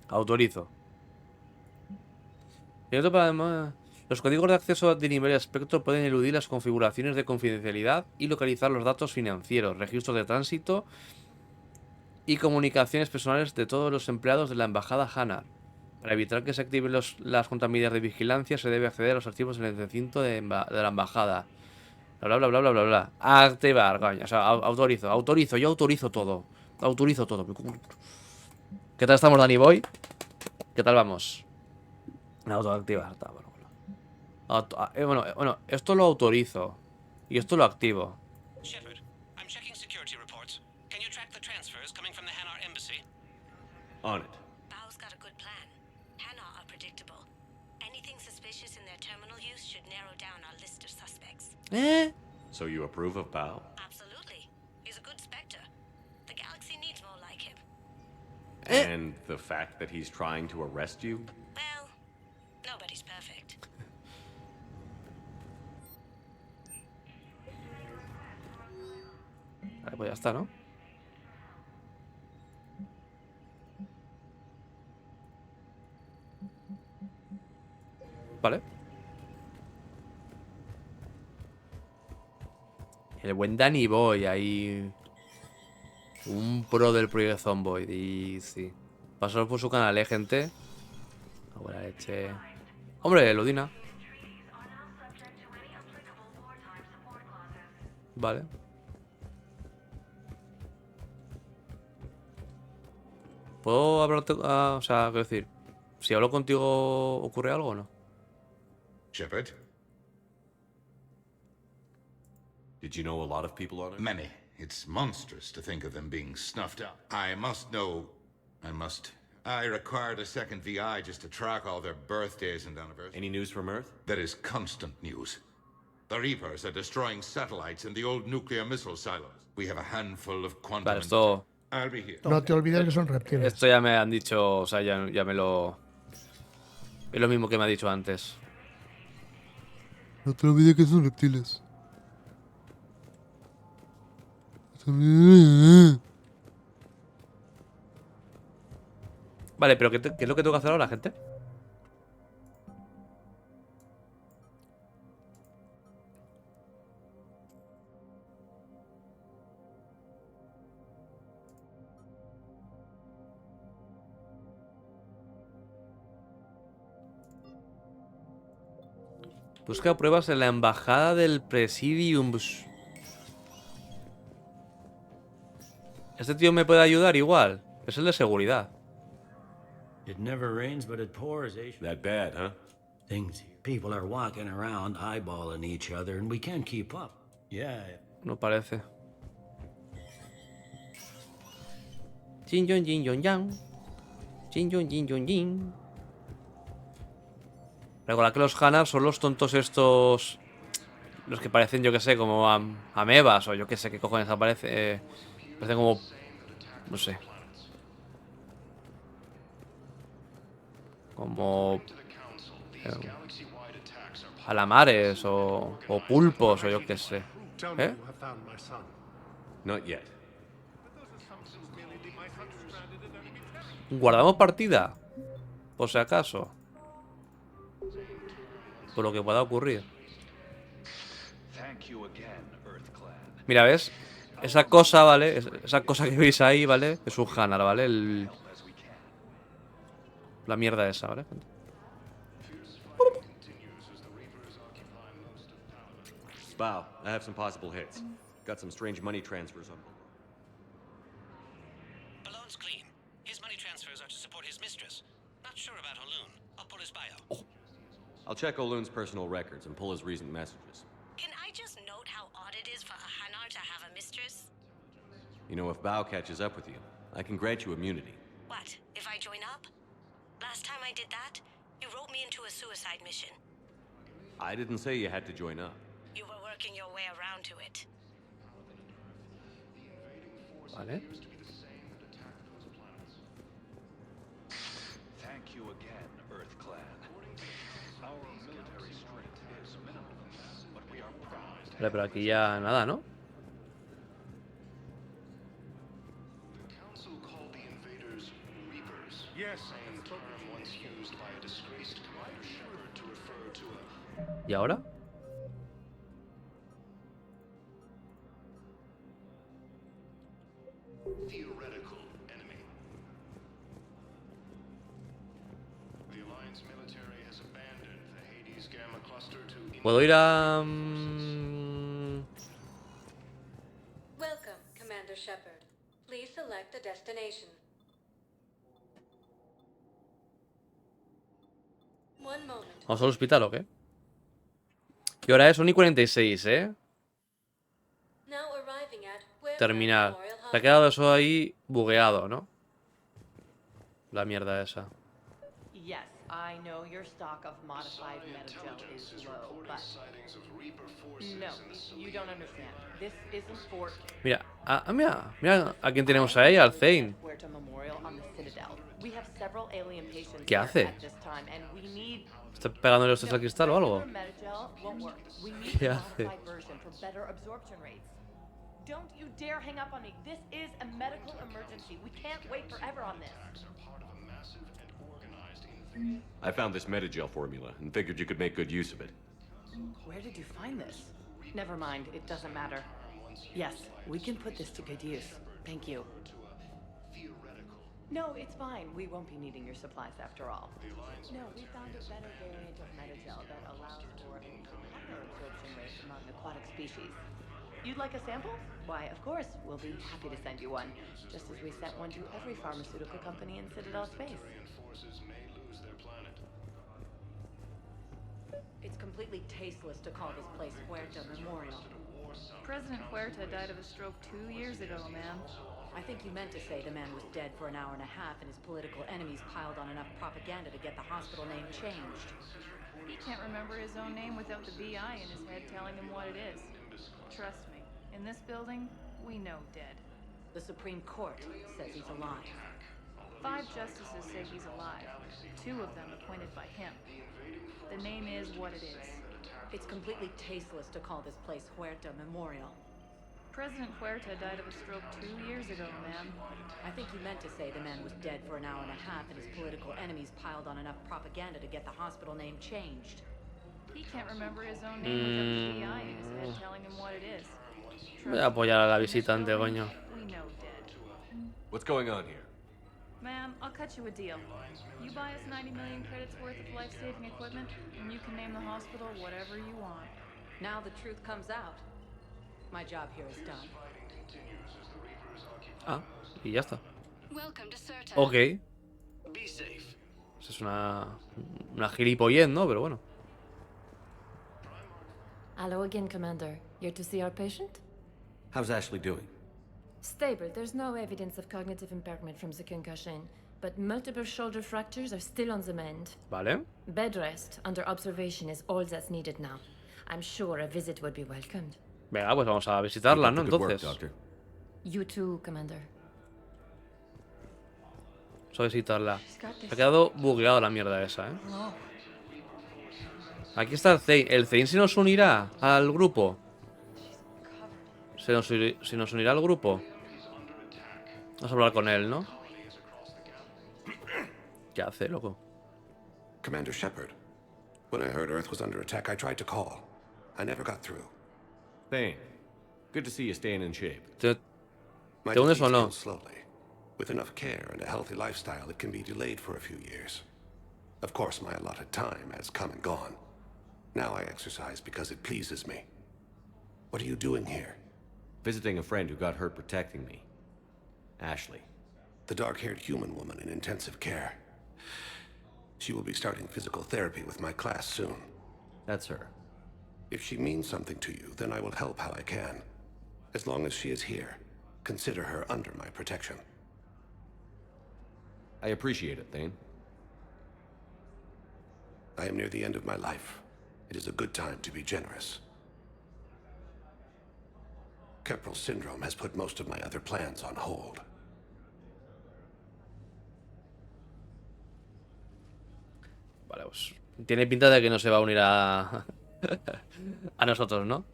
Speaker 1: Autorizo. Y otro para... Los códigos de acceso de nivel espectro pueden eludir las configuraciones de confidencialidad y localizar los datos financieros, registros de tránsito y comunicaciones personales de todos los empleados de la embajada Hanar. Para evitar que se activen las contramedidas de vigilancia, se debe acceder a los archivos en el recinto de la embajada. Bla, bla, bla, bla, bla, bla. Activar, coño. O sea, autorizo, yo autorizo todo. Autorizo todo. ¿Qué tal estamos, Danny Boy? ¿Qué tal vamos? Autoactivar, está bueno. Bueno, esto lo autorizo. Y esto lo activo.
Speaker 17: Shepard, I'm checking security reports. Can you track the transfers coming from the Hanar embassy?
Speaker 11: On it.
Speaker 2: Bao's got a good plan. Hanar are predictable. Anything suspicious in their terminal use should narrow down our list of suspects.
Speaker 11: So you approve of Bao?
Speaker 2: Absolutely. He's a good Spectre. The galaxy needs more like him.
Speaker 11: And the fact that he's trying to arrest you?
Speaker 2: Well, nobody's perfect.
Speaker 1: Vale, pues ya está, ¿no? Vale. El buen Danny Boy ahí. Un pro del proyecto Zomboid. Y sí. Pasaros por su canal, gente. Buena leche. Hombre, Ludina. Vale. ¿Puedo hablarte? O sea, quiero decir, si hablo contigo, ¿ocurre algo o no?
Speaker 9: Shepard?
Speaker 11: Did you know a lot of people on it?
Speaker 9: Many. It's monstrous to think of them being snuffed out. I required a second VI just to track all their birthdays and anniversaries.
Speaker 11: Any news from Earth?
Speaker 9: There is constant news. The Reapers are destroying satellites in the old nuclear missile silos. We have a handful of quantum...
Speaker 1: Vale, esto...
Speaker 9: I'll be here.
Speaker 15: No te olvides que son reptiles.
Speaker 1: Esto ya me han dicho, o sea, ya me lo... Es lo mismo que me ha dicho antes.
Speaker 15: No te olvides que son reptiles.
Speaker 1: Vale, pero ¿qué es lo que tengo que hacer ahora, gente? Busca pruebas en la embajada del Presidium. Este tío me puede ayudar igual. Es el de seguridad.
Speaker 16: It never rains, but it pours, eh?
Speaker 11: That bad, huh?
Speaker 16: Things. People are walking around eyeballing each other, and we can't keep up. Yeah.
Speaker 1: No parece. Jin yon jin yon yang. Jin yon jin yon yin. Recuerda que los Hanar son los tontos estos. Los que parecen, yo que sé, como amebas o yo que sé qué cojones aparece. Parecen como. No sé. Como. Calamares o pulpos o yo que sé. ¿Eh?
Speaker 11: Not yet.
Speaker 1: ¿Guardamos partida? Por si acaso. Por lo que pueda ocurrir. Mira, ¿ves? Esa cosa, ¿vale? Esa cosa que veis ahí, ¿vale? Es un Hanar, ¿vale? La mierda esa, ¿vale?
Speaker 11: Bow, I have some possible hits. Got some strange money transfers on.
Speaker 7: Balloon's clean. His money transfers are to support his mistress. Not sure about Haloon. I'll pull his bio.
Speaker 11: I'll check O'Loon's personal records and pull his recent messages.
Speaker 2: Can I just note how odd it is for a Hanar to have a mistress?
Speaker 11: You know, if Bow catches up with you, I can grant you immunity.
Speaker 2: What, if I join up? Last time I did that, you wrote me into a suicide mission.
Speaker 11: I didn't say you had to join up.
Speaker 2: You were working your way around to it.
Speaker 1: Vale.
Speaker 14: Thank you again, Earth Clan. Our military strength is minimal, but we are proud.
Speaker 1: Vale, pero aquí ya nada, ¿no? ¿Y ahora? ¿Puedo ir a...?
Speaker 8: Welcome, Commander Shepard. Please select a destination. One moment.
Speaker 1: ¿Vamos al hospital o qué? ¿Qué hora es? Son y 46, ¿eh?
Speaker 8: Now arriving at Where
Speaker 1: Terminar.
Speaker 8: Memorial
Speaker 1: Se ha quedado eso ahí bugueado, ¿no? La mierda esa.
Speaker 12: Yes, I know your stock of modified metagel is low, but no, you don't understand. This isn't for
Speaker 1: Mira, mira a quién tenemos ahí, al Zane. ¿Qué hace? ¿Está pegándole los tres al cristal o algo? ¿Qué hace?
Speaker 12: Don't you dare hang up on me. This is a medical emergency. We can't wait forever on this.
Speaker 11: I found this metagel formula and figured you could make good use of it.
Speaker 12: Where did you find this? Never mind, it doesn't matter. Yes, we can put this to good use. Thank you. No, it's fine. We won't be needing your supplies after all. No, we found a better variant of metagel that allows for a higher absorption rate among aquatic species. You'd like a sample? Why, of course, we'll be happy to send you one, just as we sent one to every pharmaceutical company in Citadel space.
Speaker 18: It's completely tasteless to call this place Huerta Memorial.
Speaker 20: President Huerta died of a stroke 2 years ago, ma'am.
Speaker 18: I think you meant to say the man was dead for an hour and a half and his political enemies piled on enough propaganda to get the hospital name changed.
Speaker 20: He can't remember his own name without the BI in his head telling him what it is. Trust me, in this building, we know dead.
Speaker 18: The Supreme Court says he's alive.
Speaker 20: 5 justices say he's alive, 2 of them appointed by him. The name is what it is.
Speaker 18: It's completely tasteless to call this place Huerta Memorial.
Speaker 20: President Huerta died of a stroke 2 years ago, ma'am.
Speaker 18: I think you meant to say the man was dead for an hour and a half and his political enemies piled on enough propaganda to get the hospital name changed.
Speaker 20: He can't remember his own name without the BI in his head telling him what it is.
Speaker 1: Voy a apoyar a la visitante, coño.
Speaker 20: We know dead.
Speaker 11: What's going on here?
Speaker 20: Ma'am, a I'll cut you a deal. You buy us 90 million credits worth of life-saving equipment, and you can name the hospital whatever you want.
Speaker 18: Now the truth comes out. My job here is done.
Speaker 1: Ah, y ya está.
Speaker 8: Welcome to Certa.
Speaker 1: Ok.
Speaker 8: Be safe.
Speaker 1: Es una gilipollez, ¿no? Pero bueno.
Speaker 21: Hello again, Commander. Here to see our patient?
Speaker 3: How's Ashley doing?
Speaker 21: Stable. There's no evidence of cognitive impairment from the concussion, but multiple shoulder fractures are still on the mend.
Speaker 1: Vale.
Speaker 21: Bed rest under observation is all that's needed now. I'm sure a visit would be welcomed.
Speaker 1: Venga, pues vamos a visitarla, ¿no? Entonces.
Speaker 21: You too, Commander.
Speaker 1: Vamos a visitarla. Se ha quedado bugueado la mierda esa, ¿eh? Aquí está el Zane. ¿El Zane se nos unirá al grupo? ¿Se nos unirá al grupo? Vamos a hablar con él, ¿no? ¿Qué hace, loco?
Speaker 4: Commander Shepard. When I heard Earth was under attack, I tried to call. I never got through.
Speaker 3: Thane, good to see you staying in shape.
Speaker 4: My
Speaker 1: ¿Te unes o
Speaker 4: disease
Speaker 1: no?
Speaker 4: heals slowly. With enough care and a healthy lifestyle, it can be delayed for a few years. Of course, my allotted time has come and gone. Now I exercise because it pleases me. What are you doing here?
Speaker 3: Visiting a friend who got hurt protecting me. Ashley.
Speaker 4: The dark-haired human woman in intensive care. She will be starting physical therapy with my class soon.
Speaker 3: That's her.
Speaker 4: If she means something to you, then I will help how I can. As long as she is here, consider her under my protection.
Speaker 3: I appreciate it, Thane.
Speaker 4: I am near the end of my life. It is a good time to be generous. Keppel syndrome has put most of my other plans on hold.
Speaker 1: Vale, pues tiene pinta de que no se va a unir a a nosotros, ¿no?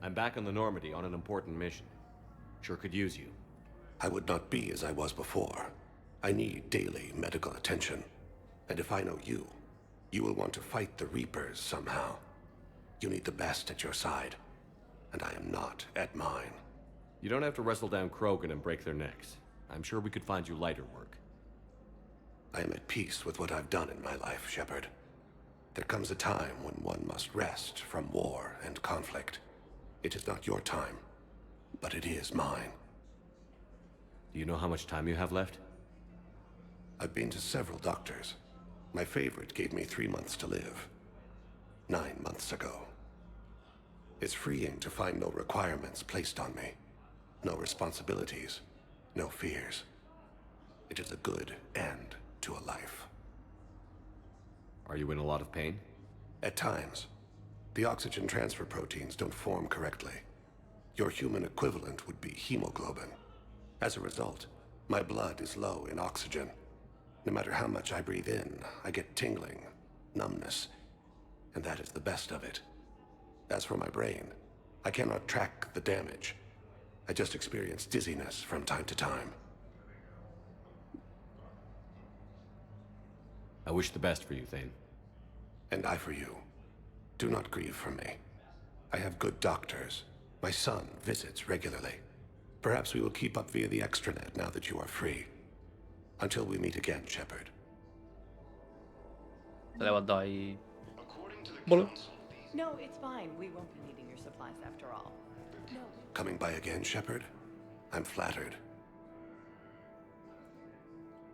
Speaker 3: I'm back in the Normandy on an important mission. Sure could use you.
Speaker 4: I would not be as I was before. I need daily medical attention. And if I know you, you will want to fight the Reapers somehow. You need the best at your side, and I am not at mine.
Speaker 3: You don't have to wrestle down Krogan and break their necks. I'm sure we could find you lighter work.
Speaker 4: I am at peace with what I've done in my life, Shepard. There comes a time when one must rest from war and conflict. It is not your time, but it is mine.
Speaker 3: Do you know how much time you have left?
Speaker 4: I've been to several doctors. My favorite gave me 3 months to live. 9 months ago. It's freeing to find no requirements placed on me. No responsibilities. No fears. It is a good end to a life.
Speaker 3: Are you in a lot of pain?
Speaker 4: At times. The oxygen transfer proteins don't form correctly. Your human equivalent would be hemoglobin. As a result, my blood is low in oxygen. No matter how much I breathe in, I get tingling, numbness, and that is the best of it. As for my brain, I cannot track the damage. I just experience dizziness from time to time.
Speaker 3: I wish the best for you, Thane.
Speaker 4: And I for you. Do not grieve for me. I have good doctors. My son visits regularly. Perhaps we will keep up via the extranet now that you are free. Until we meet again, Shepard.
Speaker 1: Se levantó ahí. Bueno.
Speaker 12: No, it's fine. We won't be needing your supplies after all. No.
Speaker 4: Coming by again, Shepard? I'm flattered.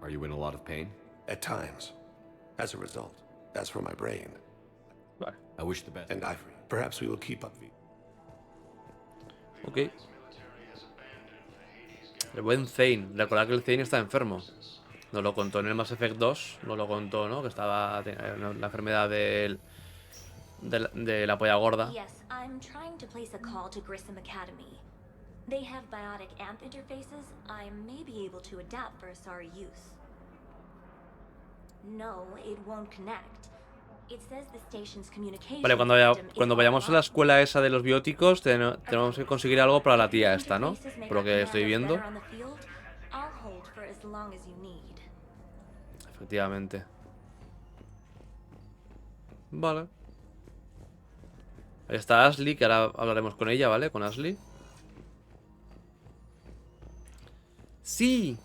Speaker 3: Are you in a lot of pain?
Speaker 4: At times. As a result, as for my brain.
Speaker 3: I wish the best.
Speaker 4: And I, perhaps we will keep up.
Speaker 1: Ok. El buen Zane. Recordad que el Zane está enfermo. Nos lo contó en el Mass Effect 2. Nos lo contó, ¿no? Que estaba la enfermedad de la polla gorda.
Speaker 2: Yes, I'm trying to place a call to Grissom Academy. They have biotic amp interfaces. I may be able to adapt for Asari use. No, it won't connect. It says the station's communication
Speaker 1: Vale, cuando vayamos a la escuela esa de los bióticos, tenemos que conseguir algo para la tía esta, ¿no? Por lo que estoy viendo. Efectivamente. Vale. Ahí está Ashley, que ahora hablaremos con ella, ¿vale? Con Ashley. Sí.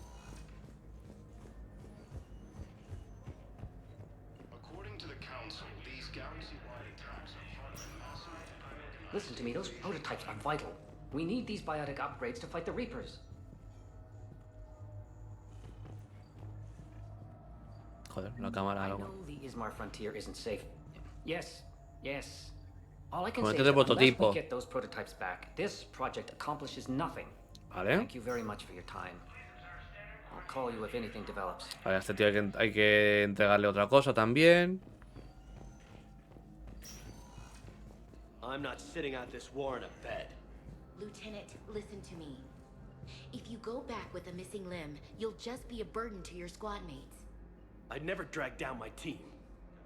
Speaker 13: Listen to me, those prototypes are vital. We need these biotic upgrades to fight the Reapers.
Speaker 1: Joder, la cámara.
Speaker 13: I know the Ismar frontier isn't safe. Yes, yes. All I can
Speaker 1: Bueno,
Speaker 13: say
Speaker 1: este
Speaker 13: is
Speaker 1: es el
Speaker 13: that unless
Speaker 1: prototipo.
Speaker 13: we get those prototypes back, this project accomplishes nothing.
Speaker 1: Vale.
Speaker 13: Thank you very much for your time. I'll call you if anything develops.
Speaker 1: Vale, a este tío hay que entregarle otra cosa también.
Speaker 22: I'm not sitting out this war in a bed.
Speaker 23: Lieutenant, listen to me. If you go back with a missing limb, you'll just be a burden to your squad mates.
Speaker 22: I'd never drag down my team.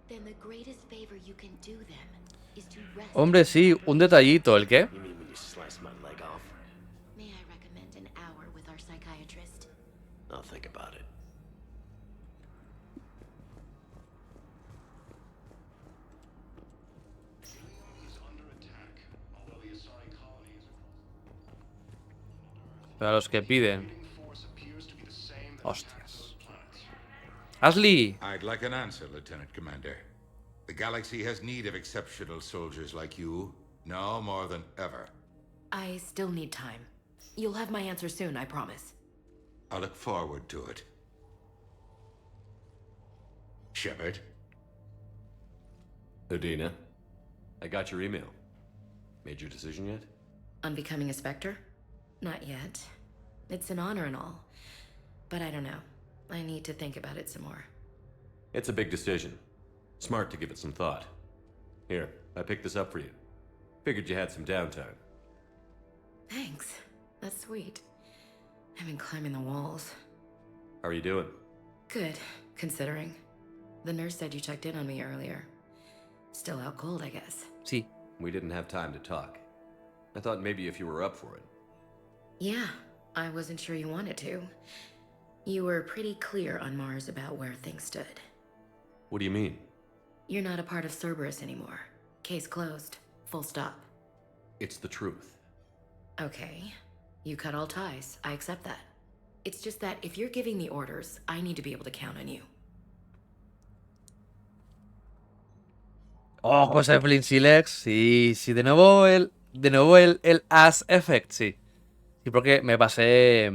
Speaker 23: Then the greatest favor you can do them is to rest.
Speaker 1: Hombre, sí, un detallito, ¿el qué?
Speaker 22: You mean when you slice my leg off?
Speaker 23: May I recommend an hour with our psychiatrist?
Speaker 22: I'll think about it.
Speaker 1: Para los que piden. Hostias. Ashley.
Speaker 9: I'd like an answer, Lieutenant Commander. The galaxy has need of exceptional soldiers like you, now more than ever.
Speaker 23: I still need time. You'll have my answer soon, I promise.
Speaker 9: I look forward to it. Shepard?
Speaker 11: Adina, I got your email. Made your decision yet?
Speaker 23: On becoming a Spectre? Not yet. It's an honor and all. But I don't know. I need to think about it some more.
Speaker 11: It's a big decision. Smart to give it some thought. Here, I picked this up for you. Figured you had some downtime.
Speaker 23: Thanks. That's sweet. I've been climbing the walls.
Speaker 11: How are you doing?
Speaker 23: Good, considering. The nurse said you checked in on me earlier. Still out cold, I guess.
Speaker 1: Sí.
Speaker 11: We didn't have time to talk. I thought maybe if you were up for it.
Speaker 23: Yeah, I wasn't sure you wanted to. You were pretty clear on Mars about where things stood.
Speaker 11: What do you mean?
Speaker 23: You're not a part of Cerberus anymore. Case closed. Full stop.
Speaker 11: It's the truth.
Speaker 23: Okay. You cut all ties. I accept that. It's just that if you're giving the orders, I need to be able to count on you.
Speaker 1: Oh, cosa de Flinsilex. Sí, sí, de nuevo el As Effect, sí. Sí, porque me pasé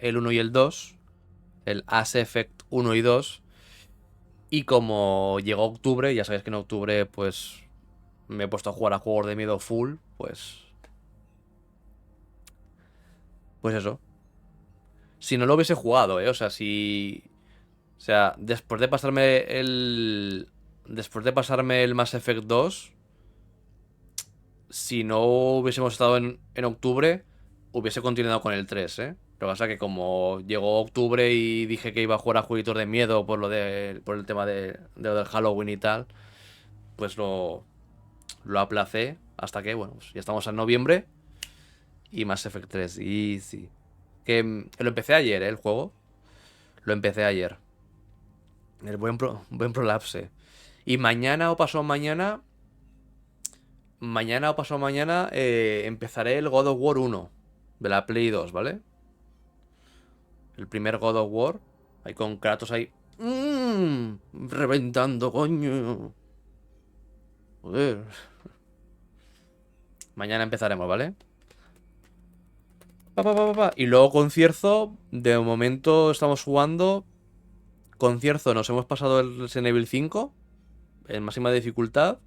Speaker 1: el 1 y el 2, el As Effect 1 y 2, y como llegó octubre, ya sabéis que en octubre pues me he puesto a jugar a juegos de miedo full, pues eso. Si no lo hubiese jugado, o sea, después de pasarme el Mass Effect 2, si no hubiésemos estado en octubre, hubiese continuado con el 3, ¿eh? Lo que pasa es que como llegó octubre y dije que iba a jugar a jueguitos de miedo por el tema de lo del Halloween y tal, pues lo aplacé hasta que, bueno, pues ya estamos en noviembre y Mass Effect 3. Y sí. Que lo empecé ayer, el juego. Lo empecé ayer. El buen prolapse. Y mañana o pasado mañana... empezaré el God of War 1 de la Play 2, ¿vale? El primer God of War. Ahí con Kratos ahí. Reventando, coño. Joder. Mañana empezaremos, ¿vale? Y luego con Cierzo, de momento estamos jugando. Con Cierzo nos hemos pasado el Resident Evil 5 en máxima dificultad.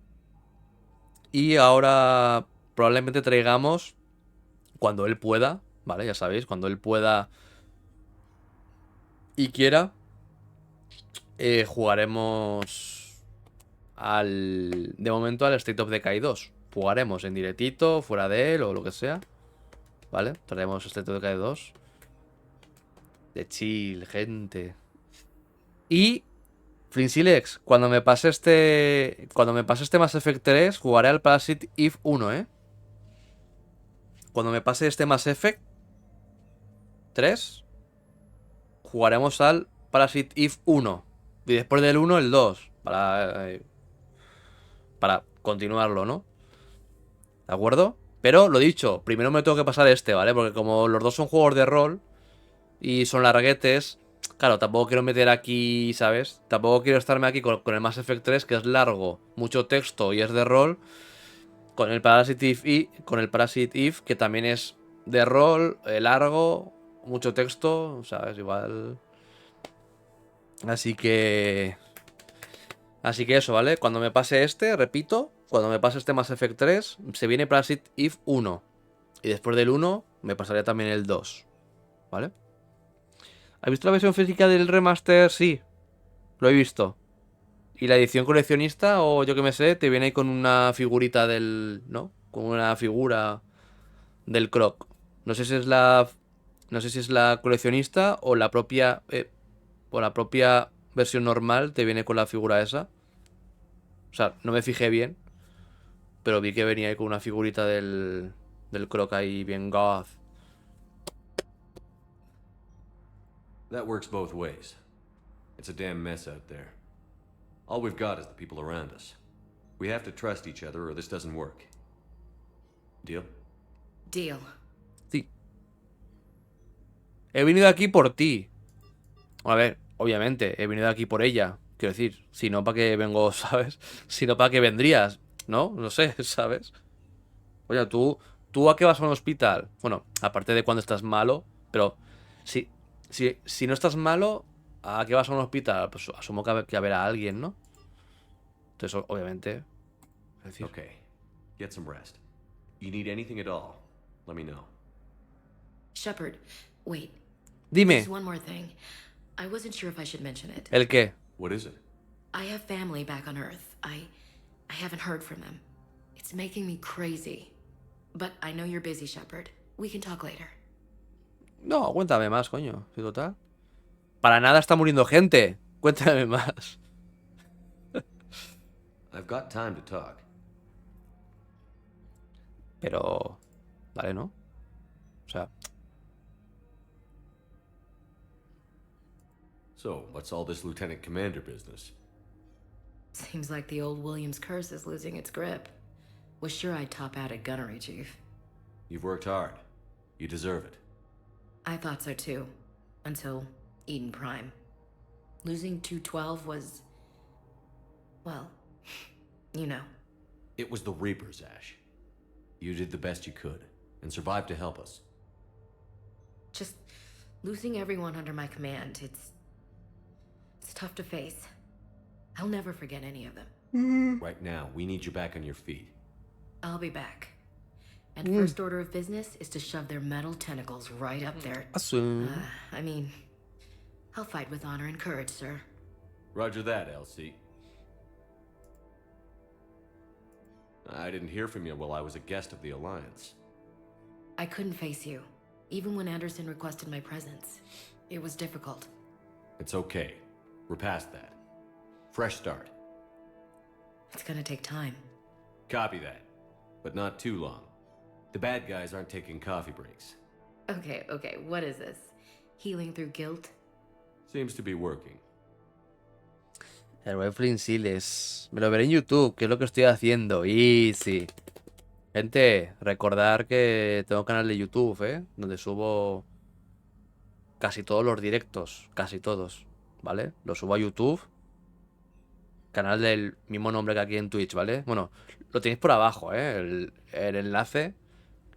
Speaker 1: Y ahora probablemente traigamos, cuando él pueda, ¿vale? Ya sabéis, cuando él pueda y quiera, jugaremos de momento al State of Decay 2. Jugaremos en directito, fuera de él o lo que sea, ¿vale? Traeremos State of Decay 2. De chill, gente. Y... Flinsilex, cuando me pase este Mass Effect 3, jugaré al Parasite Eve 1, ¿eh? Cuando me pase este Mass Effect 3, jugaremos al Parasite Eve 1. Y después del 1, el 2. Para continuarlo, ¿no? ¿De acuerdo? Pero, lo dicho, primero me tengo que pasar este, ¿vale? Porque como los dos son juegos de rol y son larguetes, claro, tampoco quiero meter aquí, ¿sabes? Tampoco quiero estarme aquí con el Mass Effect 3, que es largo, mucho texto y es de rol, con el Parasite Eve, que también es de rol, largo, mucho texto, ¿sabes? Igual... Así que eso, ¿vale? Cuando me pase este, repito, cuando me pase este Mass Effect 3, se viene Parasite Eve 1. Y después del 1, me pasaré también el 2, ¿vale? ¿Has visto la versión física del remaster? Sí, lo he visto. ¿Y la edición coleccionista o yo que me sé, te viene ahí con una figurita del... ¿no? Con una figura del Croc. No sé si es la... No sé si es la coleccionista o la propia... o la propia versión normal te viene con la figura esa. O sea, no me fijé bien, pero vi que venía ahí con una figurita del Croc ahí bien goth.
Speaker 3: That works both ways. It's a damn mess out there. All we've got is the people around us. We have to trust each other or this doesn't work. Deal?
Speaker 23: Deal.
Speaker 1: Sí. He venido aquí por ti. A ver, obviamente, he venido aquí por ella. Quiero decir, si no, ¿para qué vengo, sabes? Si no, ¿para qué vendrías? ¿No? No sé, ¿sabes? Oye, ¿tú a qué vas a un hospital? Bueno, aparte de cuando estás malo, pero si no estás malo, ¿a qué vas a un hospital? Pues asumo que a ver a alguien, ¿no? Entonces, obviamente... Es decir,
Speaker 3: Okay. Get some rest. You need anything at all, let me know.
Speaker 23: Shepard, wait.
Speaker 1: Dime.
Speaker 23: There's one more thing. I wasn't sure if I should mention it.
Speaker 1: ¿El qué?
Speaker 3: What is it?
Speaker 23: I have family back on Earth. I haven't heard from them. It's making me crazy. But I know you're busy, Shepard. We can talk later.
Speaker 1: No, cuéntame más, coño. Sí, total. Para nada está muriendo gente. Cuéntame más.
Speaker 3: I've got time to talk.
Speaker 1: Pero... Vale, ¿no? O sea...
Speaker 3: So, what's all this Lieutenant Commander business?
Speaker 23: Seems like the old Williams curse is losing its grip. Was sure I'd top out at gunnery, Chief.
Speaker 3: You've worked hard. You deserve it.
Speaker 23: I thought so too. Until Eden Prime. Losing 212 was... well, you know.
Speaker 3: It was the Reapers, Ash. You did the best you could, and survived to help us.
Speaker 23: Just losing everyone under my command, it's tough to face. I'll never forget any of them.
Speaker 3: Right now, we need you back on your feet.
Speaker 23: I'll be back. And first order of business is to shove their metal tentacles right up there.
Speaker 1: Asumen.
Speaker 23: I mean, I'll fight with honor and courage, sir.
Speaker 3: Roger that, Elsie. I didn't hear from you while I was a guest of the Alliance.
Speaker 23: I couldn't face you, even when Anderson requested my presence. It was difficult.
Speaker 3: It's okay. We're past that. Fresh start.
Speaker 23: It's gonna take time.
Speaker 3: Copy that. But not too long. The bad guys aren't taking coffee breaks.
Speaker 23: Okay, what is this? Healing through guilt?
Speaker 3: Seems to be working.
Speaker 1: El Webflin Siles. Me lo veré en YouTube, que es lo que estoy haciendo. Easy. Gente, recordar que tengo canal de YouTube, donde subo casi todos los directos. Casi todos, ¿vale? Lo subo a YouTube. Canal del mismo nombre que aquí en Twitch, ¿vale? Bueno, lo tenéis por abajo, el enlace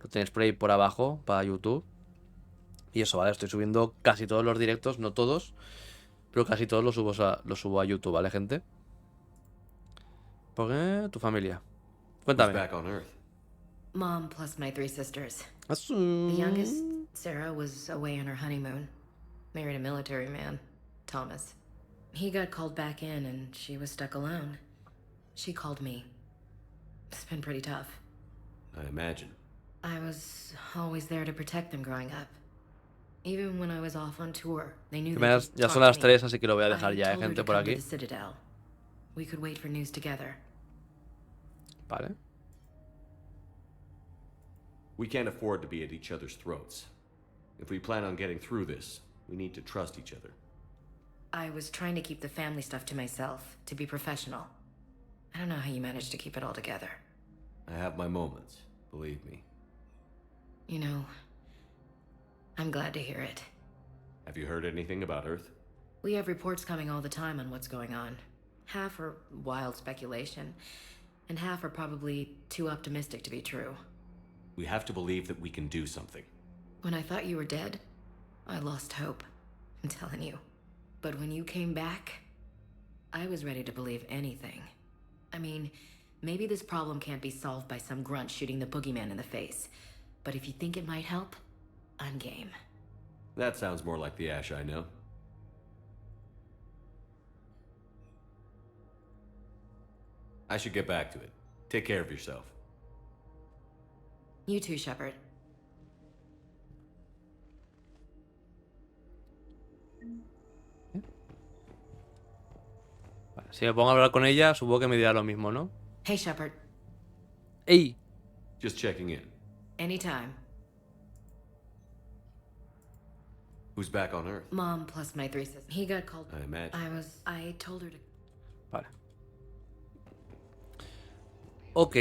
Speaker 1: lo tenéis por ahí por abajo para YouTube. Y eso, ¿vale? Estoy subiendo casi todos los directos, no todos, pero casi todos los subo a YouTube, ¿vale, gente? ¿Por qué? Tu familia. Cuéntame.
Speaker 3: Back on Earth.
Speaker 23: Mom plus my 3 sisters.
Speaker 1: Asumen.
Speaker 23: The youngest, Sarah, was away on her honeymoon. Married a military man, Thomas. He got called back in and she was stuck alone. She called me. It's been pretty tough.
Speaker 3: I imagine.
Speaker 23: I was always there to protect them growing up. Even when I was off on tour, they knew they could
Speaker 1: Ya
Speaker 23: talk
Speaker 1: son
Speaker 23: to
Speaker 1: las
Speaker 23: me.
Speaker 1: 3, así que lo voy a dejar
Speaker 23: I
Speaker 1: ya,
Speaker 23: told her
Speaker 1: gente,
Speaker 23: to
Speaker 1: por
Speaker 23: come to
Speaker 1: aquí.
Speaker 23: the Citadel. We could wait for news together.
Speaker 1: Vale.
Speaker 3: We can't afford to be at each other's throats. If we plan on getting through this, we need to trust each other.
Speaker 23: I was trying to keep the family stuff to myself, to be professional. I don't know how you managed to keep it all together.
Speaker 3: I have my moments, believe me.
Speaker 23: You know, I'm glad to hear it.
Speaker 3: Have you heard anything about Earth?
Speaker 23: We have reports coming all the time on what's going on. Half are wild speculation, and half are probably too optimistic to be true.
Speaker 3: We have to believe that we can do something.
Speaker 23: When I thought you were dead, I lost hope. I'm telling you. But when you came back, I was ready to believe anything. I mean, maybe this problem can't be solved by some grunt shooting the boogeyman in the face. But if you think it might help, I'm game.
Speaker 3: That sounds more like the Ash I know. I should get back to it. Take care of yourself.
Speaker 23: You too, Shepard.
Speaker 1: Vale, si me pongo a hablar con ella, supongo que me dirá lo mismo, ¿no?
Speaker 23: Hey, Shepard.
Speaker 1: ¡Ey!
Speaker 3: Just checking in.
Speaker 23: Anytime.
Speaker 3: Who's back on Earth?
Speaker 23: Mom plus my 3 sisters. He got called.
Speaker 3: I imagine.
Speaker 23: I told her to.
Speaker 1: Vale. Ok.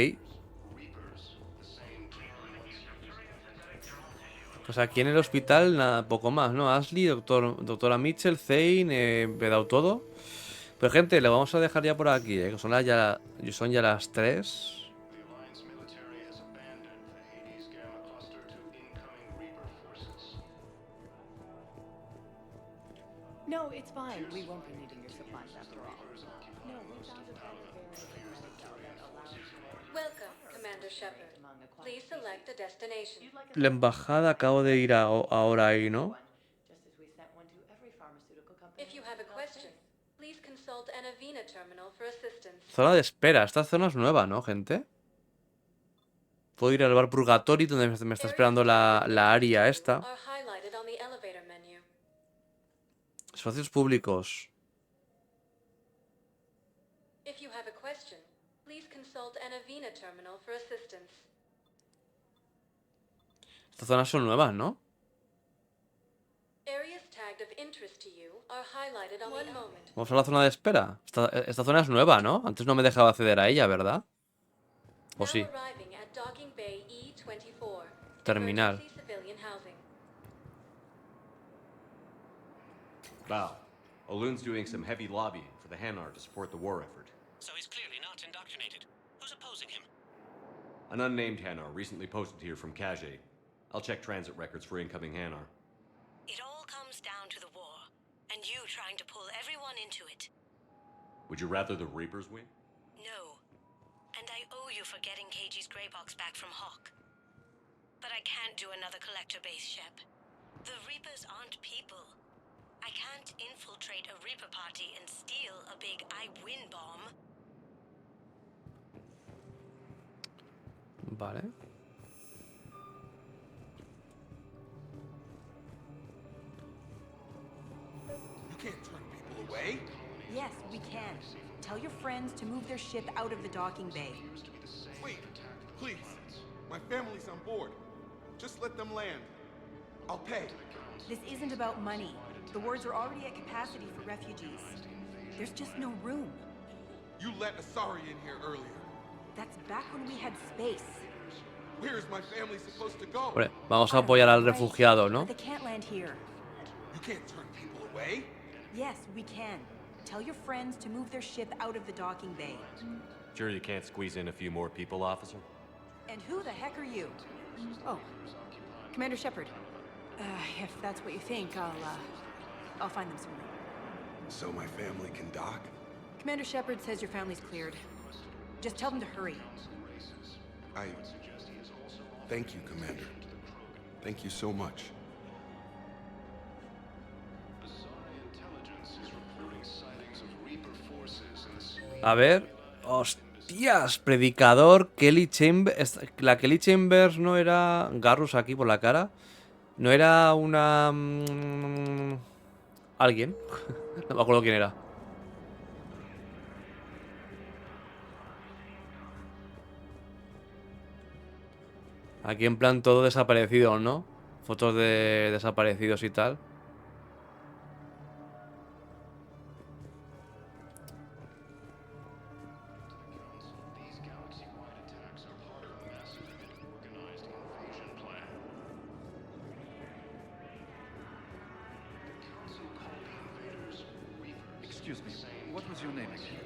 Speaker 1: Pues aquí en el hospital nada, poco más, ¿no? Ashley, doctora Mitchell, Zane, he dado todo. Pero gente, lo vamos a dejar ya por aquí, que son ya las 3.
Speaker 12: No, it's fine. We won't be needing your supplies after all. No, we found a better variant that allows for...
Speaker 8: Welcome, Commander Shepard. Please select a destination.
Speaker 1: La embajada acabo de ir ahora ahí, ¿no?
Speaker 8: If you have a question, please consult an Avena terminal for assistance.
Speaker 1: Zona de espera. Esta zona es nueva, ¿no, gente? Puedo ir al bar Purgatory donde me está esperando la área esta.
Speaker 8: Are highlighted on the elevator menu.
Speaker 1: Espacios públicos.
Speaker 8: If you have a question, please consult an Avena terminal for assistance.
Speaker 1: Estas zonas son nuevas, ¿no?
Speaker 8: Areas tagged of interest to you are highlighted on the moment.
Speaker 1: Vamos a la zona de espera. Esta zona es nueva, ¿no? Antes no me dejaba acceder a ella, ¿verdad? ¿O sí?
Speaker 8: Arriving at Docking Bay E24.
Speaker 1: Terminal.
Speaker 8: Emergency civilian housing.
Speaker 3: Val, Olun's doing some heavy lobbying for the Hanar to support the war effort.
Speaker 7: So he's clearly not indoctrinated. Who's opposing him?
Speaker 3: An unnamed Hanar recently posted here from Kage. I'll check transit records for incoming Hanar.
Speaker 2: It all comes down to the war, and you trying to pull everyone into it.
Speaker 3: Would you rather the Reapers win?
Speaker 2: No. And I owe you for getting KG's grey box back from Hawk. But I can't do another collector base, Shep. The Reapers aren't people. I can't infiltrate a Reaper party and steal a big I win bomb.
Speaker 1: Vale.
Speaker 6: You can't turn people away.
Speaker 10: Yes, we can. Tell your friends to move their ship out of the docking bay.
Speaker 6: Wait, please. My family's on board. Just let them land. I'll pay.
Speaker 10: This isn't about money. The wards are already at capacity for refugees. There's just no room.
Speaker 6: You let Asari in here earlier.
Speaker 10: That's back when we had space.
Speaker 6: Where is my family supposed to go?
Speaker 1: Vale, vamos a apoyar al refugiado, ¿no?
Speaker 10: But they can't land here.
Speaker 6: You can't turn people away.
Speaker 10: Yes, we can. Tell your friends to move their ship out of the docking bay.
Speaker 3: Sure you can't squeeze in a few more people, officer?
Speaker 10: And who the heck are you? Oh, Commander Shepard. If that's what you think, I'll find them somewhere.
Speaker 6: So my family can dock?
Speaker 10: Commander Shepard says your family's cleared. Just tell them to hurry.
Speaker 6: Thank you, Commander. Thank you so much.
Speaker 1: A ver. ¡Hostias! Predicador, Kelly Chambers. La Kelly Chambers no era... Garrus aquí por la cara. No era una... alguien. No me acuerdo quién era. Aquí en plan todo desaparecido, ¿no? Fotos de desaparecidos y tal.
Speaker 14: Excuse me, what was your name again?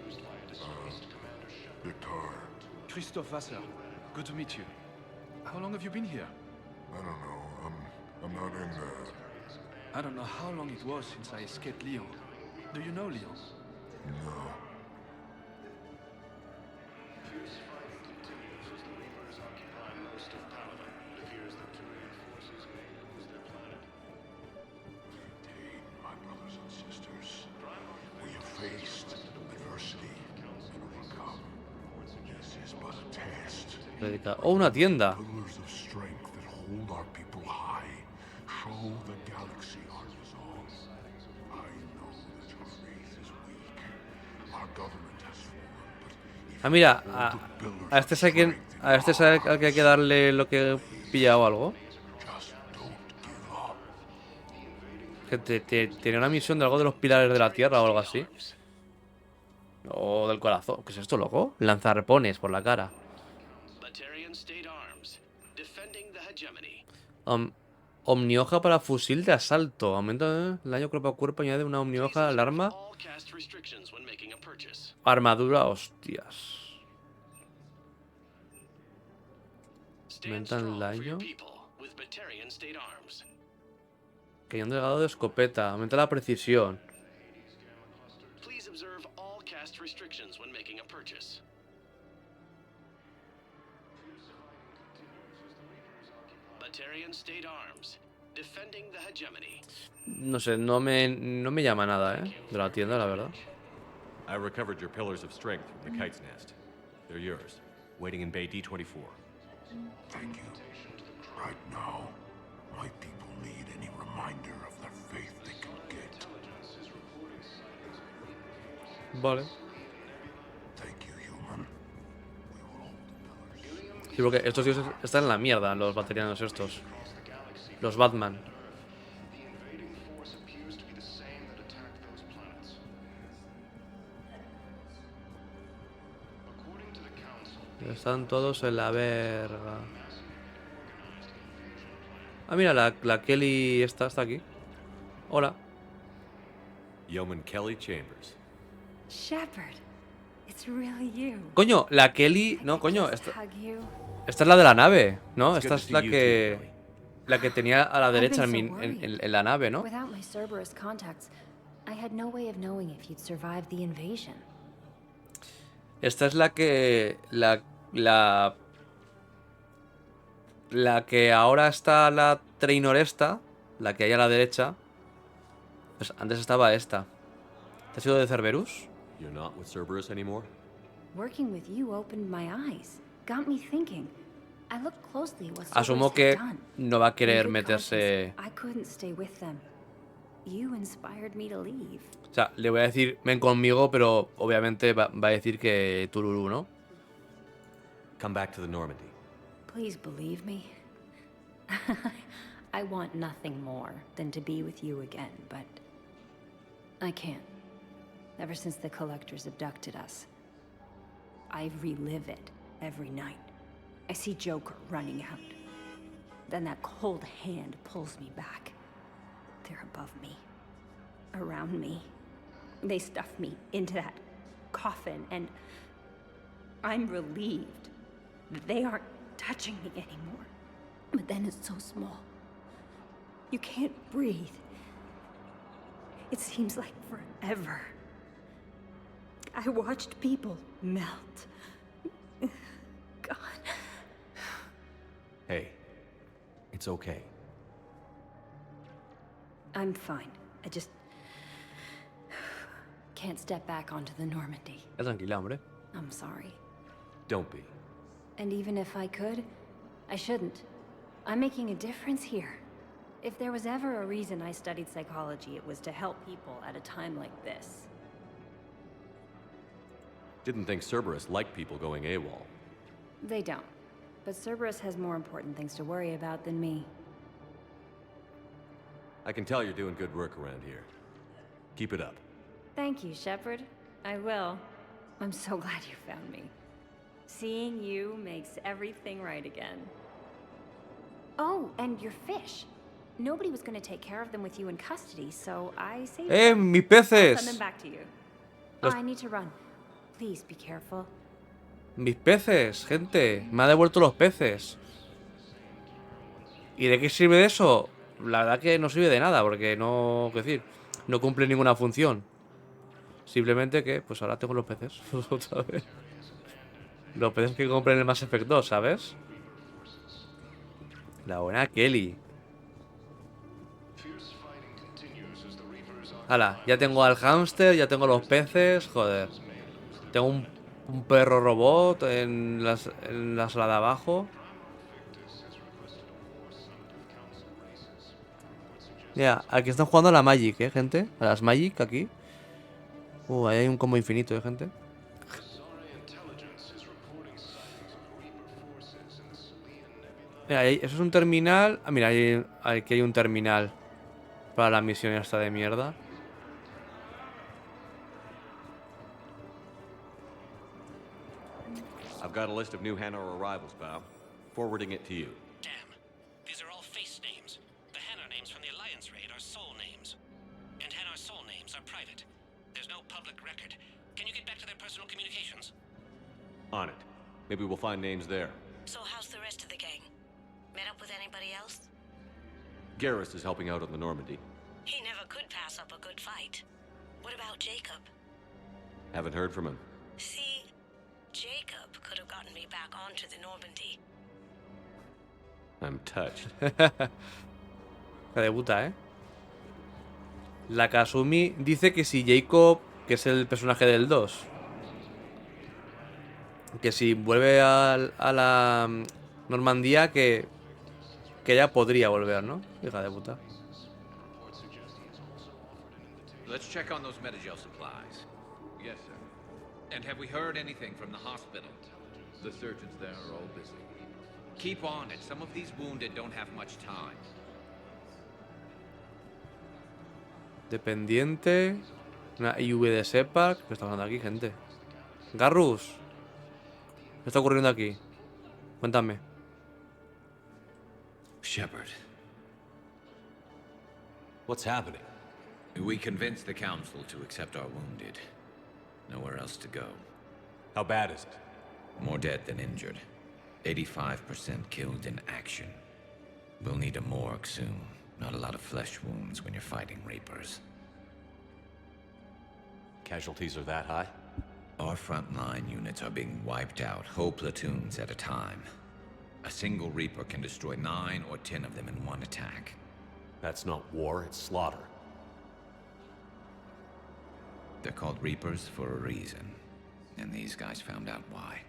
Speaker 5: Victor.
Speaker 14: Christophe Wasser. Good to meet you. How long have you been here?
Speaker 5: I don't know. I'm not in there.
Speaker 14: I don't know how long it was since I escaped Lyon. Do you know Lyon?
Speaker 5: No. My brothers and sisters, we have faced adversity and overcome. This is but a test.
Speaker 1: Oh, una tienda.
Speaker 5: Pillars of strength that hold our people high. Show the galaxy our resolve. I know that your faith is weak. Our government has fallen, but
Speaker 1: Ah, mira, a este es al que hay que darle lo que pilla o algo. Que tiene una misión de algo de los pilares de la tierra o algo así. O del corazón. ¿Qué es esto, loco? Lanzarpones por la cara. Omnihoja para fusil de asalto. Aumenta el daño cuerpo a cuerpo. Añade una omnihoja al arma. Armadura, hostias. Aumenta el daño. Cañón delgado de escopeta. Aumenta la precisión. No sé, no me llama nada, de la tienda, la verdad.
Speaker 11: I recovered your pillars of strength from the kite's nest. They're yours, waiting in Bay D24.
Speaker 5: Thank you. Right now, my people need any reminder of their faith they can get.
Speaker 1: Vale.
Speaker 5: Thank you, human.
Speaker 1: Sí, porque estos tíos están en la mierda, los baterianos estos. Los Batman. Están todos en la verga. Ah, mira, la Kelly está aquí. Hola.
Speaker 11: Yeoman Kelly Chambers.
Speaker 10: Shepard, it's really you.
Speaker 1: Coño, la Kelly... No, coño, esta
Speaker 10: Hug you.
Speaker 1: es la de la nave, ¿no? Esta es la que tenía a la derecha en la nave, ¿no?
Speaker 2: Without my Cerberus contacts, I had no way of knowing if you'd survived the invasion.
Speaker 1: Esta es la que... La que ahora está la Trainor esta, la que hay a la derecha. Pues antes estaba esta. ¿Te has ido de Cerberus?
Speaker 11: You're not with Cerberus anymore?
Speaker 2: Working with you opened my eyes, got me thinking. I looked closely at what
Speaker 1: Asumo
Speaker 2: Cerberus
Speaker 1: que
Speaker 2: had done.
Speaker 1: no va a querer
Speaker 2: In good
Speaker 1: meterse...
Speaker 2: conscience, I couldn't stay with them. You inspired me to leave.
Speaker 1: O sea, le voy a decir ven conmigo, pero obviamente va a decir que Tururú, ¿no?
Speaker 11: Come back to the Normandy.
Speaker 2: Please believe me. I want nothing more than to be with you again, but I can't. Ever since the Collectors abducted us, I relive it every night. I see Joker running out. Then that cold hand pulls me back. They're above me, around me. They stuff me into that coffin, and I'm relieved that they aren't touching me anymore. But then it's so small. You can't breathe. It seems like forever. I watched people melt. God.
Speaker 11: Hey, it's okay.
Speaker 2: I'm fine. I just can't step back onto the Normandy.
Speaker 1: Tranquila, hombre.
Speaker 2: I'm sorry.
Speaker 11: Don't be.
Speaker 2: And even if I could, I shouldn't. I'm making a difference here. If there was ever a reason I studied psychology, it was to help people at a time like this.
Speaker 11: Didn't think Cerberus liked people going AWOL.
Speaker 2: They don't. But Cerberus has more important things to worry about than me.
Speaker 11: I can tell you're doing good work around here. Keep it up.
Speaker 2: Thank you, Shepard. I will. I'm so glad you found me. Seeing you makes everything right again. Oh, and your fish. Nobody was going to take care of them with you in custody, so I saved them.
Speaker 1: Mis
Speaker 2: I'll
Speaker 1: peces!
Speaker 2: send them back to you.
Speaker 1: Los-
Speaker 2: I need to run. Please be careful.
Speaker 1: Mis peces, gente. Me ha devuelto los peces. ¿Y de qué sirve eso? La verdad que no sirve de nada, porque no... ¿Qué decir? No cumple ninguna función. Simplemente que, pues ahora tengo los peces. Otra vez. Los peces que compré en el Mass Effect 2, ¿sabes? La buena Kelly. Hala, ya tengo al hámster, ya tengo los peces. Joder. Tengo un perro robot en la sala de abajo. Ya, aquí están jugando a la Magic, gente. A las Magic aquí. Ahí hay un combo infinito, gente. Mira, eso es un terminal. Ah, mira, aquí hay un terminal para la misión esta de mierda.
Speaker 11: I've got a list of new Hanar arrivals, pal. Forwarding it to you.
Speaker 7: Damn. These are all face names. The Hanar names from the Alliance raid are soul names. And Hanar soul names are private. There's no public record. Can you get back to their personal communications?
Speaker 11: On it. Maybe we'll find names there.
Speaker 2: So how's the rest of the gang? Met up with anybody else?
Speaker 11: Garrus is helping out on the Normandy.
Speaker 2: He never could pass up a good fight. What about Jacob?
Speaker 11: Haven't heard from him.
Speaker 2: See, Jacob could have gotten me back onto the Normandy.
Speaker 11: I'm touched.
Speaker 1: La de puta, La Kasumi dice que si Jacob, que es el personaje del 2, que si vuelve a la Normandía, que ya podría volver, ¿no? Hija de puta.
Speaker 15: Let's check on those Metagel supplies.
Speaker 17: Yes, sir.
Speaker 15: And have we heard anything from the hospital?
Speaker 17: The surgeons there are all busy.
Speaker 15: Keep on it. Some of these wounded don't have much time.
Speaker 1: Dependiente. Una IV de Shepard. ¿Qué está pasando aquí, gente? Garrus. ¿Qué está ocurriendo aquí? Cuéntame.
Speaker 15: Shepard.
Speaker 11: What's happening?
Speaker 15: We convinced the Council to accept our wounded. Nowhere else to go.
Speaker 11: How bad is it?
Speaker 15: More dead than injured. 85% killed in action. We'll need a morgue soon. Not a lot of flesh wounds when you're fighting Reapers.
Speaker 11: Casualties are that high?
Speaker 15: Our frontline units are being wiped out, whole platoons at a time. A single Reaper can destroy 9 or 10 of them in one attack.
Speaker 11: That's not war, it's slaughter.
Speaker 15: They're called Reapers for a reason, and these guys found out why.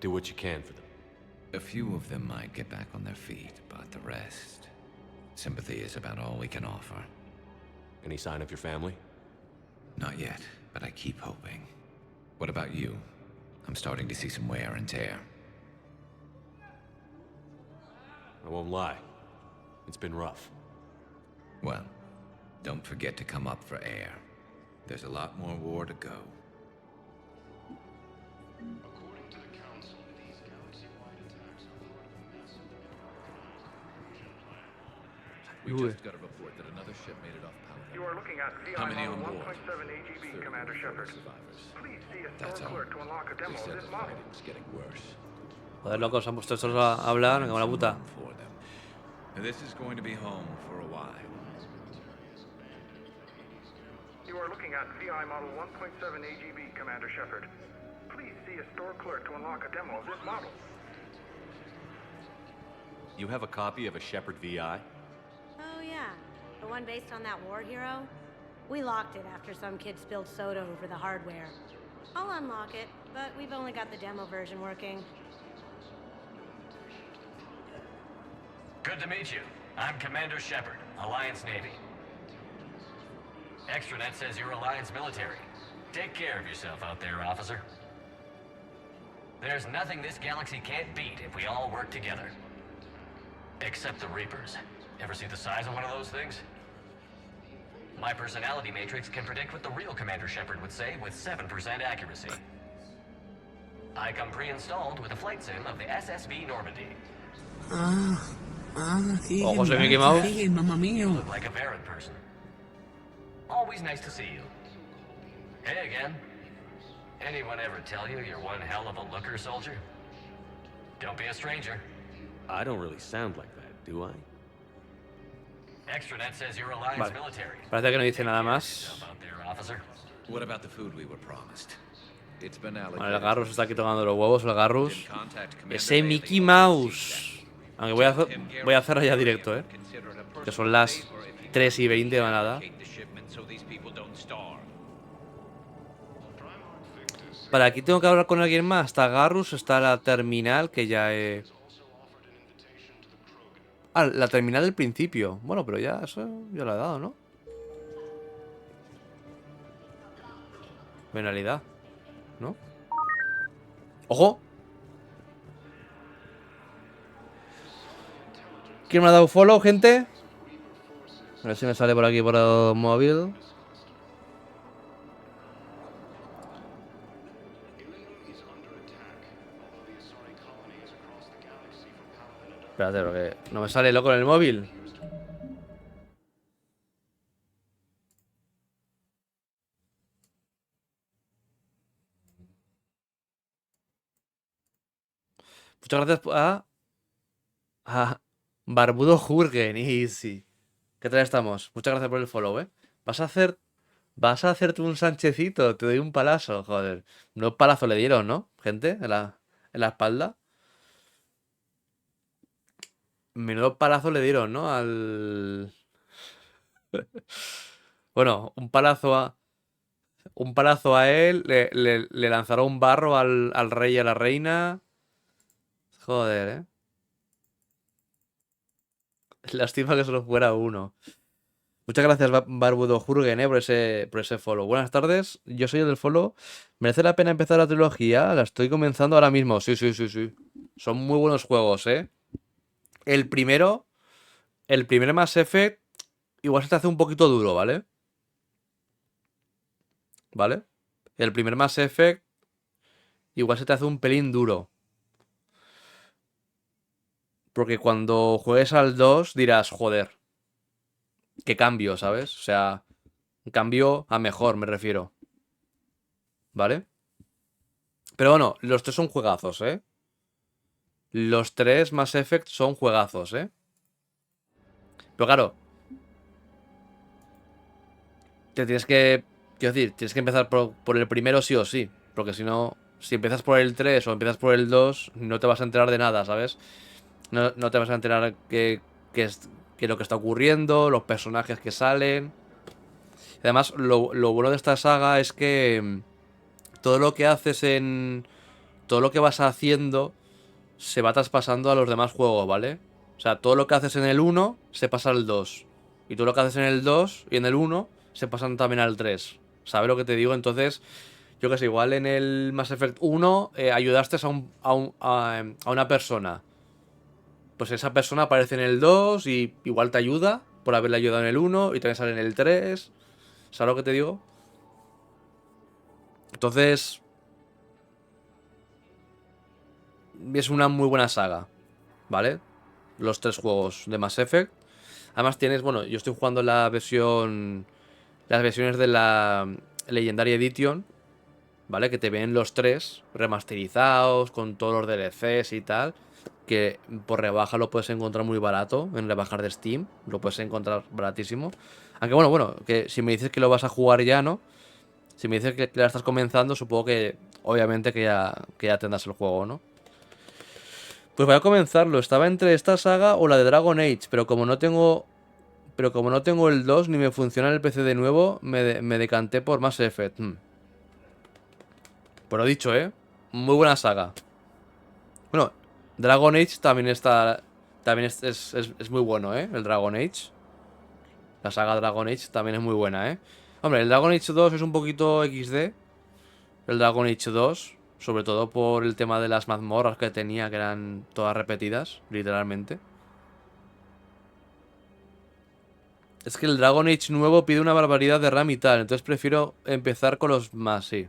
Speaker 11: Do what you can for them.
Speaker 15: A few of them might get back on their feet, but the rest... Sympathy is about all we can offer.
Speaker 11: Any sign of your family?
Speaker 15: Not yet, but I keep hoping. What about you? I'm starting to see some wear and tear.
Speaker 11: I won't lie. It's been rough.
Speaker 15: Well, don't forget to come up for air. There's a lot more war to go.
Speaker 5: According to the Council, these galaxy-wide attacks are part of a massive diversion plan.
Speaker 15: We just got a report that another ship made it off Paladin.
Speaker 19: You are looking at
Speaker 15: How many
Speaker 19: VI
Speaker 15: on
Speaker 19: model
Speaker 15: board?
Speaker 19: 1.7 AGB, Commander Shepard. Please see a
Speaker 15: That's
Speaker 19: store
Speaker 15: all.
Speaker 19: clerk to unlock a
Speaker 15: They
Speaker 19: demo of
Speaker 15: said
Speaker 19: this
Speaker 15: the
Speaker 19: model.
Speaker 15: fighting's getting worse.
Speaker 1: Joder, locos, han puesto estos a hablar. Me cago en la puta.
Speaker 15: For them. And this is going to be home for a while.
Speaker 19: You are looking at VI model 1.7 AGB, Commander Shepard. Please see a store clerk to unlock a demo of this model.
Speaker 11: You have a copy of a Shepard VI?
Speaker 2: Oh, yeah. The one based on that war hero? We locked it after some kid spilled soda over the hardware. I'll unlock it, but we've only got the demo version working.
Speaker 24: Good to meet you. I'm Commander Shepard, Alliance Navy. Extranet says you're Alliance military. Take care of yourself out there, officer. There's nothing this galaxy can't beat if we all work together. Except the Reapers. Ever see the size of one of those things? My personality matrix can predict what the real Commander Shepard would say with 7% accuracy. I come pre-installed with a flight sim of the SSB Normandy.
Speaker 1: Ojos de Mickey Mouse.
Speaker 24: Look like a Varan person. Always nice to see you. Hey again. Anyone ever tell you you're one hell of a looker, soldier? Don't be a stranger.
Speaker 16: I don't really sound like that, do I?
Speaker 24: Extranet says you're Alliance
Speaker 1: Vale.
Speaker 24: military.
Speaker 1: Parece que no dice nada más.
Speaker 24: Out there, officer.
Speaker 15: What about the food we were promised?
Speaker 17: It's been
Speaker 1: Vale, el
Speaker 17: allocated.
Speaker 1: Garrus está aquí tocando los huevos, el Garrus. Ese Mickey Mouse. Aunque voy a hacerlo ya directo, que son las 3:20 de nada. Para aquí tengo que hablar con alguien más. Está Garrus, está la terminal que ya he... Ah, la terminal del principio. Bueno, pero ya eso ya lo he dado, ¿no? Penalidad, ¿no? ¡Ojo! ¿Quién me ha dado follow, gente? A ver si me sale por aquí por el móvil. Espérate, porque no me sale loco en el móvil. Muchas gracias a Barbudo Jurgen. Easy. ¿Qué tal estamos? Muchas gracias por el follow, Vas a hacerte un Sánchezito. Te doy un palazo, joder. No palazo le dieron, ¿no? Gente, en la espalda. Menudo palazo le dieron, ¿no? Bueno, un palazo a él. Le lanzaron un barro al rey y a la reina. Joder, Lástima que solo fuera uno. Muchas gracias, Barbudo Jurgen, por ese follow. Buenas tardes, yo soy el del follow. ¿Merece la pena empezar la trilogía? La estoy comenzando ahora mismo. Sí. Son muy buenos juegos, El primer Mass Effect, igual se te hace un poquito duro, ¿vale? ¿Vale? El primer Mass Effect, igual se te hace un pelín duro. Porque cuando juegues al 2 dirás, joder, qué cambio, ¿sabes? O sea, un cambio a mejor, me refiero. ¿Vale? Pero bueno, los tres son juegazos, Los tres Mass Effect son juegazos, Pero claro, quiero decir, tienes que empezar por el primero sí o sí. Porque si no, si empiezas por el 3 o empiezas por el 2, no te vas a enterar de nada, ¿sabes? No te vas a enterar qué es lo que está ocurriendo, los personajes que salen. Además, lo bueno de esta saga es que todo lo que haces todo lo que vas haciendo se va traspasando a los demás juegos, ¿vale? O sea, todo lo que haces en el 1 se pasa al 2. Y todo lo que haces en el 2 y en el 1 se pasan también al 3. ¿Sabes lo que te digo? Entonces, yo que sé, igual en el Mass Effect 1 ayudaste a una persona. Pues esa persona aparece en el 2 y igual te ayuda por haberle ayudado en el 1 y también sale en el 3. ¿Sabes lo que te digo? Entonces, es una muy buena saga, ¿vale? Los tres juegos de Mass Effect. Además tienes, bueno, yo estoy jugando las versiones de la Legendary Edition, ¿vale? Que te ven los tres remasterizados con todos los DLCs y tal. Que por rebaja lo puedes encontrar muy barato en rebajar de Steam. Lo puedes encontrar baratísimo. Aunque bueno, que si me dices que lo vas a jugar ya, ¿no? Si me dices que la estás comenzando, supongo que obviamente que ya tendrás el juego, ¿no? Pues voy a comenzarlo. Estaba entre esta saga o la de Dragon Age, pero como no tengo el 2 ni me funciona el PC de nuevo, me decanté por Mass Effect. Pero dicho, muy buena saga. Bueno, Dragon Age también está. También es muy bueno, el Dragon Age. La saga Dragon Age también es muy buena, Hombre, el Dragon Age 2 es un poquito XD. El Dragon Age 2. Sobre todo por el tema de las mazmorras que tenía, que eran todas repetidas, literalmente. Es que el Dragon Age nuevo pide una barbaridad de RAM y tal. Entonces prefiero empezar con los más, sí.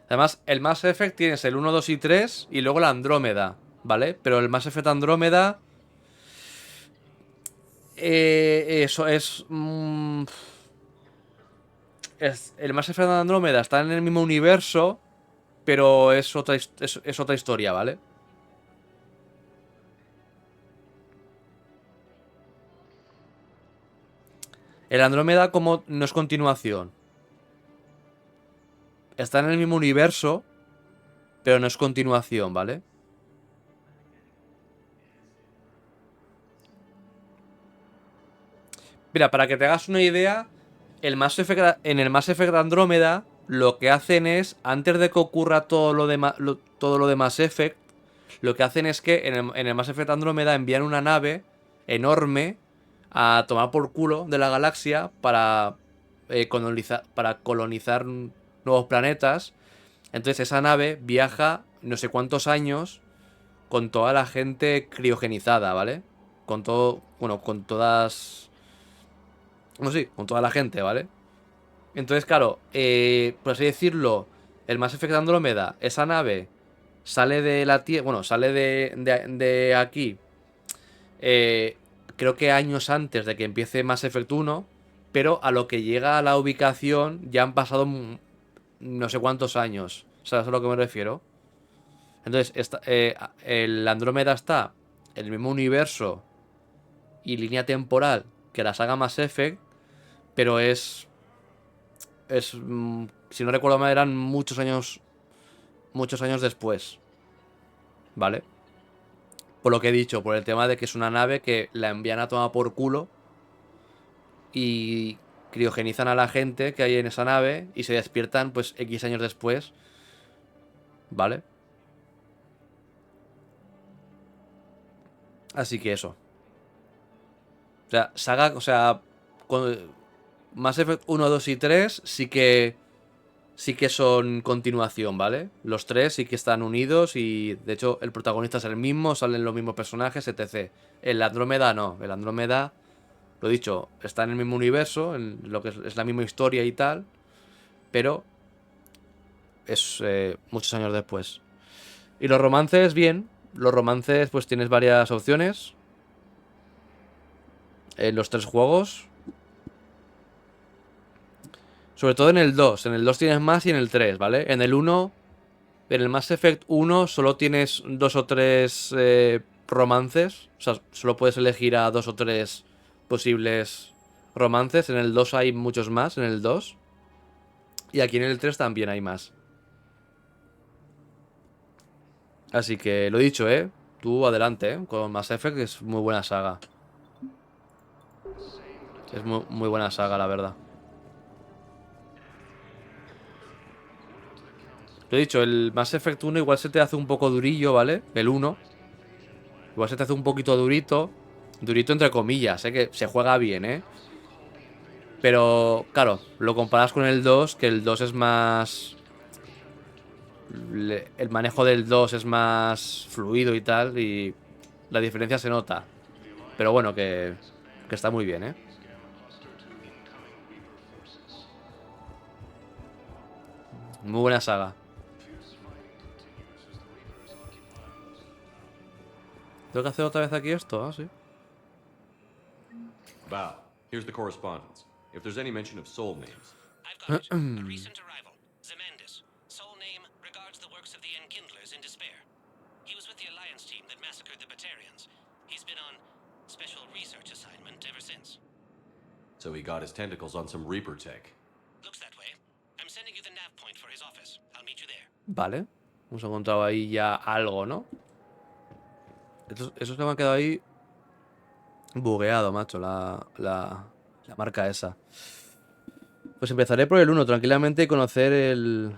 Speaker 1: Además, el Mass Effect tienes el 1, 2 y 3 y luego la Andrómeda, ¿vale? Pero el Mass Effect Andrómeda... eso es... el Mass Effect Andrómeda está en el mismo universo, pero es otra historia, ¿vale? El Andrómeda como no es continuación. Está en el mismo universo, pero no es continuación, ¿vale? Mira, para que te hagas una idea, en el Mass Effect Andrómeda lo que hacen es, antes de que ocurra todo lo de Mass Effect, lo que hacen es que en el Mass Effect Andrómeda envían una nave enorme a tomar por culo de la galaxia para colonizar nuevos planetas. Entonces esa nave viaja no sé cuántos años con toda la gente criogenizada, ¿vale? Con todo, bueno, con todas... No, sí, con toda la gente, ¿vale? Entonces, claro, por así decirlo, el Mass Effect Andrómeda, esa nave sale de la Tierra, bueno, sale de aquí, creo que años antes de que empiece Mass Effect 1, pero a lo que llega a la ubicación ya han pasado no sé cuántos años. ¿Sabes a lo que me refiero? Entonces, el Andrómeda está en el mismo universo y línea temporal que la saga Mass Effect, pero si no recuerdo mal, eran muchos años después, ¿vale? Por lo que he dicho, por el tema de que es una nave que la envían a tomar por culo y criogenizan a la gente que hay en esa nave y se despiertan pues X años después, ¿vale? Así que eso. O sea, saga, o sea, Mass Effect 1, 2 y 3 sí que son continuación, ¿vale? Los tres sí que están unidos y de hecho el protagonista es el mismo, salen los mismos personajes, etc. El Andrómeda no, el Andrómeda, lo dicho, está en el mismo universo, en lo que es la misma historia y tal, pero es muchos años después. Y los romances, bien, los romances pues tienes varias opciones en los tres juegos. Sobre todo en el 2. En el 2 tienes más y en el 3, ¿vale? En el 1, en el Mass Effect 1 solo tienes 2 o 3 romances. O sea, solo puedes elegir a 2 o 3 posibles romances. En el 2 hay muchos más, en el 2. Y aquí en el 3 también hay más. Así que lo dicho, ¿eh? Tú adelante, ¿eh? Con Mass Effect, que es muy buena saga. Es muy, muy buena saga, la verdad. Lo he dicho, el Mass Effect 1 igual se te hace un poco durillo, ¿vale? El 1. Igual se te hace un poquito durito. Durito entre comillas, ¿eh? Que se juega bien, ¿eh? Pero, claro, lo comparas con el 2, que el 2 es más... El manejo del 2 es más fluido y tal, y la diferencia se nota. Pero bueno, que está muy bien, ¿eh? Muy buena saga. ¿Tengo que hacer otra vez aquí esto? Ah, sí.
Speaker 3: Val, here's the correspondence. If there's any mention of soul names.
Speaker 7: I've got it. A recent arrival. Zemandis. Soul name regards the works of the Enkindlers in despair. He was with the Alliance team that massacred the Batarians. He's been on special research assignment ever since.
Speaker 3: So he got his tentacles on some Reaper tech.
Speaker 7: Looks that way. I'm sending you the nav point for his office. I'll meet you there.
Speaker 1: Vale. Hemos encontrado ahí ya algo, ¿no? Eso se me ha quedado ahí bugueado, macho, la marca esa. Pues empezaré por el 1 tranquilamente y conocer el...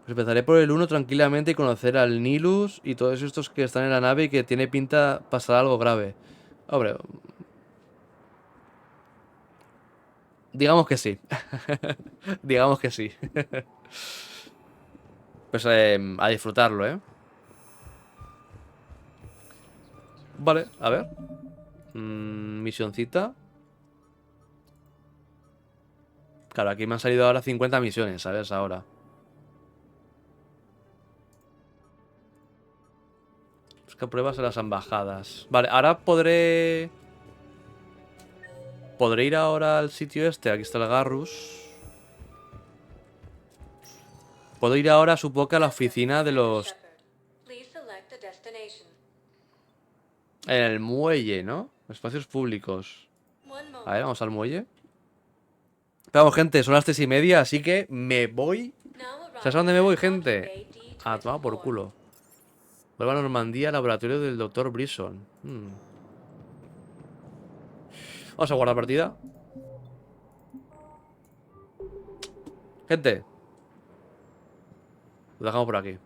Speaker 1: Pues empezaré por el 1 tranquilamente y conocer al Nilus y todos estos que están en la nave y que tiene pinta pasar algo grave. Hombre... Digamos que sí. Digamos que sí. Pues a disfrutarlo, ¿eh? Vale, a ver. Misioncita. Claro, aquí me han salido ahora 50 misiones, ¿sabes? Ahora. Busca pruebas en las embajadas. Vale, ahora podré... ¿Podré ir ahora al sitio este? Aquí está el Garrus. Puedo ir ahora, supongo que a la oficina de los... En el muelle, ¿no? Espacios públicos. A ver, vamos al muelle. Vamos, gente, son las 3:30, así que me voy. ¿Sabes a dónde me voy, gente? A tomar por culo. Vuelvo a Normandía, laboratorio del Dr. Brisson. Vamos a guardar partida. Gente, lo dejamos por aquí.